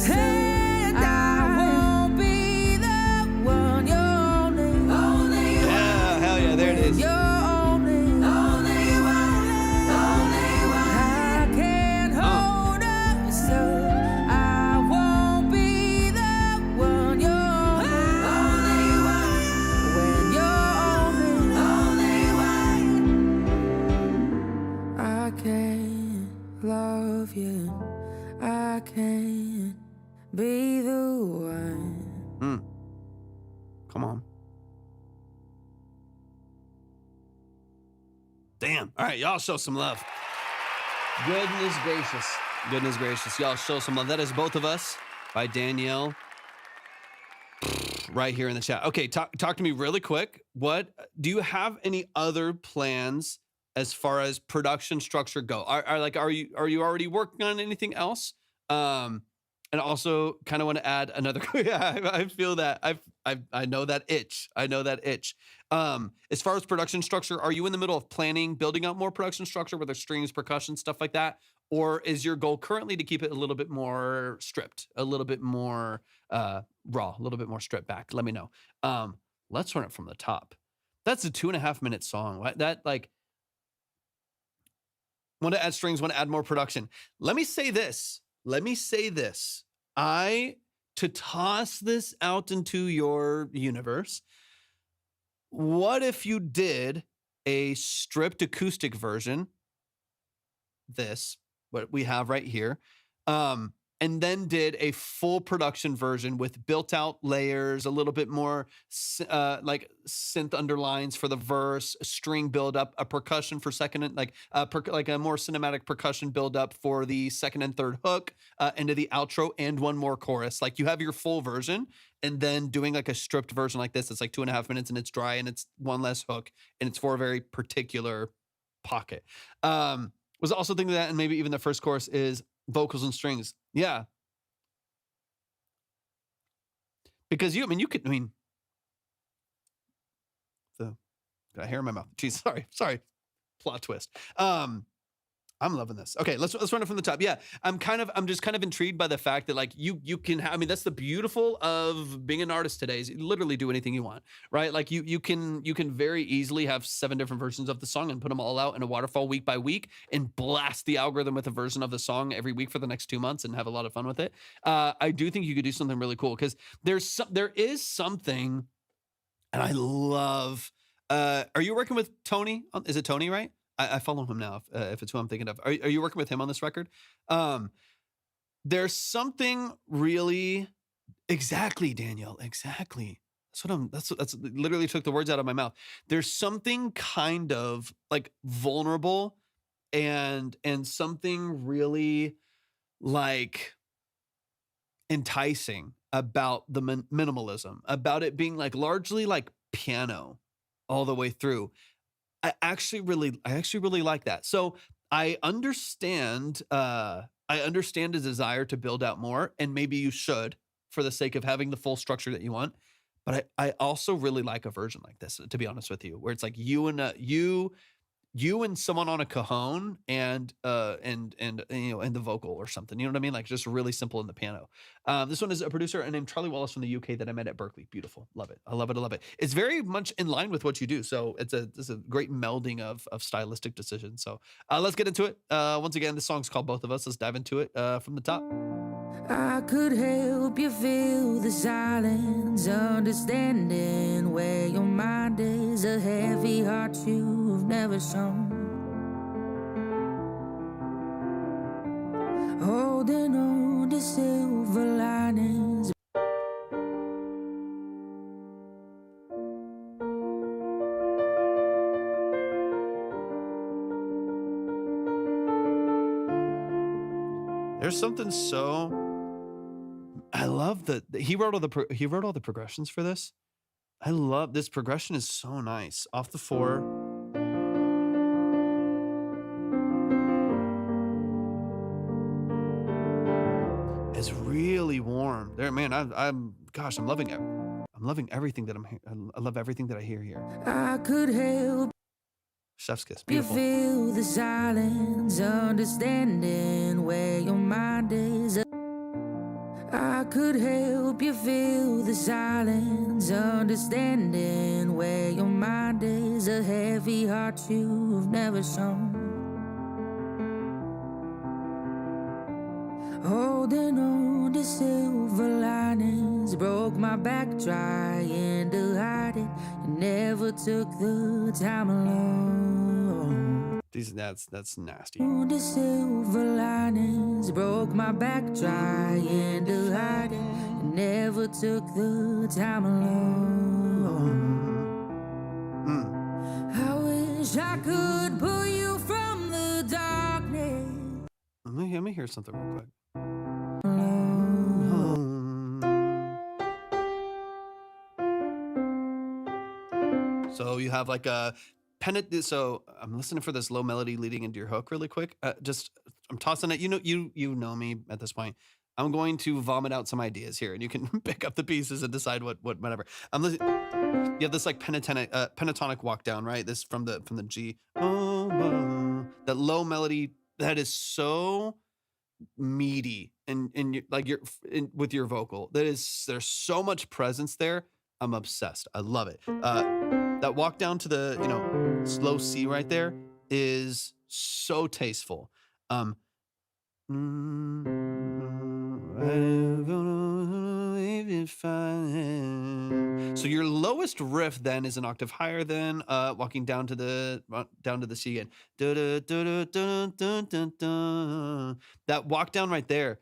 hand. I won't be the one. You're only Yeah, hell yeah, there it is. you're only one. I can't hold a soul. I won't be the one. You're only one. When you're only one. I can't love you. I can't be the one. Come on. Damn. All right, y'all show some love. Goodness gracious. Goodness gracious. Y'all show some love. That is Both of Us by Danielle. Right here in the chat. Okay, talk to me really quick. What do you have any other plans as far as production structure go? Are you already working on anything else? And also kind of want to add another. Yeah, I feel that. I know that itch. I know that itch. As far as production structure, are you in the middle of planning, building out more production structure, whether strings, percussion, stuff like that? Or is your goal currently to keep it a little bit more stripped, a little bit more raw, a little bit more stripped back? Let me know. Let's run it from the top. That's a 2.5-minute song. Right? That like, want to add strings, want to add more production. Let me say this. To toss this out into your universe, what if you did a stripped acoustic version, what we have right here, and then did a full production version with built out layers, a little bit more like synth underlines for the verse, a string build up, a percussion for second, and like a more cinematic percussion build up for the second and third hook into the outro, and one more chorus. Like you have your full version, and then doing like a stripped version like this. It's like 2.5 minutes and it's dry and it's one less hook and it's for a very particular pocket. Was also thinking that, and maybe even the first chorus is vocals and strings. Yeah. Because got hair in my mouth. Jeez, sorry. Plot twist. I'm loving this. Okay, let's run it from the top. Yeah, I'm just kind of intrigued by the fact that like you can have, that's the beautiful of being an artist today, is you literally do anything you want, right? Like you can very easily have 7 different versions of the song and put them all out in a waterfall week by week and blast the algorithm with a version of the song every week for the next 2 months and have a lot of fun with it. I do think you could do something really cool because there is something, and I love. Are you working with Tony? Is it Tony, right? I follow him now, if it's who I'm thinking of. Are you working with him on this record? There's something really, exactly, Danielle, exactly. That's literally took the words out of my mouth. There's something kind of like vulnerable and something really like enticing about the minimalism, about it being like largely like piano all the way through. I actually really like that. So I understand a desire to build out more, and maybe you should for the sake of having the full structure that you want. But I also really like a version like this, to be honest with you, where it's like you and someone on a cajon and the vocal or something. You know what I mean? Like just really simple in the piano. This one is a producer named Charlie Wallace from the UK that I met at Berkeley. Beautiful. Love it. I love it. It's very much in line with what you do. So it's a great melding of stylistic decisions. So let's get into it. Once again, this song's called Both of Us. Let's dive into it from the top. I could help you feel the silence, understanding where your mind is, a heavy heart you've never shown. There's something so. I love that he wrote all the progressions for this. I love this progression is so nice. Off the 4. It's really warm. There, man, I'm gosh, I'm loving it. I'm loving everything that I love everything that I hear here. I could help Chef's kiss. you Beautiful. feel the silence, understanding where your mind is. I could help you feel the silence, understanding where your mind is. A heavy heart you've never shown, holding on to silver linings. Broke my back trying to hide it. You never took the time alone. That's nasty. On the silver linings, broke my back trying to hide it. You never took the time alone. I wish I could pull you from the darkness. Let me hear something real quick. So you have like a so I'm listening for this low melody leading into your hook really quick. I'm tossing it. You know me at this point. I'm going to vomit out some ideas here, and you can pick up the pieces and decide whatever. I'm listening. You have this like pentatonic walk down, right? This from the G. That low melody that is so meaty and with your vocal. There's so much presence there. I'm obsessed. I love it. That walk down to the slow C right there is so tasteful. So your lowest riff then is an octave higher than walking down to the C again. That walk down right there.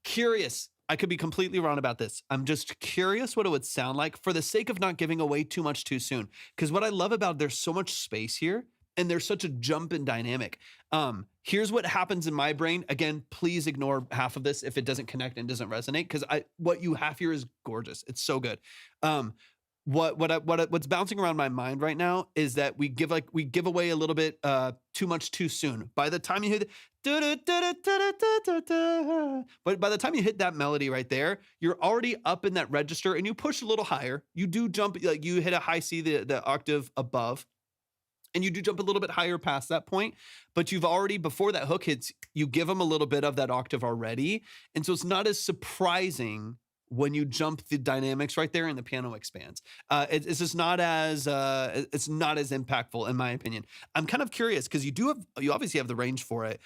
Curious. I could be completely wrong about this. I'm just curious what it would sound like for the sake of not giving away too much too soon. Because what I love about there's so much space here and there's such a jump in dynamic. Here's what happens in my brain. Again, please ignore half of this if it doesn't connect and doesn't resonate, because what you have here is gorgeous. It's so good. What's bouncing around my mind right now is that we give away a little bit too much too soon. By the time you hit but by the time you hit that melody right there, you're already up in that register and you push a little higher. You do jump, like you hit a high C, the octave above, and you do jump a little bit higher past that point, but you've already, before that hook hits, you give them a little bit of that octave already. And so it's not as surprising when you jump the dynamics right there and the piano expands. It's just not as impactful in my opinion. I'm kind of curious because you obviously have the range for it.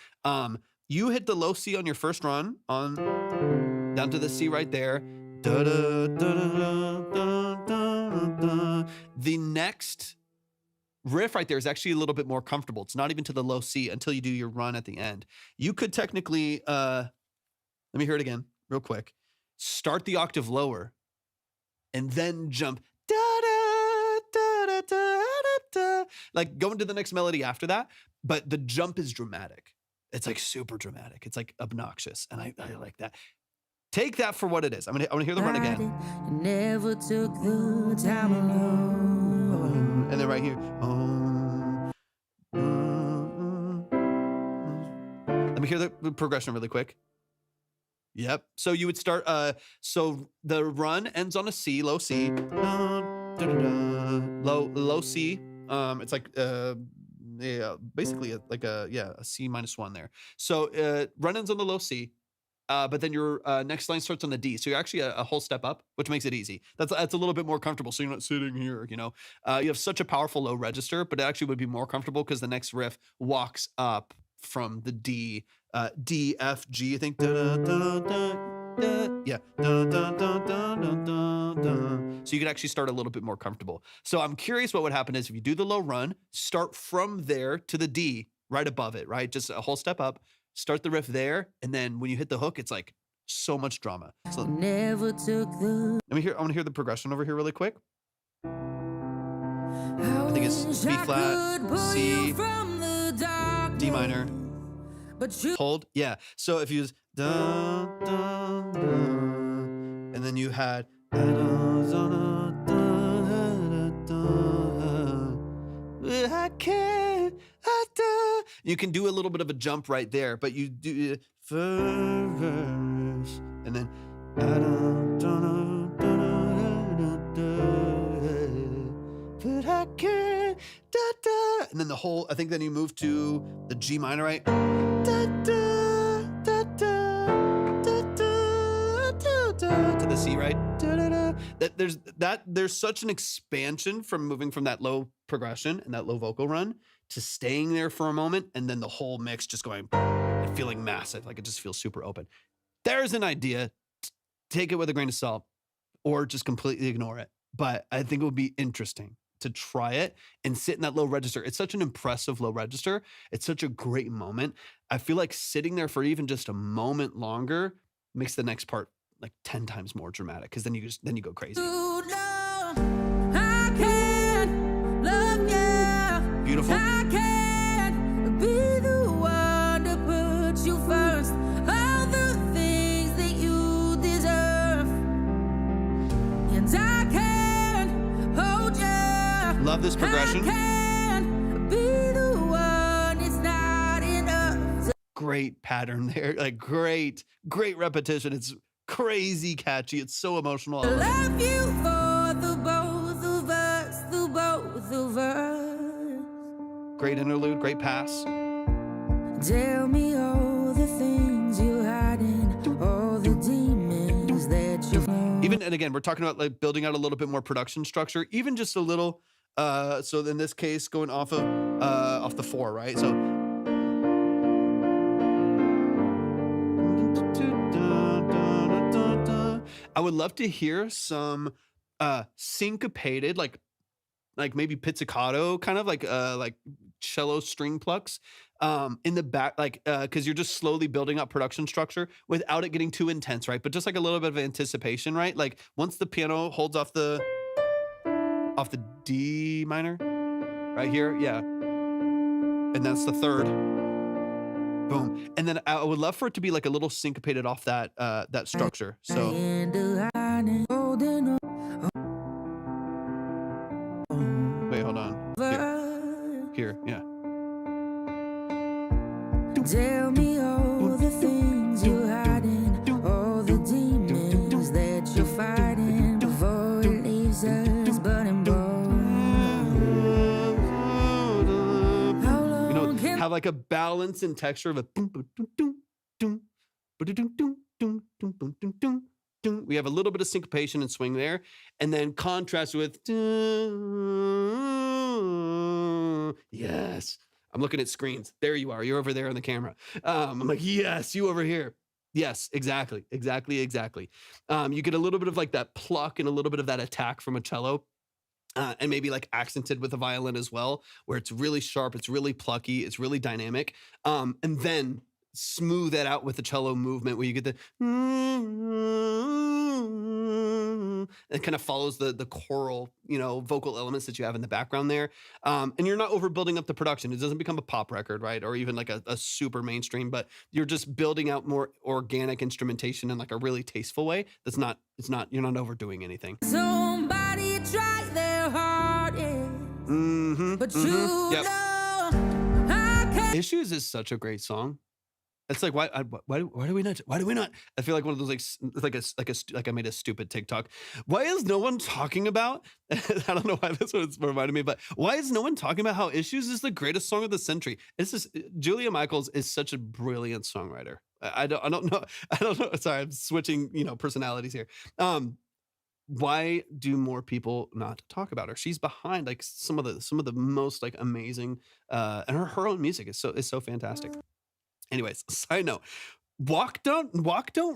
You hit the low C on your first run on down to the C right there. The next riff right there is actually a little bit more comfortable. It's not even to the low C until you do your run at the end. You could technically, let me hear it again real quick. Start the octave lower and then jump like go into the next melody after that, but the jump is dramatic. It's like super dramatic. It's like obnoxious, and I like that. Take that for what it is. I'm gonna hear the run again. You never took the time alone. And then right here. Let me hear the progression really quick. Yep. So you would start, so the run ends on a C, low C, low C. It's like, basically a C -1 there. So run ends on the low C, but then your next line starts on the D. So you're actually a whole step up, which makes it easy. That's a little bit more comfortable. So you're not sitting here, you have such a powerful low register, but it actually would be more comfortable because the next riff walks up from the D, D, F, G, I think. Yeah. So you could actually start a little bit more comfortable. So I'm curious what would happen is if you do the low run, start from there to the D right above it, right? Just a whole step up, start the riff there. And then when you hit the hook, it's like so much drama. So Never took the I want to hear the progression over here really quick. I think it's B flat, C, D minor, but you hold. Yeah. So if you use dun, dun, dun. And then you had I can't. You can do a little bit of a jump right there, but you do first, and then but I can't, and then the whole. I think then you move to the G minor, right? To the C, right? There's such an expansion from moving from that low progression and that low vocal run to staying there for a moment, and then the whole mix just going and feeling massive, like it just feels super open. There's an idea. Take it with a grain of salt, or just completely ignore it. But I think it would be interesting to try it and sit in that low register. It's such an impressive low register. It's such a great moment. I feel like sitting there for even just a moment longer makes the next part like 10 times more dramatic, because then you go crazy. I can't love you. Beautiful. I can't be the one to put you first. All the things that you deserve, and I can't hold you. Love this progression. I can't be the one. It's not enough. Great pattern there. Like great repetition. It's crazy catchy. It's so emotional. I love you for the both of us, the both of us. Great interlude, great pass. Tell me all the things you're hiding, all the demons that you Even, and again, we're talking about like building out a little bit more production structure, even just a little. So in this case, going off the 4, right? So. I would love to hear some syncopated, like maybe pizzicato, kind of like cello string plucks in the back, like because you're just slowly building up production structure without it getting too intense, right? But just like a little bit of anticipation, right? Like once the piano holds off the D minor, right here, yeah, and that's the 3rd. Boom. And then I would love for it to be like a little syncopated off that structure. So wait, hold on. Here, yeah. Tell me all the things you're hiding, all the demons that you're fighting before it leaves us burning bold. You know, have like a balance and texture of a boom, boom, boom, boom, boom, boom, boom, boom, boom, boom, boom, boom, boom. We have a little bit of syncopation and swing there, and then contrast with yes. I'm looking at screens. There you are. You're over there on the camera. I'm like, yes, you over here. Yes, exactly. You get a little bit of like that pluck and a little bit of that attack from a cello. And maybe like accented with a violin as well, where it's really sharp, it's really plucky, it's really dynamic. And then smooth that out with the cello movement where you get the it kind of follows the choral, vocal elements that you have in the background there. And you're not overbuilding up the production. It doesn't become a pop record, right? Or even like a super mainstream, but you're just building out more organic instrumentation in like a really tasteful way. You're not overdoing anything. Somebody tried their hardest, but you know I can't. Issues is such a great song. It's like why do we not? I feel like one of those like I made a stupid TikTok. Why is no one talking about? I don't know why that's what it's reminded me, but why is no one talking about how Issues is the greatest song of the century? It's just Julia Michaels is such a brilliant songwriter. I don't know. Sorry, I'm switching personalities here. Why do more people not talk about her? She's behind like some of the most like amazing and her own music is so fantastic. Anyways, side note, walk don't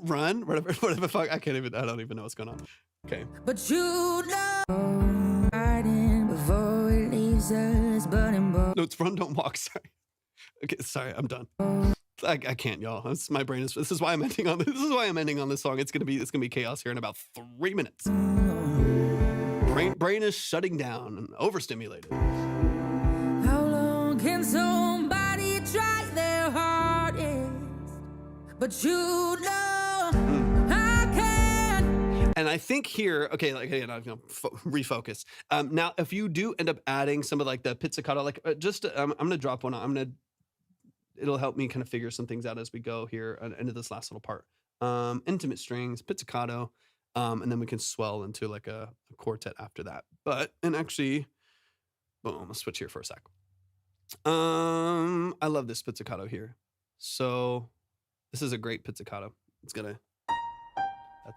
run, whatever fuck, I don't even know what's going on. Okay. But you know riding before it leaves us burning bold. No, it's run, don't walk, sorry. Okay, sorry, I'm done. I can't, y'all. This is why I'm ending on this. This is why I'm ending on this song. It's gonna be chaos here in about 3 minutes. Brain is shutting down and overstimulated. How long can somebody try their hardest, but you know I can't. And I think here, okay, like again, I'm gonna refocus. Now, if you do end up adding some of like the pizzicato, like I'm gonna drop one. It'll help me kind of figure some things out as we go here into this last little part. Intimate strings, pizzicato, and then we can swell into like a quartet after that. And actually, boom, let's switch here for a sec. I love this pizzicato here. So this is a great pizzicato. That's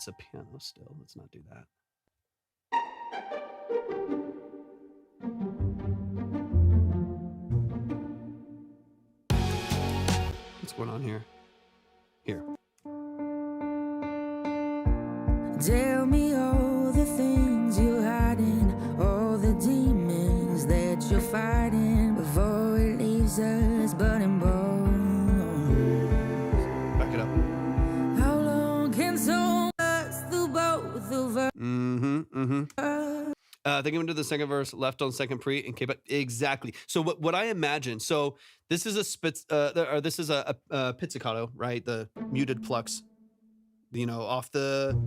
a piano still. Let's not do that. What's going on here? Here. Tell me all the things you're hiding, all the demons that you're fighting before it leaves us burning bones. Back it up. How long can someone last through both of us? I think I'm into the second verse, left on second pre, and keep it exactly. So what I imagine. So this is this is a pizzicato, right? The muted plucks, off the.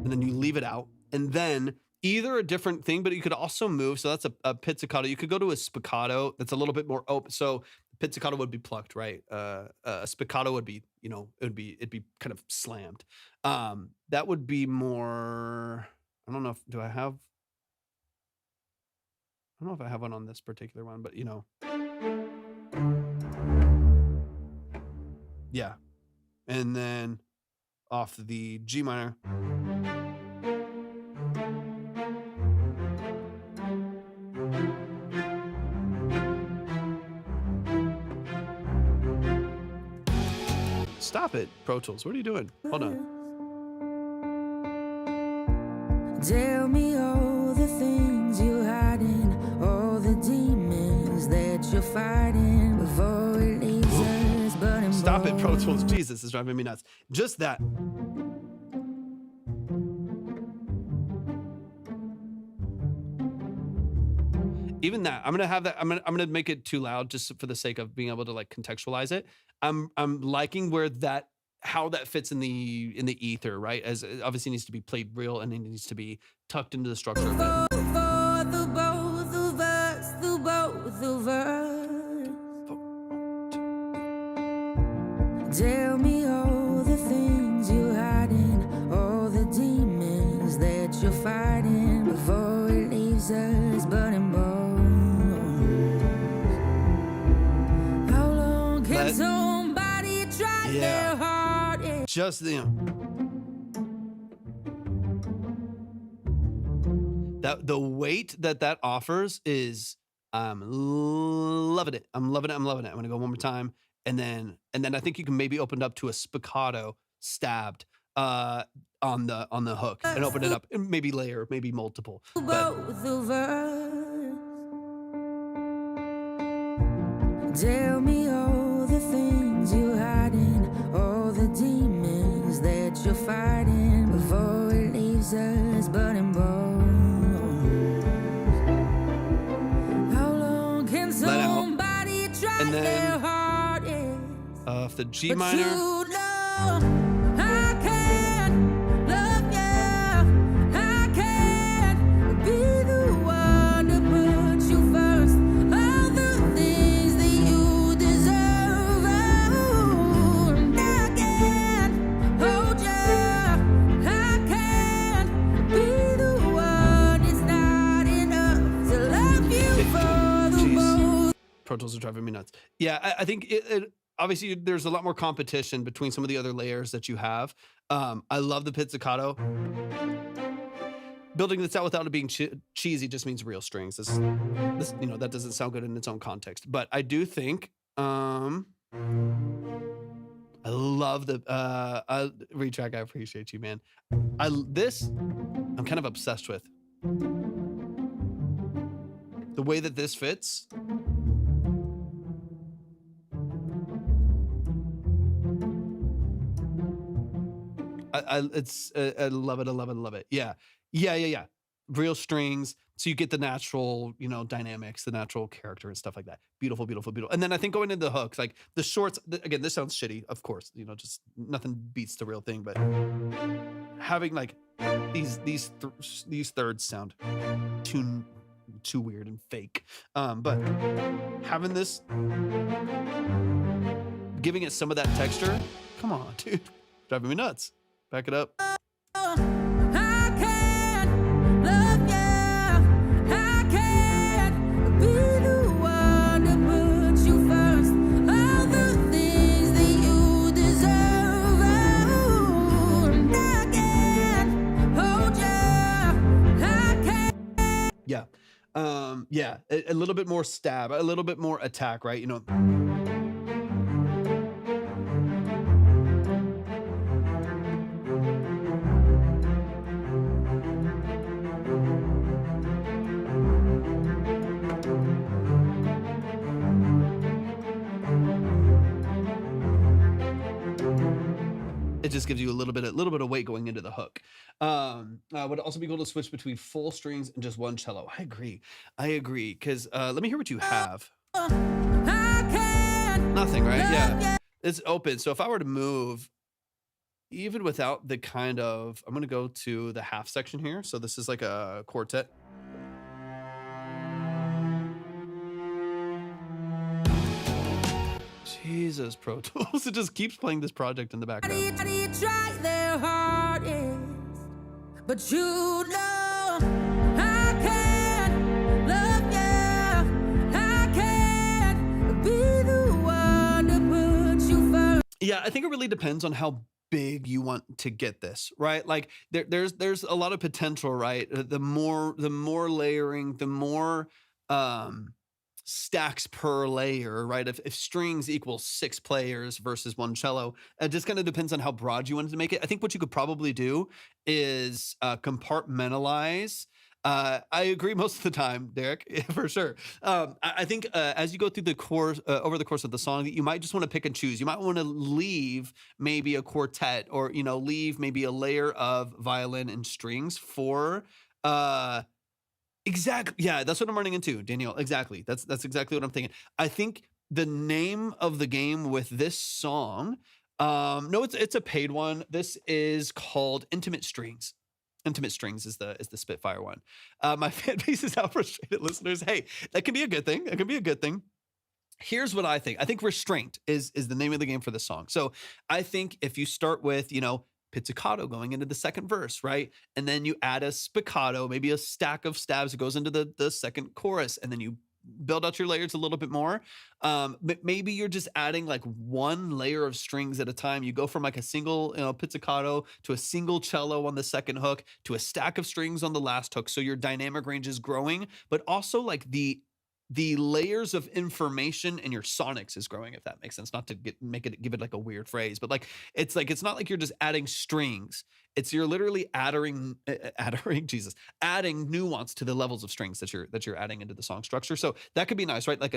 And then you leave it out, and then either a different thing, but you could also move. So that's a pizzicato. You could go to a spiccato that's a little bit more open. So pizzicato would be plucked, right? A spiccato would be, it'd be kind of slammed. That would be more. I don't know if I have one on this particular one, but yeah. And then off the G minor. Stop it, Pro Tools. What are you doing? Hold on. Tell me all the things you're hiding, all the demons that you're fighting before it leaves us burning. Stop it, Pro Tools. Jesus, is driving me nuts. Just that. Even that, I'm gonna have that. I'm gonna make it too loud just for the sake of being able to like contextualize it. I'm liking how that fits in the ether, right? As it obviously needs to be played real and it needs to be tucked into the structure of it. For the both of us, the both of us. Tell me all the things you're hiding, all the demons that you're fighting before it leaves us burning bones. How long can somebody try their hardest? Just that the weight that offers is I'm loving it. I'm loving it. I'm loving it. I'm gonna go one more time, and then I think you can maybe open it up to a spiccato stabbed on the hook and open it up and maybe layer, maybe multiple. Both of us. Tell me all the things you're hiding, all the demons that you're fighting before it leaves us burning bones. How long can somebody try their hardest? Off the G But minor. you know I can't love you. I can't be the one to put you first. All the things that you deserve. Oh, and I can't hold you. I can't be the one. It's not enough to love you for the both. Pro Tools are driving me nuts. Yeah, I think it obviously there's a lot more competition between some of the other layers that you have. I love the pizzicato. Building this out without it being cheesy just means real strings. This that doesn't sound good in its own context. But I do think I love the retrack. I appreciate you, man. I'm kind of obsessed with the way that this fits. I love it. I love it. I love it. Yeah. Yeah. Real strings. So you get the natural, dynamics, the natural character and stuff like that. Beautiful, beautiful, beautiful. And then I think going into the hooks, like the shorts, again, this sounds shitty, of course, just nothing beats the real thing, but having like these thirds sound too weird and fake. But having this, giving it some of that texture, come on, dude, driving me nuts. Back it up. Yeah. Yeah, a little bit more stab, a little bit more attack, right? It just gives you a little bit of weight going into the hook. Would also be cool to switch between full strings and just one cello. I agree. Because let me hear what you have. Nothing, right? Yeah, it's open. So if I were to move, even without the kind of, I'm gonna go to the half section here. So this is like a quartet. Jesus, Pro Tools. It just keeps playing this project in the background. Try their hardest, but you know I can't love you. I can't be the one to put you first. Yeah, I think it really depends on how big you want to get this, right? Like there's a lot of potential, right? The more layering, the more stacks per layer, right? If strings equal 6 players versus one cello, it just kind of depends on how broad you wanted to make it. I think what you could probably do is compartmentalize. I agree most of the time, Derek, for sure. I think as you go through the course, over the course of the song, you might just want to pick and choose. You might want to leave maybe a quartet, or leave maybe a layer of violin and strings for exactly. Yeah, that's what I'm running into, Danielle. Exactly. That's exactly what I'm thinking. I think the name of the game with this song, no, it's a paid one. This is called Intimate Strings. Intimate Strings is the Spitfire one. My fan base is out, frustrated listeners. Hey, that can be a good thing. It can be a good thing. Here's what I think. I think Restraint is the name of the game for this song. So I think if you start with, pizzicato going into the second verse, right? And then you add a spiccato, maybe a stack of stabs that goes into the second chorus, and then you build out your layers a little bit more. But maybe you're just adding like one layer of strings at a time. You go from like a single pizzicato to a single cello on the second hook to a stack of strings on the last hook. So your dynamic range is growing, but also like the layers of information in your sonics is growing, if that makes sense. Not to give it like a weird phrase, but like it's not like you're just adding strings. You're literally adding nuance to the levels of strings that you're adding into the song structure. So that could be nice, right? Like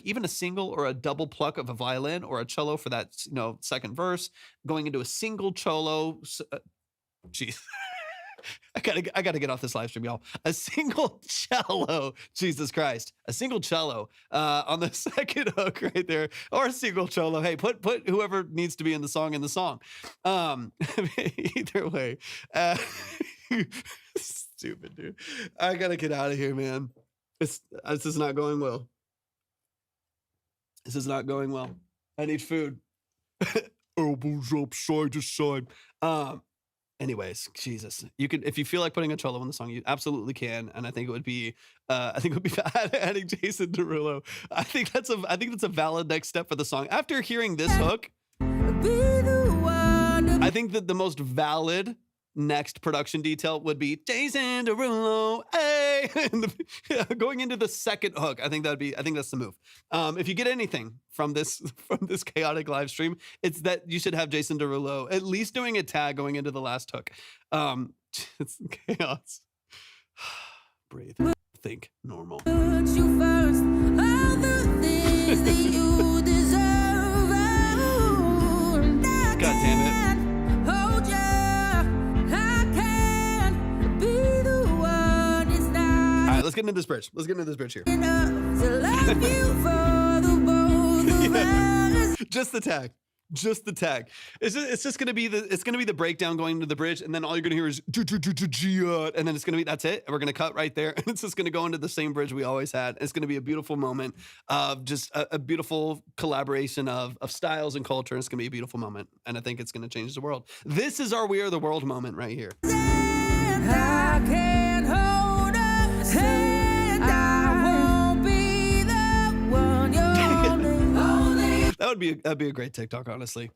even a single or a double pluck of a violin or a cello for that second verse, going into a single cello. Jeez. I gotta get off this live stream, y'all. A single cello, Jesus Christ, a single cello on the second hook right there, or a single cello. Hey, put whoever needs to be in the song in the song. Either way, stupid dude. I gotta get out of here, man. This is not going well. This is not going well. I need food. Elbows up, side to side. Anyways, Jesus, you could, if you feel like putting a cello in the song, you absolutely can, and I think it would be bad adding Jason Derulo. I think that's a valid next step for the song. After hearing this hook, I think that the most valid next production detail would be Jason Derulo, hey, going into the second hook. I think that's the move. If you get anything from this chaotic live stream, it's that you should have Jason Derulo at least doing a tag going into the last hook. It's chaos. Breathe. Think normal. Put you first, all the things that you deserve. God damn it. Hold you. get into this bridge. Let's get into this bridge here. enough to love you for the both of us. Just the tag. Just the tag. It's just gonna be the breakdown going into the bridge, and then all you're gonna hear is and then it's gonna be that's it. We're gonna cut right there, and it's just gonna go into the same bridge we always had. It's gonna be a beautiful moment of just a beautiful collaboration of styles and culture. It's gonna be a beautiful moment, and I think it's gonna change the world. This is our We Are the World moment right here. I can't hold us, and I won't be the one you're only. That'd be a great TikTok, honestly.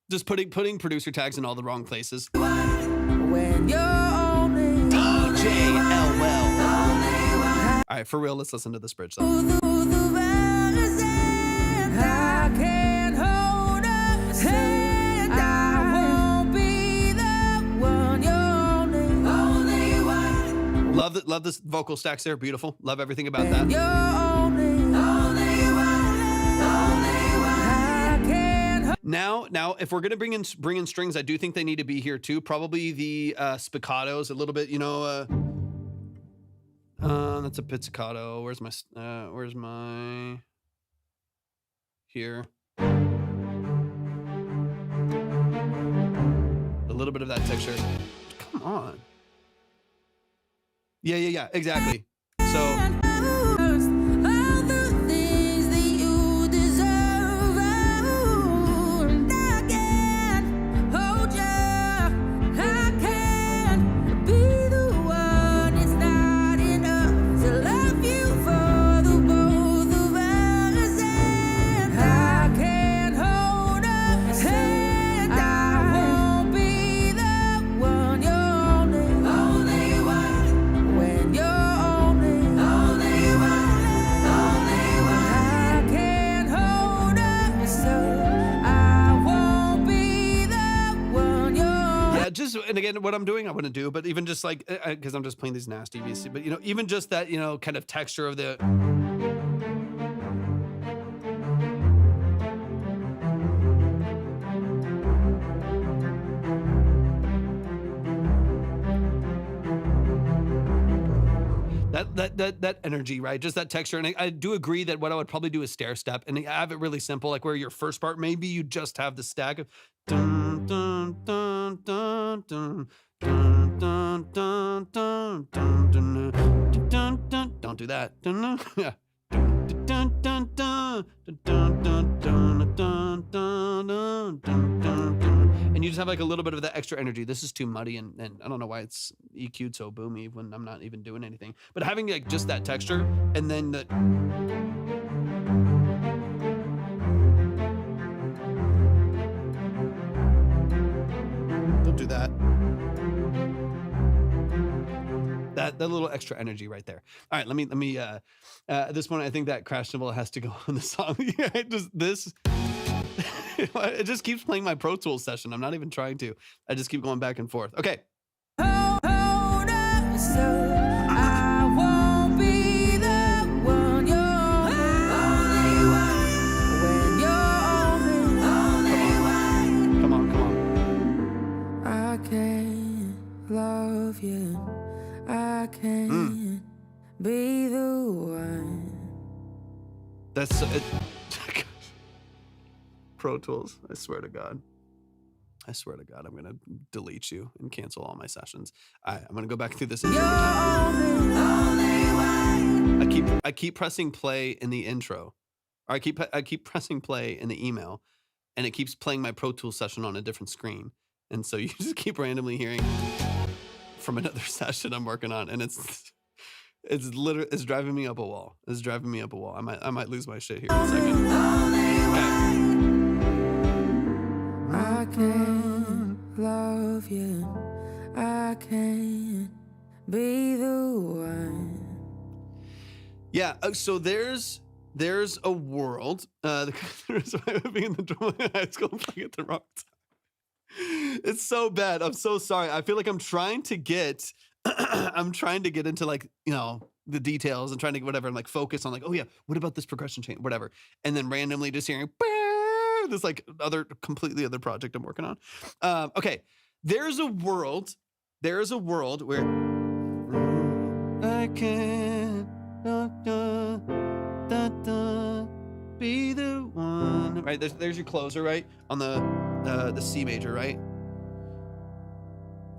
Just putting producer tags in all the wrong places. When you're only DJ All right, for real, let's listen to this bridge though. I can't hold us, and I won't be the one you're only one. Love this vocal stacks there, beautiful. Love everything about that. You're only one. I can't Now, if we're gonna bring in strings, I do think they need to be here too. Probably the spiccatos a little bit. You know, that's a pizzicato. Where's my here? A little bit of that texture. Come on. Yeah, exactly. So. all the things that you deserve. And I can't hold you. I can't be the one. It's not enough to love you for the both of us. And I can't hold us, and I won't be the one you're only one. When you're only one. I can't hold us, so I won't be the one you're. Yeah, just and again, what I'm doing, I wouldn't do, but even just like because I'm just playing these nasty VC, but you know, even just that, you know, kind of texture of the. That energy, right? Just that texture. And I do agree that what I would probably do is stair step and have it really simple, like where your first part, maybe you just have the stack of dun, dun, dun, dun, dun, dun, dun, dun, dun, dun, dun, dun, dun. Don't do that. Dun, dun, yeah. Dun, dun, dun, dun, dun, dun, dun, dun, dun, dun, dun, dun, dun. And you just have like a little bit of that extra energy. This is too muddy, and I don't know why it's EQ'd so boomy when I'm not even doing anything. But having like just that texture, and then the don't do that. That little extra energy right there. All right, let me at this point I think that crash cymbal has to go on the song. Yeah, it just keeps playing my Pro Tools session. I'm not even trying to. I just keep going back and forth. Okay. Hold us, so I won't be the one you're only one. When you're only one. Come on. I can't love you. I can't be the one. That's Pro Tools. I swear to God, I'm gonna delete you and cancel all my sessions. I'm gonna go back through this. You're only one. I keep pressing play in the intro, or I keep pressing play in the email, and it keeps playing my Pro Tools session on a different screen, and so you just keep randomly hearing from another session I'm working on, and it's driving me up a wall. It's driving me up a wall. I might lose my shit here in a second. Okay. I can't love you. I can't be the one. Yeah. So there's a world. There's being in the drama in high school playing at the wrong time. It's so bad. I'm so sorry. I feel like I'm trying to get into like, you know, the details and trying to whatever and like focus on like, oh yeah, what about this progression chain, whatever, and then randomly just hearing this like completely other project I'm working on. Okay, there's a world where I can't Be the one. Right, there's your closer, right? On the C major, right?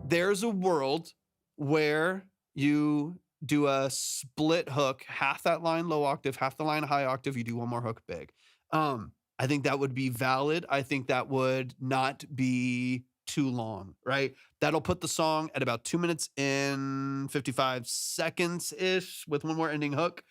There's a world where you do a split hook, half that line low octave, half the line high octave, you do one more hook big. I think that would be valid. I think that would not be too long, right? That'll put the song at about 2 minutes and 55 seconds ish with one more ending hook.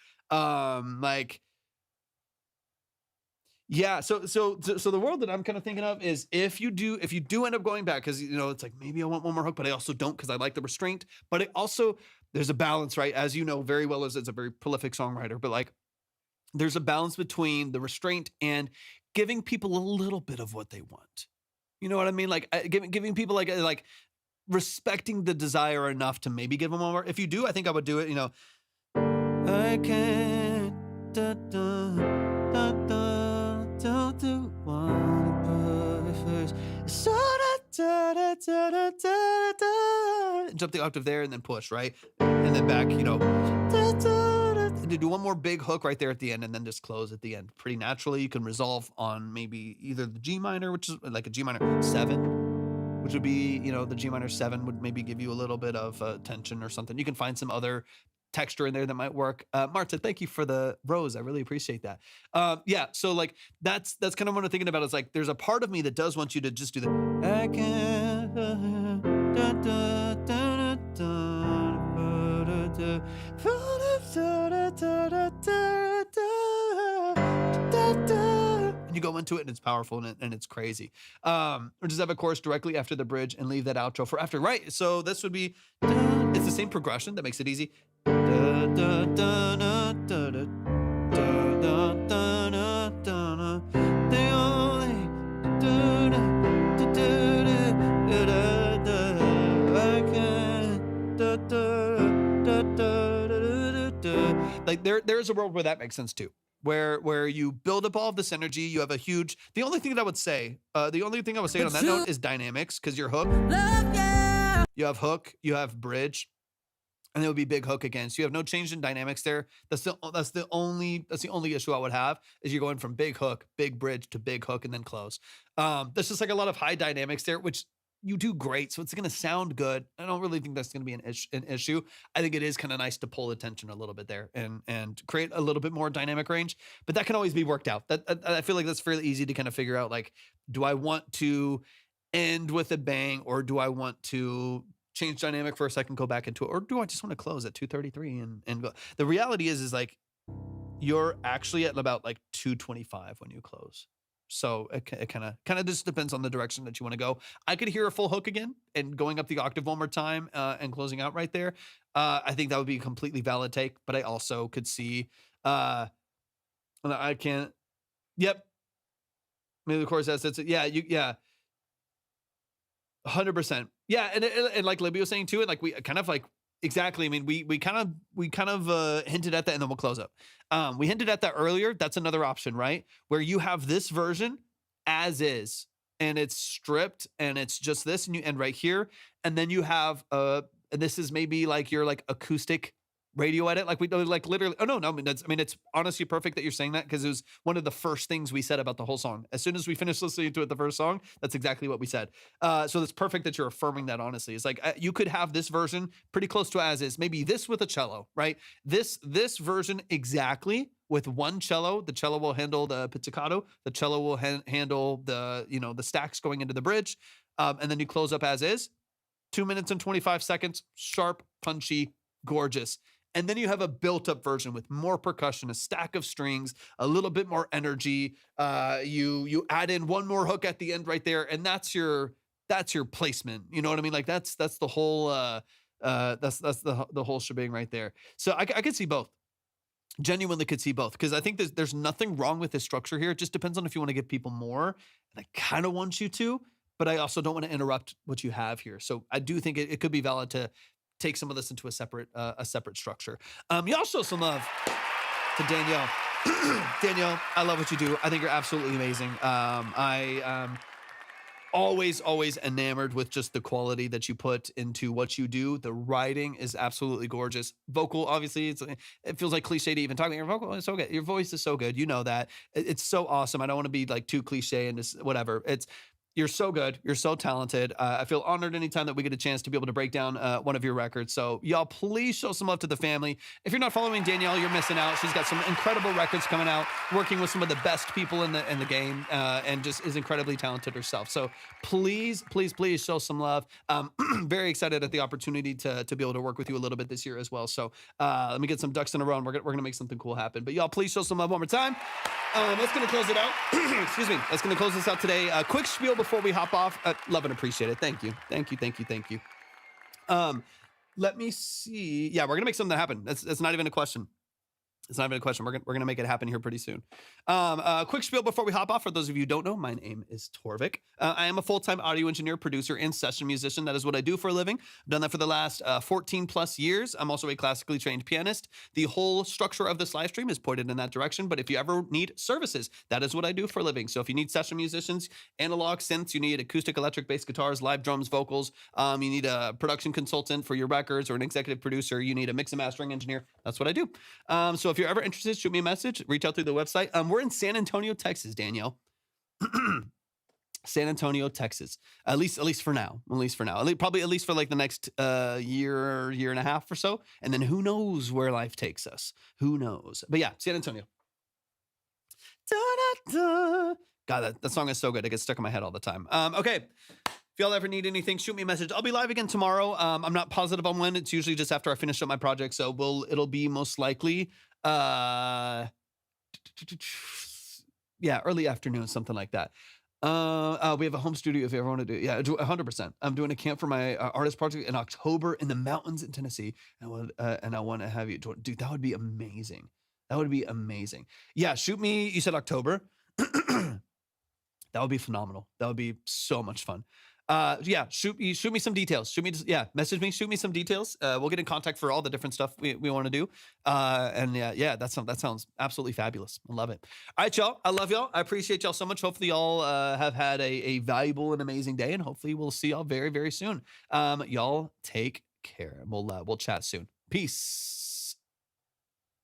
Yeah, so the world that I'm kind of thinking of is if you do end up going back, because it's like maybe I want one more hook, but I also don't because I like the restraint. But it also there's a balance, right? As you know very well as a very prolific songwriter, but like there's a balance between the restraint and giving people a little bit of what they want. You know what I mean? Like giving people like respecting the desire enough to maybe give them one more. If you do, I think I would do it. I can't. Da, da, da, da, don't do one first. So da, da, da, da, da, da. Jump the octave there and then push, right? And then back, da, da, da, and do one more big hook right there at the end and then just close at the end. Pretty naturally, you can resolve on maybe either the G minor, which is like a G minor 7, which would be, the G minor 7 would maybe give you a little bit of tension or something. You can find some other texture in there that might work. Marta, thank you for the rose. I really appreciate that. Yeah, so like that's kind of what I'm thinking about. Is like there's a part of me that does want you to just do the I can't da, da, da, da, da, and you go into it and it's powerful and it's crazy. Or just have a chorus directly after the bridge and leave that outro for after. Right. So this would be it's the same progression that makes it easy. Da, da, da, da, da, da, da, da, da, da, the only da, da, da, da, da, da, I can da, da, da, da, da, da, da. Like there's a world where that makes sense too. Where you build up all of this energy, you have a huge. The only thing that I would say, on that note is dynamics, because your hook, you have hook, you have bridge, and it would be big hook again. So you have no change in dynamics there. That's the only issue I would have is you're going from big hook, big bridge to big hook and then close. There's just like a lot of high dynamics there, which you do great. So it's going to sound good. I don't really think that's going to be an issue. I think it is kind of nice to pull attention a little bit there and create a little bit more dynamic range, but that can always be worked out. I feel like that's fairly easy to kind of figure out. Like, do I want to end with a bang or do I want to change dynamic for a second, go back into it, or do I just want to close at 233 and go? The reality is like you're actually at about like 225 when you close. So it kind of just depends on the direction that you want to go. I could hear a full hook again and going up the octave one more time and closing out right there. I think that would be a completely valid take, but I also could see I can't. Yep. Maybe the chorus has it. Yeah. 100%. Yeah, and like Libby was saying too, and like we kind of like exactly. I mean, we kind of hinted at that, and then we'll close up. We hinted at that earlier. That's another option, right? Where you have this version as is, and it's stripped, and it's just this, and you end right here, and then you have and this is maybe like your like acoustic radio edit, like we like literally. Oh no, I mean it's honestly perfect that you're saying that because it was one of the first things we said about the whole song. As soon as we finished listening to it, the first song, that's exactly what we said. So it's perfect that you're affirming that. Honestly, it's like you could have this version pretty close to as is. Maybe this with a cello, right? This version exactly with one cello. The cello will handle the pizzicato. The cello will handle the the stacks going into the bridge, and then you close up as is. 2 minutes and 25 seconds, sharp, punchy, gorgeous. And then you have a built-up version with more percussion, a stack of strings, a little bit more energy. You add in one more hook at the end right there, and that's your placement. You know what I mean? Like that's the whole that's the whole shebang right there. So I could see both. Genuinely could see both because I think there's nothing wrong with this structure here. It just depends on if you want to give people more, and I kind of want you to, but I also don't want to interrupt what you have here. So I do think it could be valid to take some of this into a separate structure. Y'all show some love to Danielle. Danielle, I love what you do. I think you're absolutely amazing. always enamored with just the quality that you put into what you do. The writing is absolutely gorgeous. Vocal, obviously, it feels like cliche to even talk about. Your vocal is so good. Your voice is so good. You know that. It's so awesome. I don't want to be like too cliche and just whatever. You're so good. You're so talented. I feel honored anytime that we get a chance to be able to break down one of your records. So y'all, please show some love to the family. If you're not following Danielle, you're missing out. She's got some incredible records coming out, working with some of the best people in the game, and just is incredibly talented herself. So please show some love. Very excited at the opportunity to be able to work with you a little bit this year as well. So let me get some ducks in a row, and we're gonna make something cool happen. But y'all, please show some love one more time. That's gonna close it out. Excuse me. That's gonna close this out today. Quick spiel before we hop off. Love and appreciate it. Thank you. Let me see. Yeah, we're gonna make something happen. That's not even a question. It's not even a question. We're gonna make it happen here pretty soon. Quick spiel before we hop off. For those of you who don't know, my name is Torvik. I am a full-time audio engineer, producer, and session musician. That is what I do for a living. I've done that for the last 14 plus years. I'm also a classically trained pianist. The whole structure of this live stream is pointed in that direction. But if you ever need services, that is what I do for a living. So if you need session musicians, analog synths, you need acoustic, electric, bass guitars, live drums, vocals, you need a production consultant for your records, or an executive producer, you need a mix and mastering engineer. That's what I do. So if you're ever interested, shoot me a message, reach out through the website. We're in San Antonio, Texas, Danielle. San Antonio, Texas. At least for now. Probably at least for like the next year and a half or so. And then who knows where life takes us? Who knows? But yeah, San Antonio. Da-da-da. God, that song is so good. It gets stuck in my head all the time. Okay. If y'all ever need anything, shoot me a message. I'll be live again tomorrow. I'm not positive on when. It's usually just after I finish up my project. So it'll be most likely, yeah, early afternoon, something like that. We have a home studio if you ever want to do it. Yeah, 100%. I'm doing a camp for my artist project in October in the mountains in Tennessee. And I want to have you, dude, that would be amazing. Yeah, shoot me. You said October. That would be phenomenal. That would be so much fun. Yeah, shoot me some details. Message me, shoot me some details. We'll get in contact for all the different stuff we want to do. And yeah, that sounds absolutely fabulous. I love it. All right, y'all. I love y'all. I appreciate y'all so much. Hopefully y'all have had a valuable and amazing day, and hopefully we'll see y'all very, very soon. Y'all take care. We'll chat soon. Peace.